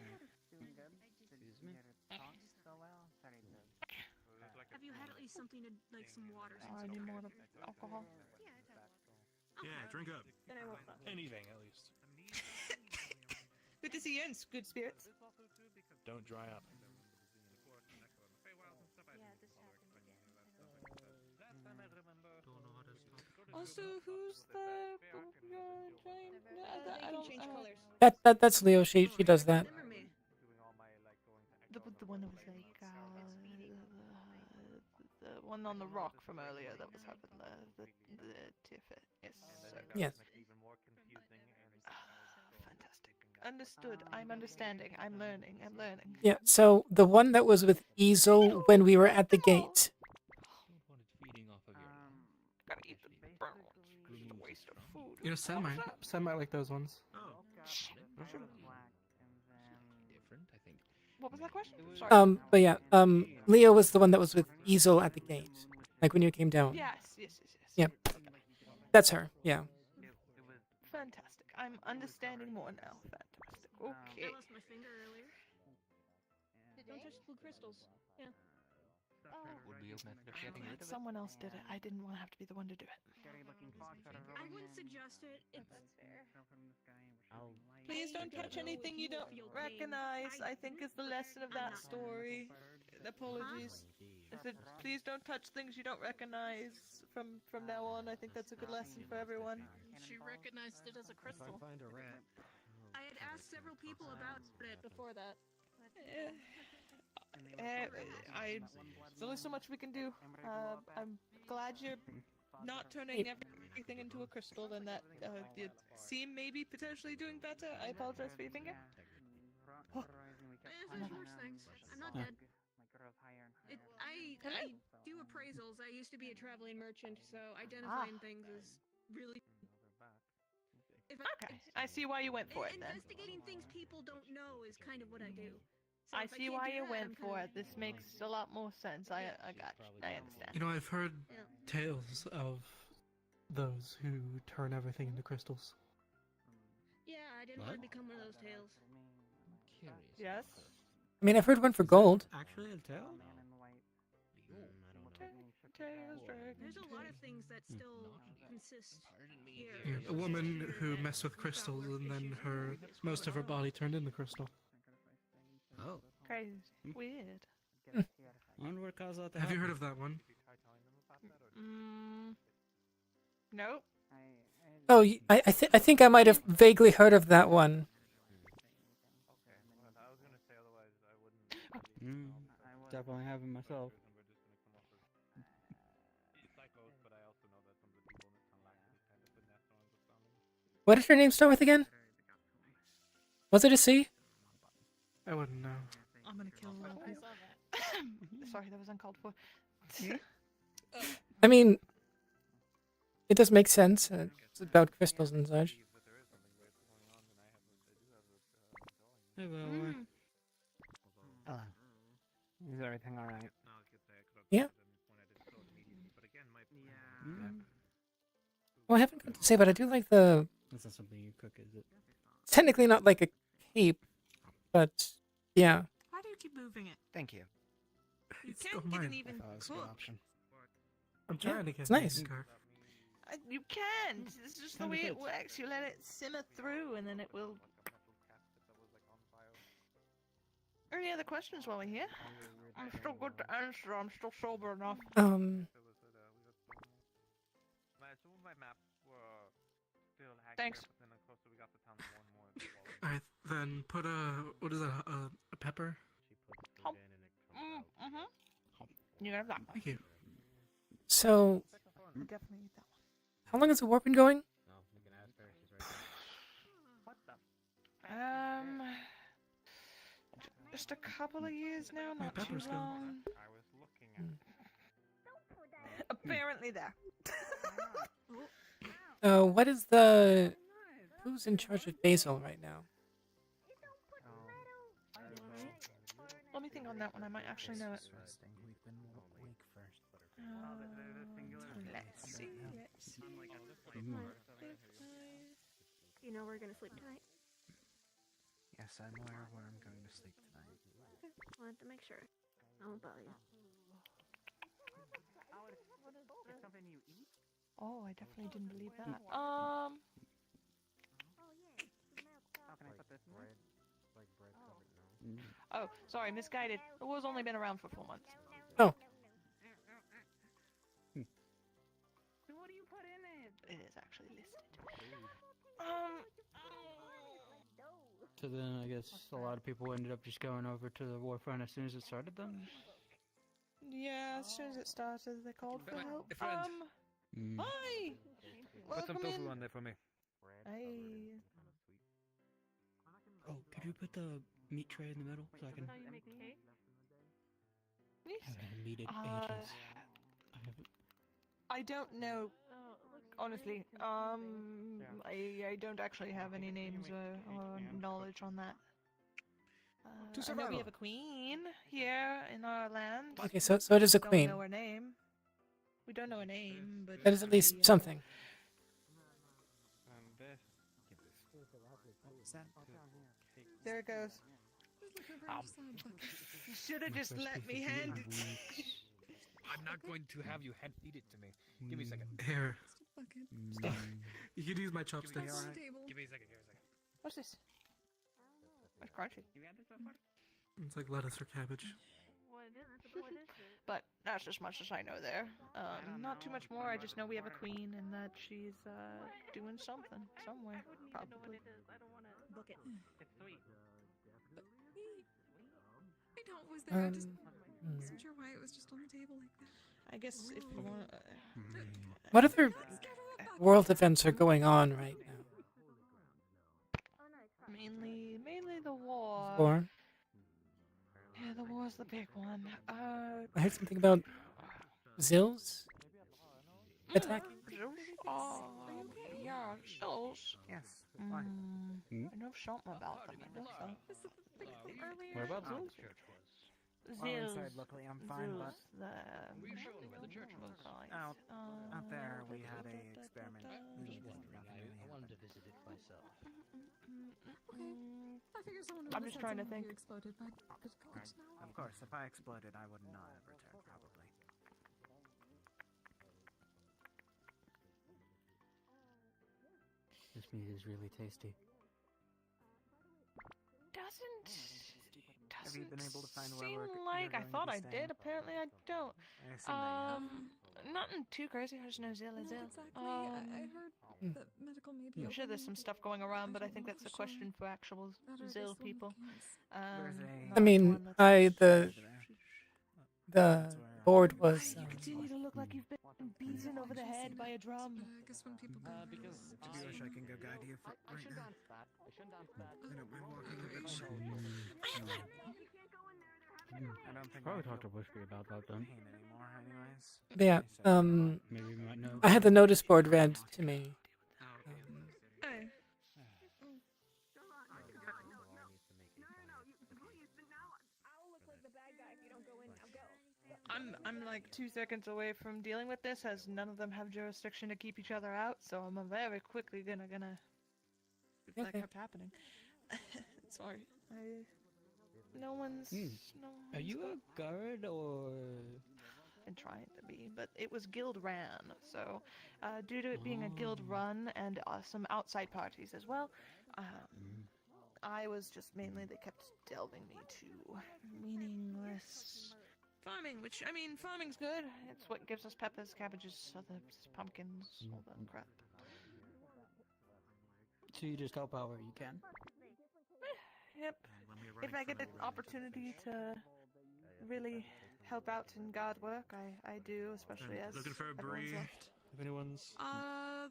Have you had at least something to like some water? I need more alcohol. Yeah, drink up. Then I won't. Anything, at least. Good to see you in good spirits. Don't dry up. Also, who's the giant? I don't change colors. That's Leo. She does that. The one that was like the one on the rock from earlier that was having the tiff. Yes. So Yes. fantastic. Understood. I'm understanding. I'm learning. I'm learning. Yeah. So the one that was with Easel when we were at the gate. Feeding off of your. Gotta eat the burnt ones. Just a waste of food. You know, some might like those ones. Different, I think. What was that question? Sorry. But yeah, Leo was the one that was with Easel at the gate, like when you came down. Yes. Yep. That's her. Yeah. Fantastic. I'm understanding more now. Fantastic. Okay. I lost my finger earlier. Don't touch blue crystals. Yeah. Would be a method of getting rid of it. Someone else did it. I didn't want to have to be the one to do it. I wouldn't suggest it. It's Please don't touch anything you don't recognize, I think is the lesson of that story. Apologies. I said, please don't touch things you don't recognize from now on. I think that's a good lesson for everyone. She recognized it as a crystal. Find a rat. I had asked several people about it before that. There's only so much we can do. I'm glad you're not turning everything into a crystal, and that you seem maybe potentially doing better. I apologize for your finger. There's worse things. I'm not dead. I do appraisals. I used to be a traveling merchant, so identifying things is really. Okay, I see why you went for it then. Investigating things people don't know is kind of what I do. So I if see can't why do you that, went I'm for kinda- it. This makes a lot more sense. I got you. I understand. You know, I've heard Yeah. tales of those who turn everything into crystals. Yeah, I didn't want to become one of those tails. Yes. I mean, I've heard one for gold. Actually, a tail? There's a lot of things that still consist here. Yeah, a woman who messed with crystals and then most of her body turned into crystal. Oh. Crazy. Weird. I wonder what caused that to Have you heard happen. of that one? Nope. Oh, I think I might have vaguely heard of that one. Definitely haven't myself. What did her name start with again? Was it a C? I wouldn't know. I'm gonna kill one. Sorry, that was uncalled for. I mean, it does make sense. It's about crystals and such. Hey, Belotount. Hello. Is everything alright? Yeah. Well, I haven't got to say, but I do like the. That's not something you cook, is it? It's technically not like a cape, but yeah. Why do you keep moving it? Thank you. You It's can't still get mine. it even I thought it was a good cooked. option. I'm trying to get it's nice. You can't. It's just the way it works. You let it simmer through, and then it will. Any other questions while we're here? I'm still good to answer. I'm still sober enough. Thanks. Alright, then put what is that, a pepper? You can have that one. Thank you. So, I definitely need that how long has the war been going? one. Just a couple of years now, not too pepper's good. long. Apparently there. What is the... Who's in charge of Basil right now? Let me think on that one. I might actually know it. Let's see. You know we're gonna sleep tonight. Yes, I'm aware of where I'm going to sleep tonight. Okay. Wanted to make sure. I won't bother you. Oh, I definitely didn't believe that. How can I put this in? Oh, sorry, misguided. The war's only been around for 4 months. Oh. So what do you put in it? It is actually listed. So then I guess a lot of people ended up just going over to the war front as soon as it started then? Yeah, as soon as it started, they called for help. Hi! Put some Welcome tofu in. on there for me. Hey. Oh, could you put the meat tray in the middle so I can... How you make cake? I haven't had meat in Uh, ages. I don't know. Honestly, I don't actually have any names or knowledge on that. I know we have a queen here in our land. Okay, so it is a queen. Don't know her name. We don't know her name, but That is at least something. there it goes. You should have just let me hand it. I'm not going to have you hand feed it to me. Give me a second. Here. Stop. You could use my chopsticks. Give me a second. What's this? That's crunchy. It's like lettuce or cabbage. What is it? But that's as much as I know there. Not too much more. I just know we have a queen and that she's doing something somewhere. Probably. I don't want to book it. I don't was there. I just wasn't sure why it was just on the table like that. I guess if you want. What other world events are going on right now? Mainly the war. War? Yeah, the war's the big one. I heard something about Zills attacking. Yeah, Zills Yes. Why? I know something about them. I know something. Where about Oh. Zeus? Well, inside, luckily, I'm fine, but... Out there, we had a experiment. I wanted to visit it myself. I figure someone I'm just trying to think. exploded, but good Right. to know. Of course, if I exploded, I would not have returned, probably. This meat is really tasty. Have you been able to find where Seem you're like I going to thought be I staying? did. Apparently, I don't. I assume that you have. Nothing too crazy. I just know Zill is Not Zill. exactly. I heard that medical may be I'm sure there's some open, stuff going around, but I don't think know that's for a question for actual That or Zill just one people. case. Not I mean, the one the board was. You continue to look like you've been beaten over the head by a drum. I guess when people go Because to be honest, I can go guide you for right now. I don't mind walking a bit slow. I don't think Probably I talk to feel Whisky about that then. pain anymore, anyways. Yeah. Maybe we might know. I had the notice board read to me. Hey. I'm like 2 seconds away from dealing with this, as none of them have jurisdiction to keep each other out. So I'm very quickly gonna if that Okay. kept happening. Sorry, no one's. No Are one's you a guard or? been trying to be, but it was guild ran. So, due to it being a guild run and some outside parties as well, I was just mainly, they kept delving me to meaningless farming, which, I mean, farming's good. It's what gives us peppers, cabbages, other pumpkins, all that crap. So you just help out where you can. Yep. If I get the opportunity to really help out in guard work, I do, especially as Looking for a everyone's brie. left. If anyone's.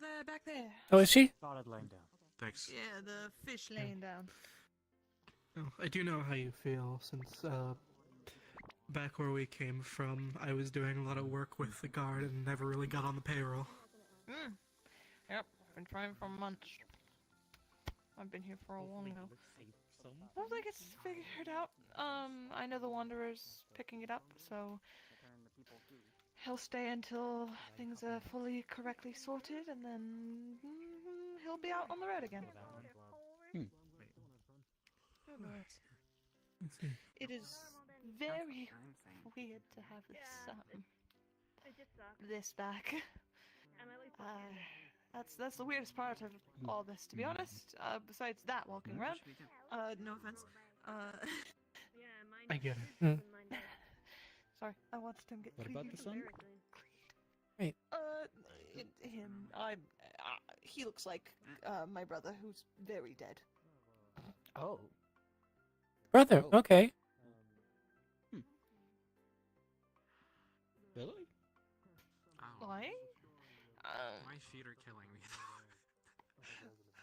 They're back there. Oh, is she? Spotted laying down. Thanks. Yeah, the fish laying down. Oh, I do know how you feel, since back where we came from, I was doing a lot of work with the guard and never really got on the payroll. Yep, been trying for months. I've been here for a while now. Once I get figured out, I know the Wanderer's picking it up, so he'll stay until things are fully correctly sorted, and then he'll be out on the road again. It is very weird to have this back. That's the weirdest part of all this, to be honest. Besides that, walking around. No offense. I get it. Sorry, I watched him get What about the sun? Right. Him. He looks like my brother, who's very dead. Oh. Brother, okay. Really? Why? My feet are killing me.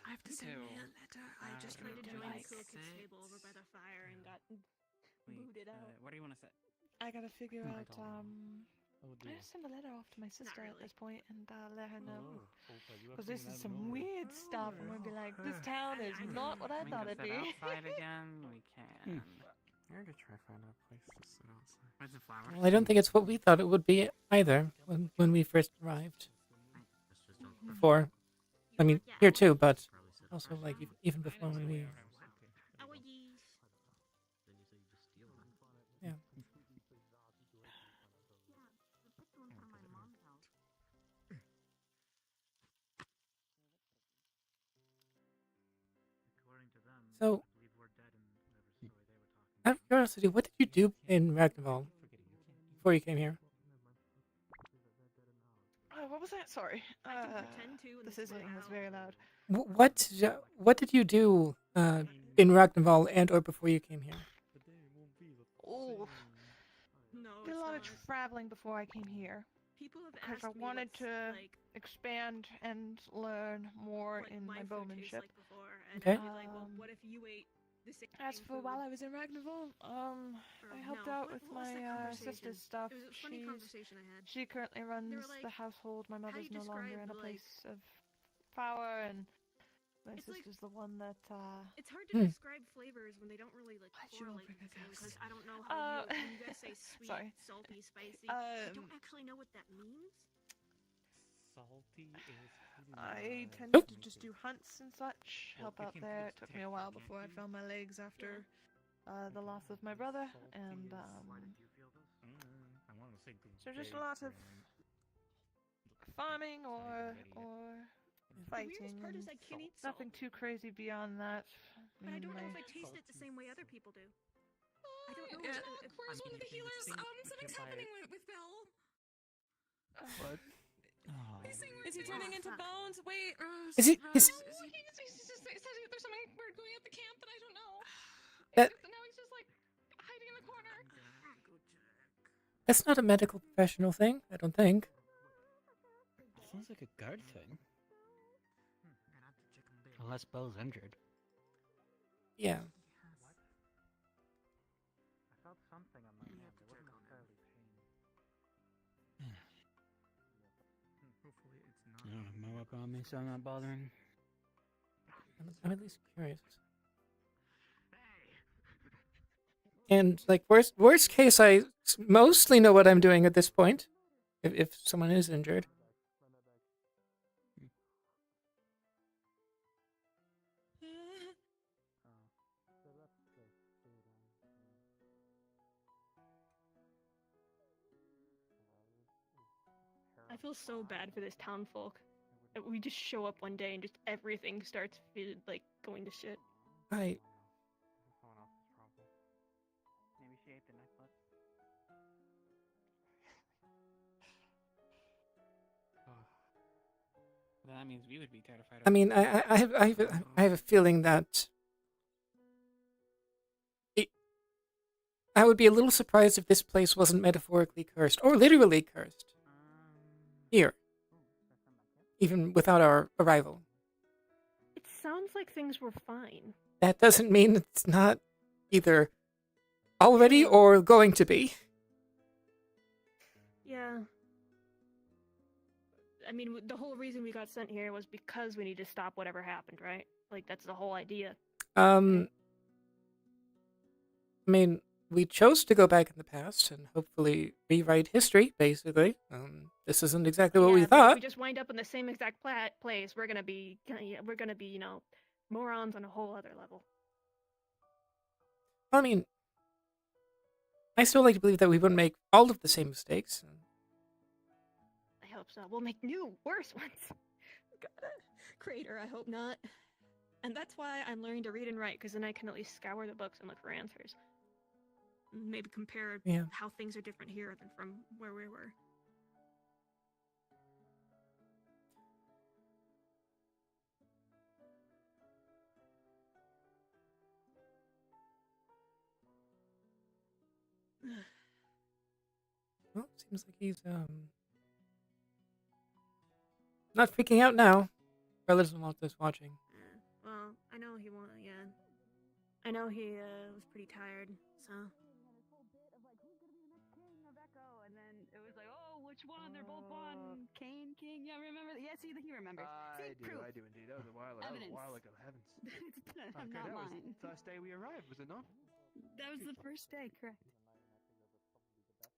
I have to send me a letter. I just tried to need join like the cool kids table over by the fire and got booted out. What do you want to say? I gotta figure out, Oh, I just send a letter off to my sister at this point and let her know. you Because this is some weird stuff. I'm gonna be like, this town is not what I thought it'd be. Outside again, we can. I'm gonna try to find a place to sit outside. Where's the flowers? Well, I don't think it's what we thought it would be either when we first arrived. Before, I mean, here too, but also like even before when we. Yeah. So, out of curiosity, what did you do in Ragnarval before you came here? What was that? Sorry. The sizzling was very loud. What did you do in Ragnarval and or before you came here? Oh, did a lot of traveling before I came here. People have because I asked me wanted what's, to like, expand and learn more in my bowmanship. like before, and Okay. I'd be like, well, what if you ate the same As for food while I was in Ragnarval, I helped no, out what- with what was that my conversation? sister's stuff. It was a funny conversation I had. She currently runs They were like, the household. My how do mother's you no longer describe, in a like- place of power, and My It's like- sister's the one that. It's hard to describe flavors when they don't really like correlate the same. Because I don't know how when you guys say sweet, Sorry. salty, spicy. I don't actually know what that means. Salty is. I tend Oh. to just do hunts and such, help out there. It took me a while before I found my legs after the loss of my brother, and I want to say so just a lot of farming or The fighting. weirdest part is and I can't eat salt. nothing too crazy beyond that. But I don't know if mainly. I taste it the same way other people do. I don't know. Where's one of the healers? Something's happening with Bill. What? Is he turning into bones? Wait. Is he? He's just said there's something weird going at the camp that I don't know. That, Now he's just like hiding in the corner. that's not a medical professional thing, I don't think. Sounds like a guard thing. Unless Bell's injured. Yeah. I felt something on my hand. It wasn't necessarily pain. Hopefully it's I don't have my weapon on me, so I'm not bothering. I'm at least curious. And like worst case, I mostly know what I'm doing at this point. If someone is injured. I feel so bad for this town folk. We just show up one day and just everything starts like going to shit. I Someone else's problem. Maybe she ate the necklace. Then that means we would be terrified. I mean, I have a feeling that I would be a little surprised if this place wasn't metaphorically cursed or literally cursed. Here, even without our arrival. It sounds like things were fine. That doesn't mean it's not either already or going to be. Yeah. I mean, the whole reason we got sent here was because we need to stop whatever happened, right? Like, that's the whole idea. I mean, we chose to go back in the past and hopefully rewrite history, basically. This isn't exactly what we but if thought. we just wind up in the same exact place, we're gonna be, you know, morons on a whole other level. I mean, I still like to believe that we wouldn't make all of the same mistakes. I hope so. We'll make new, worse ones. God, Crater, I hope not. And that's why I'm learning to read and write, because then I can at least scour the books and look for answers. Maybe compare how things are different here than from where we were. Well, seems like he's not freaking out now. Brother doesn't want this watching. Well, I know he won. Yeah, I know he was pretty tired. So. And then it was like, oh, which one? They're both on Kane King. Yeah, remember? Yeah, see, he remembers. I do indeed. That was a while ago. Evidence. Heavens. I'm Okay, not that was lying. the first day we arrived, was it not? That was the first day, correct.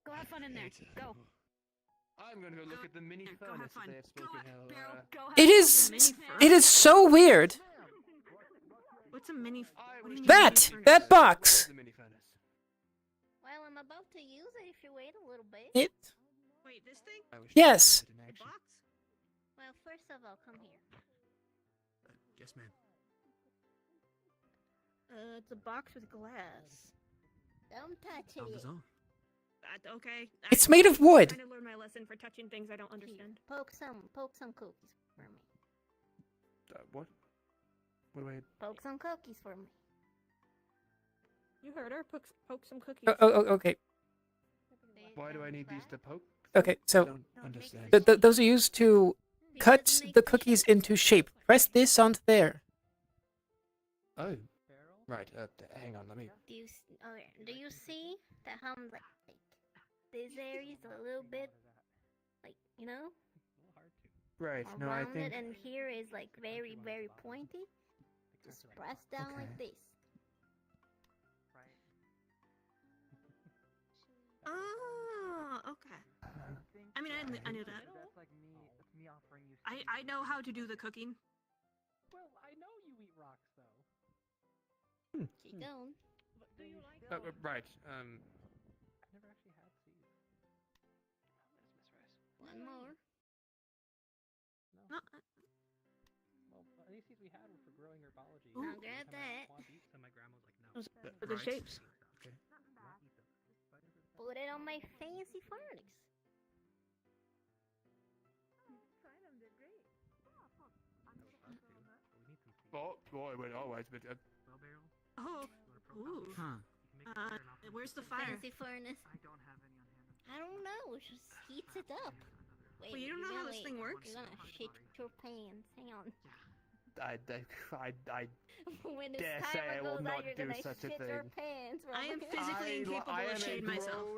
Go have fun in there. Go. I'm gonna go look at the mini furnace that they have spoken how. It is so weird. What's a mini? That box. Well, I'm about to use it if you wait a little bit. Wait, this thing? Yes. The box? Well, first of all, come here. Yes, ma'am. It's a box with glass. Don't touch it. Okay. It's made of wood. I'm trying to learn my lesson for touching things I don't understand. Poke some cookies for me. What? What do I? Poke some cookies for me. You heard her. Poke some cookies. Okay. Why do I need these to poke? Okay, so Don't understand. Those are used to cut the cookies into shape. Press this onto there. Oh. Right. Hang on. Let me. Do you see that how like this area's a little bit like, you know? Right. No, I around think. it, and here is like very, very pointy. Just press down like Okay. this. Oh, okay. I mean, I knew that. That's like me offering you. I know how to do the cooking. Well, I know you eat rocks though. Keep going. But do you like? Right. I've never actually had seeds. One more. No. Well, any seeds we had were for growing herbology. Now grab that. So my grandma was like, no. Those are the shapes. Okay. Put it on my fancy furnace. Try them, they're great. Oh, boy, wait, always, but. Oh, ooh. Huh. Where's the fire? Fancy furnace. I don't have any on hand. I don't know. It just heats it up. Wait, Well, you don't know how this thing works? You're gonna shit your pants. Hang on. I When this dare say timer I will goes not out, you're do gonna such a shit your thing. pants. I am Robert. physically incapable of shitting myself.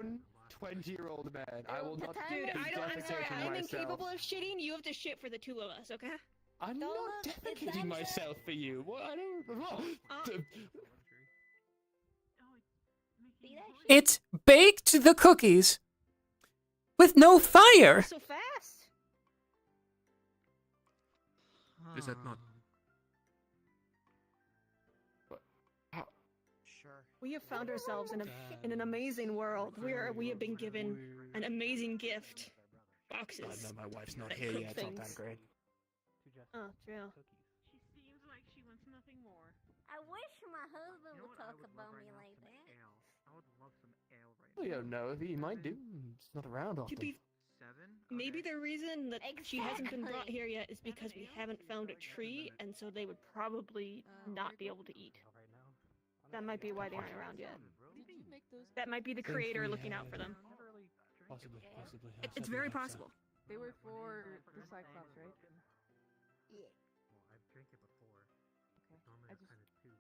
20-year-old man. I will not Dude, be I'm sorry. defecating I'm myself. incapable of shitting. You have to shit for the two of us, okay? I'm Don't not look, it's defecating under- myself for you. What? I don't. What? See that shit? It baked the cookies with no fire. So fast. Is that not? Sure. We have found ourselves in an amazing world. We have been given an amazing gift. Boxes. No, my wife's not that here cook yet. It's not that things. great. Oh, true. She seems like she wants nothing more. I wish my husband would talk about me like that. I would love some ale right We don't know if he might do. It's not around often. To be Maybe the reason that she hasn't been brought here yet is because we haven't found a tree, and so they would probably not be able to eat. That might be why they aren't around yet. That might be the creator looking out for them. Possibly. It's very possible. They were for the Cyclops, right? Yeah. Well, I've drank it before. Okay. Normally I they're just kind of too.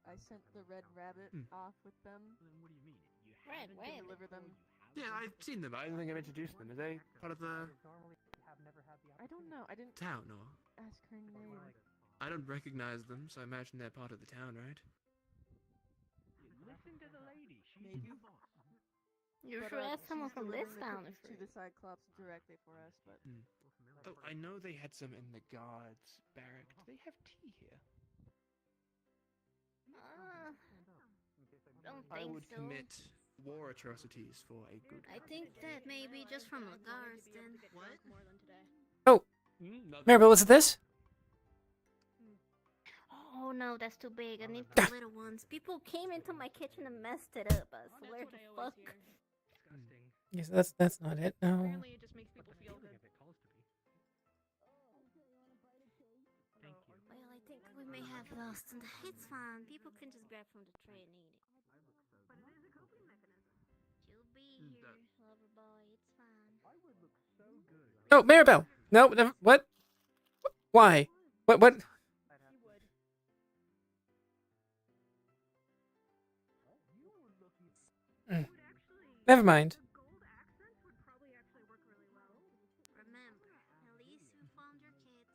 I sent the Red Rabbit off with them. Then what do you mean? You Red to Rabbit. deliver them. Yeah, I've seen them. I don't think I've introduced them. Are they part of the Normally have never had the I don't know. I didn't Town, or? ask her name. I don't recognize them, so I imagine they're part of the town, right? Listen to the lady. She's Maybe. the boss. You But, should ask someone she's from this delivering the town cookies if to the Cyclops directly for us, but Oh, I know they had some in the guards barrack. Do they have tea here? don't I think would so. commit war atrocities for a good. I think that maybe just from the guards then. What? Oh, Maribel, was it this? Oh no, that's too big. I need the little ones. People came into my kitchen and messed it up. I swear to fuck. Yes, that's not it. No. Apparently, it just makes people feel good. Well, I think we may have lost. And it's fine. People can just grab from the tray and eat it. But it is a coping mechanism. You'll be here, lover boy. It's fine. I would look so good. Oh, Maribel. No, never. What? Why? What? Never mind. Remember, at least you found your kids.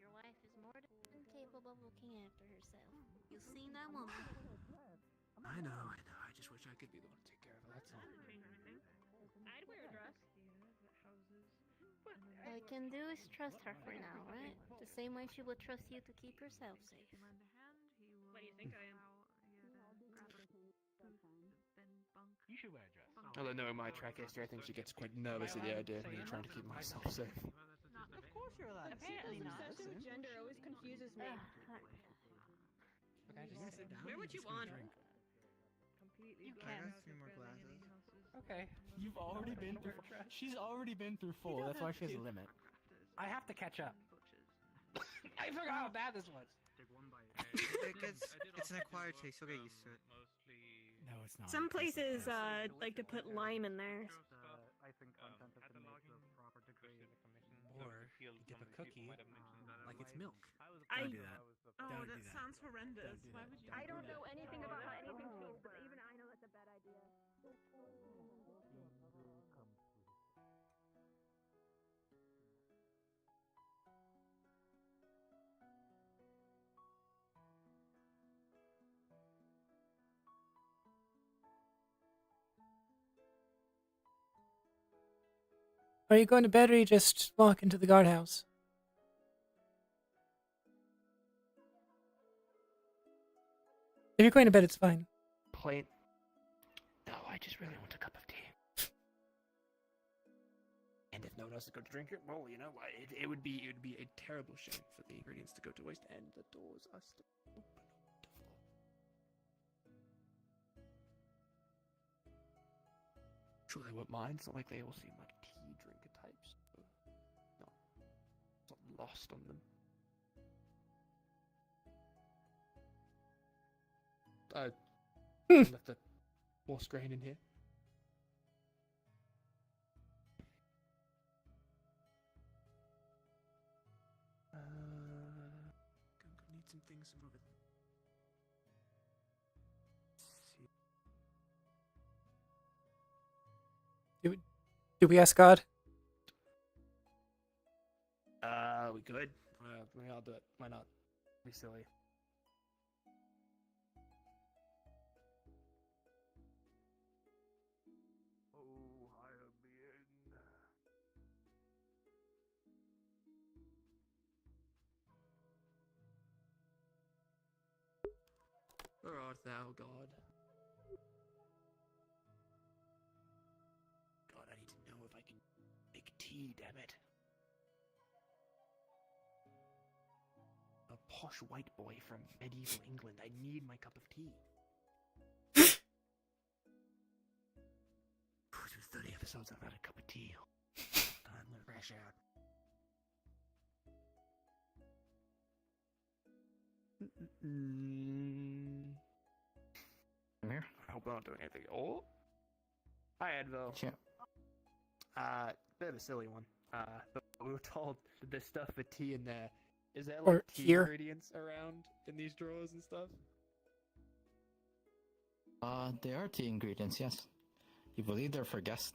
Your wife is more than capable of looking after herself. You've seen that woman. I know. I just wish I could be the one to take care of her. That's all. I'd wear a dress. All I can do is trust her for now, right? The same way she would trust you to keep yourself safe. What do you think I am? You should wear a dress. Although knowing my track history, I think she gets quite nervous at the idea of me trying to keep myself safe. Of course you're allowed. Apparently not. Obsession with gender always confuses me. Where would you want? You I can. got 3 more glasses. Okay. You've already been through. She's already been through 4. That's why she has a limit. I have to catch up. I forgot how bad this was. It's an acquired taste. You'll get used to it. No, it's not. Some places like to put lime in theirs. Icing content of the milk to a proper degree. Or you dip a cookie Like it's milk. I Don't do that. Oh, Don't that do that. sounds horrendous. Don't do Why that. would you? I don't know anything about how anything tastes, but even I know that's a bad idea. Are you going to bed or you just walk into the guardhouse? If you're going to bed, it's fine. Plain. No, I just really want a cup of tea. And if no one else is going to drink it, well, you know, it would be a terrible shame for the ingredients to go to waste, and the doors are still open. Sure they won't mind. It's not like they all seem like tea drinker types. So no, it's not lost on them. Left the horse grain in here. Gonna need some things to move it. Do we ask God? We could. Maybe I'll do it. Why not? Be silly. Oh, higher being. Where art thou, God? God, I need to know if I can make tea, damn it. A posh white boy from medieval England. I need my cup of tea. For 30 episodes, I've had a cup of tea. Time to fresh out. I'm here. I hope I'm not doing anything. Oh! Hi, Advil. Yeah. Bit of a silly one. But we were told that there's stuff for tea in there. Is there, Or like, tea here. ingredients around in these drawers and stuff? There are tea ingredients, yes. You believe they're for guests?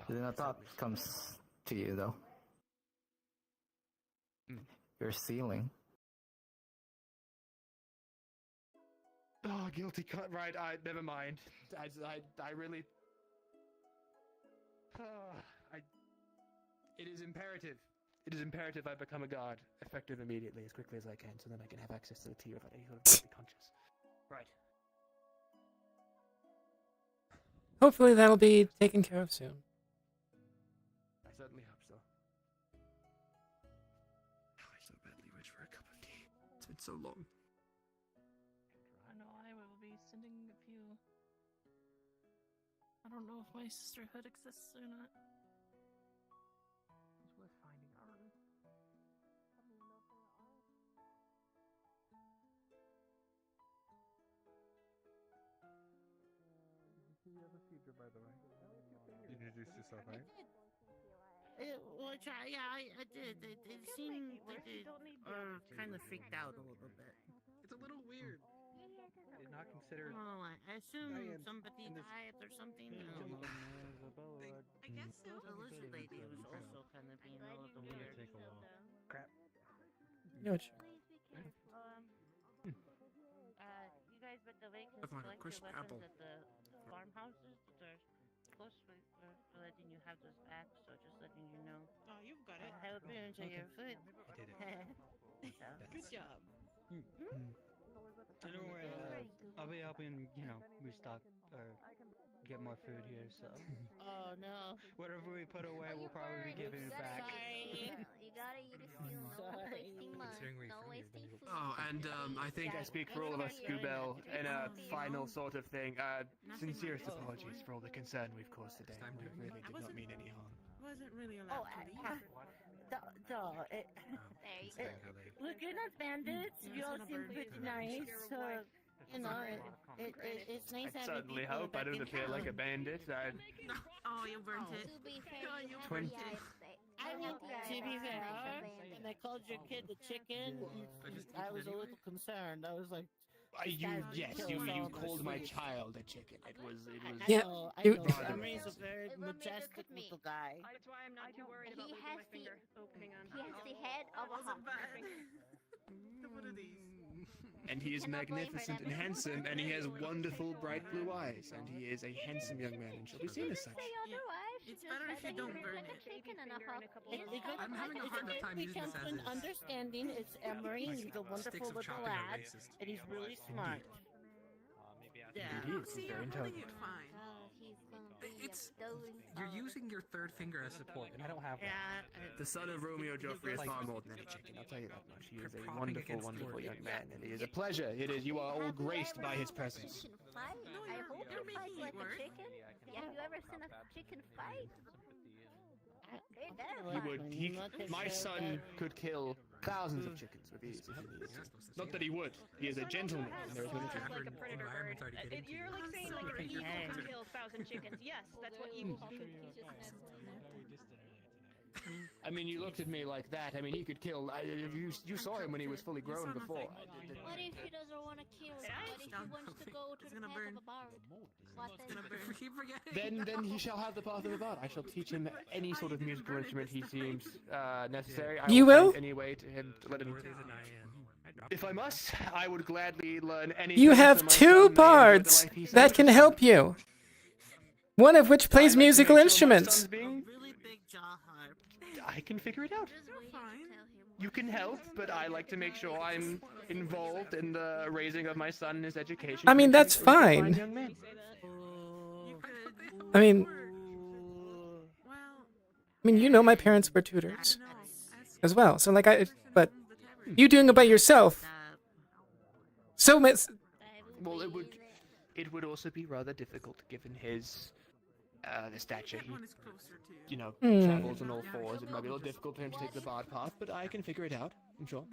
Then a thought comes to you, though. Your ceiling. Oh, guilty cut. Right, never mind. I really... It is imperative. It is imperative I become a god, effective immediately, as quickly as I can, so then I can have access to the tea without any sort of guilty conscience. Right. Hopefully that'll be taken care of soon. I certainly hope so. Oh, I so badly wish for a cup of tea. It's been so long. I know I will be sending a few. I don't know if my sisterhood exists or not. It's worth finding out. You have a feature, by the way. You introduced yourself, right? I did. It seemed that they are kind of freaked out a little bit. It's a little weird. Did not consider. Oh, I assume somebody died or something. I guess so. The lizard lady was also kind of being a little weird. Crap. No, it's... You guys with the way can That's like a select crisp your weapons apple. at the farmhouses that are close to letting you have those back, so just letting you know. Oh, you've got it. I hope you enjoy your food. I did it. Good job. So don't worry, I'll be helping, restock or get more food here, so. Oh no. Whatever we put away, we'll probably be giving it back. Sorry. You gotta eat it still. No wasting money. No wasting food. Oh, and I think I speak for all of us, Goobel, in a final sort of thing. Sincerest apologies for all the concern we've caused today. We really did not mean any harm. Wasn't really allowed to leave. Look, you're not bandits. You all seem pretty nice. It's nice I having certainly people hope I that don't can appear help. like a bandit. Oh, you burnt it. To be fair, you 20. I mean, to be fair, and I called your kid the chicken. I was a little concerned. I was like, You called my child a chicken. It was. Yeah, I you- know. Emery's a very majestic little guy. That's why I'm not too worried about losing my finger opening on. He has the head of a hawk. What are these? and he is magnificent and handsome, and he has wonderful bright blue eyes, and he is a handsome young man, and shall be seen as such. It's better if you don't burn it. I'm having a hard time we using come this to as an is. understanding. It's Emery, and he's a wonderful little chopping are lad, racist. and he's really smart. Yeah. Indeed, he is. He's very intelligent. It's you're using your third finger as support, and I don't have one. The son of Romeo Joffrey is far more than any chicken, I'll tell you that much. He is a wonderful, wonderful young man, and it is a pleasure. It is, you are all graced by his presence. I hope you fight like a chicken. Have you ever seen a chicken fight? My son could kill thousands of chickens with ease if he needs to. Not that he would. He is a gentleman. And there is no difference. Like a predator bird. You're like saying like an eagle can kill 1,000 chickens. Yes, that's what eagles do. I mean, you looked at me like that. I mean, he could kill. You saw him when he was fully grown before. What if he doesn't want to kill? What if he wants to go to the path of a bard? What then? Then he shall have the path of the bard. I shall teach him any sort of musical instrument he seems necessary. You will? Any way to him to let him. If I must, I would gladly learn any. You have two bards that can help you. One of which plays musical instruments. I can figure it out. You can help, but I like to make sure I'm involved in the raising of my son and his education. I mean, that's fine. I mean, you know, my parents were tutors as well. So, like, but you doing it by yourself. So much. Well, it would also be rather difficult given his the stature. He, travels on all fours. It might be a little difficult for him to take the bard path, but I can figure it out. I'm sure.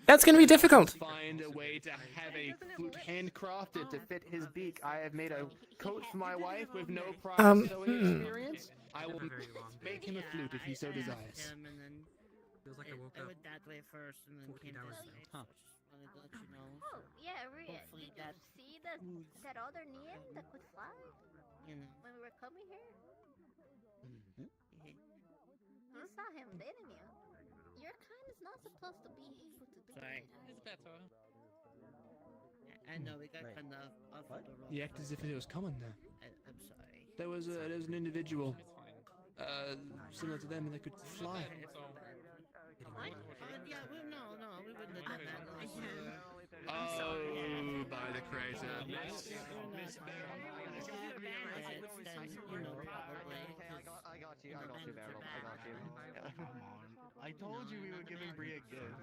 That's gonna be difficult. Find a way to have a flute handcrafted to fit his beak. I have made a coat for my wife with no prior sewing experience. I will make him a flute if he so desires. Feels like I woke up that way first, and then 14 hours ago. Huh. Oh, yeah, Ria, did you see that other Nian that could fly? When we were coming here? You saw him, didn't you? Your kind is not supposed to be able to do Sorry. that. It's better. I know, we got kind of off of the road. You act as if it was common there. I'm sorry. There was an individual, similar to them, that could fly. What? Yeah, no, we wouldn't have done that. Oh, by the creator. I got you, Daryl. I got you. Come on. I told you we were giving Bria a gift.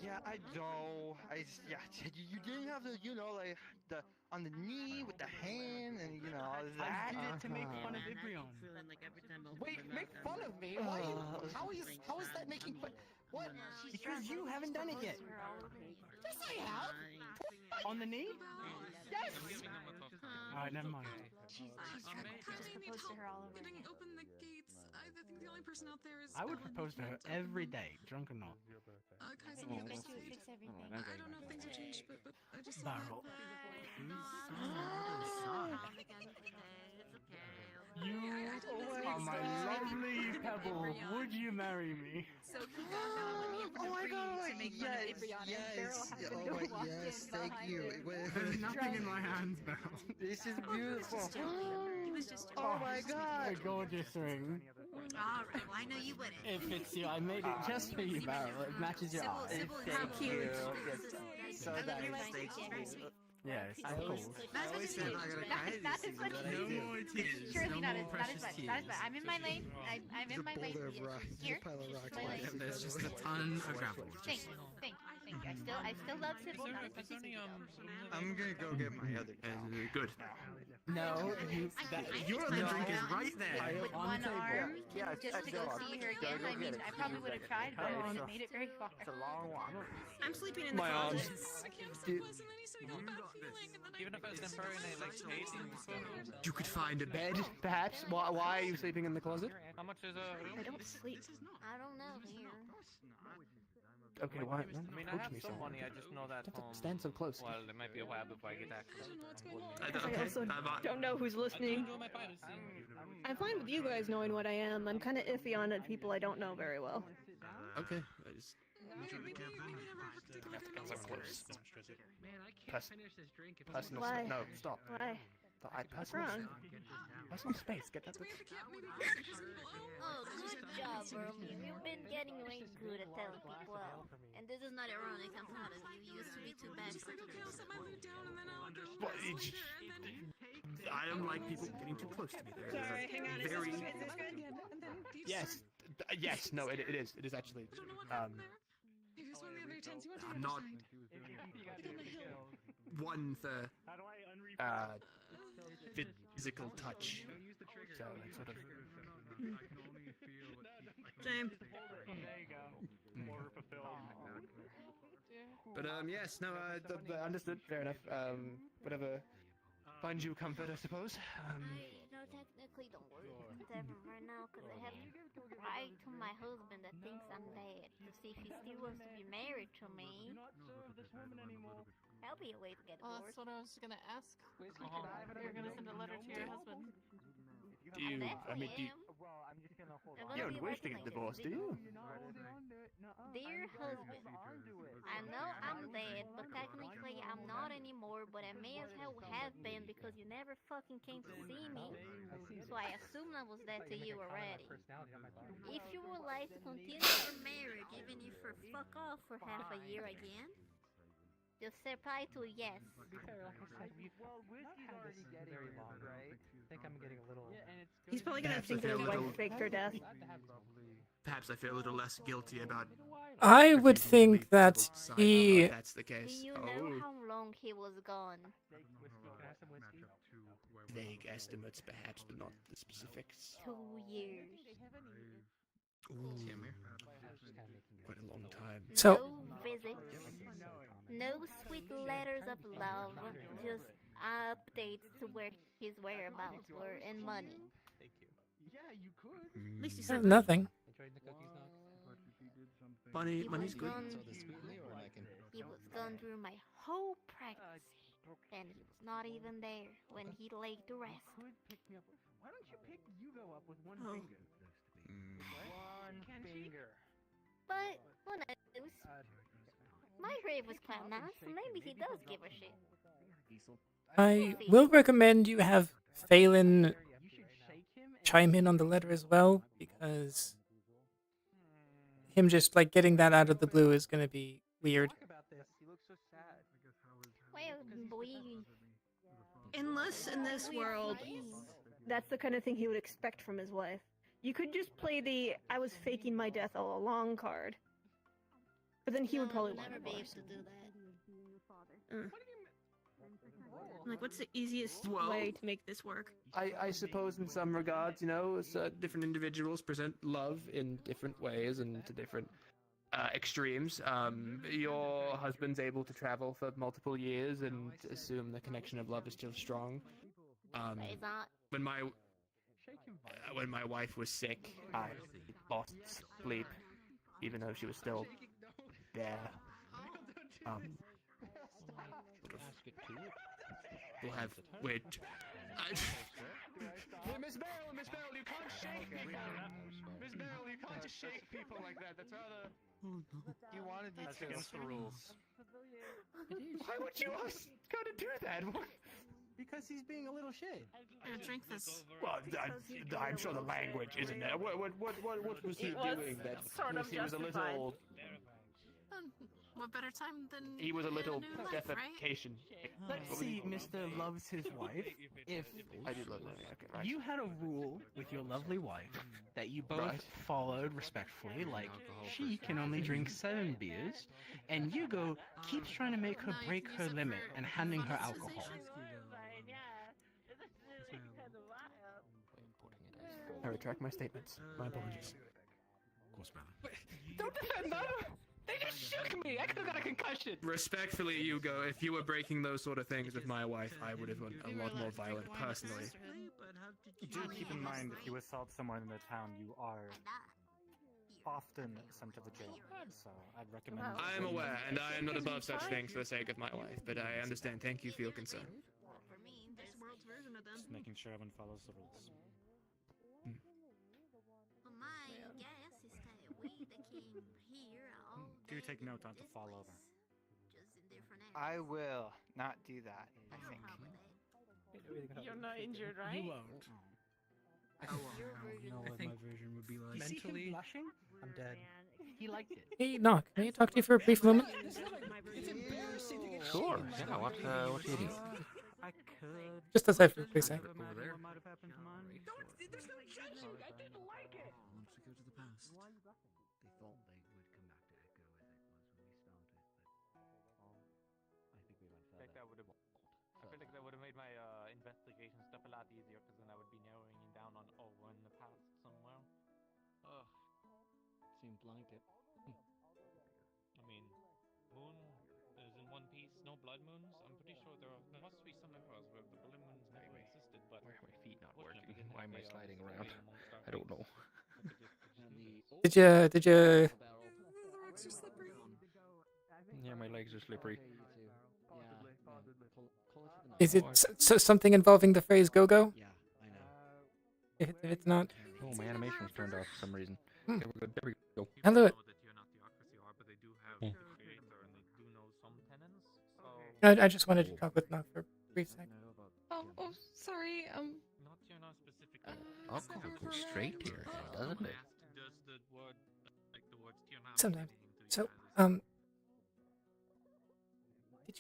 Yeah, I know. You didn't have the, like, the on the knee with the hand and, all that. I did it to make fun of Ibrion. Wait, make fun of me? Why? How is that making fun? What? Because you haven't done it yet. Yes, I have. On the knee? Yes. Alright, never mind. I would propose to her every day, drunk or not. Barrel. You are my lovely pebble. Would you marry me? Oh my god! Yes. Yes. Thank you. There's nothing in my hands, Barrel. This is beautiful. Oh my god! A gorgeous ring. Alright, well I know you wouldn't. It fits you. I made it just for you, Barrel. It matches your eyes. How cute. So nice. Thank you. Yes, of course. That is what surely not as much. I'm in my lane. I'm in my lane. Here. There's just a ton of gravel. Thank you. I still love Sybil. I'm gonna go get my other Good. No, your other drink is right there. With one arm, just to go see her again. I mean, I probably would have tried, but I wouldn't have made it very far. It's a long walk. I'm sleeping in the My closet. arms. I can't stop listening. He said, "You're not feeling," and then Even if it's temporary and they like chasing. You could find a bed, perhaps. Why are you sleeping in the closet? How much is a room? I don't sleep. I don't know here. Okay, why? I mean, I have some money. I just know that. Stand so close. Well, it might be a while before I get access. I also don't know who's listening. I'm fine with you guys knowing what I am. I'm kind of iffy on it, people I don't know very well. Okay. I just. Personal Why? No, stop. Why? What's wrong? Personal space. Get that. Oh, good job, Romeo. You've been getting way good at telling people out. And this is not ironic, I'm proud of you. You used to be too bad for it. What, I don't like people getting too close to me. Sorry, hang on. Very. Is this good? And then do you Yes. Yes. No. It is. It is actually. Here's one of the other tents. You want to I'm not one for physical touch. So it's sort of. Same. But yes, no, understood. Fair enough. Whatever finds you comfort, I suppose. No, technically, don't worry. Right now, because I have to write to my husband that thinks I'm dead to see if he still wants to be married to me. That'll be a way to get Oh, divorced. that's what I was gonna ask. You're gonna send a letter to your husband. Do you? I mean, do you? You don't wish to get divorced, do you? Dear husband, I know I'm dead, but technically I'm not anymore, but I may as well have been because you never fucking came to see me. So I assume I was dead to you already. If you would like to continue your marriage, even if you fuck off for half a year again, just reply to yes. To be fair, like I said, we've not had this very long, right? I think I'm getting a little. He's probably gonna Perhaps I think that feel his a little- wife faked her death. Perhaps I feel a little less guilty about. I would think that Side, he. if that's the Do case. you know how long he was gone? Vague estimates, perhaps, but not the specifics. 2 years. Ooh, quite a long time. So- No visits, no sweet letters of love, just updates to where his whereabouts were and money. At least he Uh, said nothing. Enjoying the cookies now? Money's good. So the sweetly or like in... He was gone through my whole pregnancy, and he was not even there when he laid to rest. Why don't you pick Yugo up with one Oh. finger? One finger. But who knows? My grave was quite nice, so maybe he does give a shit. I will recommend you have Phelan chime in on the letter as well, because him just like getting that out of the blue is going to be weird. Well, we... Unless in this world, that's the kind of thing he would expect from his wife. You could just play the "I was faking my death all along" card, but then he would probably want never be able divorce. to do that. Like, what's the easiest Well- way to make this work? I suppose in some regards, different individuals present love in different ways and to different extremes. Your husband's able to travel for multiple years and assume the connection of love is still strong. Is that... When my wife was sick, I lost sleep, even though she was still there. We'll have wait. Miss Bell, you can't shake people. Miss Bell, you can't just shake people like that. That's rather. You wanted me That's to. against the rules. Why would you ask her to do that? Because he's being a little shit. Drink this. Well, I'm sure the language isn't there. What was he doing? That sort of he was a justified. little. What better time than He was a little new life, right? defecation. Let's see, Mr. Loves his wife. If I do love that. Okay, right. you had a rule with your lovely wife that you both Right. followed respectfully, like she can only drink 7 beers, and Yugo keeps trying to make her break her limit and handing her alcohol. I retract my statements. My apologies. Of course, man. Don't defend them! They just shook me! I could've got a concussion! Respectfully, Hugo, if you were breaking those sort of things with my wife, I would have been a lot more violent personally. Do keep in mind, if you assault someone in the town, you are often sent to the jail. So I'd recommend. I am aware, and I am not above such things for the sake of my wife, but I understand. Thank you for your concern. For me, this world's version of them. Just making sure everyone follows the rules. Well, my guess is that we, the king, he take note not to fall over. I will not do that, I think. You're not injured, right? You won't. I don't know what my version would be like. Mentally, blushing? I'm dead. He liked it. Hey, Knock, may I talk to you for a brief moment? It's embarrassing to get Sure. shaken Yeah. like What do you need? I could. Just aside for a quick sec. Over there. What might have happened to mine. There's no judging. I didn't like it. Wants to go to the past. They thought they would come back to Echo as it was when we started, but I think we went further. That would have. I feel like that would have made my investigation stuff a lot easier, because then I would be narrowing down on in the past somewhere. Ugh. Seemed like it. I mean, moon is in One Piece, no blood moons. I'm pretty sure there must be some eras where the blood moons never existed, but Why are my feet not working? fortunately didn't Why am I have the, sliding story around? amongst our I don't fates. know. Did you? The rocks are slippery. Yeah, my legs are slippery. Is it something involving the phrase "go-go"? Yeah, I know. If it's not, Oh, my animation was turned off for some reason. Hmm. Okay, we're good. There we go. I'll do it. Know that you're not theocracy are, but they do have Hmm. a creator and they do know some tenets. So I just wanted to talk with Knock for a brief sec. Oh, sorry. not you're not specifically. Oh, it goes straight to your head, doesn't it? Does the word like the words Tiamat Sometimes. pertaining to So,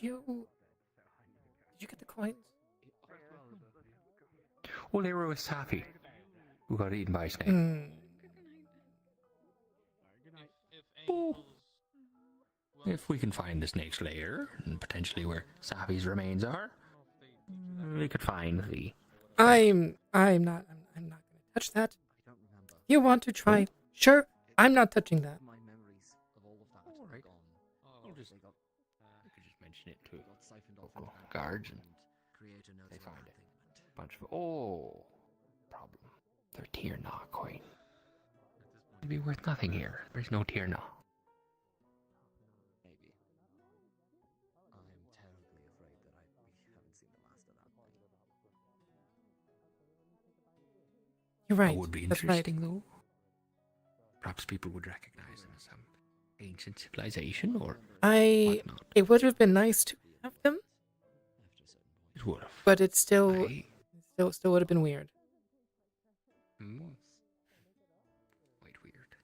you did you get the coins? Well, they were with Safi, who got eaten by a snake. Hmm. If we can find the snake's lair, and potentially where Safi's remains are, we could find the... I'm not going to touch that. You want to try? Sure, I'm not touching that. My memories of all of that Alright. are gone. We'll just, They got, we could just mention it to got siphoned off local into that guards, and creator knows they where find that it. thing went. Bunch of... Oh, problem. Their Tiernah coin. It'd be worth nothing here. There's no Tiernah. Maybe. I'm terribly afraid that we haven't seen the last of that thing. You're right. It would be That's right. interesting, though. Perhaps people would recognize them as some ancient civilization, or whatnot. It would have been nice to have them, It would have. but it's still Aye. still would have been weird. Hmm. Quite weird.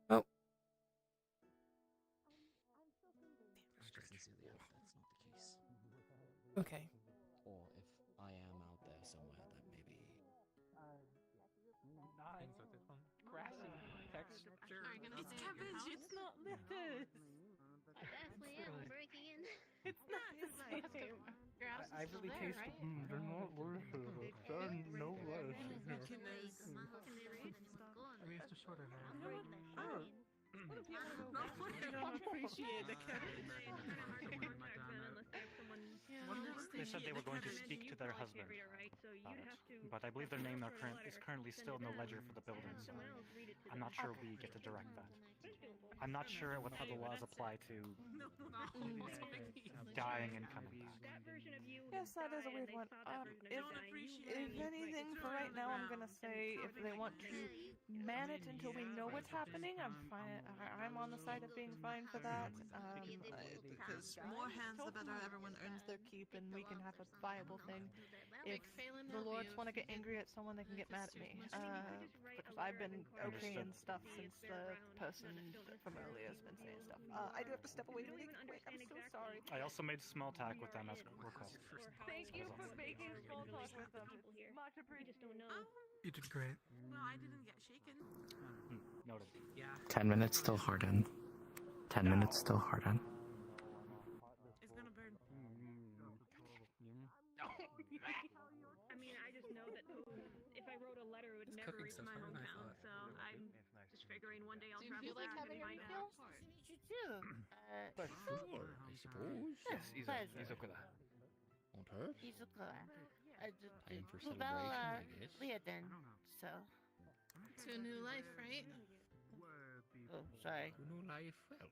Oh, I sincerely hope that's not the case. okay. Or if I am out there somewhere, that maybe... Nice. So this one, grassy texture. It's cabbage. It's not lettuce. I definitely am breaking in. It's not the same. Grass I is still really there, taste. right? They're not worth it. They're no worth. I mean, it's just shorter hair. You don't appreciate the cabbage. They said they were going to speak to their husband about it, but I believe their name is currently still in the ledger for the building, so I'm not sure we get to direct that. I'm not sure what how the laws apply to dying and coming back. Yes, that is a weird one. If anything, for right now, I'm gonna say if they want to man it until we know what's happening, I'm fine. I'm on the side of being fine for that. Because more hands, the better everyone earns their keep, and we can have a viable thing. If the lords want to get angry at someone, they can get mad at me. Because I've been okay and stuff since the person from earlier has been saying stuff. I do have to step away really quick. I'm so sorry. I also made small talk with them as requested. Thank you for making small talk with them. Much appreciated. You did great. No, I didn't get shaken. Noted. Yeah. 10 minutes till hard on. 10 minutes till hard on. It's gonna burn. I mean, I just know that if I wrote a letter, it would never cooking reach stuff's my harder than I hometown. thought. So I'm just figuring one day I'll Do you travel feel like back having and a find refill? out. You too. By four, I suppose. Yes, Izokura. On her? Izukura. Time for Well, celebration, I guess. Liaden, so. To a new life, right? Oh, sorry. To new life, well.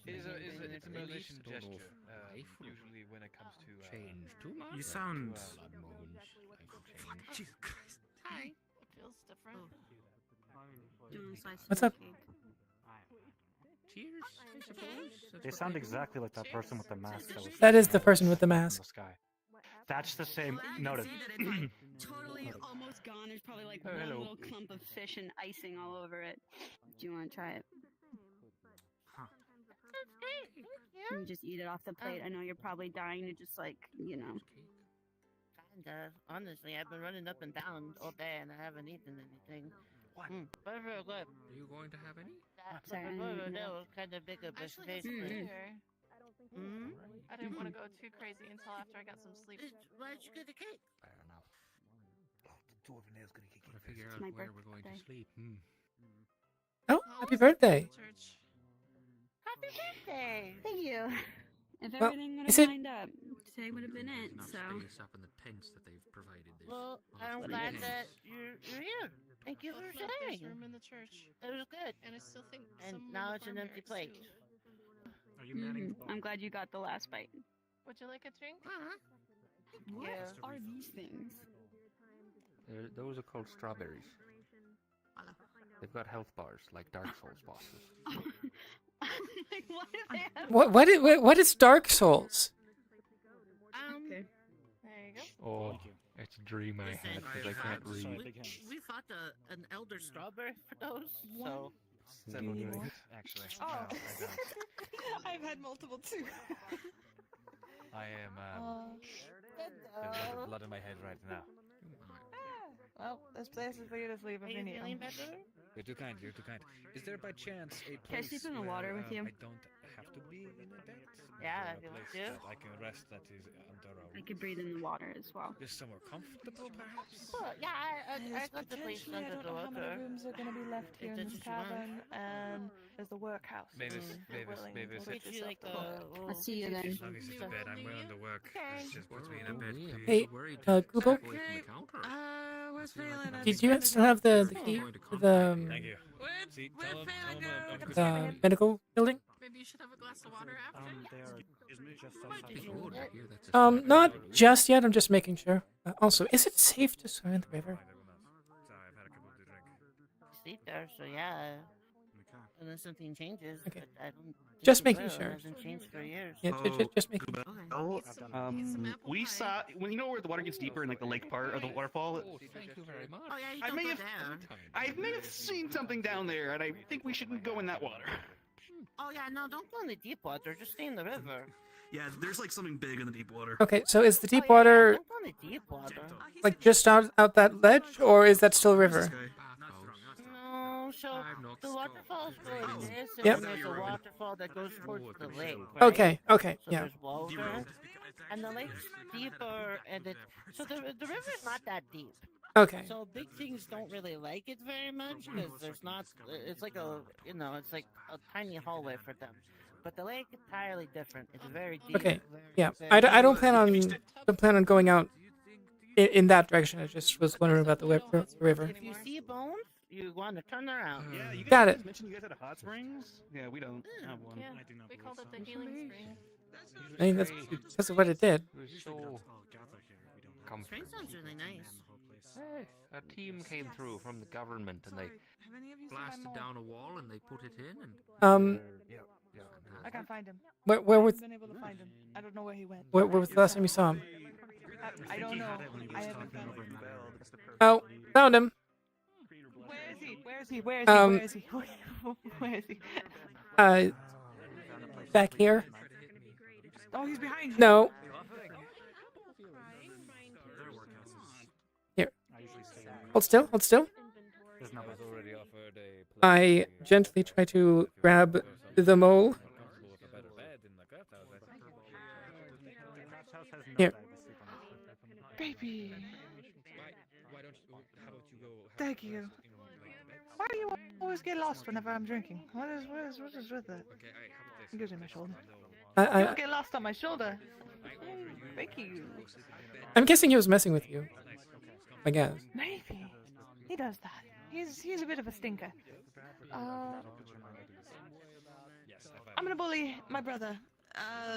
It's a At Malaysian least I don't know gesture. if life will Usually when it comes to change too much. You sound. Blood moons, life will change. Jesus Christ. Hi. It feels different. What's up? musketeers, I suppose? They sound exactly like that person with the mask. That is the person with the in mask. the sky. That's the same. Well, you Noted. can see that it's like totally almost gone. There's probably like one Hello. little clump of fish and icing all over it. Do you want to try it? You just eat it off the plate. I know you're probably dying to just like, you know. Kinda. Honestly, I've been running up and down all day and I haven't eaten anything. What? Very, very good. Are you going to have any? Sorry. That was kind of big of a Actually, face. it's Mm. here. Mm-hmm. I didn't want to go too crazy until after I got some sleep. Why'd you get the cake? Fair enough. Oh, the dwarven ale's gonna kick in. Gotta figure out my where we're going to birthday. sleep. Oh, happy birthday! Happy birthday! Thank you. If Well, everything would is have it- lined up, today would have been it. Not So stay us up in the tents that they've provided. There's Well, lots I'm of glad tents. that you're here. Thank you for There's sharing. room in the church, It was good. and I still think And some now of it's the an empty farm plate. barracks, Are you manning the I'm glad you got the last bite. too. Would you like a drink? What Yeah. are these things? Those are called strawberries. They've got health bars, like Dark Souls bosses. Like, why do they have? What is Dark Souls? Okay. There you go. Oh, it's a dream I Listen, had because I can't read. We fought an elder strawberry for those, so. Several drinks, actually. Oh. No, I don't. I've had multiple too. I am. There's a lot of blood in my head right now. Well, this place is for you to sleep if you need feeling them. better? You're too kind. You're too kind. Is there by chance a place Can I sleep in the water with you? I don't have to be in a bed? Yeah, Or if you a want place to. that I can rest that is under a I could breathe in the water as well. Just somewhere comfortable, perhaps? Well, yeah, I got the place Potentially, I under don't the know how many water. rooms are going to be left here in That's this what you want. tavern, and there's the workhouse. Mavis, Mavis, Mavis. Get you like a. I'll see you then. As long as it's a bed, I'm willing to work. It's just puts me in a bed. Hey, Google, Where's Heauleanne? did you still have the key to the Thank you. See, tell him the medical building? Maybe you should have a glass of water after. They are just outside. Not just yet. I'm just making sure. Also, is it safe to swim in the river? Sorry, I've had a couple to drink. Sleep there, so yeah. Unless something changes. Okay. But I don't think Just it making will. sure. It hasn't changed for years. Yeah, just making sure. Oh, we saw when you know where the water gets deeper in like the lake part or the waterfall. Oh, thank you very much. Oh yeah, you I don't may go have, down. I may have seen something down there, and I think we shouldn't go in that water. Oh yeah, no, don't go in the deep water. Just stay in the river. Yeah, there's like something big in the deep water. Okay, so is the deep Oh, yeah, water don't go in the deep water. like just out that ledge, or is that still river? No, so the waterfall is really this, and Yep. then there's a waterfall that goes towards the lake. Right? Okay, okay, So yeah. there's water, and the lake's deeper, and so the river's not that deep. Okay. So big things don't really like it very much because there's not. It's like it's like a tiny hallway for them. But the lake entirely different. It's very deep. Okay, very, yeah. very I don't deep. plan on going out in that direction. I just was wondering about the river. If you see bones, you want to turn around. Yeah, you guys Got it. mentioned you guys had a hot springs. Yeah, we don't have one. Yeah, we called it the healing spring. I mean, that's because of what it did. So Spring sounds really nice. Hey, a team came through from the government and they Have any of you seen Blasted my mole? down a wall and they put it in and. I can't find him. Where I was haven't been able to find him. I don't know where he went. where was the last time you saw him? I don't know. I haven't found him. Oh, found him. Where is he? Where is he? Where is he? Where is he? Where is he? Back here. Oh, he's behind you. No. Here. Hold still. Hold still. I gently try to grab the mole. Here. Baby. Thank you. Why do you always get lost whenever I'm drinking? What is with that? He gives me my shoulder. You don't get lost on my shoulder. Thank you. I'm guessing he was messing with you. I guess. Maybe. He does that. He's a bit of a stinker. I'm gonna bully my brother.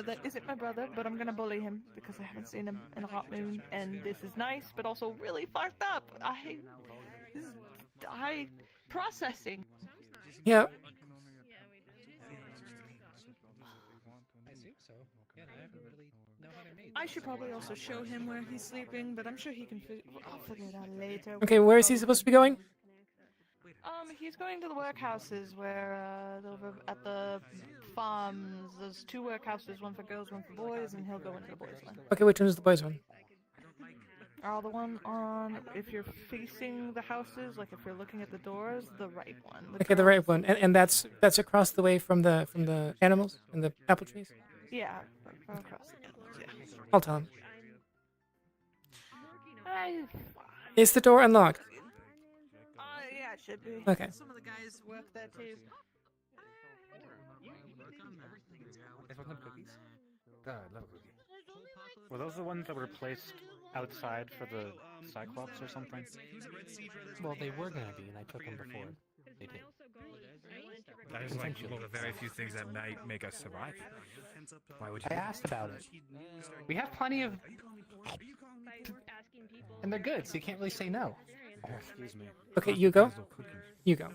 That isn't my brother, but I'm gonna bully him because I haven't seen him in a hot moon, and this is nice, but also really fucked up. I processing. Yeah. I should probably also show him where he's sleeping, but I'm sure he can. I'll figure it out later. Okay, where is he supposed to be going? He's going to the workhouses where, over at the farms, there's 2 workhouses, one for girls, one for boys, and he'll go into the boys' one. Okay, which one is the boys' one? The one on, if you're facing the houses, like if you're looking at the doors, the right one. Okay, the right one, and that's across the way from the animals and the apple trees. Yeah, across the animals, yeah. I'll tell him. Is the door unlocked? Yeah, it should be. Okay. Some of the guys work there too. Guys want some cookies? God, I love cookies. Were those the ones that were placed outside for the Cyclops or something? Well, they were gonna be, and I took them before they did. That is like one of the very few things that might make us survive. Why would you? I asked about it. We have plenty of, and they're good, so you can't really say no. Oh, excuse me. Okay, you go. You go.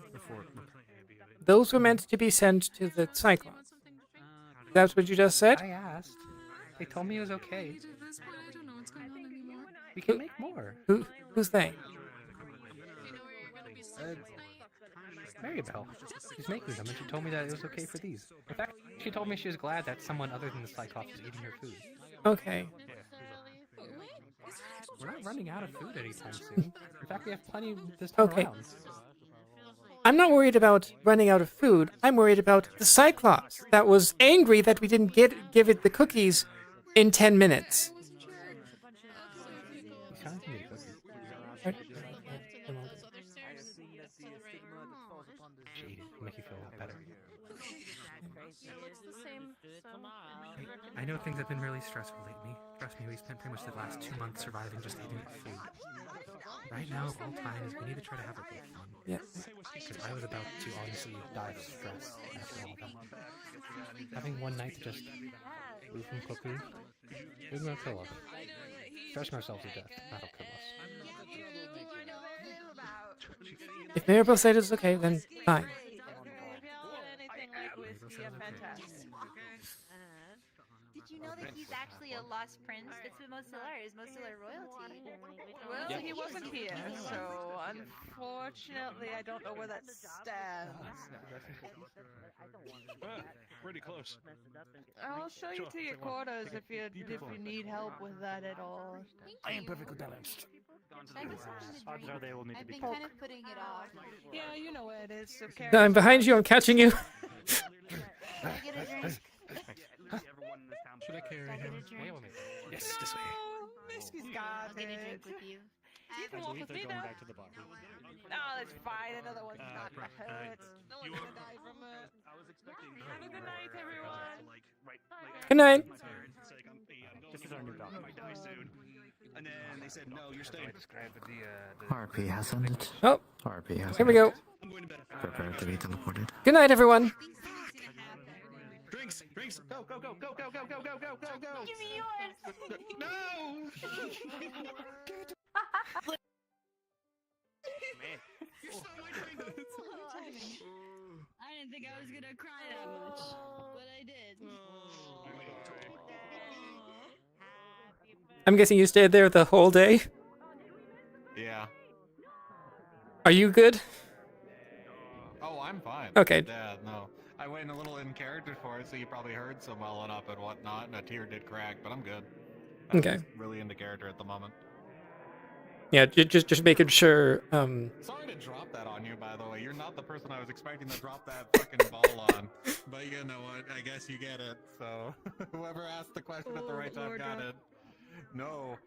Those were meant to be sent to the Cyclops. That's what you just said? I asked. They told me it was okay. We can make more. Who's they? Maribel. She's making them, and she told me that it was okay for these. In fact, she told me she was glad that someone other than the Cyclops was eating her food. Okay. We're not running out of food anytime soon. In fact, we have plenty this time Okay. around. I'm not worried about running out of food. I'm worried about the Cyclops that was angry that we didn't give it the cookies in 10 minutes. Jaded. Make you feel a lot better. I know things have been really stressful lately. Trust me, we spent pretty much the last 2 months surviving just eating food. Right now, of all times, we need to try to have a bit of fun. Yeah. Because I was about to honestly die of stress after all that. Having one night to just move from cuckoo isn't gonna kill us. Stressing ourselves to death, that'll kill us. If Maribel said it's okay, then fine. Did you know that he's actually a lost prince? That's what Mozilla is. Mozilla royalty. Well, he wasn't here, so unfortunately, I don't know where that stands. Pretty close. I'll show you to your quarters if you need help with that at all. I am perfectly balanced. Odds are they will need to I've be been cooked. kind of putting it off. Yeah, you know where it is. So No, I'm behind you. I'm catching you. Can I get a drink? Should I carry him? Yes, this way. Whiskey's got I'll get a drink with you. You can walk with me now. No, that's fine. Another one's not gonna hurt. No one's gonna die from it. Have a good night, everyone. Good night. This is our new doctor. Might die soon. And then they said, no, you're staying. RP has ended. Oh. RP has Here we go. Prepare to be teleported. Good night, everyone. Drinks, drinks, go, go, go, go, go, go, go, go, go, go, go. Give me yours. No! I didn't think I was gonna cry that much, but I did. I'm guessing you stayed there the whole day. Yeah. Are you good? Oh, I'm fine. Okay. Yeah, no. I went a little in character for it, so you probably heard some welling up and whatnot, and a tear did crack, but I'm good. Okay. I'm really into character at the moment. Yeah, just making sure. Sorry to drop that on you, by the way. You're not the person I was expecting to drop that fucking ball on. But you know what? I guess you get it. So whoever asked the question at the right time got it. No,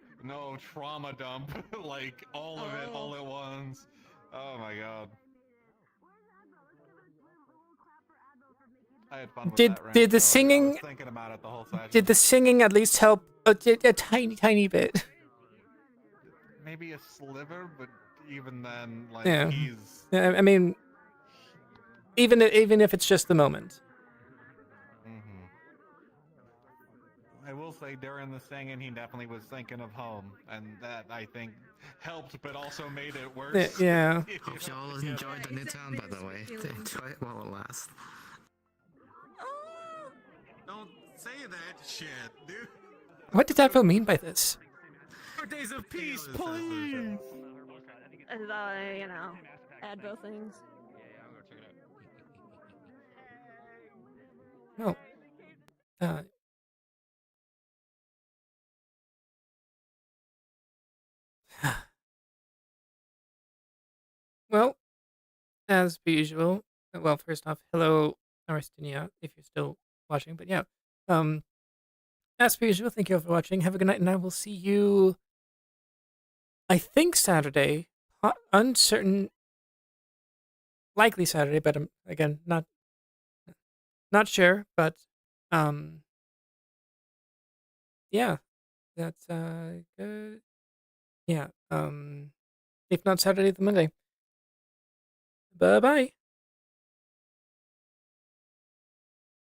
trauma dump. Like all of it, all at once. Oh my god. I had fun with that rant, Did the though. singing? I was thinking about it the whole session. Did the singing at least help a tiny bit? Maybe a sliver, but even then, like Yeah. he's. Yeah, I mean, even if it's just the moment. I will say during the singing, he definitely was thinking of home, and that I think helped, but also made it worse. Yeah. Hope you all enjoyed the new town, by the way. Enjoy it while it lasts. Don't say that shit, dude. What did Advil mean by this? Days of peace, please. You know, Advil things. No. Well, as per usual. Well, first off, hello, Aristinia, if you're still watching. But yeah, as per usual, thank you all for watching. Have a good night, and I will see you. I think Saturday. Uncertain. Likely Saturday, but I'm again not sure. But yeah, that's good. Yeah. If not Saturday, then Monday. Bye bye.